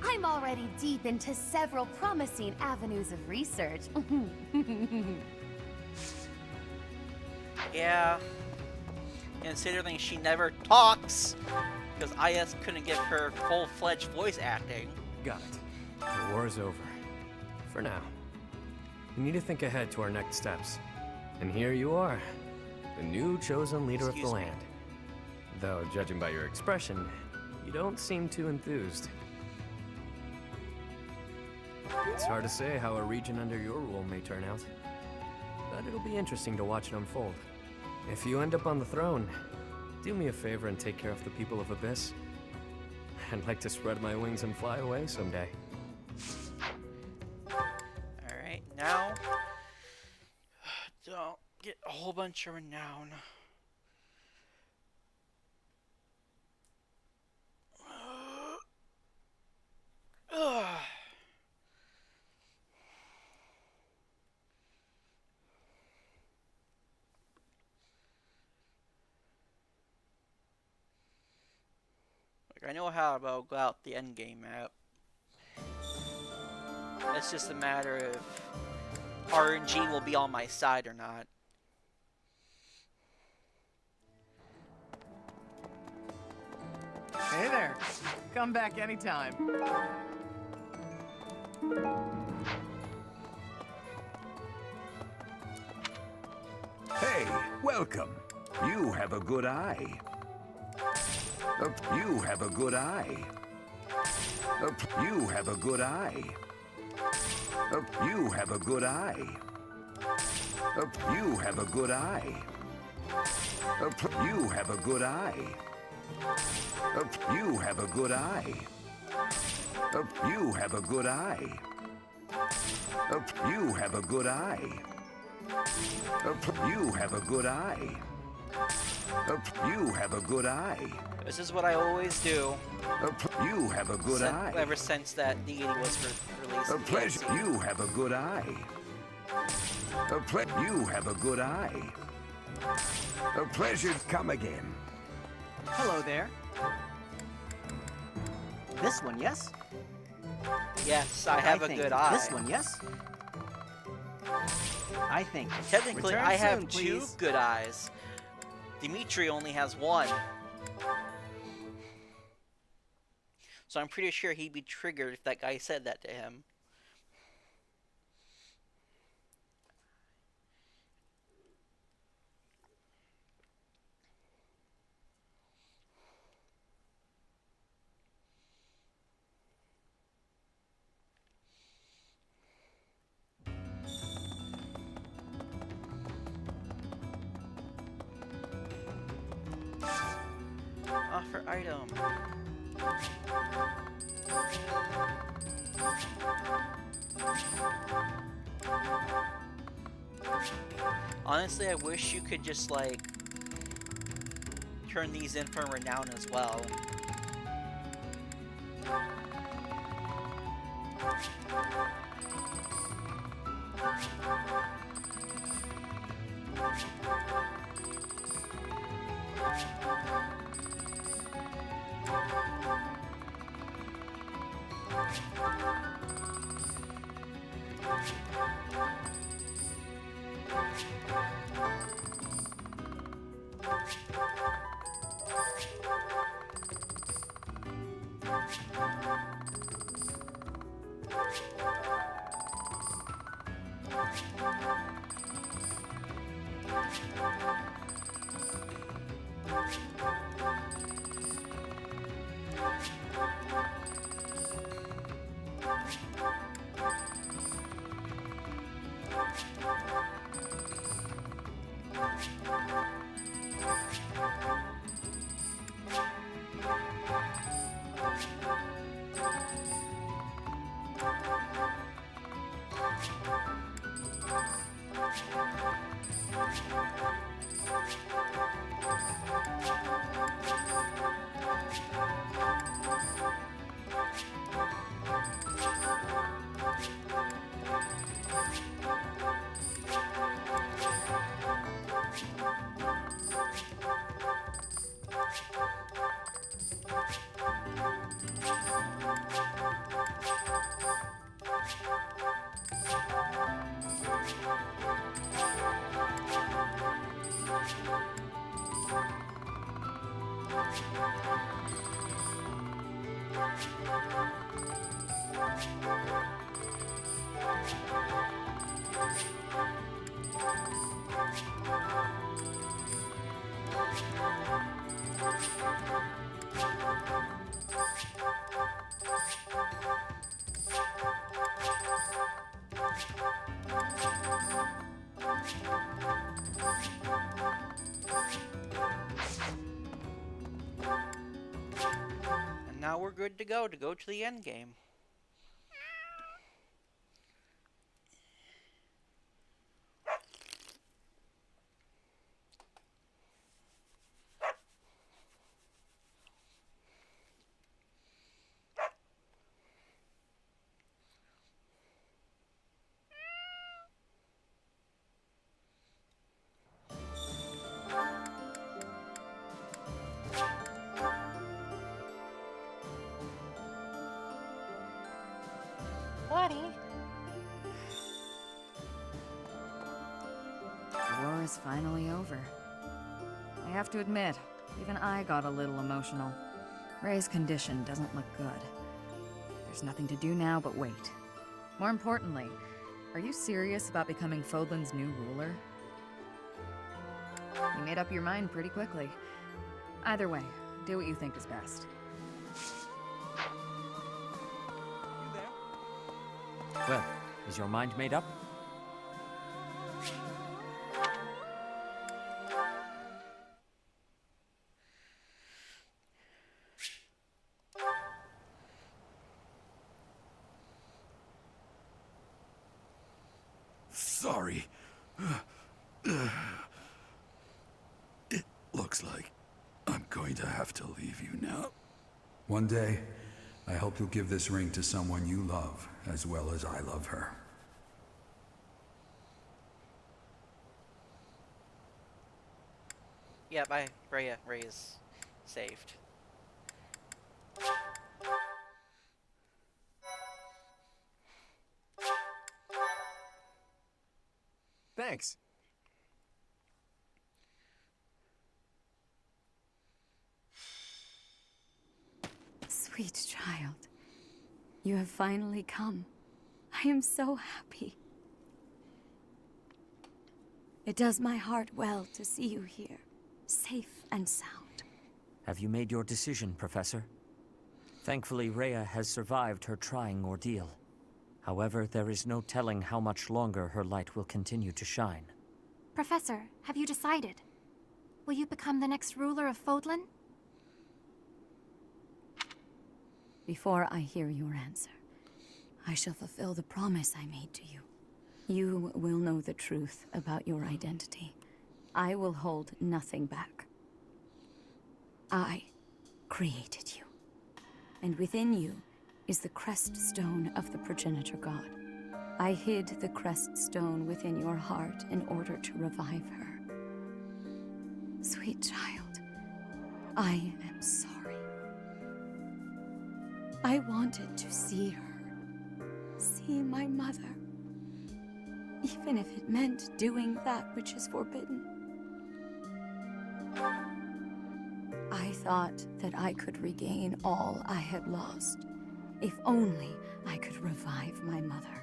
I'm already deep into several promising avenues of research. Yeah. Considering she never talks, because IS couldn't give her full-fledged voice acting. Got it. The war is over. For now. We need to think ahead to our next steps. And here you are, the new chosen leader of the land. Though, judging by your expression, you don't seem too enthused. It's hard to say how a region under your rule may turn out. But it'll be interesting to watch it unfold. If you end up on the throne, do me a favor and take care of the people of Abyss. I'd like to spread my wings and fly away someday. Alright, now... don't get a whole bunch of renown. I know how to go out the endgame map. It's just a matter of RNG will be on my side or not. Hey there. Come back anytime. Hey, welcome. You have a good eye. You have a good eye. You have a good eye. You have a good eye. You have a good eye. You have a good eye. You have a good eye. You have a good eye. You have a good eye. You have a good eye. You have a good eye. This is what I always do. You have a good eye. Ever since that deity was released. A pleasure. You have a good eye. You have a good eye. A pleasure. Come again. Hello there. This one, yes? Yes, I have a good eye. This one, yes? I think. Technically, Return I have soon, two please. good eyes. Dimitri only has one. So I'm pretty sure he'd be triggered if that guy said that to him. Offer item. Honestly, I wish you could just like turn these in for renown as well. And now we're good to go to the end game. The war is finally over. I have to admit, even I got a little emotional. Ray's condition doesn't look good. There's nothing to do now but wait. More importantly, are you serious about becoming Fodlan's new ruler? You made up your mind pretty quickly. Either way, do what you think is best. Well, is your mind made up? Sorry. It looks like I'm going to have to leave you now. One day, I hope you'll give this ring to someone you love, as well as I love her. Yeah, bye. Ray is saved. Thanks. Sweet child, you have finally come. I am so happy. It does my heart well to see you here, safe and sound. Have you made your decision, Professor? Thankfully, Rhea has survived her trying ordeal. However, there is no telling how much longer her light will continue to shine. Professor, have you decided? Will you become the next ruler of Fodlan? Before I hear your answer, I shall fulfill the promise I made to you. You will know the truth about your identity. I will hold nothing back. I created you. And within you is the crest stone of the progenitor god. I hid the crest stone within your heart in order to revive her. Sweet child, I am sorry. I wanted to see her. See my mother. Even if it meant doing that which is forbidden. I thought that I could regain all I had lost, if only I could revive my mother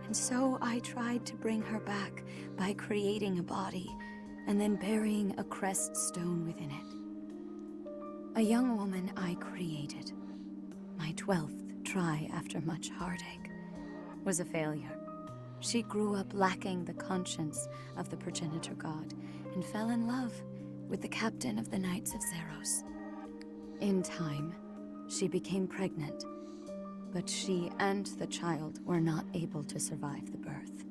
And so I tried to bring her back by creating a body and then burying a crest stone within it. A young woman I created. My 12th try after much heartache was a failure. She grew up lacking the conscience of the progenitor god and fell in love with the captain of the Knights of Zeros. In time, she became pregnant, but she and the child were not able to survive the birth.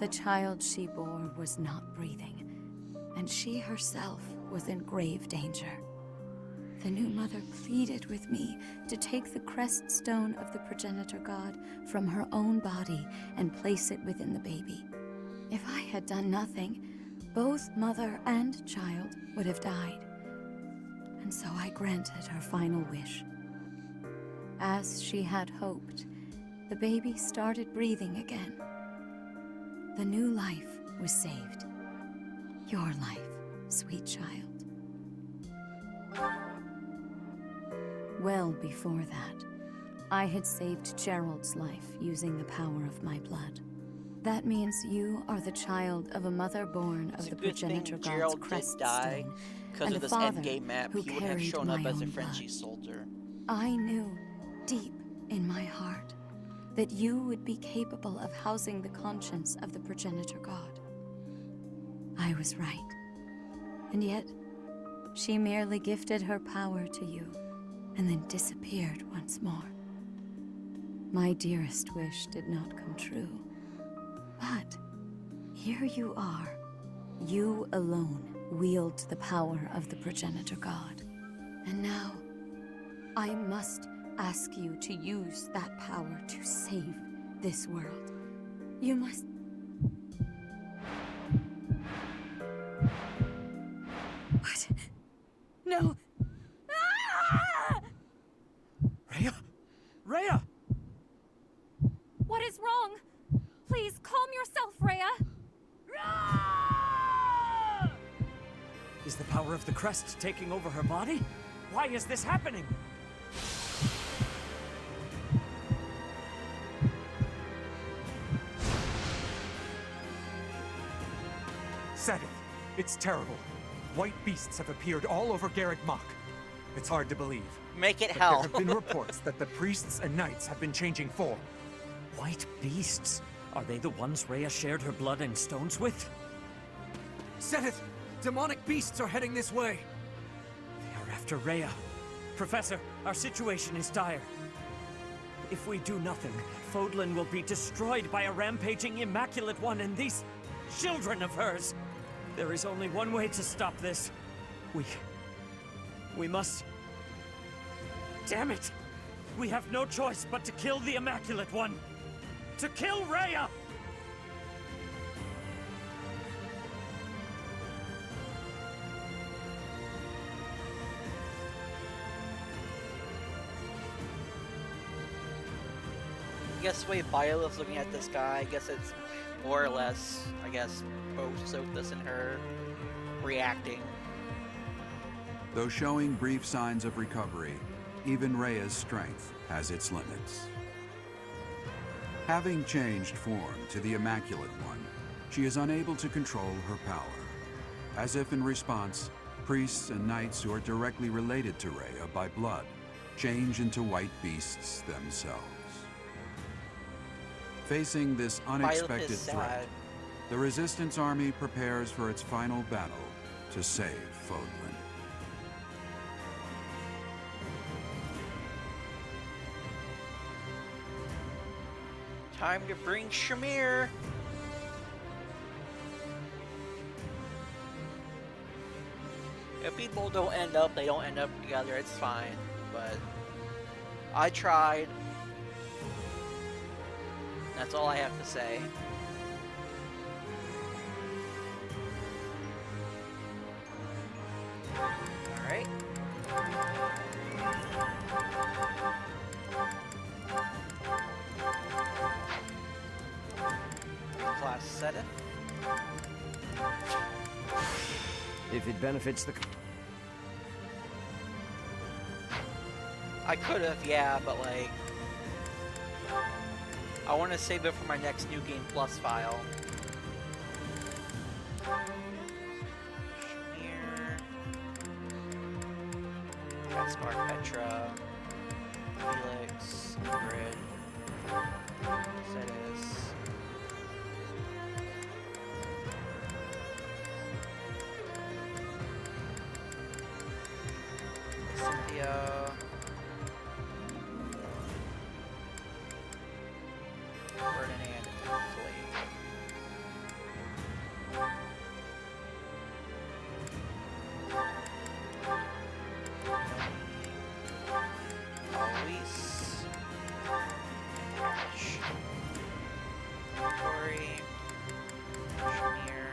The child she bore was not breathing, and she herself was in grave danger. The new mother pleaded with me to take the crest stone of the progenitor god from her own body and place it within the baby. If I had done nothing, both mother and child would have died. And so I granted her final wish. As she had hoped, the baby started breathing again. The new life was saved. Your life, sweet child. Well before that, I had saved Gerald's life using the power of my blood. That means you are the child of a mother born of the progenitor god's Gerald crest did die stone, because and of a this father endgame map. who He would have carried shown my up as a own Frenchie blood. soldier. I knew, deep in my heart, that you would be capable of housing the conscience of the progenitor god. I was right. And yet, she merely gifted her power to you, and then disappeared once more. My dearest wish did not come true. But here you are. You alone wield the power of the progenitor god. And now, I must ask you to use that power to save this world. You must... What? No! Ah! Rhea? Rhea! What is wrong? Please calm yourself, Rhea. Is the power of the crest taking over her body? Why is this happening? Said it. It's terrible. White beasts have appeared all over Garreg Mach. It's hard to believe. Make it But hell. There have been reports that the priests and knights have been changing form. White beasts? Are they the ones Rhea shared her blood and stones with? Seth! Demonic beasts are heading this way! They are after Rhea. Professor, our situation is dire. If we do nothing, Fodlan will be destroyed by a rampaging Immaculate One and these children of hers. There is only one way to stop this. We must... Damn it! We have no choice but to kill the Immaculate One! To kill Rhea! I guess the way Violet's looking at this guy, I guess it's more or less, both Sothis and her reacting. Though showing brief signs of recovery, even Rhea's strength has its limits. Having changed form to the Immaculate One, she is unable to control her power. As if in response, priests and knights who are directly related to Rhea by blood change into white beasts themselves. Facing this unexpected threat, the Resistance Army prepares for its final battle to save Fodlan. Time to bring Shamir. If people don't end up, they don't end up together, it's fine. But I tried. That's all I have to say. Alright. Class set it. If it benefits the... I could have, yeah, but like... I want to save it for my next New Game Plus file. Here. Gaspar, Petra, Felix, Ingrid, Zetas. Cynthia. Ferdinand and Flake. Eloise. Ash. Tori. Shamir.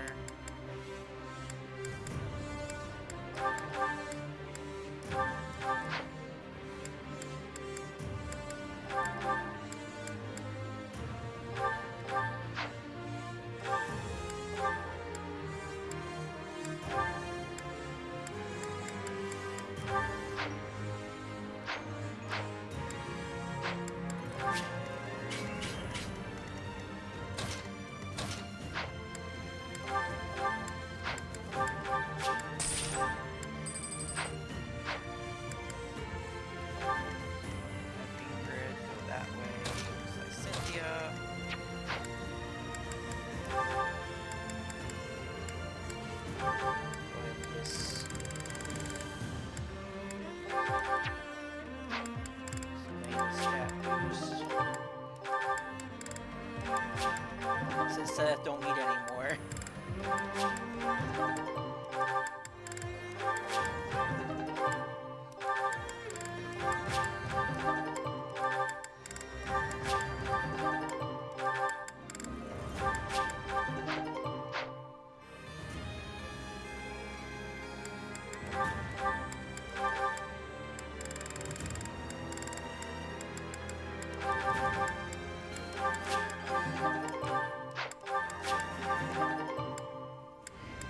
Since Seth don't need anymore.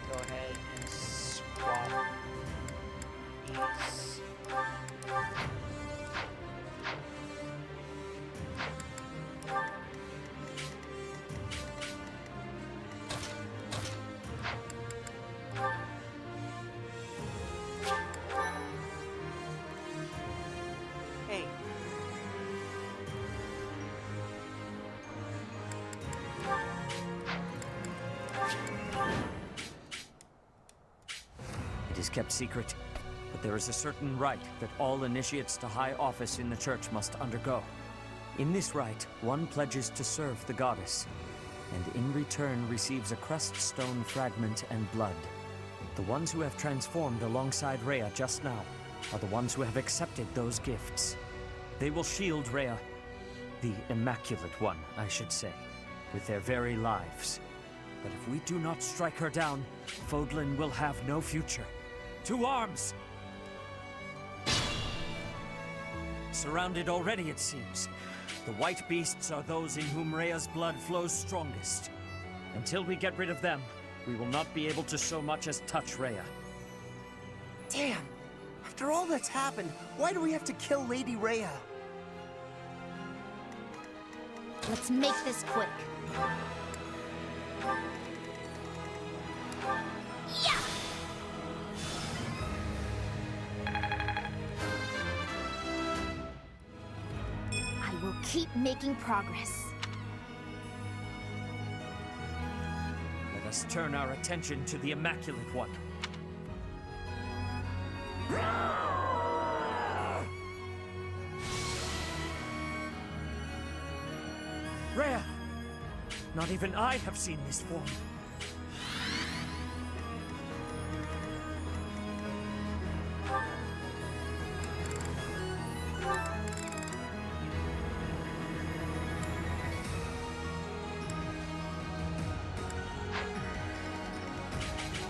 Go ahead and swap these. Hey. It is kept secret, but there is a certain rite that all initiates to high office in the church must undergo. In this rite, one pledges to serve the goddess, and in return receives a crest stone fragment and blood. The ones who have transformed alongside Rhea just now are the ones who have accepted those gifts. They will shield Rhea, the Immaculate One, I should say, with their very lives. But if we do not strike her down, Fodlan will have no future. To arms! Surrounded already, it seems. The white beasts are those in whom Rhea's blood flows strongest. Until we get rid of them, we will not be able to so much as touch Rhea. Damn! After all that's happened, why do we have to kill Lady Rhea? Let's make this quick. Yeah! I will keep making progress. Let us turn our attention to the Immaculate One. Rhea! Not even I have seen this form.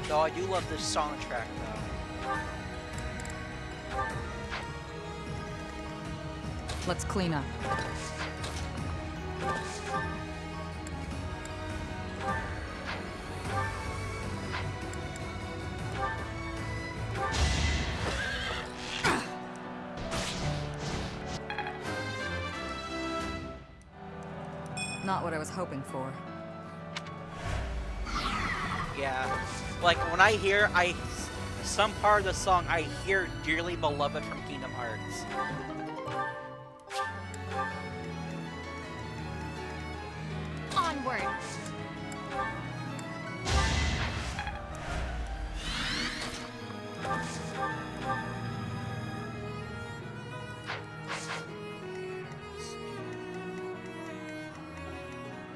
Though I do love this song track though. Let's clean up. Not what I was hoping for. Yeah. Like, when I hear, some part of the song, I hear Dearly Beloved from Kingdom Hearts. Onward!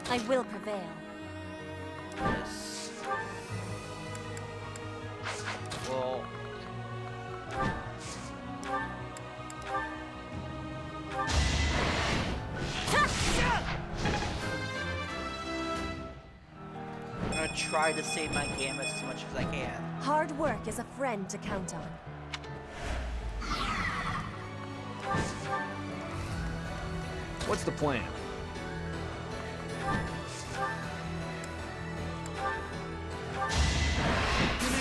I will prevail. Yes. Well... I'm gonna try to save my game as much as I can. Hard work is a friend to count on. What's the plan? Gonna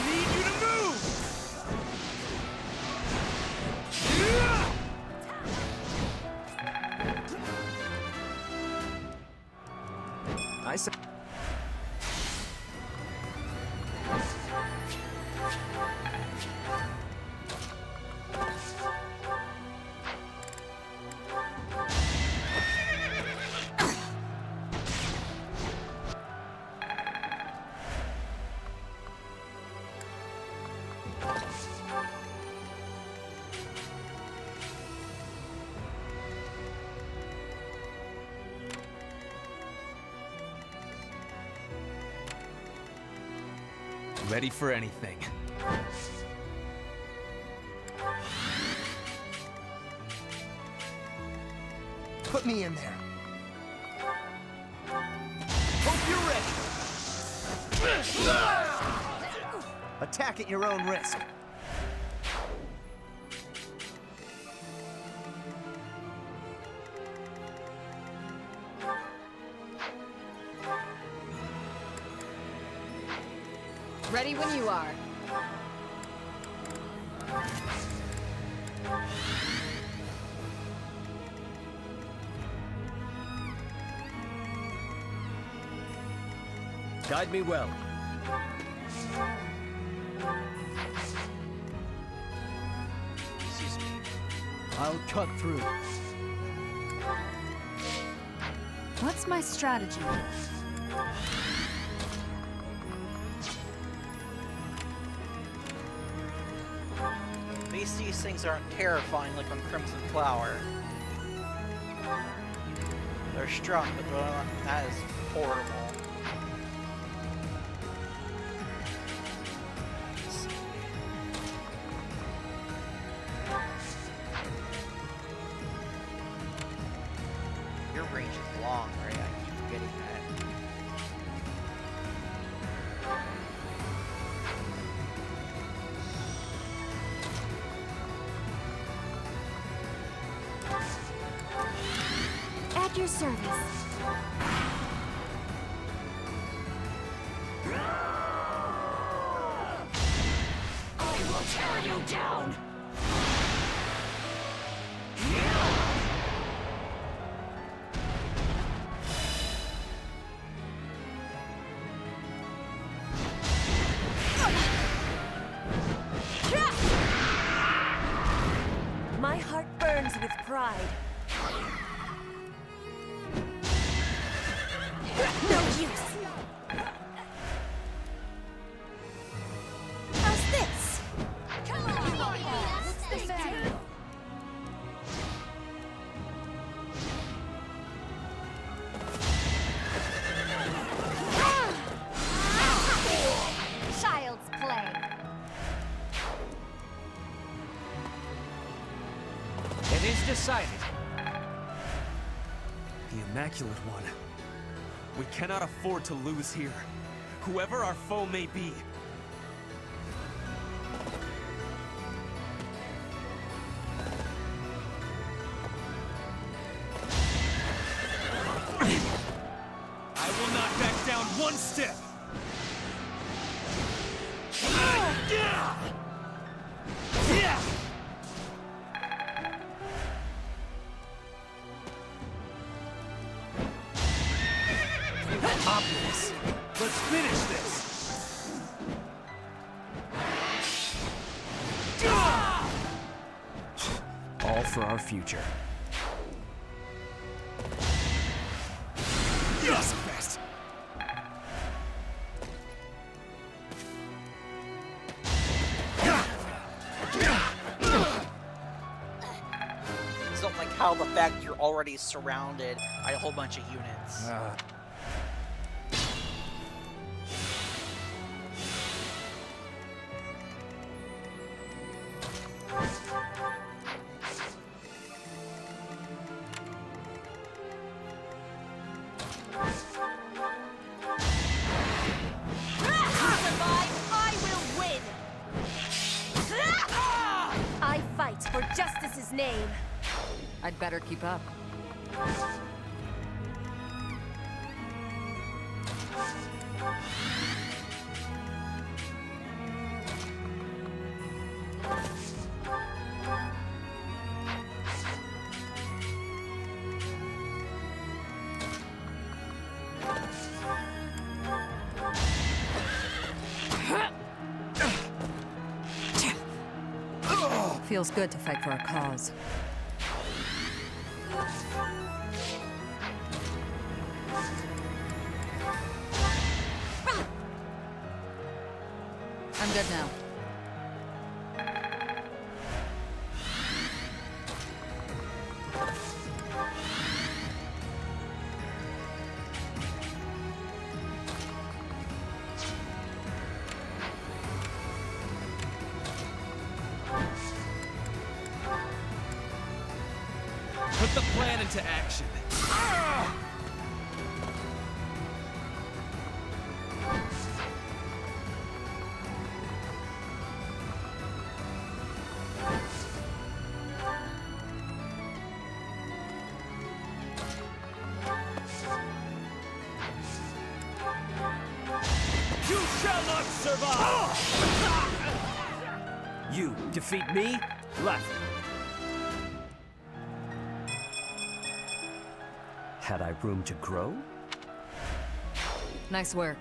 need you to move! I said. Ready for anything. Put me in there. Hope you're ready. Attack at your own risk. Ready when you are. Guide me well. I'll cut through. What's my strategy? At least these things aren't terrifying like on Crimson Flower. They're strong, but they're not as horrible. Your range is long, right? I keep forgetting that. At your service. I will tear you down! My heart burns with pride. No use. How's this? Come on, what's the matter? Child's play. It is decided. The Immaculate One. We cannot afford to lose here, whoever our foe may be. I will not back down one step! ridiculous. Let's finish this. All for our future. Yes, best. Just don't like how the fact you're already surrounded by a whole bunch of units. I will win! I fight for justice's name. I'd better keep up. Feels good to fight for a cause. I'm good now. Put the plan into action. You shall not survive! You defeat me? Left. Had I room to grow? Nice work.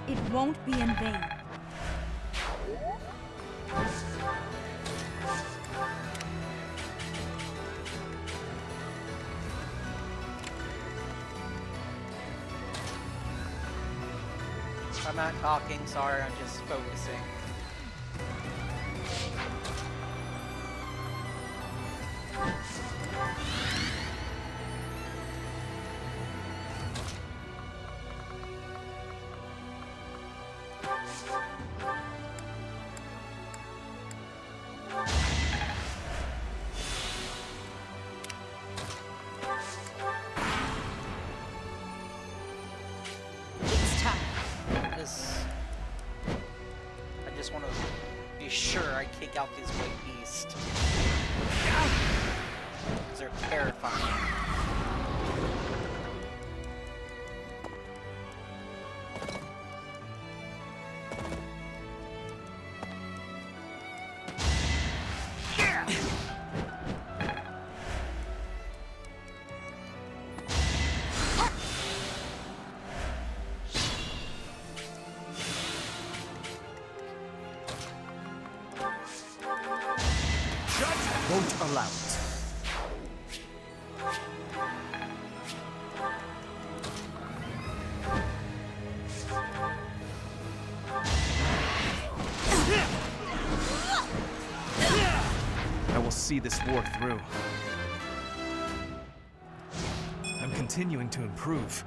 It won't be in vain. I'm not talking, sorry, I'm just focusing. I just want to be sure I kick out these white beasts. Because they're terrifying. Won't allow it. I will see this war through. I'm continuing to improve.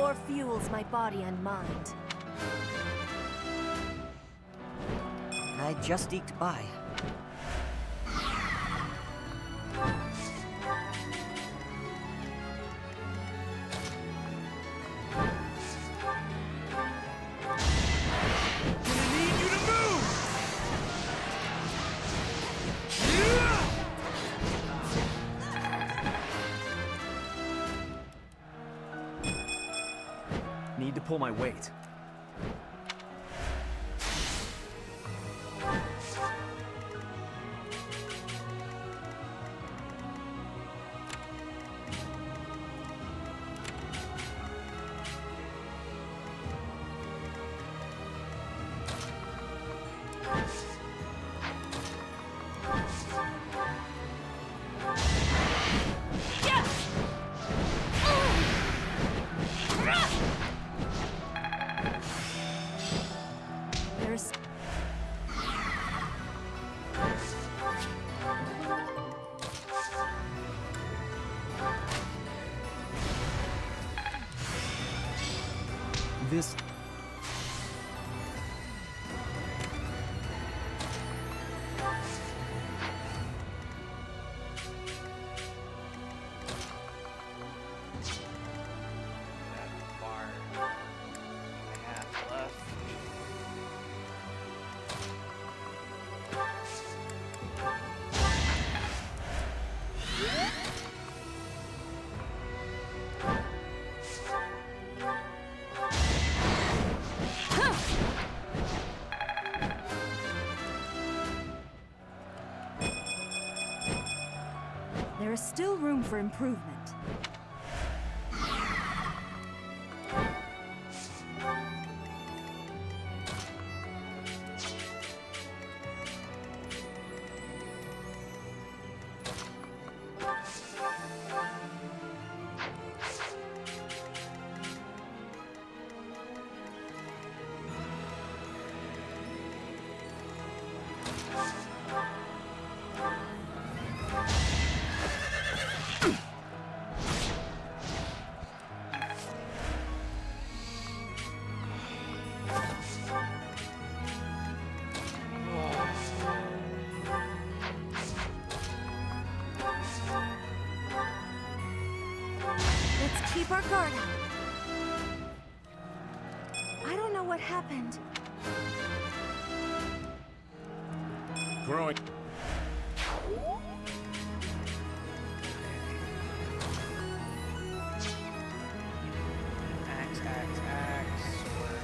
more fuels my body and mind. I just eked by. Need to pull my weight. There's... This... There is still room for improvement. Let's keep our guard up. I don't know what happened. Growing. Axe, axe, axe, sword.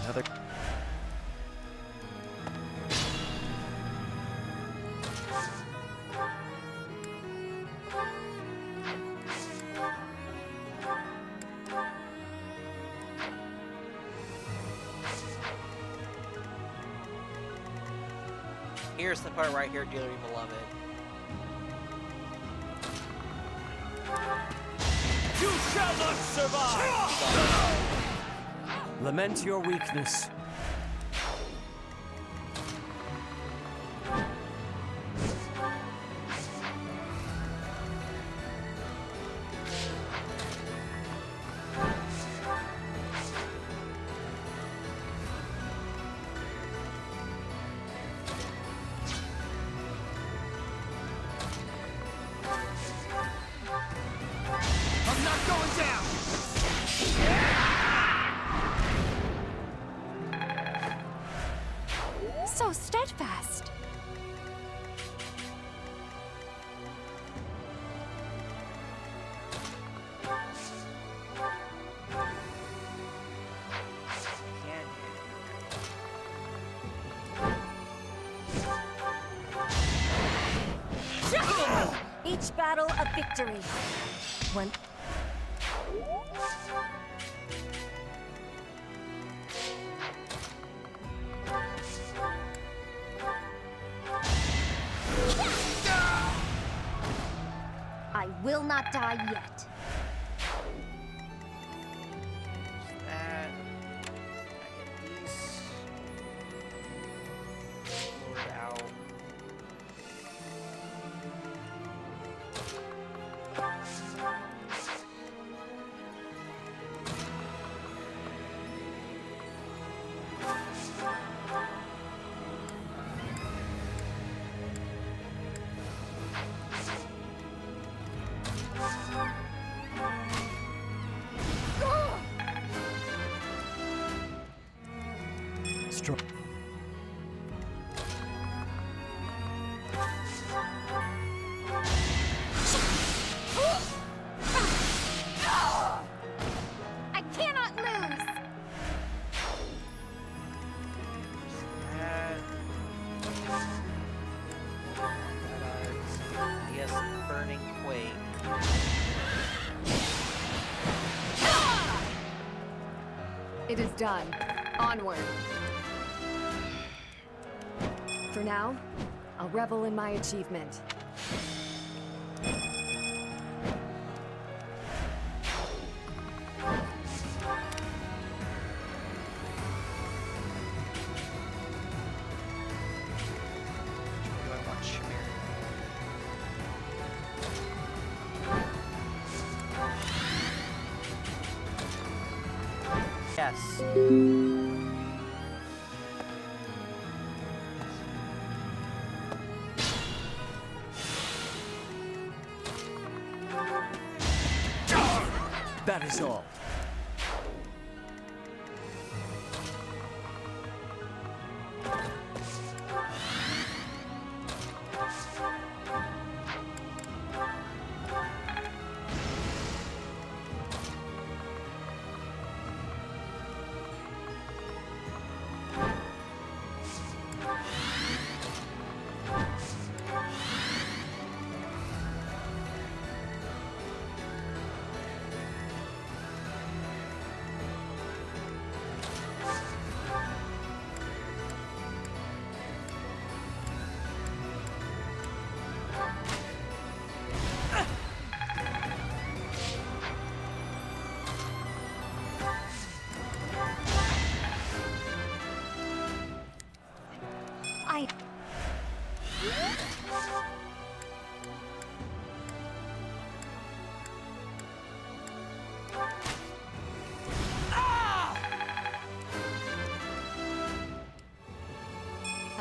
Another... Here's the part right here, dearly beloved. You shall not survive! Lament your weakness. I'm not going down! So steadfast. each battle a victory. When... I will not die yet. That. I get these. Load out. Strong. I cannot lose! Yes, Burning Quake. It is done. Onward. For now, I'll revel in my achievement. Do I want Chimera? Yes. That is all.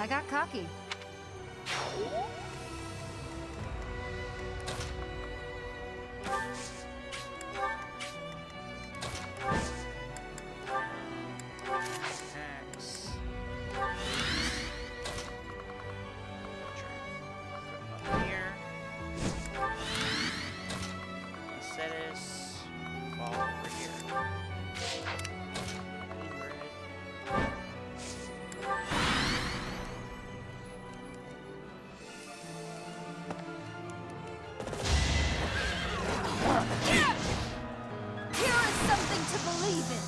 I got cocky. X. Here. Set is fall over here. Here is something to believe in.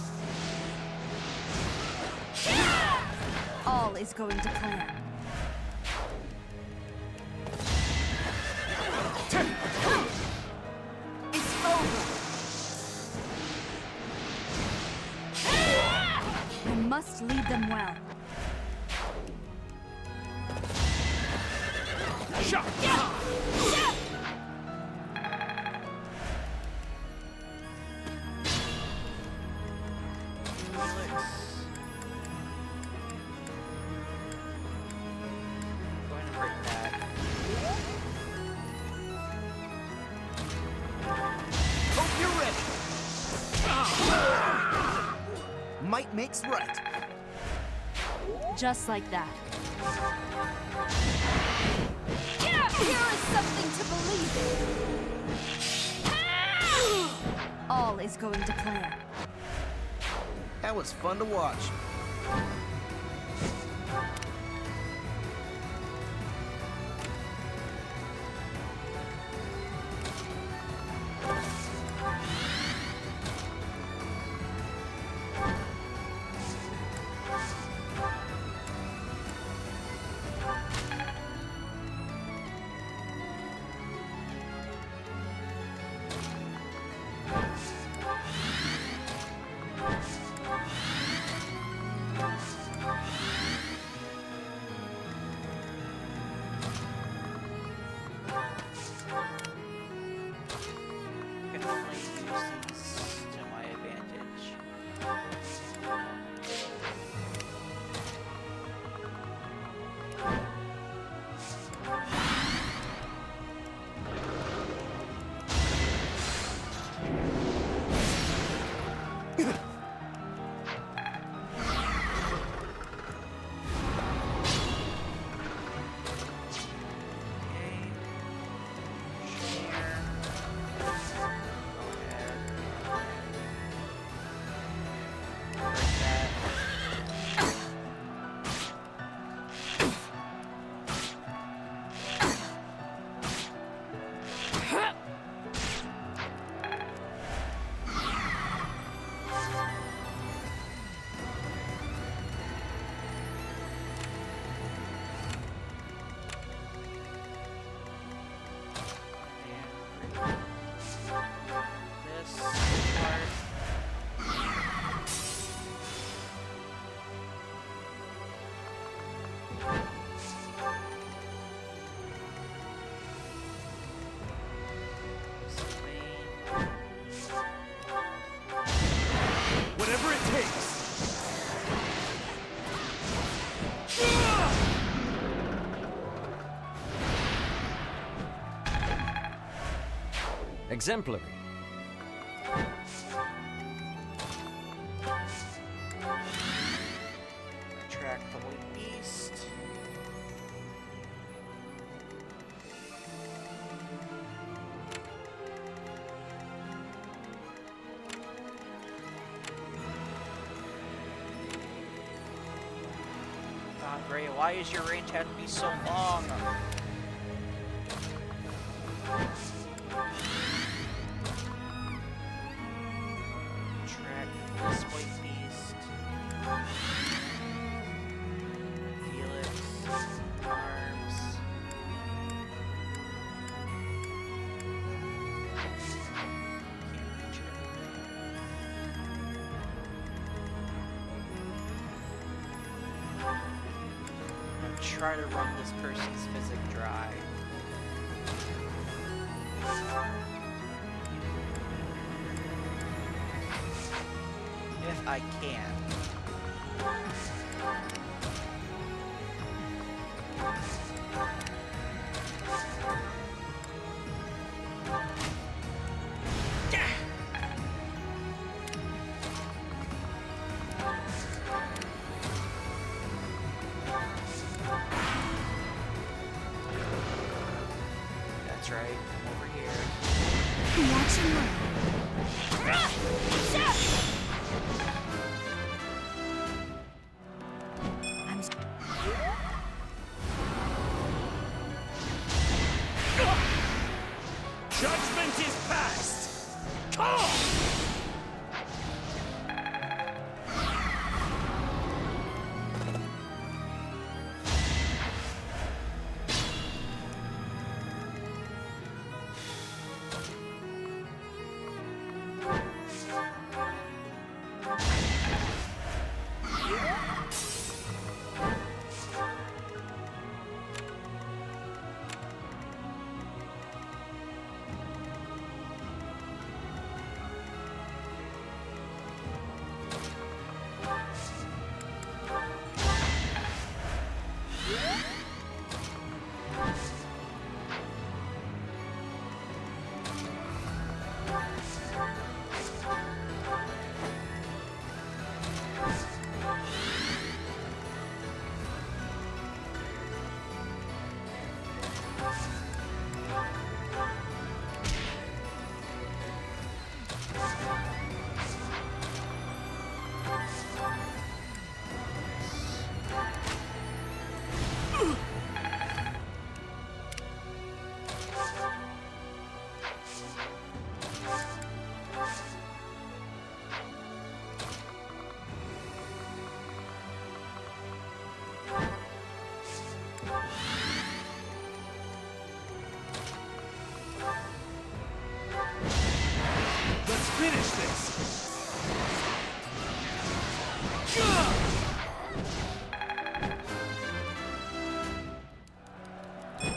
All is going to plan. It's over. I must lead them well. Going to break that. Hope you're ready. Might makes right. Just like that. Here is something to believe in. All is going to plan. That was fun to watch. Whatever it takes. Exemplary. Track the White Beast. God, Gray, why is your range have to be so long? Track this White Beast. Felix. Arms. Can't reach it. Try to run this person's physic dry. If I can. That's right, I'm over here. Watching her. Judgment is past! Come! Let's finish this!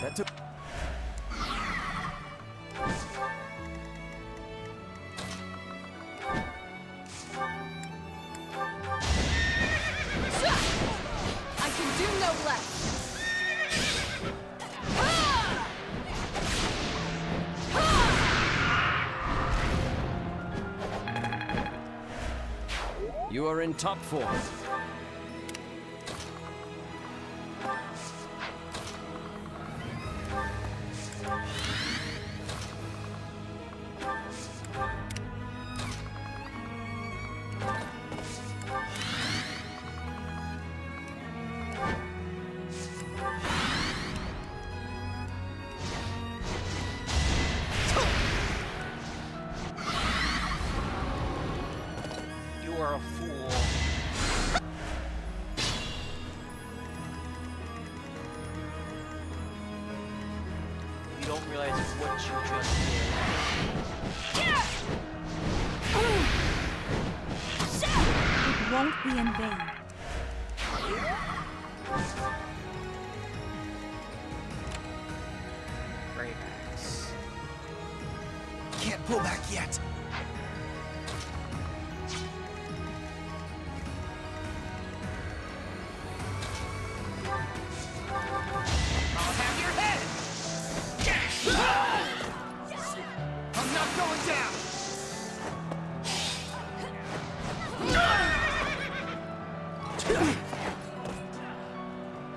That took... I can do no less. You are in top form. You are a fool. You don't realize what you just did. It won't be in vain. Greymax. Can't pull back yet. I'll have your head! I'm not going down!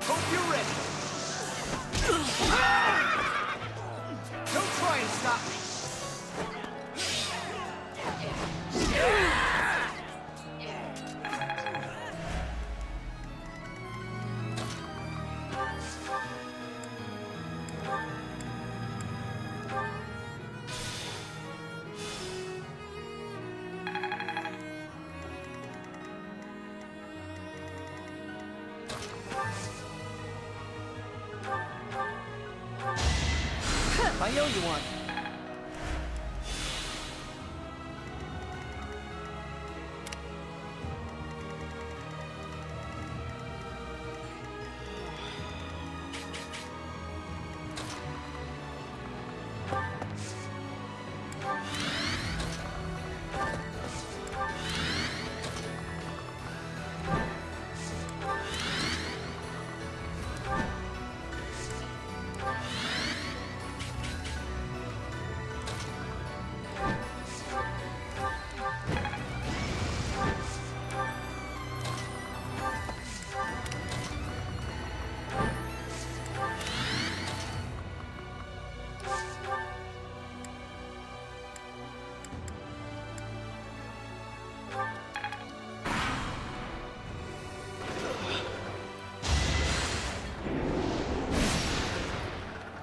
Hope you're ready! Don't try and stop me! I owe you one.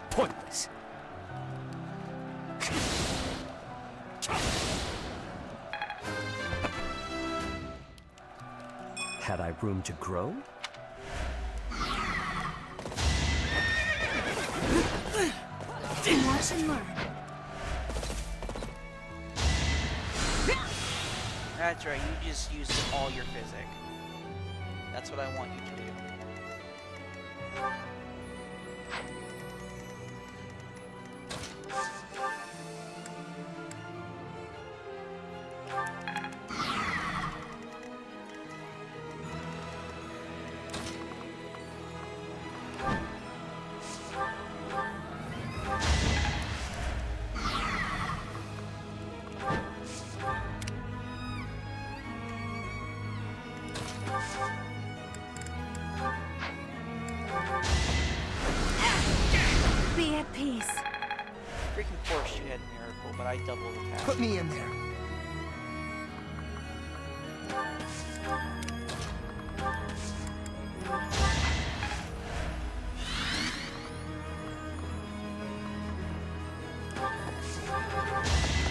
Pointless. Had I room to grow? Watch and learn. That's right, you just used all your physic. That's what I want you to do. Be at peace. Freaking course you had Miracle, but I double attack. Put me in there.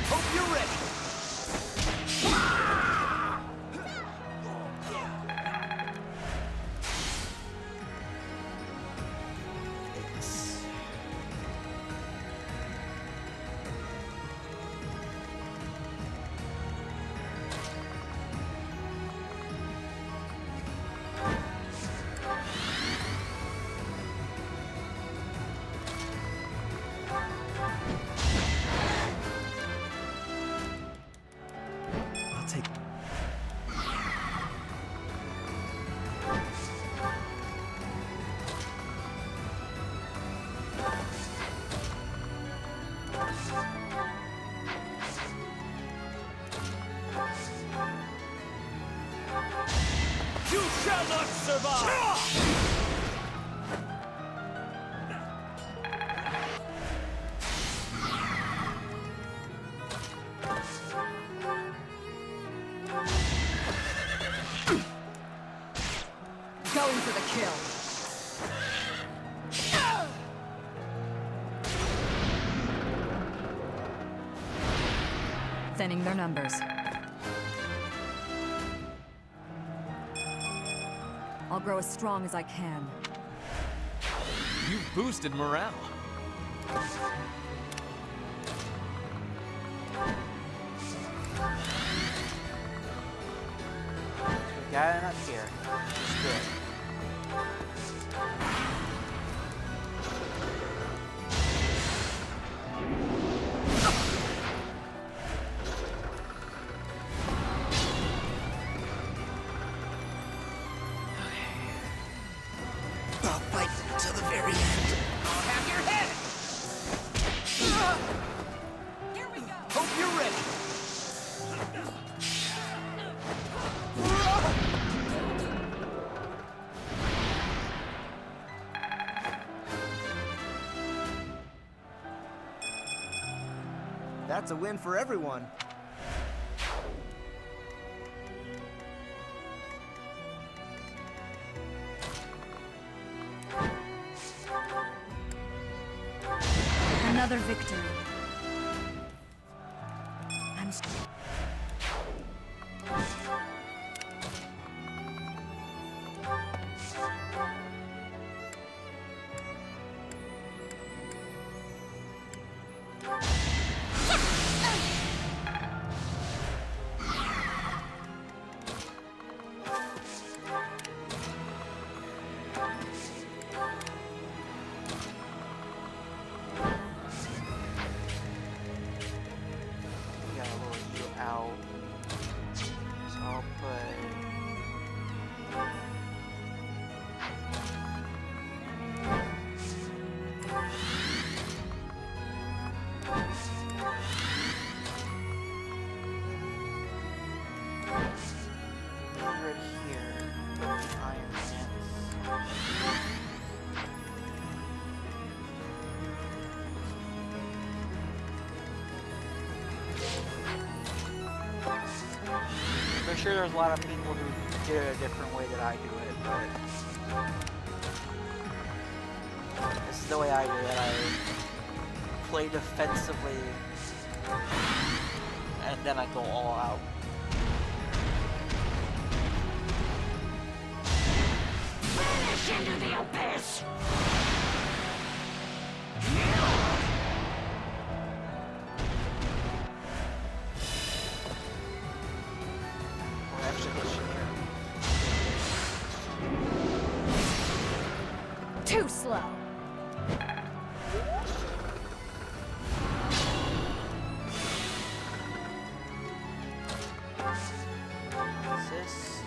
Hope you're ready. I'll take... shall not survive! Going for the kill. Thinning their numbers. I'll grow as strong as I can. You've boosted morale. We got enough here. It's good. I'll fight till the very end. I'll have your head! Here we go! Hope you're ready! That's a win for everyone. Another victory. We got a little you out. So I'll put. Right here. Put the Iron Lance. I'm sure there's a lot of people who did it a different way than I do it, but this is the way I do it. I play defensively, and then I go all out. Vanish into the abyss! Or actually, this should Too slow. assist.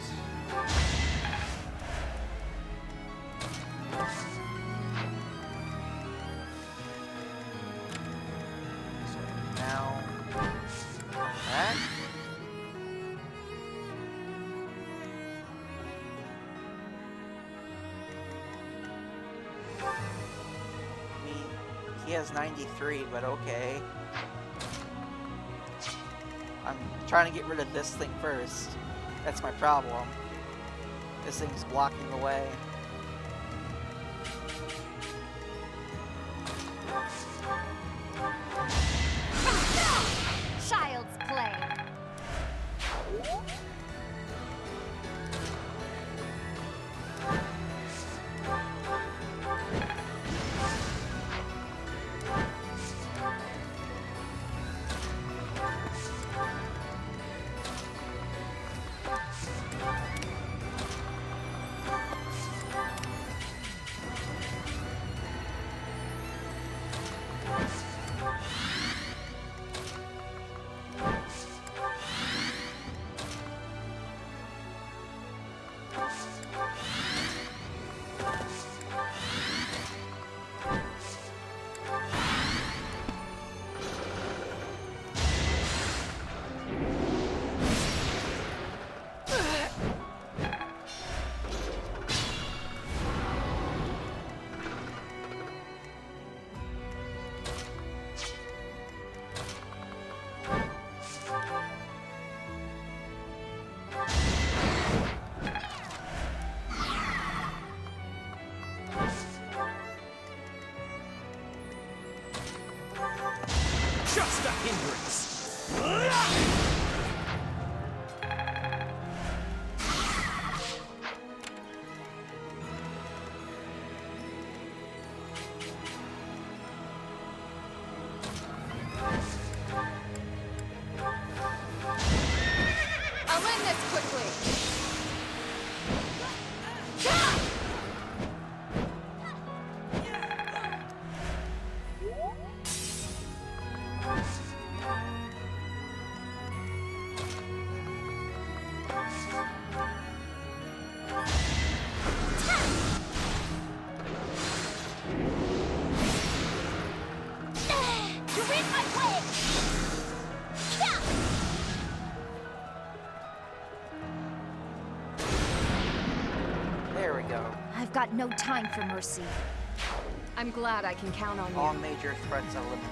So now that. I mean, he has 93, but okay. I'm trying to get rid of this thing first. That's my problem. This thing's blocking the way. Child's play. win this quickly! You're in my way! There we go. I've got no time for mercy. I'm glad I can count on you. All major threats eliminated.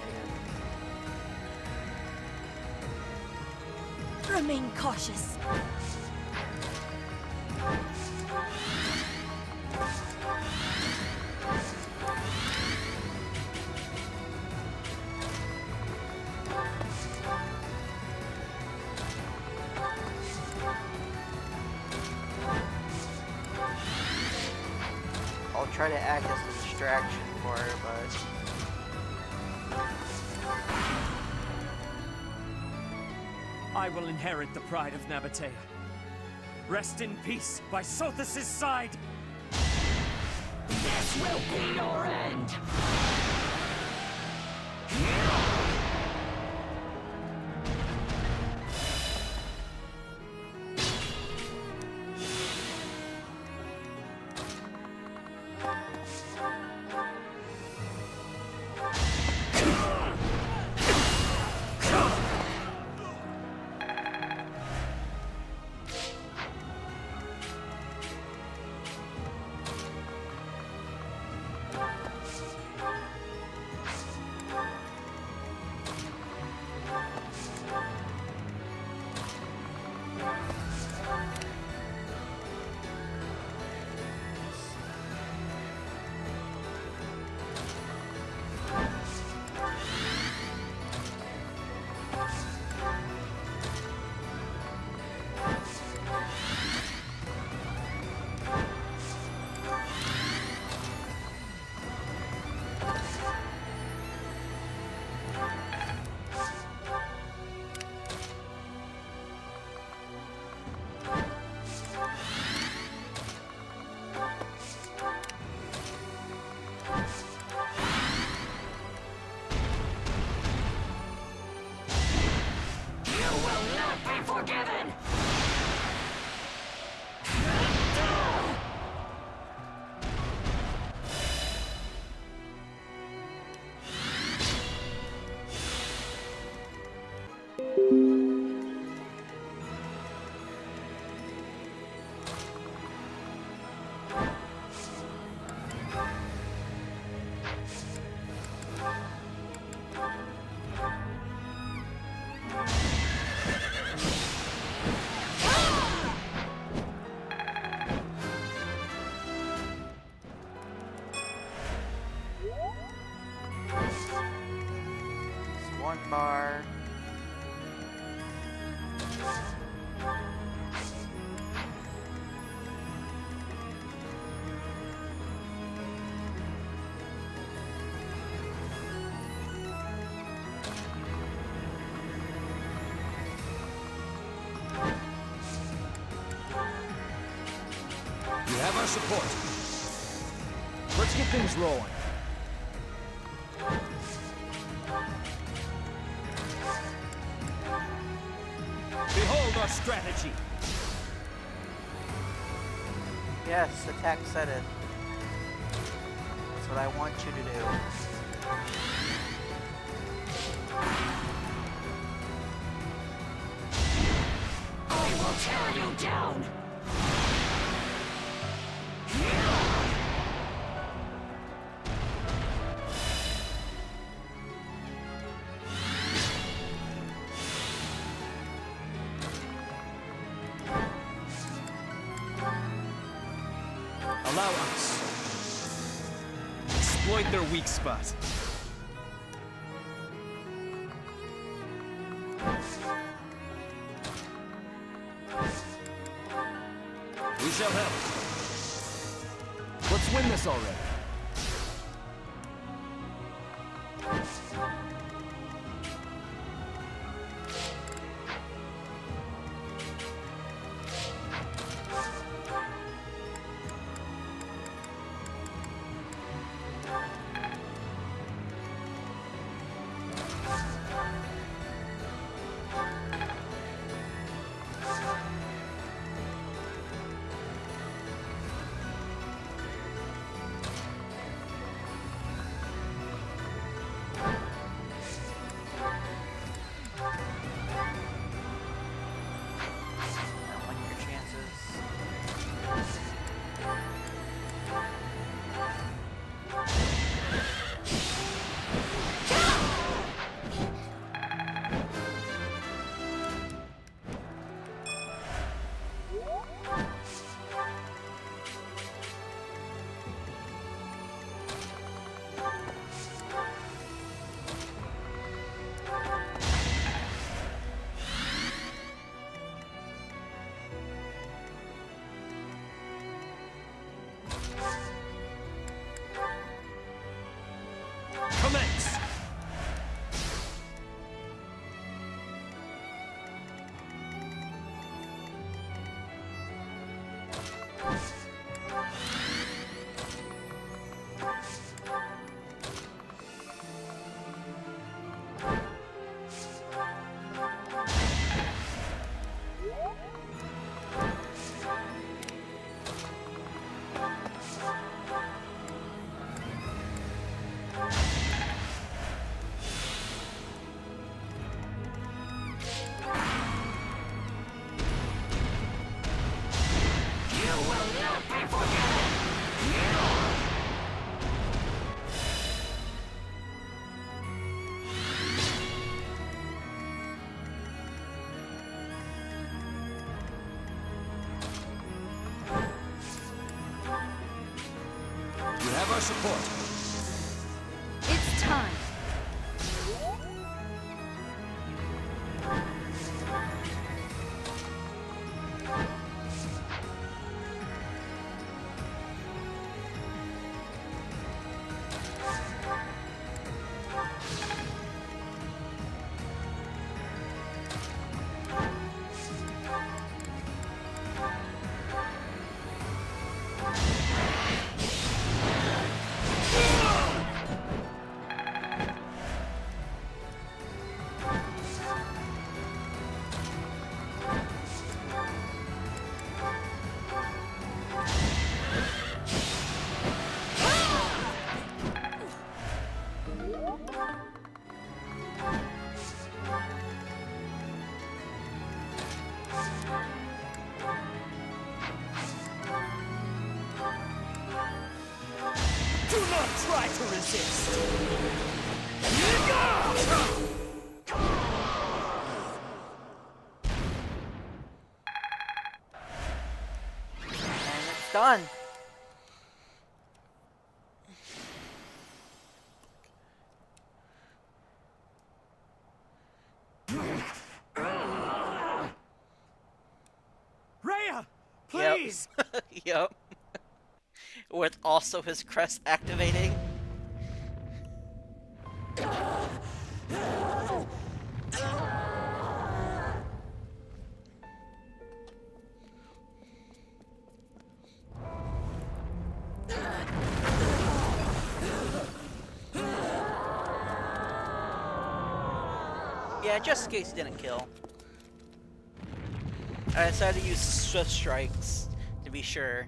Remain cautious. I'll try to act as a distraction for her, but... I will inherit the pride of Nabatea. Rest in peace by Sothis' side! This will be your end! Forgiven! One bar. You have our support. Let's get things rolling. Behold our strategy. Yes, attack Seth. That's what I want you to do. I will tear you down! Allow us. Exploit their weak spot. We shall help. Let's win this already. support. It's time. Do not try to resist! And it's done. Rhea! Please! Yep. Yep. With also his crest activating. Yeah, just in case he didn't kill. I decided to use Swift Strikes to be sure.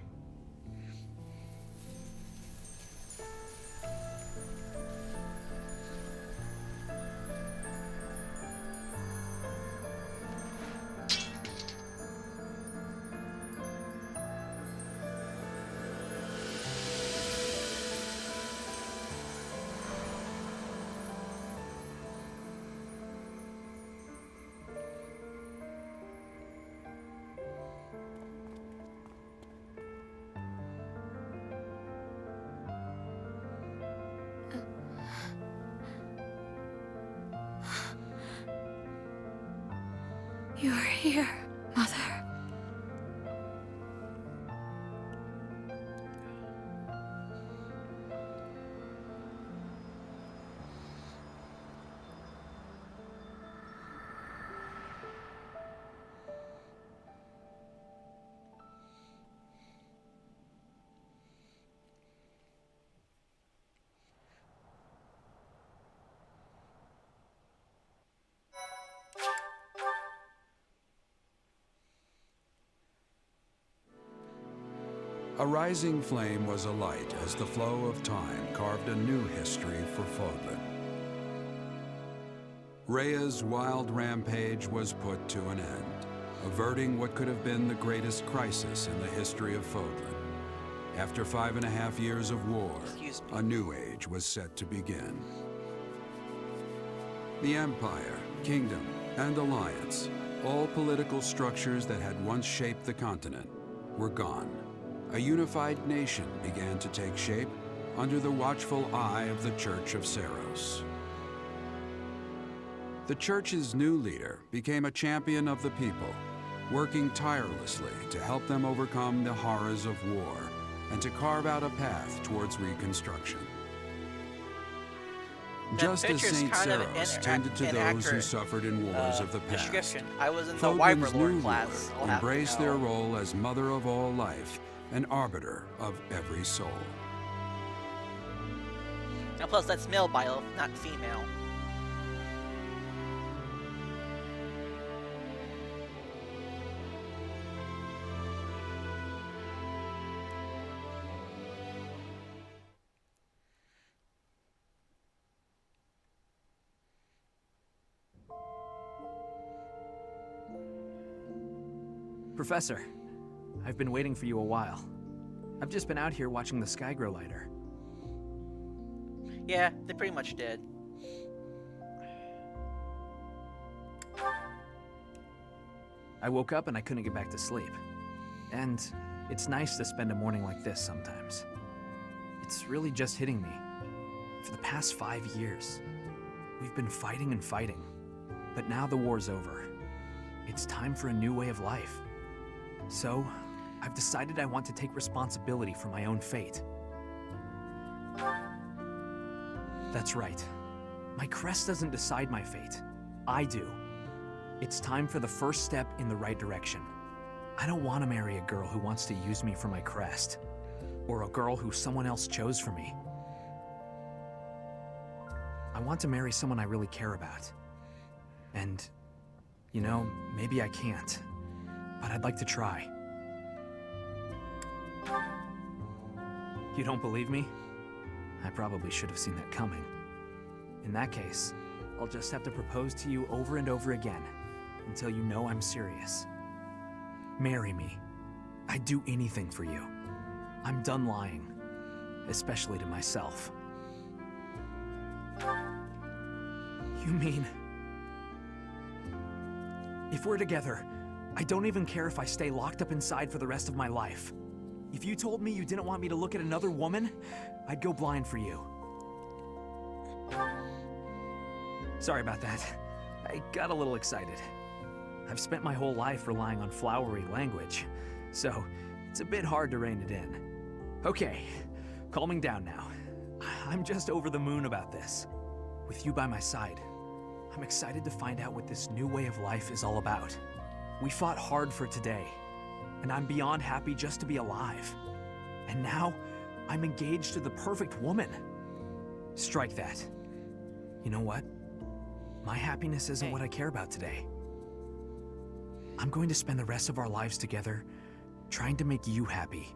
You're here, Mother. A rising flame was alight as the flow of time carved a new history for Fodlan. Rhea's wild rampage was put to an end, averting what could have been the greatest crisis in the history of Fodlan. After 5.5 years of war, a new age was set to begin. The Empire, Kingdom, and Alliance, all political structures that had once shaped the continent, were gone. A unified nation began to take shape under the watchful eye of the Church of Seiros. The Church's new leader became a champion of the people, working tirelessly to help them overcome the horrors of war and to carve out a path towards reconstruction. Just as Saint Seiros tended to those who suffered in wars of the past, I was in the Fodlan's new Wyverlord class. ruler embraced their role as mother of all life and arbiter of every soul. Now plus that's male bio, not female. Professor, I've been waiting for you a while. I've just been out here watching the sky grow lighter. Yeah, they pretty much did. I woke up and I couldn't get back to sleep. And it's nice to spend a morning like this sometimes. It's really just hitting me. For the past 5 years, we've been fighting and fighting. But now the war's over. It's time for a new way of life. So, I've decided I want to take responsibility for my own fate. That's right. My crest doesn't decide my fate. I do. It's time for the first step in the right direction. I don't want to marry a girl who wants to use me for my crest, or a girl who someone else chose for me. I want to marry someone I really care about. And, you know, maybe I can't, but I'd like to try. You don't believe me? I probably should have seen that coming. In that case, I'll just have to propose to you over and over again until you know I'm serious. Marry me. I'd do anything for you. I'm done lying, especially to myself. You mean... If we're together, I don't even care if I stay locked up inside for the rest of my life. If you told me you didn't want me to look at another woman, I'd go blind for you. Sorry about that. I got a little excited. I've spent my whole life relying on flowery language, so it's a bit hard to rein it in. Okay, calming down now. I'm just over the moon about this. With you by my side, I'm excited to find out what this new way of life is all about. We fought hard for today, and I'm beyond happy just to be alive. And now, I'm engaged to the perfect woman. Strike that. You know what? My happiness isn't what I care about today. I'm going to spend the rest of our lives together, trying to make you happy.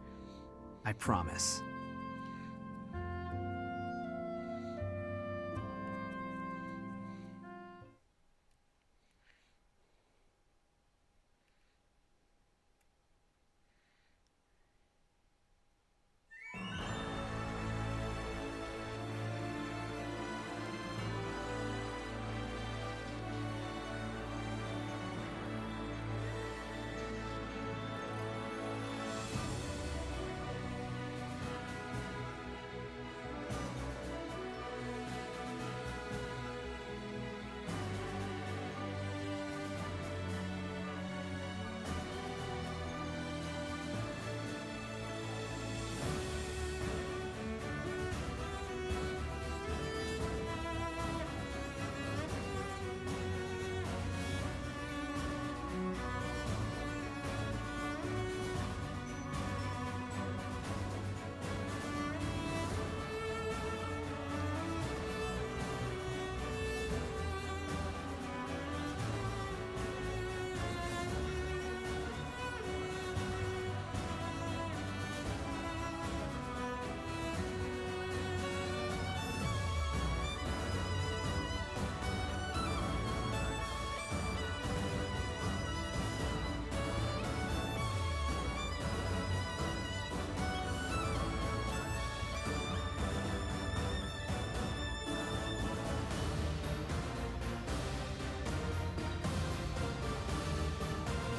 I promise.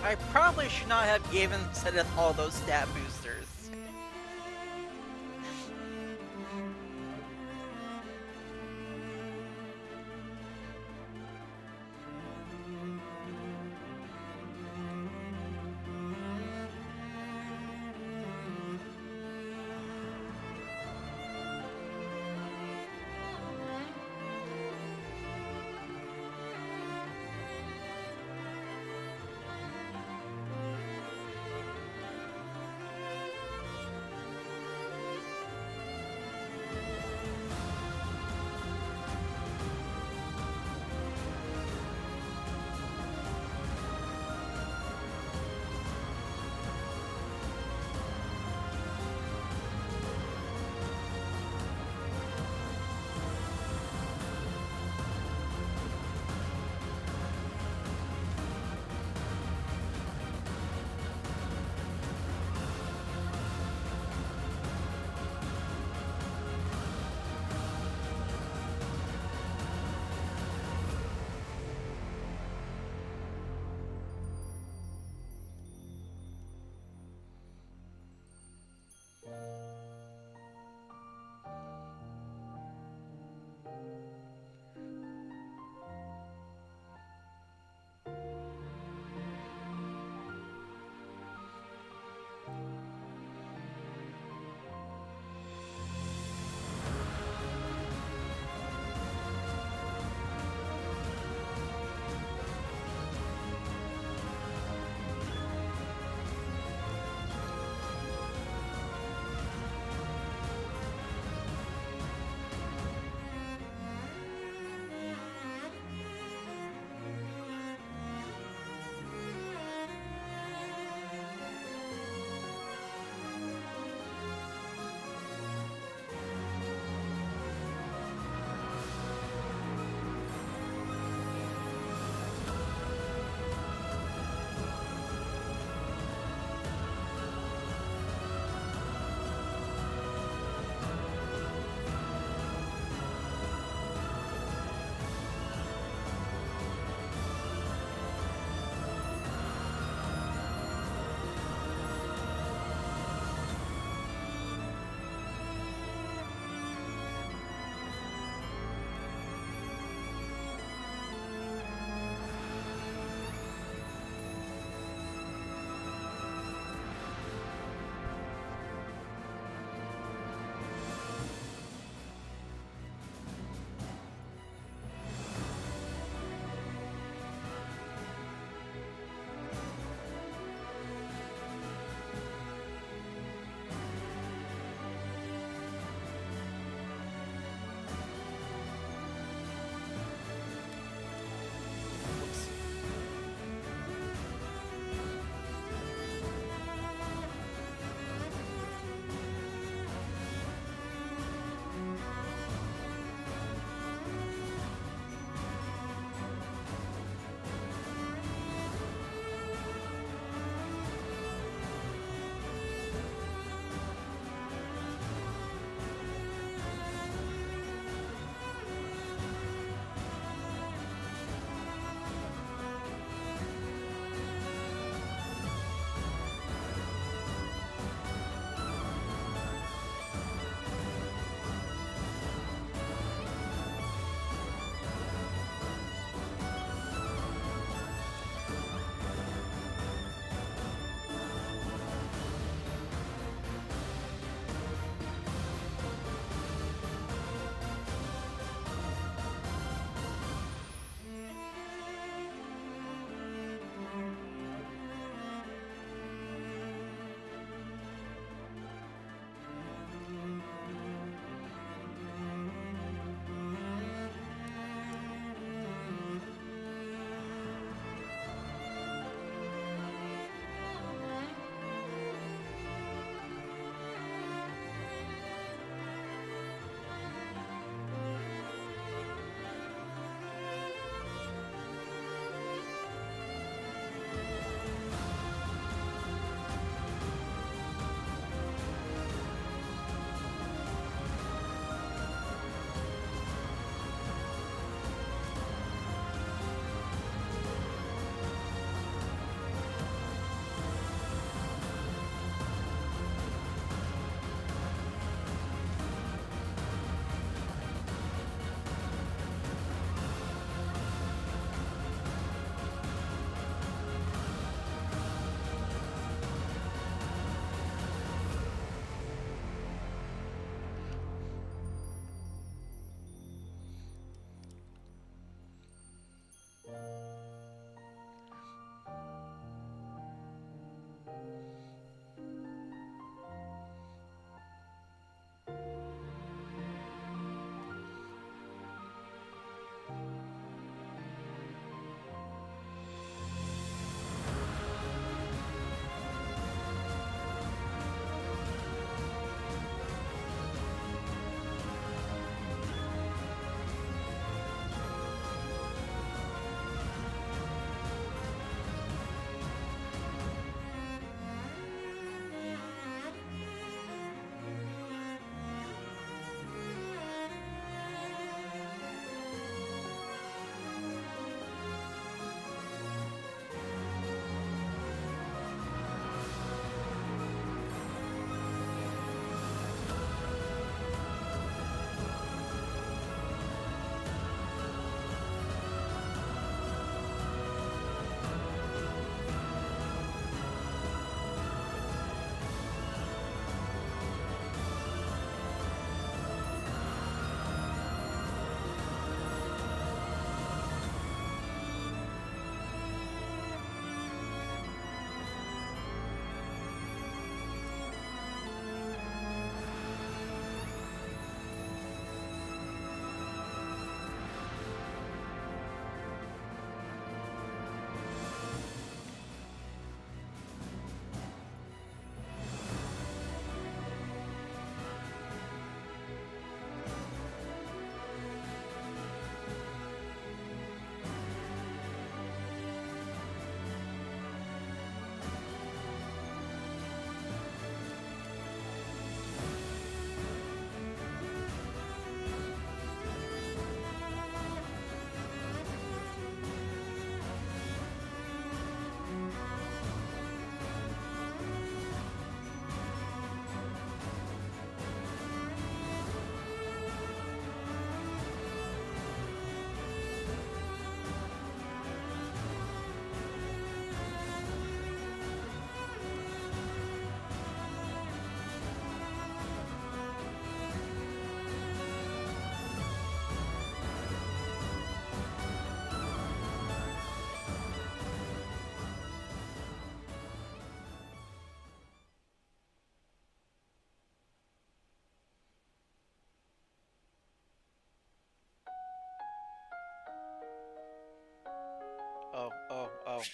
I probably should not have given Zenith all those stat boosters.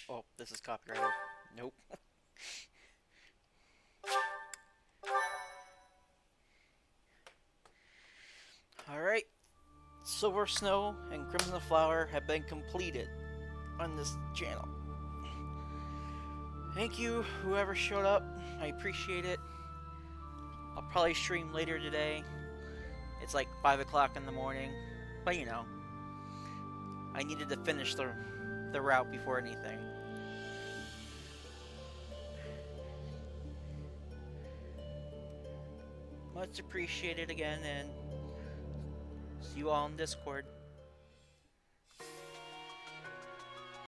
oh, this is copyrighted. Nope. Alright. Silver Snow and Crimson Flower have been completed on this channel. Thank you, whoever showed up. I appreciate it. I'll probably stream later today. It's like 5 o'clock in the morning. But you know, I needed to finish the route before anything. Much appreciated again, and see you all on Discord.